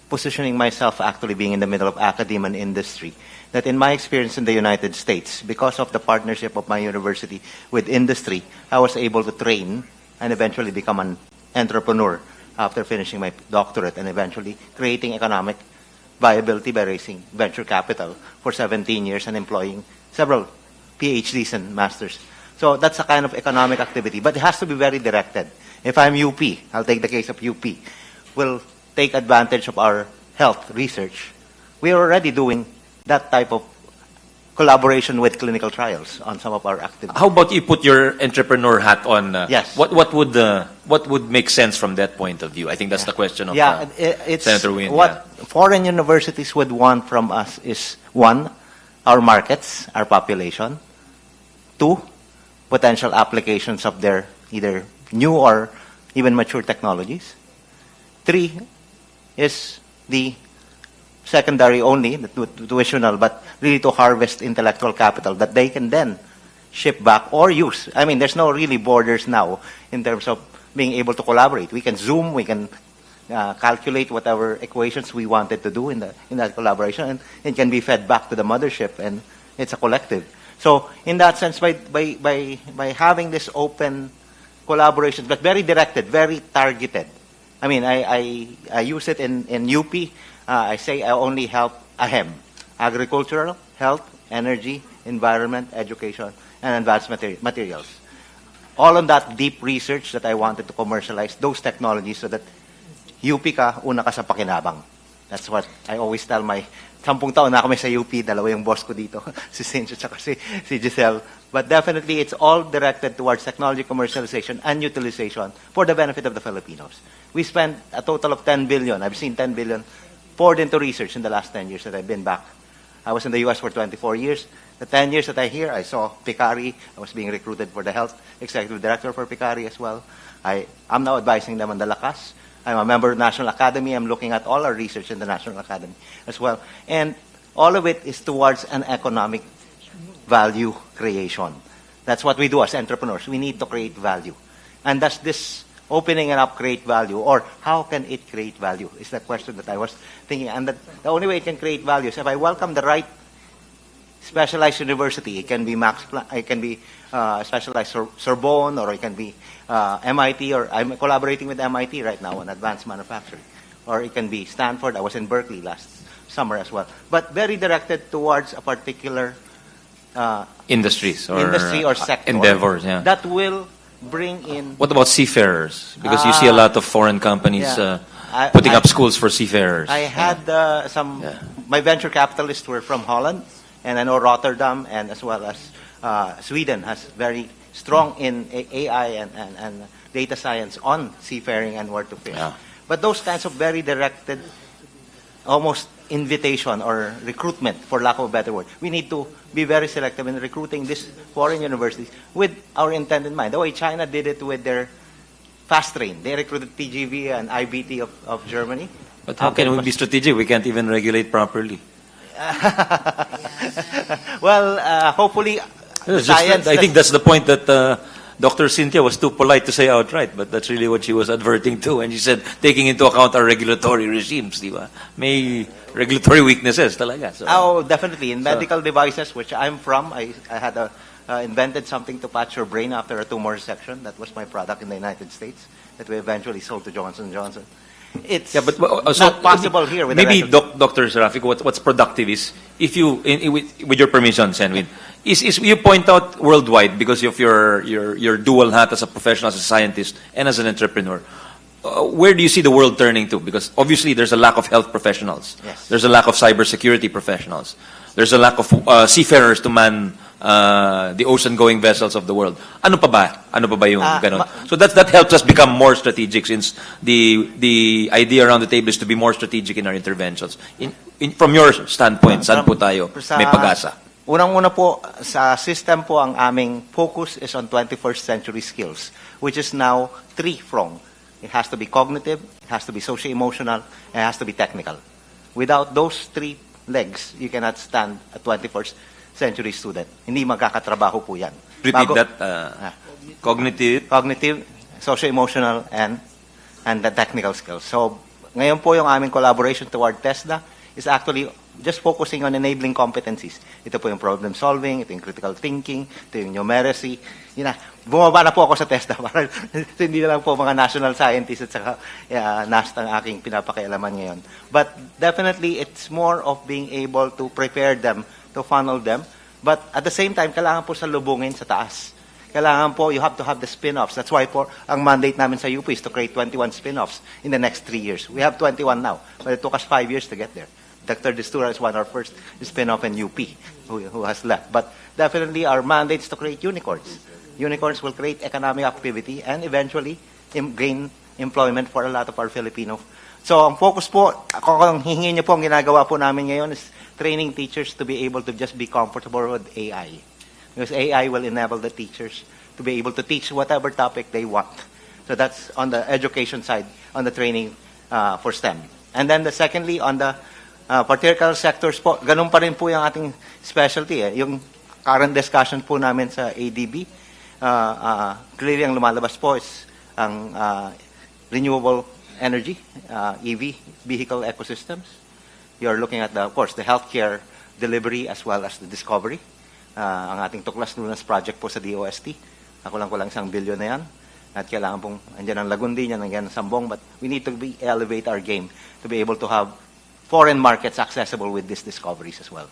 positioning myself, actually being in the middle of academia and industry. That in my experience in the United States, because of the partnership of my university with industry, I was able to train and eventually become an entrepreneur after finishing my doctorate and eventually creating economic viability by raising venture capital for 17 years and employing several PhDs and masters. So that's a kind of economic activity, but it has to be very directed. If I'm UP, I'll take the case of UP, we'll take advantage of our health research. We are already doing that type of collaboration with clinical trials on some of our activities. How about you put your entrepreneur hat on? Yes. What would make sense from that point of view? I think that's the question of it's Senator Win. What foreign universities would want from us is, one, our markets, our population. Two, potential applications of their either new or even mature technologies. Three is the secondary only, the tuitional, but really to harvest intellectual capital that they can then ship back or use. I mean, there's no really borders now in terms of being able to collaborate. We can Zoom, we can calculate whatever equations we wanted to do in that collaboration, and it can be fed back to the mothership, and it's a collective. So in that sense, by having this open collaboration, but very directed, very targeted. I mean, I use it in UP. I say I only help AHEM, agricultural, health, energy, environment, education, and advanced materials. All on that deep research that I wanted to commercialize those technologies so that UP ka, una ka sa pakinabang. That's what I always tell my 10 taon na kami sa UP, dalawa yung boss ko dito, si Cincho at si Giselle. But definitely, it's all directed towards technology commercialization and utilization for the benefit of the Filipinos. We spent a total of 10 billion. I've seen 10 billion poured into research in the last 10 years that I've been back. I was in the U.S. for 24 years. The 10 years that I here, I saw Picari. I was being recruited for the health executive director for Picari as well. I'm now advising them on the Lakas. I'm a member of the National Academy. I'm looking at all our research in the National Academy as well. And all of it is towards an economic value creation. That's what we do as entrepreneurs. We need to create value. And does this opening it up create value? Or how can it create value is the question that I was thinking. And the only way it can create value is if I welcome the right specialized university. It can be specialized Sorbonne, or it can be MIT, or I'm collaborating with MIT right now on advanced manufacturing. Or it can be Stanford. I was in Berkeley last summer as well. But very directed towards a particular industry or sector. Endeavors, yeah. That will bring in... What about seafarers? Because you see a lot of foreign companies putting up schools for seafarers. I had my venture capitalists were from Holland, and I know Rotterdam, and as well as Sweden has very strong in AI and data science on seafaring and where to fish. Yeah. But those kinds of very directed, almost invitation or recruitment, for lack of a better word, we need to be very selective in recruiting these foreign universities with our intent in mind. The way China did it with their fast train. They recruited TGV and IBT of Germany. But how can we be strategic? We can't even regulate properly. Well, hopefully, science... I think that's the point that Dr. Cynthia was too polite to say outright, but that's really what she was adverting to. And she said, taking into account our regulatory regimes, di ba? May regulatory weaknesses talaga. So, definitely. In medical devices, which I'm from, I had invented something to patch your brain after a tumor resection. That was my product in the United States that we eventually sold to Johnson & Johnson. It's not possible here. With maybe, Dr. Serafik, what's productive is, if you, with your permission, Senwin, is you point out worldwide, because of your dual hat as a professional, as a scientist, and as an entrepreneur, where do you see the world turning to? Because obviously there's a lack of health professionals. Yes. There's a lack of cybersecurity professionals. There's a lack of seafarers to man the ocean-going vessels of the world. Ano pa ba? Ano pa ba yung ganon? So that helps us become more strategic, since the idea around the table is to be more strategic in our interventions. From your standpoint, saan po tayo may pag-asa? Unang-una po, sa system po, ang aming focus is on 21st century skills, which is now three-pronged. It has to be cognitive, it has to be socio-emotional, and it has to be technical. Without those three legs, you cannot stand a 21st century student. Hindi magkakatrabaho po yan. Repeat that. Cognitive, socio-emotional, and the technical skills. So, ngayon po yung aming collaboration toward TESDA is actually just focusing on enabling competencies. Ito po yung problem solving, ito yung critical thinking, ito yung numeracy. Yun na, bumaba na po ako sa TESDA para hindi na lang po mga national scientists at saka NAST ang aking pinapakialaman ngayon. But definitely, it's more of being able to prepare them, to funnel them. But at the same time, kailangan po sa lubungin sa taas. Kailangan po, you have to have the spin-offs. That's why po, ang mandate namin sa UP is to create 21 spin-offs in the next 3 years. We have 21 now, but it took us 5 years to get there. Dr. Destura is one of our first spin-off in UP who has left. But definitely our mandate is to create unicorns. Unicorns will create economic activity and eventually gain employment for a lot of our Filipino. So ang focus po, kung hihingin niyo po, ang ginagawa po namin ngayon is training teachers to be able to just be comfortable with AI. Because AI will enable the teachers to be able to teach whatever topic they want. So that's on the education side, on the training for STEM. And then secondly, on the particular sectors po, ganun pa rin po yung ating specialty. Yung current discussion po namin sa ADB, clearly ang lumalabas po is ang renewable energy, EV, vehicle ecosystems. You're looking at, of course, the healthcare delivery as well as the discovery. Ang ating Tuklas Lunas project po sa DOST. Ako lang 1 billion na yan. At kailangan pong, andyan ang Lagundi, andyan ang Sambong, but we need to elevate our game to be able to have foreign markets accessible with these discoveries as well.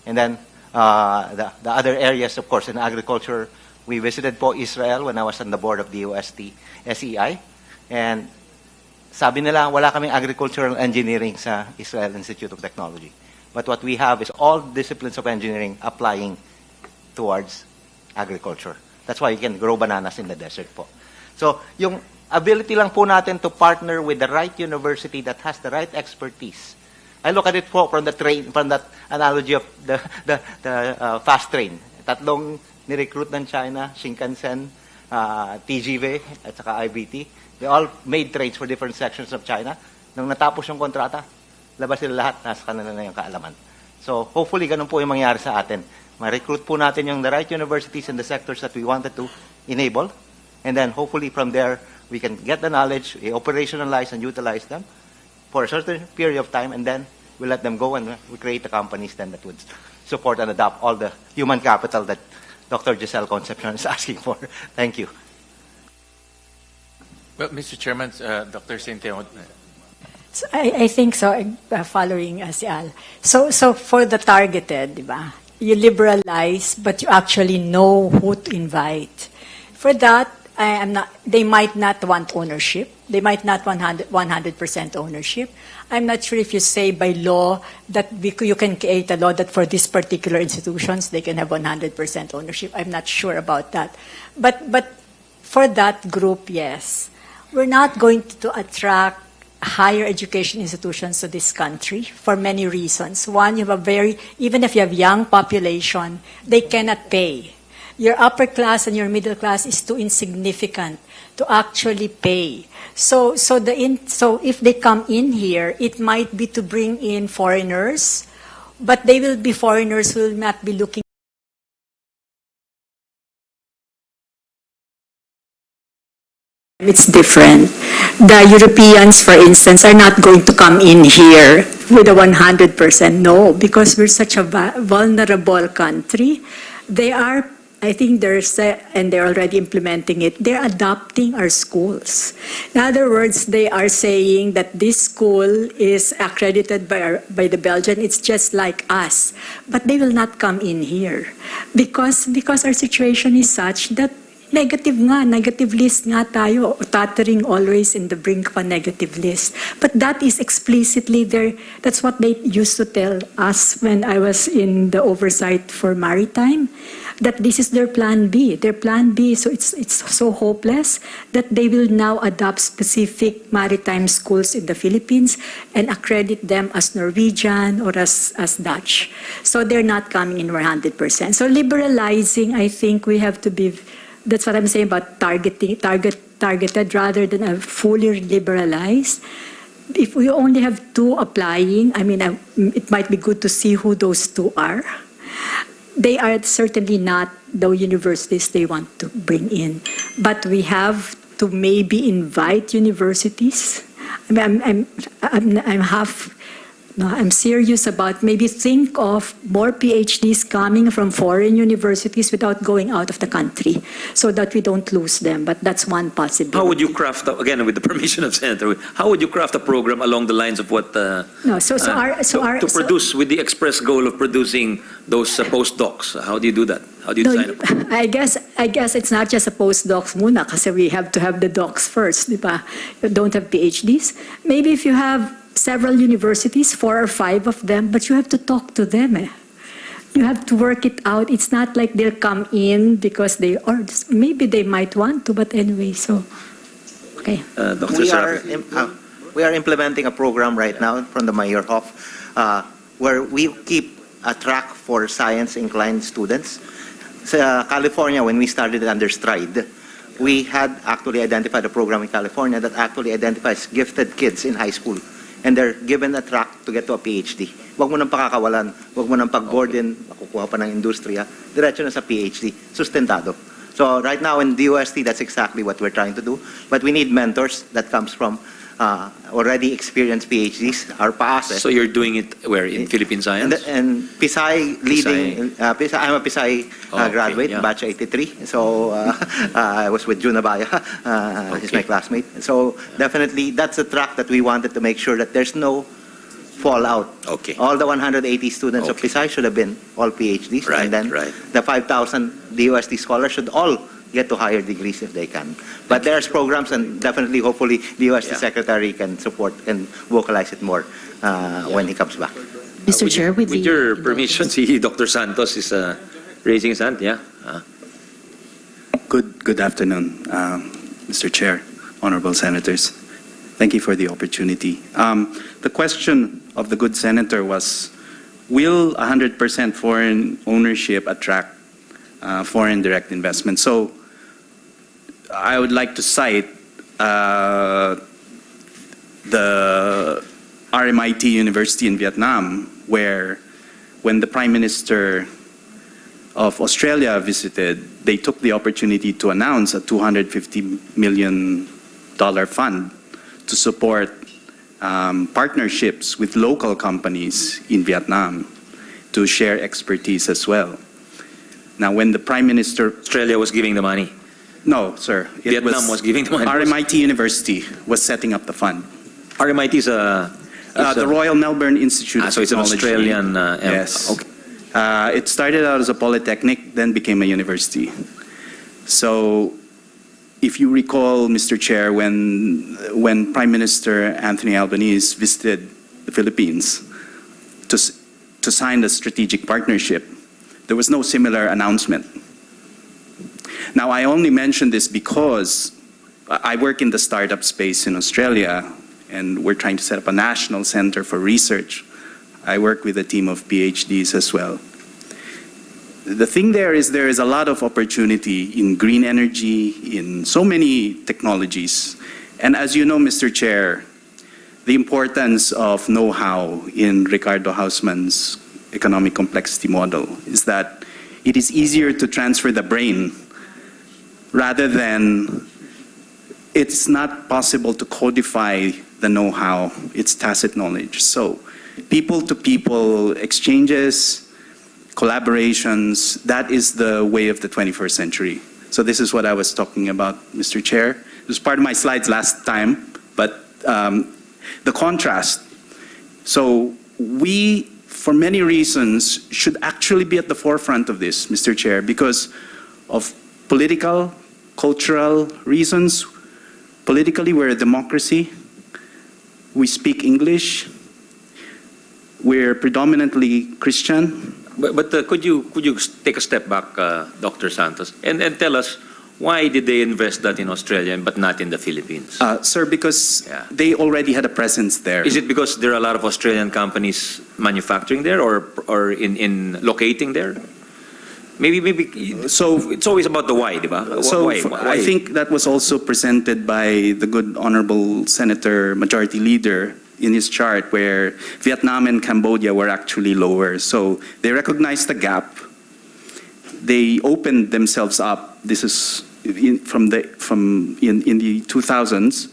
And then the other areas, of course, in agriculture, we visited po Israel when I was on the board of DOST SEI. And sabi nila, wala kaming agricultural engineering sa Israel Institute of Technology. But what we have is all disciplines of engineering applying towards agriculture. That's why you can grow bananas in the desert po. So, yung ability lang po natin to partner with the right university that has the right expertise. I look at it po from that analogy of the fast train. Tatlong ni-recruit ng China, Shinkansen, TGV, at saka IBT. They all made trains for different sections of China. Nung natapos yung kontrata, labas sila lahat, nasa kanila na yung kaalaman. So hopefully ganun po yung mangyari sa atin. Ma-recruit po natin yung the right universities in the sectors that we wanted to enable. And then hopefully from there, we can get the knowledge, we operationalize and utilize them for a certain period of time, and then we let them go and we create the companies then that would support and adopt all the human capital that Dr. Giselle Concepcion is asking for. Thank you. Well, Mr. Chairman, Dr. Cynthia. So I think so, following si Al. So for the targeted, di ba? You liberalize, but you actually know who to invite. For that, they might not want ownership. They might not want 100% ownership. I'm not sure if you say by law that you can create a law that for these particular institutions, they can have 100% ownership. I'm not sure about that. But for that group, yes. We're not going to attract higher education institutions to this country for many reasons. One, you have even if you have young population, they cannot pay. Your upper class and your middle class is too insignificant to actually pay. So if they come in here, it might be to bring in foreigners, but they will be foreigners who will not be looking. It's different. The Europeans, for instance, are not going to come in here with a 100% no, because we're such a vulnerable country. They are, I think and they're already implementing it, they're adopting our schools. In other words, they are saying that this school is accredited by the Belgian, it's just like us. But they will not come in here because our situation is such that negative list nga tayo, tottering always in the brink of a negative list. But that is explicitly there. That's what they used to tell us when I was in the oversight for maritime, that this is their plan B. Their plan B, so it's so hopeless that they will now adopt specific maritime schools in the Philippines and accredit them as Norwegian or as Dutch. So they're not coming in 100%. So liberalizing, I think we have to be, that's what I'm saying about targeted rather than a fully liberalized. If we only have 2 applying, I mean, it might be good to see who those 2 are. They are certainly not the universities they want to bring in, but we have to maybe invite universities. I mean, I'm serious about maybe think of more PhDs coming from foreign universities without going out of the country, so that we don't lose them. But that's one possibility. How would you craft, again, with the permission of Senator, how would you craft a program along the lines of what to produce with the express goal of producing those postdocs? How do you do that? How do you design it? I guess it's not just a postdocs muna, kasi we have to have the docs first, di ba? You don't have PhDs. Maybe if you have several universities, 4 or 5 of them, but you have to talk to them. You have to work it out. It's not like they'll come in because they, or maybe they might want to, but anyway, so, okay. We are implementing a program right now from the Mayorhof where we keep a track for science-inclined students. So, California, when we started under STRIDE, we had actually identified a program in California that actually identifies gifted kids in high school. And they're given a track to get to a PhD. Huwag mo nang pakakawalan, huwag mo nang pag-boardin, makukuha pa ng industriya, diretso na sa PhD, sustentado. So right now in the UST, that's exactly what we're trying to do. But we need mentors that comes from already experienced PhDs, our PAASE. So you're doing it where, in Philippine Science? And PSI leading, I'm a PSI graduate, yeah. batch 83. So I was with Junabaya, he's my classmate. So definitely that's the track that we wanted to make sure that there's no fallout. Okay. All the 180 students of PSI should have been all PhDs. Right, and then the 5,000 DOST scholars should all get to higher degrees if they can. But there's programs, and definitely, hopefully, the UST Secretary can support and vocalize it more when he comes back. Mr. Chair, with your permission, see Dr. Santos is raising his hand. Yeah. Good afternoon, Mr. Chair, honorable senators. Thank you for the opportunity. The question of the good senator was, will 100% foreign ownership attract foreign direct investment? So I would like to cite the RMIT University in Vietnam, where when the Prime Minister of Australia visited, they took the opportunity to announce a $250 million fund to support partnerships with local companies in Vietnam to share expertise as well. Now, when the Prime Minister... Australia was giving the money? No, sir. Vietnam was giving the money? RMIT University was setting up the fund. RMIT is a... the Royal Melbourne Institute of so it's an Technology. Australian... yes. Okay. It started out as a polytechnic, then became a university. So, if you recall, Mr. Chair, when Prime Minister Anthony Albanese visited the Philippines to sign the strategic partnership, there was no similar announcement. Now, I only mention this because I work in the startup space in Australia, and we're trying to set up a national center for research. I work with a team of PhDs as well. The thing there is a lot of opportunity in green energy, in so many technologies. And as you know, Mr. Chair, the importance of know-how in Ricardo Hausmann's economic complexity model is that it is easier to transfer the brain rather than it's not possible to codify the know-how, it's tacit knowledge. So people-to-people exchanges, collaborations, that is the way of the 21st century. So this is what I was talking about, Mr. Chair. It was part of my slides last time, but the contrast. So we, for many reasons, should actually be at the forefront of this, Mr. Chair, because of political, cultural reasons. Politically, we're a democracy. We speak English. We're predominantly Christian. But could you take a step back, Dr. Santos, and tell us why did they invest that in Australia but not in the Philippines? Sir, because they already had a presence there. Is it because there are a lot of Australian companies manufacturing there or in locating there? Maybe. So it's always about the why, diba? So why? I think that was also presented by the good honorable Senator Majority Leader in his chart, where Vietnam and Cambodia were actually lower. So they recognized the gap. They opened themselves up. This is in the 2000s,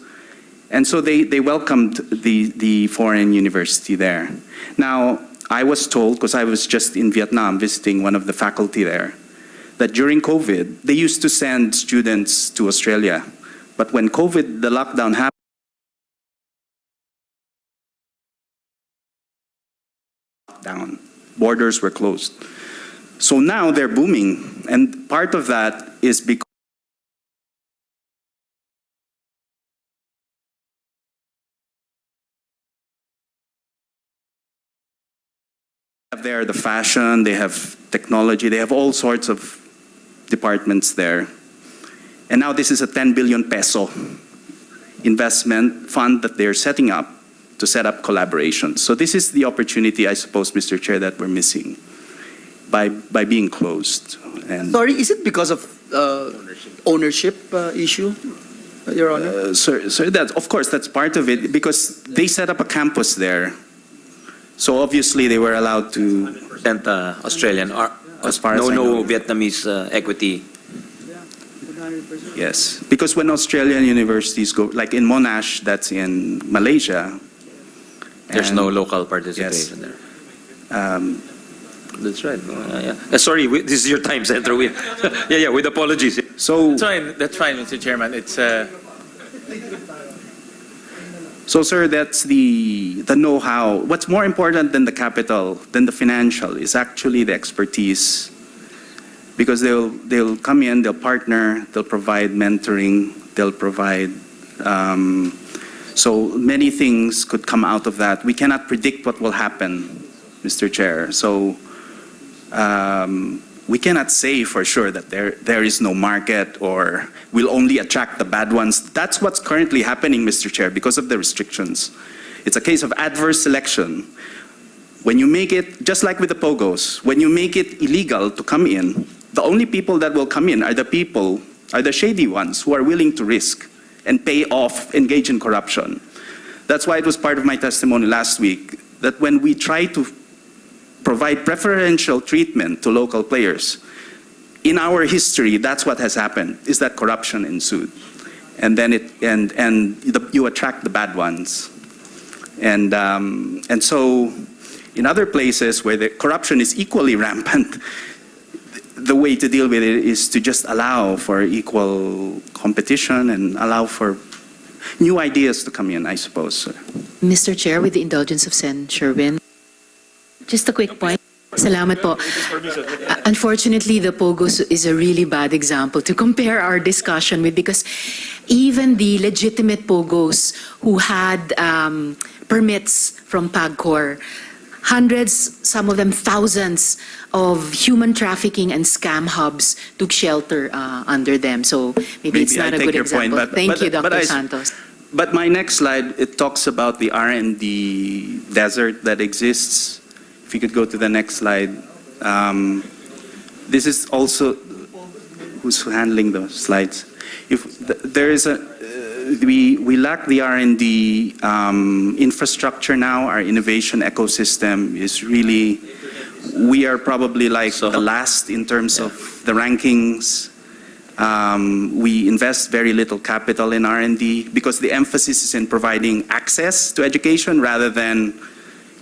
and so they welcomed the foreign university there. Now, I was told, because I was just in Vietnam visiting one of the faculty there, that during COVID, they used to send students to Australia. But when COVID, the lockdown happened, borders were closed. So now they're booming. And part of that is because there the fashion, they have technology, they have all sorts of departments there. And now this is a 10 billion peso investment fund that they're setting up to set up collaboration. So this is the opportunity, I suppose, Mr. Chair, that we're missing by being closed. And sorry, is it because of ownership issue, Your Honor? Sir, of course, that's part of it, because they set up a campus there. So obviously they were allowed to percent Australian, as far as I know. no Vietnamese equity. Yes, because when Australian universities go, like in Monash, that's in Malaysia. There's no local participation there. That's right. Sorry, this is your time, Senator. Yeah, with apologies. So that's fine, Mr. Chairman. It's So, sir, that's the know-how. What's more important than the capital, than the financial, is actually the expertise. Because they'll come in, they'll partner, they'll provide mentoring, they'll provide. So many things could come out of that. We cannot predict what will happen, Mr. Chair. So we cannot say for sure that there is no market or we'll only attract the bad ones. That's what's currently happening, Mr. Chair, because of the restrictions. It's a case of adverse selection. When you make it, just like with the POGOs, when you make it illegal to come in, the only people that will come in are the shady ones who are willing to risk and pay off, engage in corruption. That's why it was part of my testimony last week, that when we try to provide preferential treatment to local players, in our history, that's what has happened, is that corruption ensued. And then you attract the bad ones. And so in other places where the corruption is equally rampant, the way to deal with it is to just allow for equal competition and allow for new ideas to come in, I suppose, sir. Mr. Chair, with the indulgence of Sen. Sherwin, just a quick point. Salamat po. Unfortunately, the POGOs is a really bad example to compare our discussion with, because even the legitimate POGOs who had permits from PAGCOR, hundreds, some of them thousands of human trafficking and scam hubs took shelter under them. So maybe it's not a good example. Thank you, Dr. Santos. But my next slide, it talks about the R&D desert that exists. If you could go to the next slide. This is also, who's handling the slides? If there is we lack the R&D infrastructure now. Our innovation ecosystem is really, we are probably like the last in terms of the rankings. We invest very little capital in R&D because the emphasis is in providing access to education rather than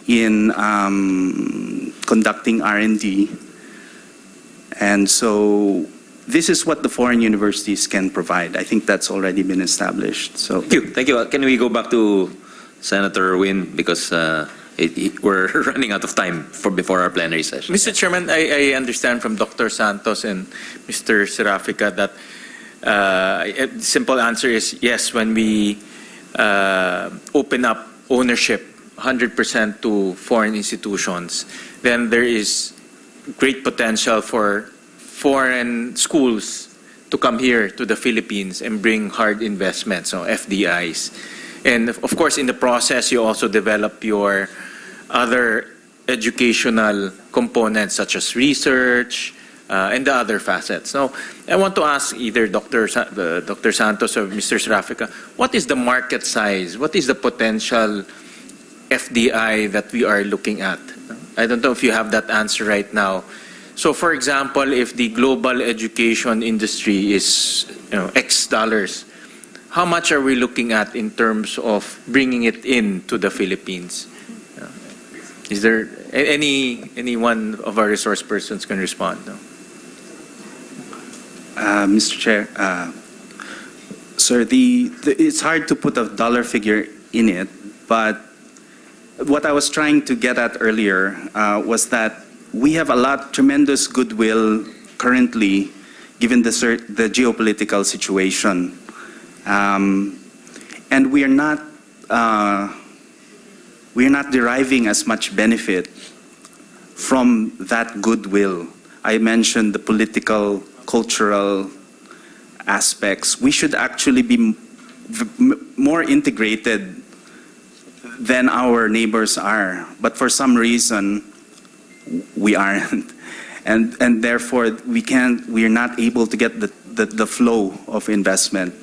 in conducting R&D. And so this is what the foreign universities can provide. I think that's already been established. So Thank you. Can we go back to Senator Win, because we're running out of time before our plenary session. Mr. Chairman, I understand from Dr. Santos and Mr. Serafica that A simple answer is yes. When we open up ownership 100% to foreign institutions, then there is great potential for foreign schools to come here to the Philippines and bring hard investments, so FDIs. And of course, in the process, you also develop your other educational components such as research and the other facets. Now, I want to ask either Dr. Santos or Mr. Serafica, what is the market size? What is the potential FDI that we are looking at? I don't know if you have that answer right now. So, for example, if the global education industry is X dollars, how much are we looking at in terms of bringing it into the Philippines? Is there any one of our resource persons can respond? No? Mr. Chair, sir, it's hard to put a dollar figure in it, but what I was trying to get at earlier was that we have tremendous goodwill currently, given the geopolitical situation, and we are not deriving as much benefit from that goodwill. I mentioned the political, cultural aspects. We should actually be more integrated than our neighbors are, but for some reason we aren't, and therefore we are not able to get the flow of investment.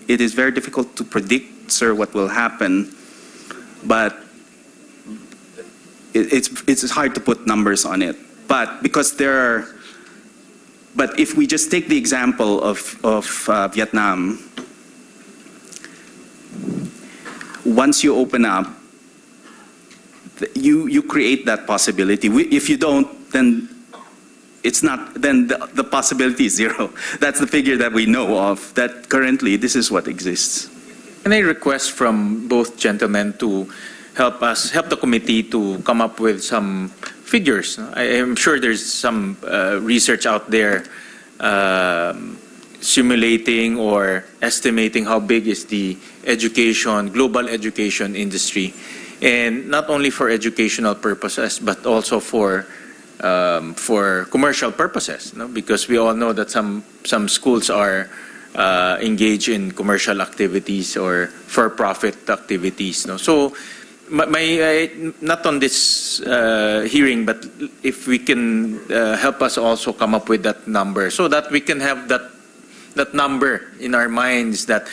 It is very difficult to predict, sir, what will happen, but it's hard to put numbers on it. But if we just take the example of Vietnam, once you open up, you create that possibility. If you don't, then it's not. Then the possibility is zero. That's the figure that we know of. That currently this is what exists. Can I request from both gentlemen to help the committee to come up with some figures? I am sure there's some research out there simulating or estimating how big is the global education industry, and not only for educational purposes but also for commercial purposes. No? Because we all know that some schools are engaged in commercial activities or for-profit activities. No? So, not on this hearing, but if we can help us also come up with that number, so that we can have that number in our minds that,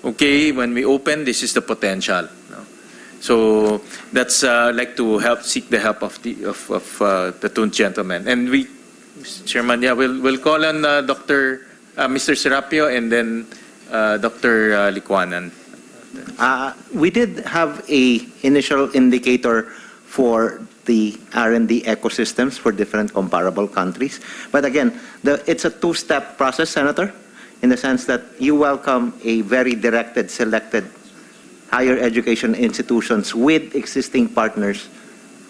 okay, when we open, this is the potential. No? So that's like to seek the help of the two gentlemen. And we, Mr. Chairman, we'll call on Mr. Serapio and then Dr. Licuanan. We did have a initial indicator for the R&D ecosystems for different comparable countries. But again, it's a two-step process, Senator, in the sense that you welcome a very directed, selected higher education institutions with existing partners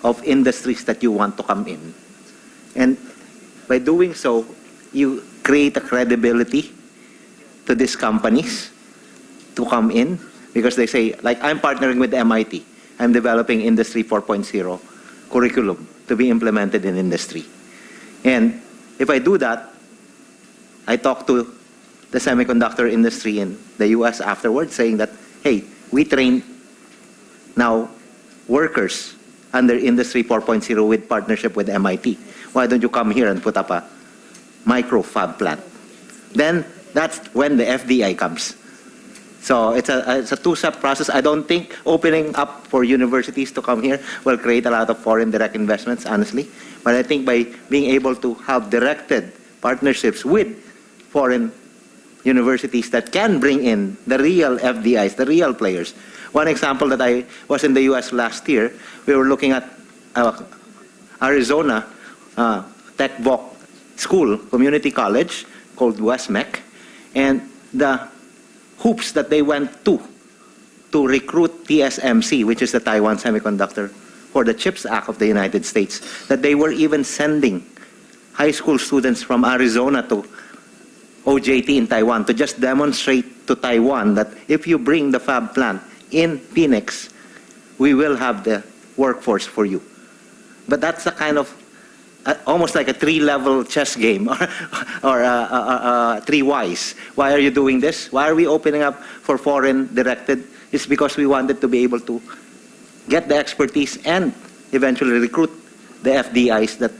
of industries that you want to come in. And by doing so, you create a credibility to these companies to come in, because they say, like, I'm partnering with MIT. I'm developing Industry 4.0 curriculum to be implemented in industry. And if I do that, I talk to the semiconductor industry in the US afterwards, saying that, hey, we train now workers under Industry 4.0 with partnership with MIT. Why don't you come here and put up a micro fab plant? Then that's when the FDI comes. So it's a two-step process. I don't think opening up for universities to come here will create a lot of foreign direct investments, honestly. But I think by being able to have directed partnerships with foreign universities that can bring in the real FDIs, the real players. One example that I was in the US last year, we were looking at Arizona Tech Voc School, community college called WestMech, and the hoops that they went to recruit TSMC, which is the Taiwan Semiconductor, for the CHIPS Act of the United States, that they were even sending high school students from Arizona to OJT in Taiwan to just demonstrate to Taiwan that if you bring the fab plant in Phoenix, we will have the workforce for you. But that's a kind of almost like a three-level chess game or three whys. Why are you doing this? Why are we opening up for foreign directed? It's because we wanted to be able to get the expertise and eventually recruit the FDIs that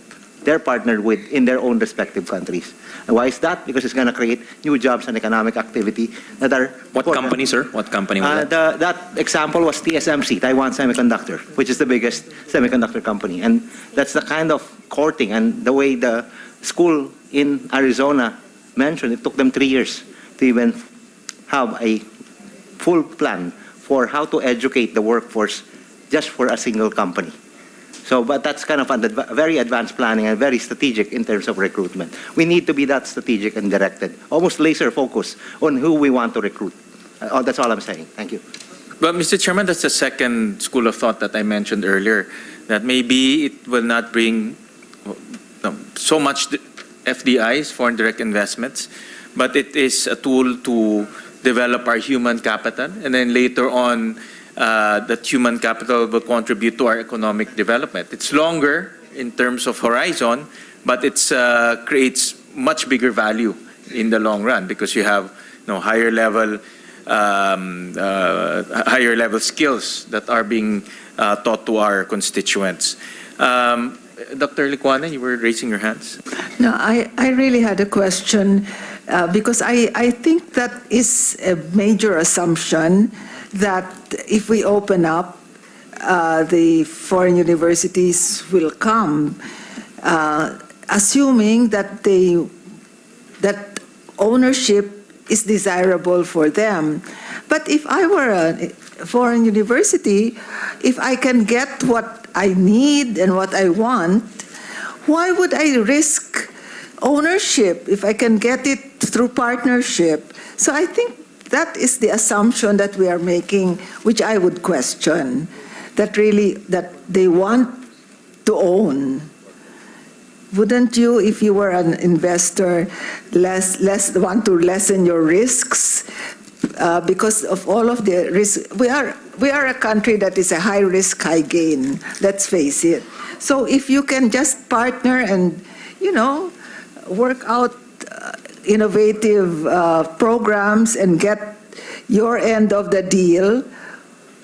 they're partnered with in their own respective countries. And why is that? Because it's going to create new jobs and economic activity that are... What company, sir? What company was that? That example was TSMC, Taiwan Semiconductor, which is the biggest semiconductor company. And that's the kind of courting and the way the school in Arizona mentioned, it took them 3 years to even have a full plan for how to educate the workforce just for a single company. So, but that's kind of a very advanced planning and very strategic in terms of recruitment. We need to be that strategic and directed, almost laser focused on who we want to recruit. That's all I'm saying. Thank you. But Mr. Chairman, that's the second school of thought that I mentioned earlier, that maybe it will not bring so much FDIs, foreign direct investments, but it is a tool to develop our human capital, and then later on, that human capital will contribute to our economic development. It's longer in terms of horizon, but it creates much bigger value in the long run because you have higher level skills that are being taught to our constituents. Dr. Licuana, you were raising your hands. No, I really had a question because I think that is a major assumption that if we open up, the foreign universities will come, assuming that that ownership is desirable for them. But if I were a foreign university, if I can get what I need and what I want, why would I risk ownership if I can get it through partnership? So I think that is the assumption that we are making, which I would question, that they want to own. Wouldn't you, if you were an investor, less want to lessen your risks because of all of the risks? We are a country that is a high risk, high gain. Let's face it. So if you can just partner and work out innovative programs and get your end of the deal,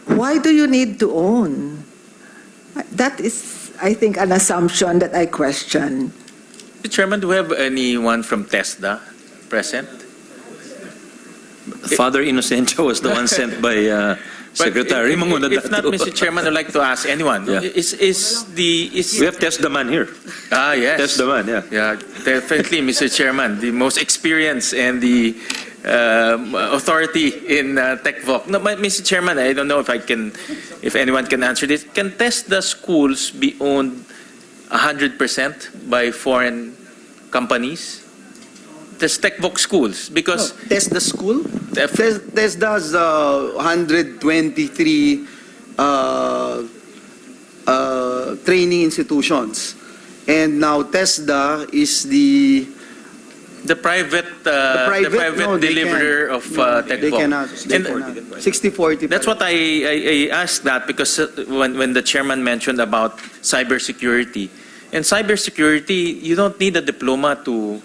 why do you need to own? That is, I think, an assumption that I question. Mr. Chairman, do we have anyone from TESDA present? Father Inocencio was the one sent by Secretary. If not, Mr. Chairman, I'd like to ask anyone. Yeah. We have TESDA man here. Ah, yes. TESDA man, yeah. Yeah, definitely, Mr. Chairman, the most experienced and the authority in TechVoc. No, Mr. Chairman, I don't know if anyone can answer this. Can TESDA schools be owned 100% by foreign companies? There's TechVoc schools because TESDA school? TESDA's 123 training institutions, and now TESDA is the private deliverer of TechVoc. They cannot. 60-40. That's what I asked that because when the chairman mentioned about cybersecurity, and cybersecurity, you don't need a diploma to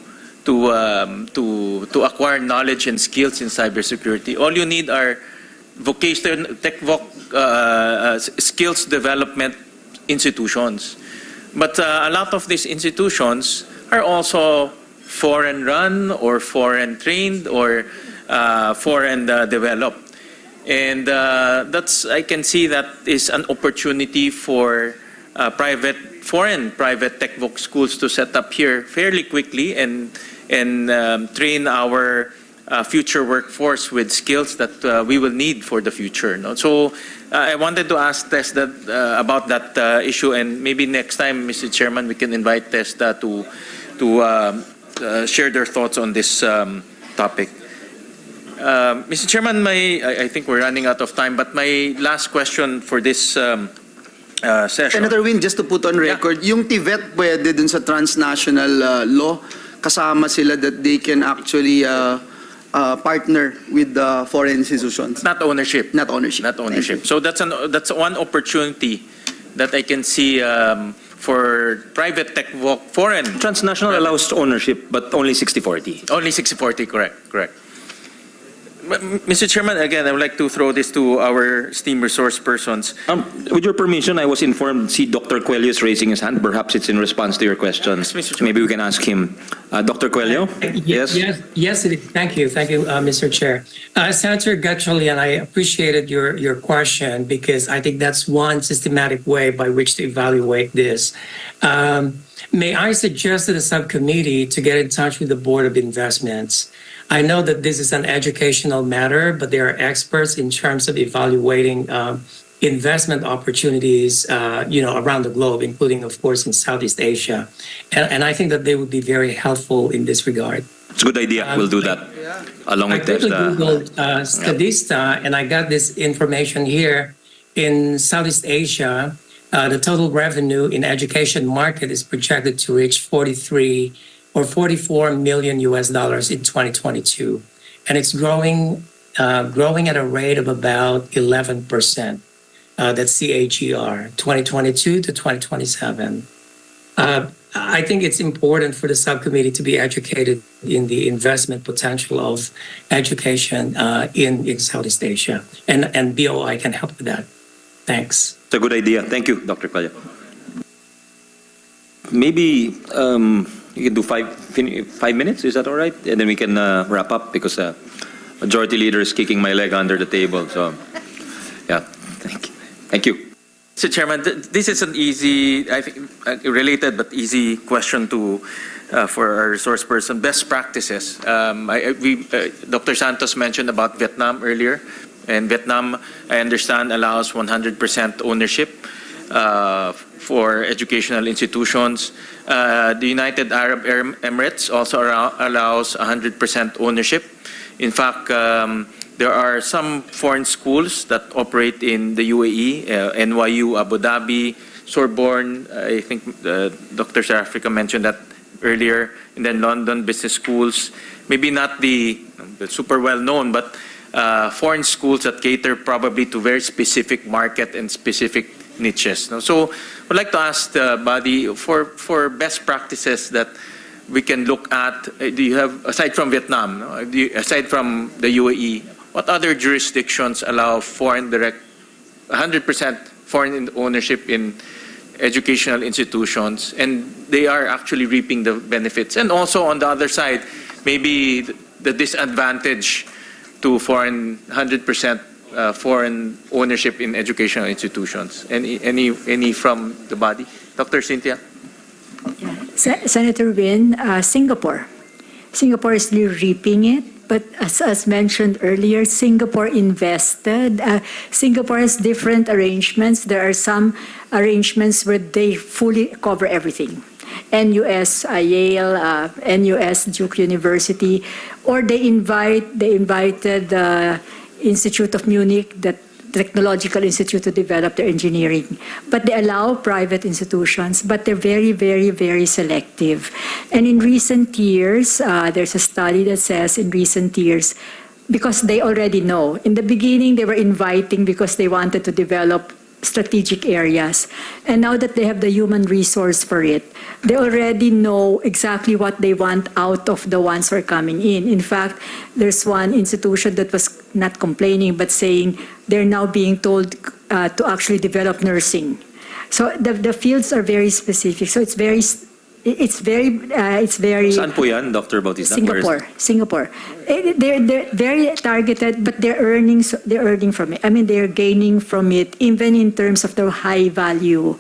acquire knowledge and skills in cybersecurity. All you need are vocational TechVoc skills development institutions. But a lot of these institutions are also foreign run or foreign trained or foreign developed. And I can see that is an opportunity for foreign private TechVoc schools to set up here fairly quickly and train our future workforce with skills that we will need for the future. No? So I wanted to ask TESDA about that issue, and maybe next time, Mr. Chairman, we can invite TESDA to share their thoughts on this topic. Mr. Chairman, I think we're running out of time, but my last question for this session. Senator Win, just to put on record, yung Tibet pwede dun sa transnational law kasama sila that they can actually partner with the foreign institutions. Not ownership. Not ownership. Not ownership. So that's one opportunity that I can see for private tech foreign. Transnational allows ownership, but only 60-40. Only 60-40, correct. Mr. Chairman, again, I would like to throw this to our esteemed resource persons. With your permission, I was informed, see Dr. Coelho is raising his hand. Perhaps it's in response to your question. Yes, Mr. Chairman. Maybe we can ask him. Dr. Coelho? Yes, it is. Thank you, Mr. Chair. Senator Gatchalian, I appreciated your question because I think that's one systematic way by which to evaluate this. May I suggest to the subcommittee to get in touch with the Board of Investments? I know that this is an educational matter, but they are experts in terms of evaluating investment opportunities, around the globe, including, of course, in Southeast Asia. And I think that they would be very helpful in this regard. It's a good idea. We'll do that. Along with this. I Googled Statista, and I got this information here. In Southeast Asia, the total revenue in education market is projected to reach $44 million in 2022, and it's growing at a rate of about 11%. That's CAGR, 2022 to 2027. I think it's important for the subcommittee to be educated in the investment potential of education in Southeast Asia, and BOI can help with that. Thanks. It's a good idea. Thank you, Dr. Coelho. Maybe you can do 5 minutes. Is that all right? And then we can wrap up because majority leader is kicking my leg under the table. So, yeah, thank you. Mr. Chairman, this is an easy, I think, related but easy question for our resource person. Best practices. Dr. Santos mentioned about Vietnam earlier, and Vietnam, I understand, allows 100% ownership for educational institutions. The United Arab Emirates also allows 100% ownership. In fact, there are some foreign schools that operate in the UAE, NYU, Abu Dhabi, Sorbonne. I think Dr. Sarafrica mentioned that earlier. And then London Business Schools. Maybe not the super well known, but foreign schools that cater probably to very specific market and specific niches. So I'd like to ask the body for best practices that we can look at. Do you have, aside from Vietnam, aside from the UAE, what other jurisdictions allow 100% foreign ownership in educational institutions, and they are actually reaping the benefits? And also on the other side, maybe the disadvantage to 100% foreign ownership in educational institutions. Any from the body? Dr. Cynthia? Senator Win, Singapore. Singapore is really reaping it. But as mentioned earlier, Singapore invested. Singapore has different arrangements. There are some arrangements where they fully cover everything. NUS, Yale, NUS, Duke University, or they invited the Institute of Munich, the Technological Institute, to develop their engineering. But they allow private institutions, but they're very, very, very selective. And in recent years, there's a study that says in recent years, because they already know, in the beginning they were inviting because they wanted to develop strategic areas. And now that they have the human resource for it, they already know exactly what they want out of the ones who are coming in. In fact, there's one institution that was not complaining but saying they're now being told to actually develop nursing. So the fields are very specific. So it's very Saan po yan, Dr. Bautista? Singapore. They're very targeted, but they're earning from it. I mean, they're gaining from it, even in terms of their high value,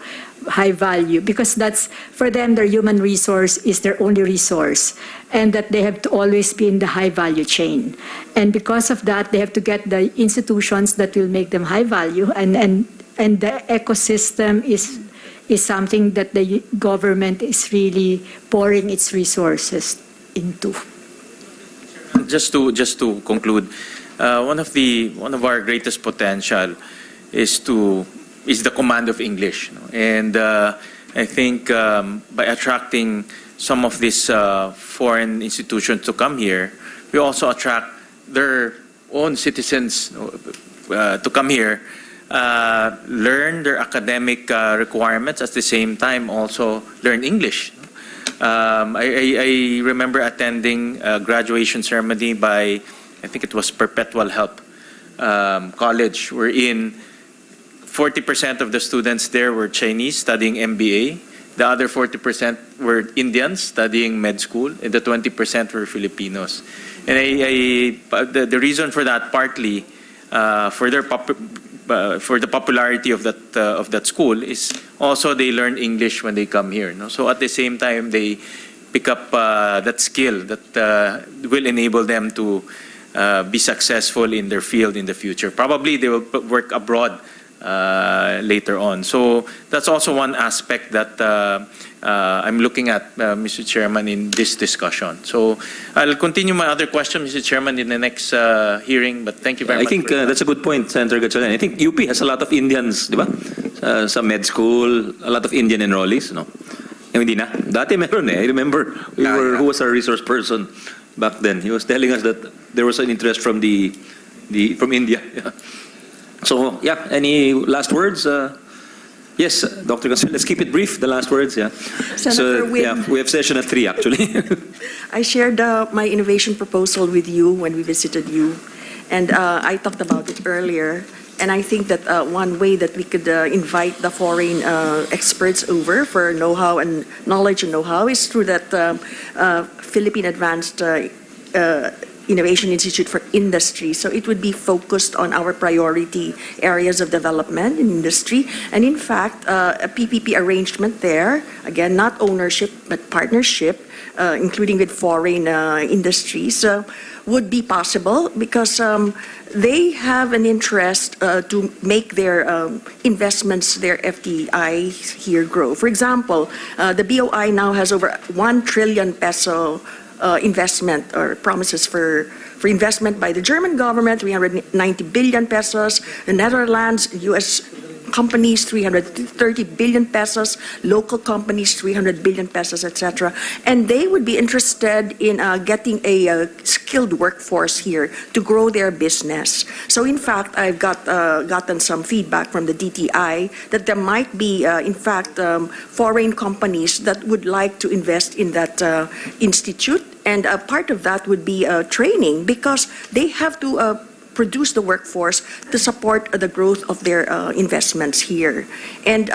because that's, for them, their human resource is their only resource, and that they have to always be in the high value chain. And because of that, they have to get the institutions that will make them high value, and the ecosystem is something that the government is really pouring its resources into. Just to conclude, one of our greatest potential is the command of English, and I think by attracting some of these foreign institutions to come here, we also attract their own citizens to come here, learn their academic requirements, at the same time also learn English. I remember attending a graduation ceremony by, I think it was Perpetual Help College, wherein 40% of the students there were Chinese studying MBA, the other 40% were Indians studying med school, and the 20% were Filipinos. And the reason for that, partly for the popularity of that school, is also they learn English when they come here. No? So at the same time, they pick up that skill that will enable them to be successful in their field in the future. Probably they will work abroad later on. So that's also one aspect that I'm looking at, Mr. Chairman, in this discussion. So I'll continue my other question, Mr. Chairman, in the next hearing, but thank you very much. I think that's a good point, Senator Gatchalian. I think UP has a lot of Indians, di ba? Sa med school, a lot of Indian enrollees, no? Hindi na. Dati meron eh. I remember who was our resource person back then. He was telling us that there was an interest from from India. Yeah. So, yeah, any last words? Yes, Dr. Gonzalez, let's keep it brief, the last words, yeah. Senator so, yeah, we have session at 3, actually. I shared my innovation proposal with you when we visited you, and I talked about it earlier. And I think that one way that we could invite the foreign experts over for know-how and knowledge and know-how is through that Philippine Advanced Innovation Institute for Industry. So it would be focused on our priority areas of development in industry. And in fact, a PPP arrangement there, again, not ownership, but partnership, including with foreign industries, would be possible because they have an interest to make their investments, their FDI here grow. For example, the BOI now has over 1 trillion peso investment or promises for investment by the German government, 390 billion pesos, the Netherlands, US companies, 330 billion pesos, local companies, 300 billion pesos, etc. And they would be interested in getting a skilled workforce here to grow their business. So in fact, I've gotten some feedback from the DTI that there might be, in fact, foreign companies that would like to invest in that institute. And part of that would be training because they have to produce the workforce to support the growth of their investments here. And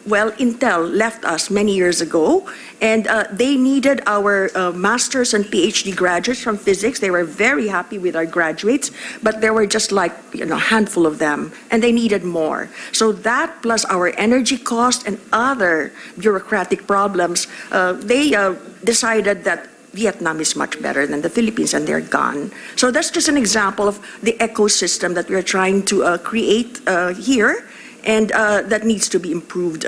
well, Intel left us many years ago, and they needed our master's and PhD graduates from physics. They were very happy with our graduates, but there were just like a handful of them, and they needed more. So that plus our energy cost and other bureaucratic problems, they decided that Vietnam is much better than the Philippines, and they're gone. So that's just an example of the ecosystem that we're trying to create here, and that needs to be improved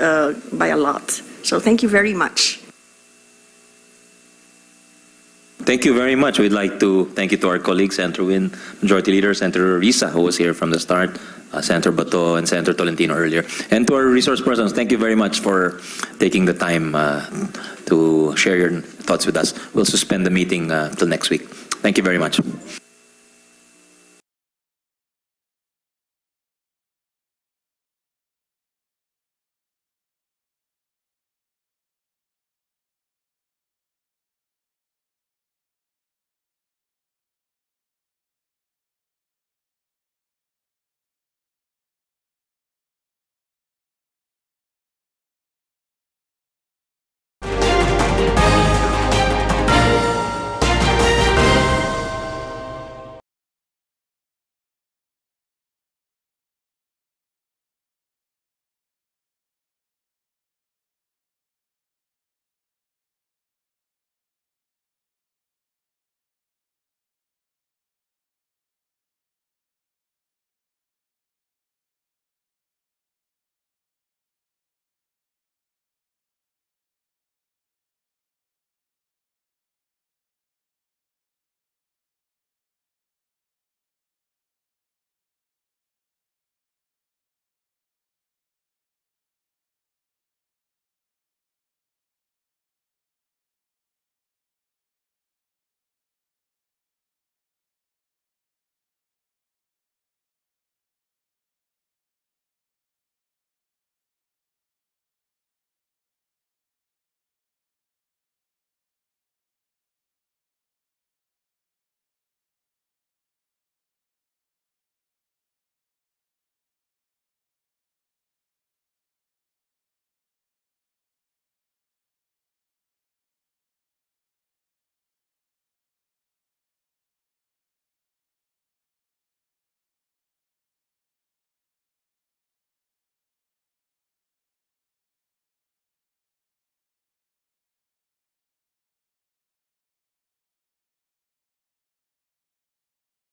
by a lot. So thank you very much. Thank you very much. We'd like to thank you to our colleagues, Senator Win, Majority Leader, Senator Risa, who was here from the start, Senator Bato, and Senator Tolentino earlier. And to our resource persons, thank you very much for taking the time to share your thoughts with us. We'll suspend the meeting till next week. Thank you very much.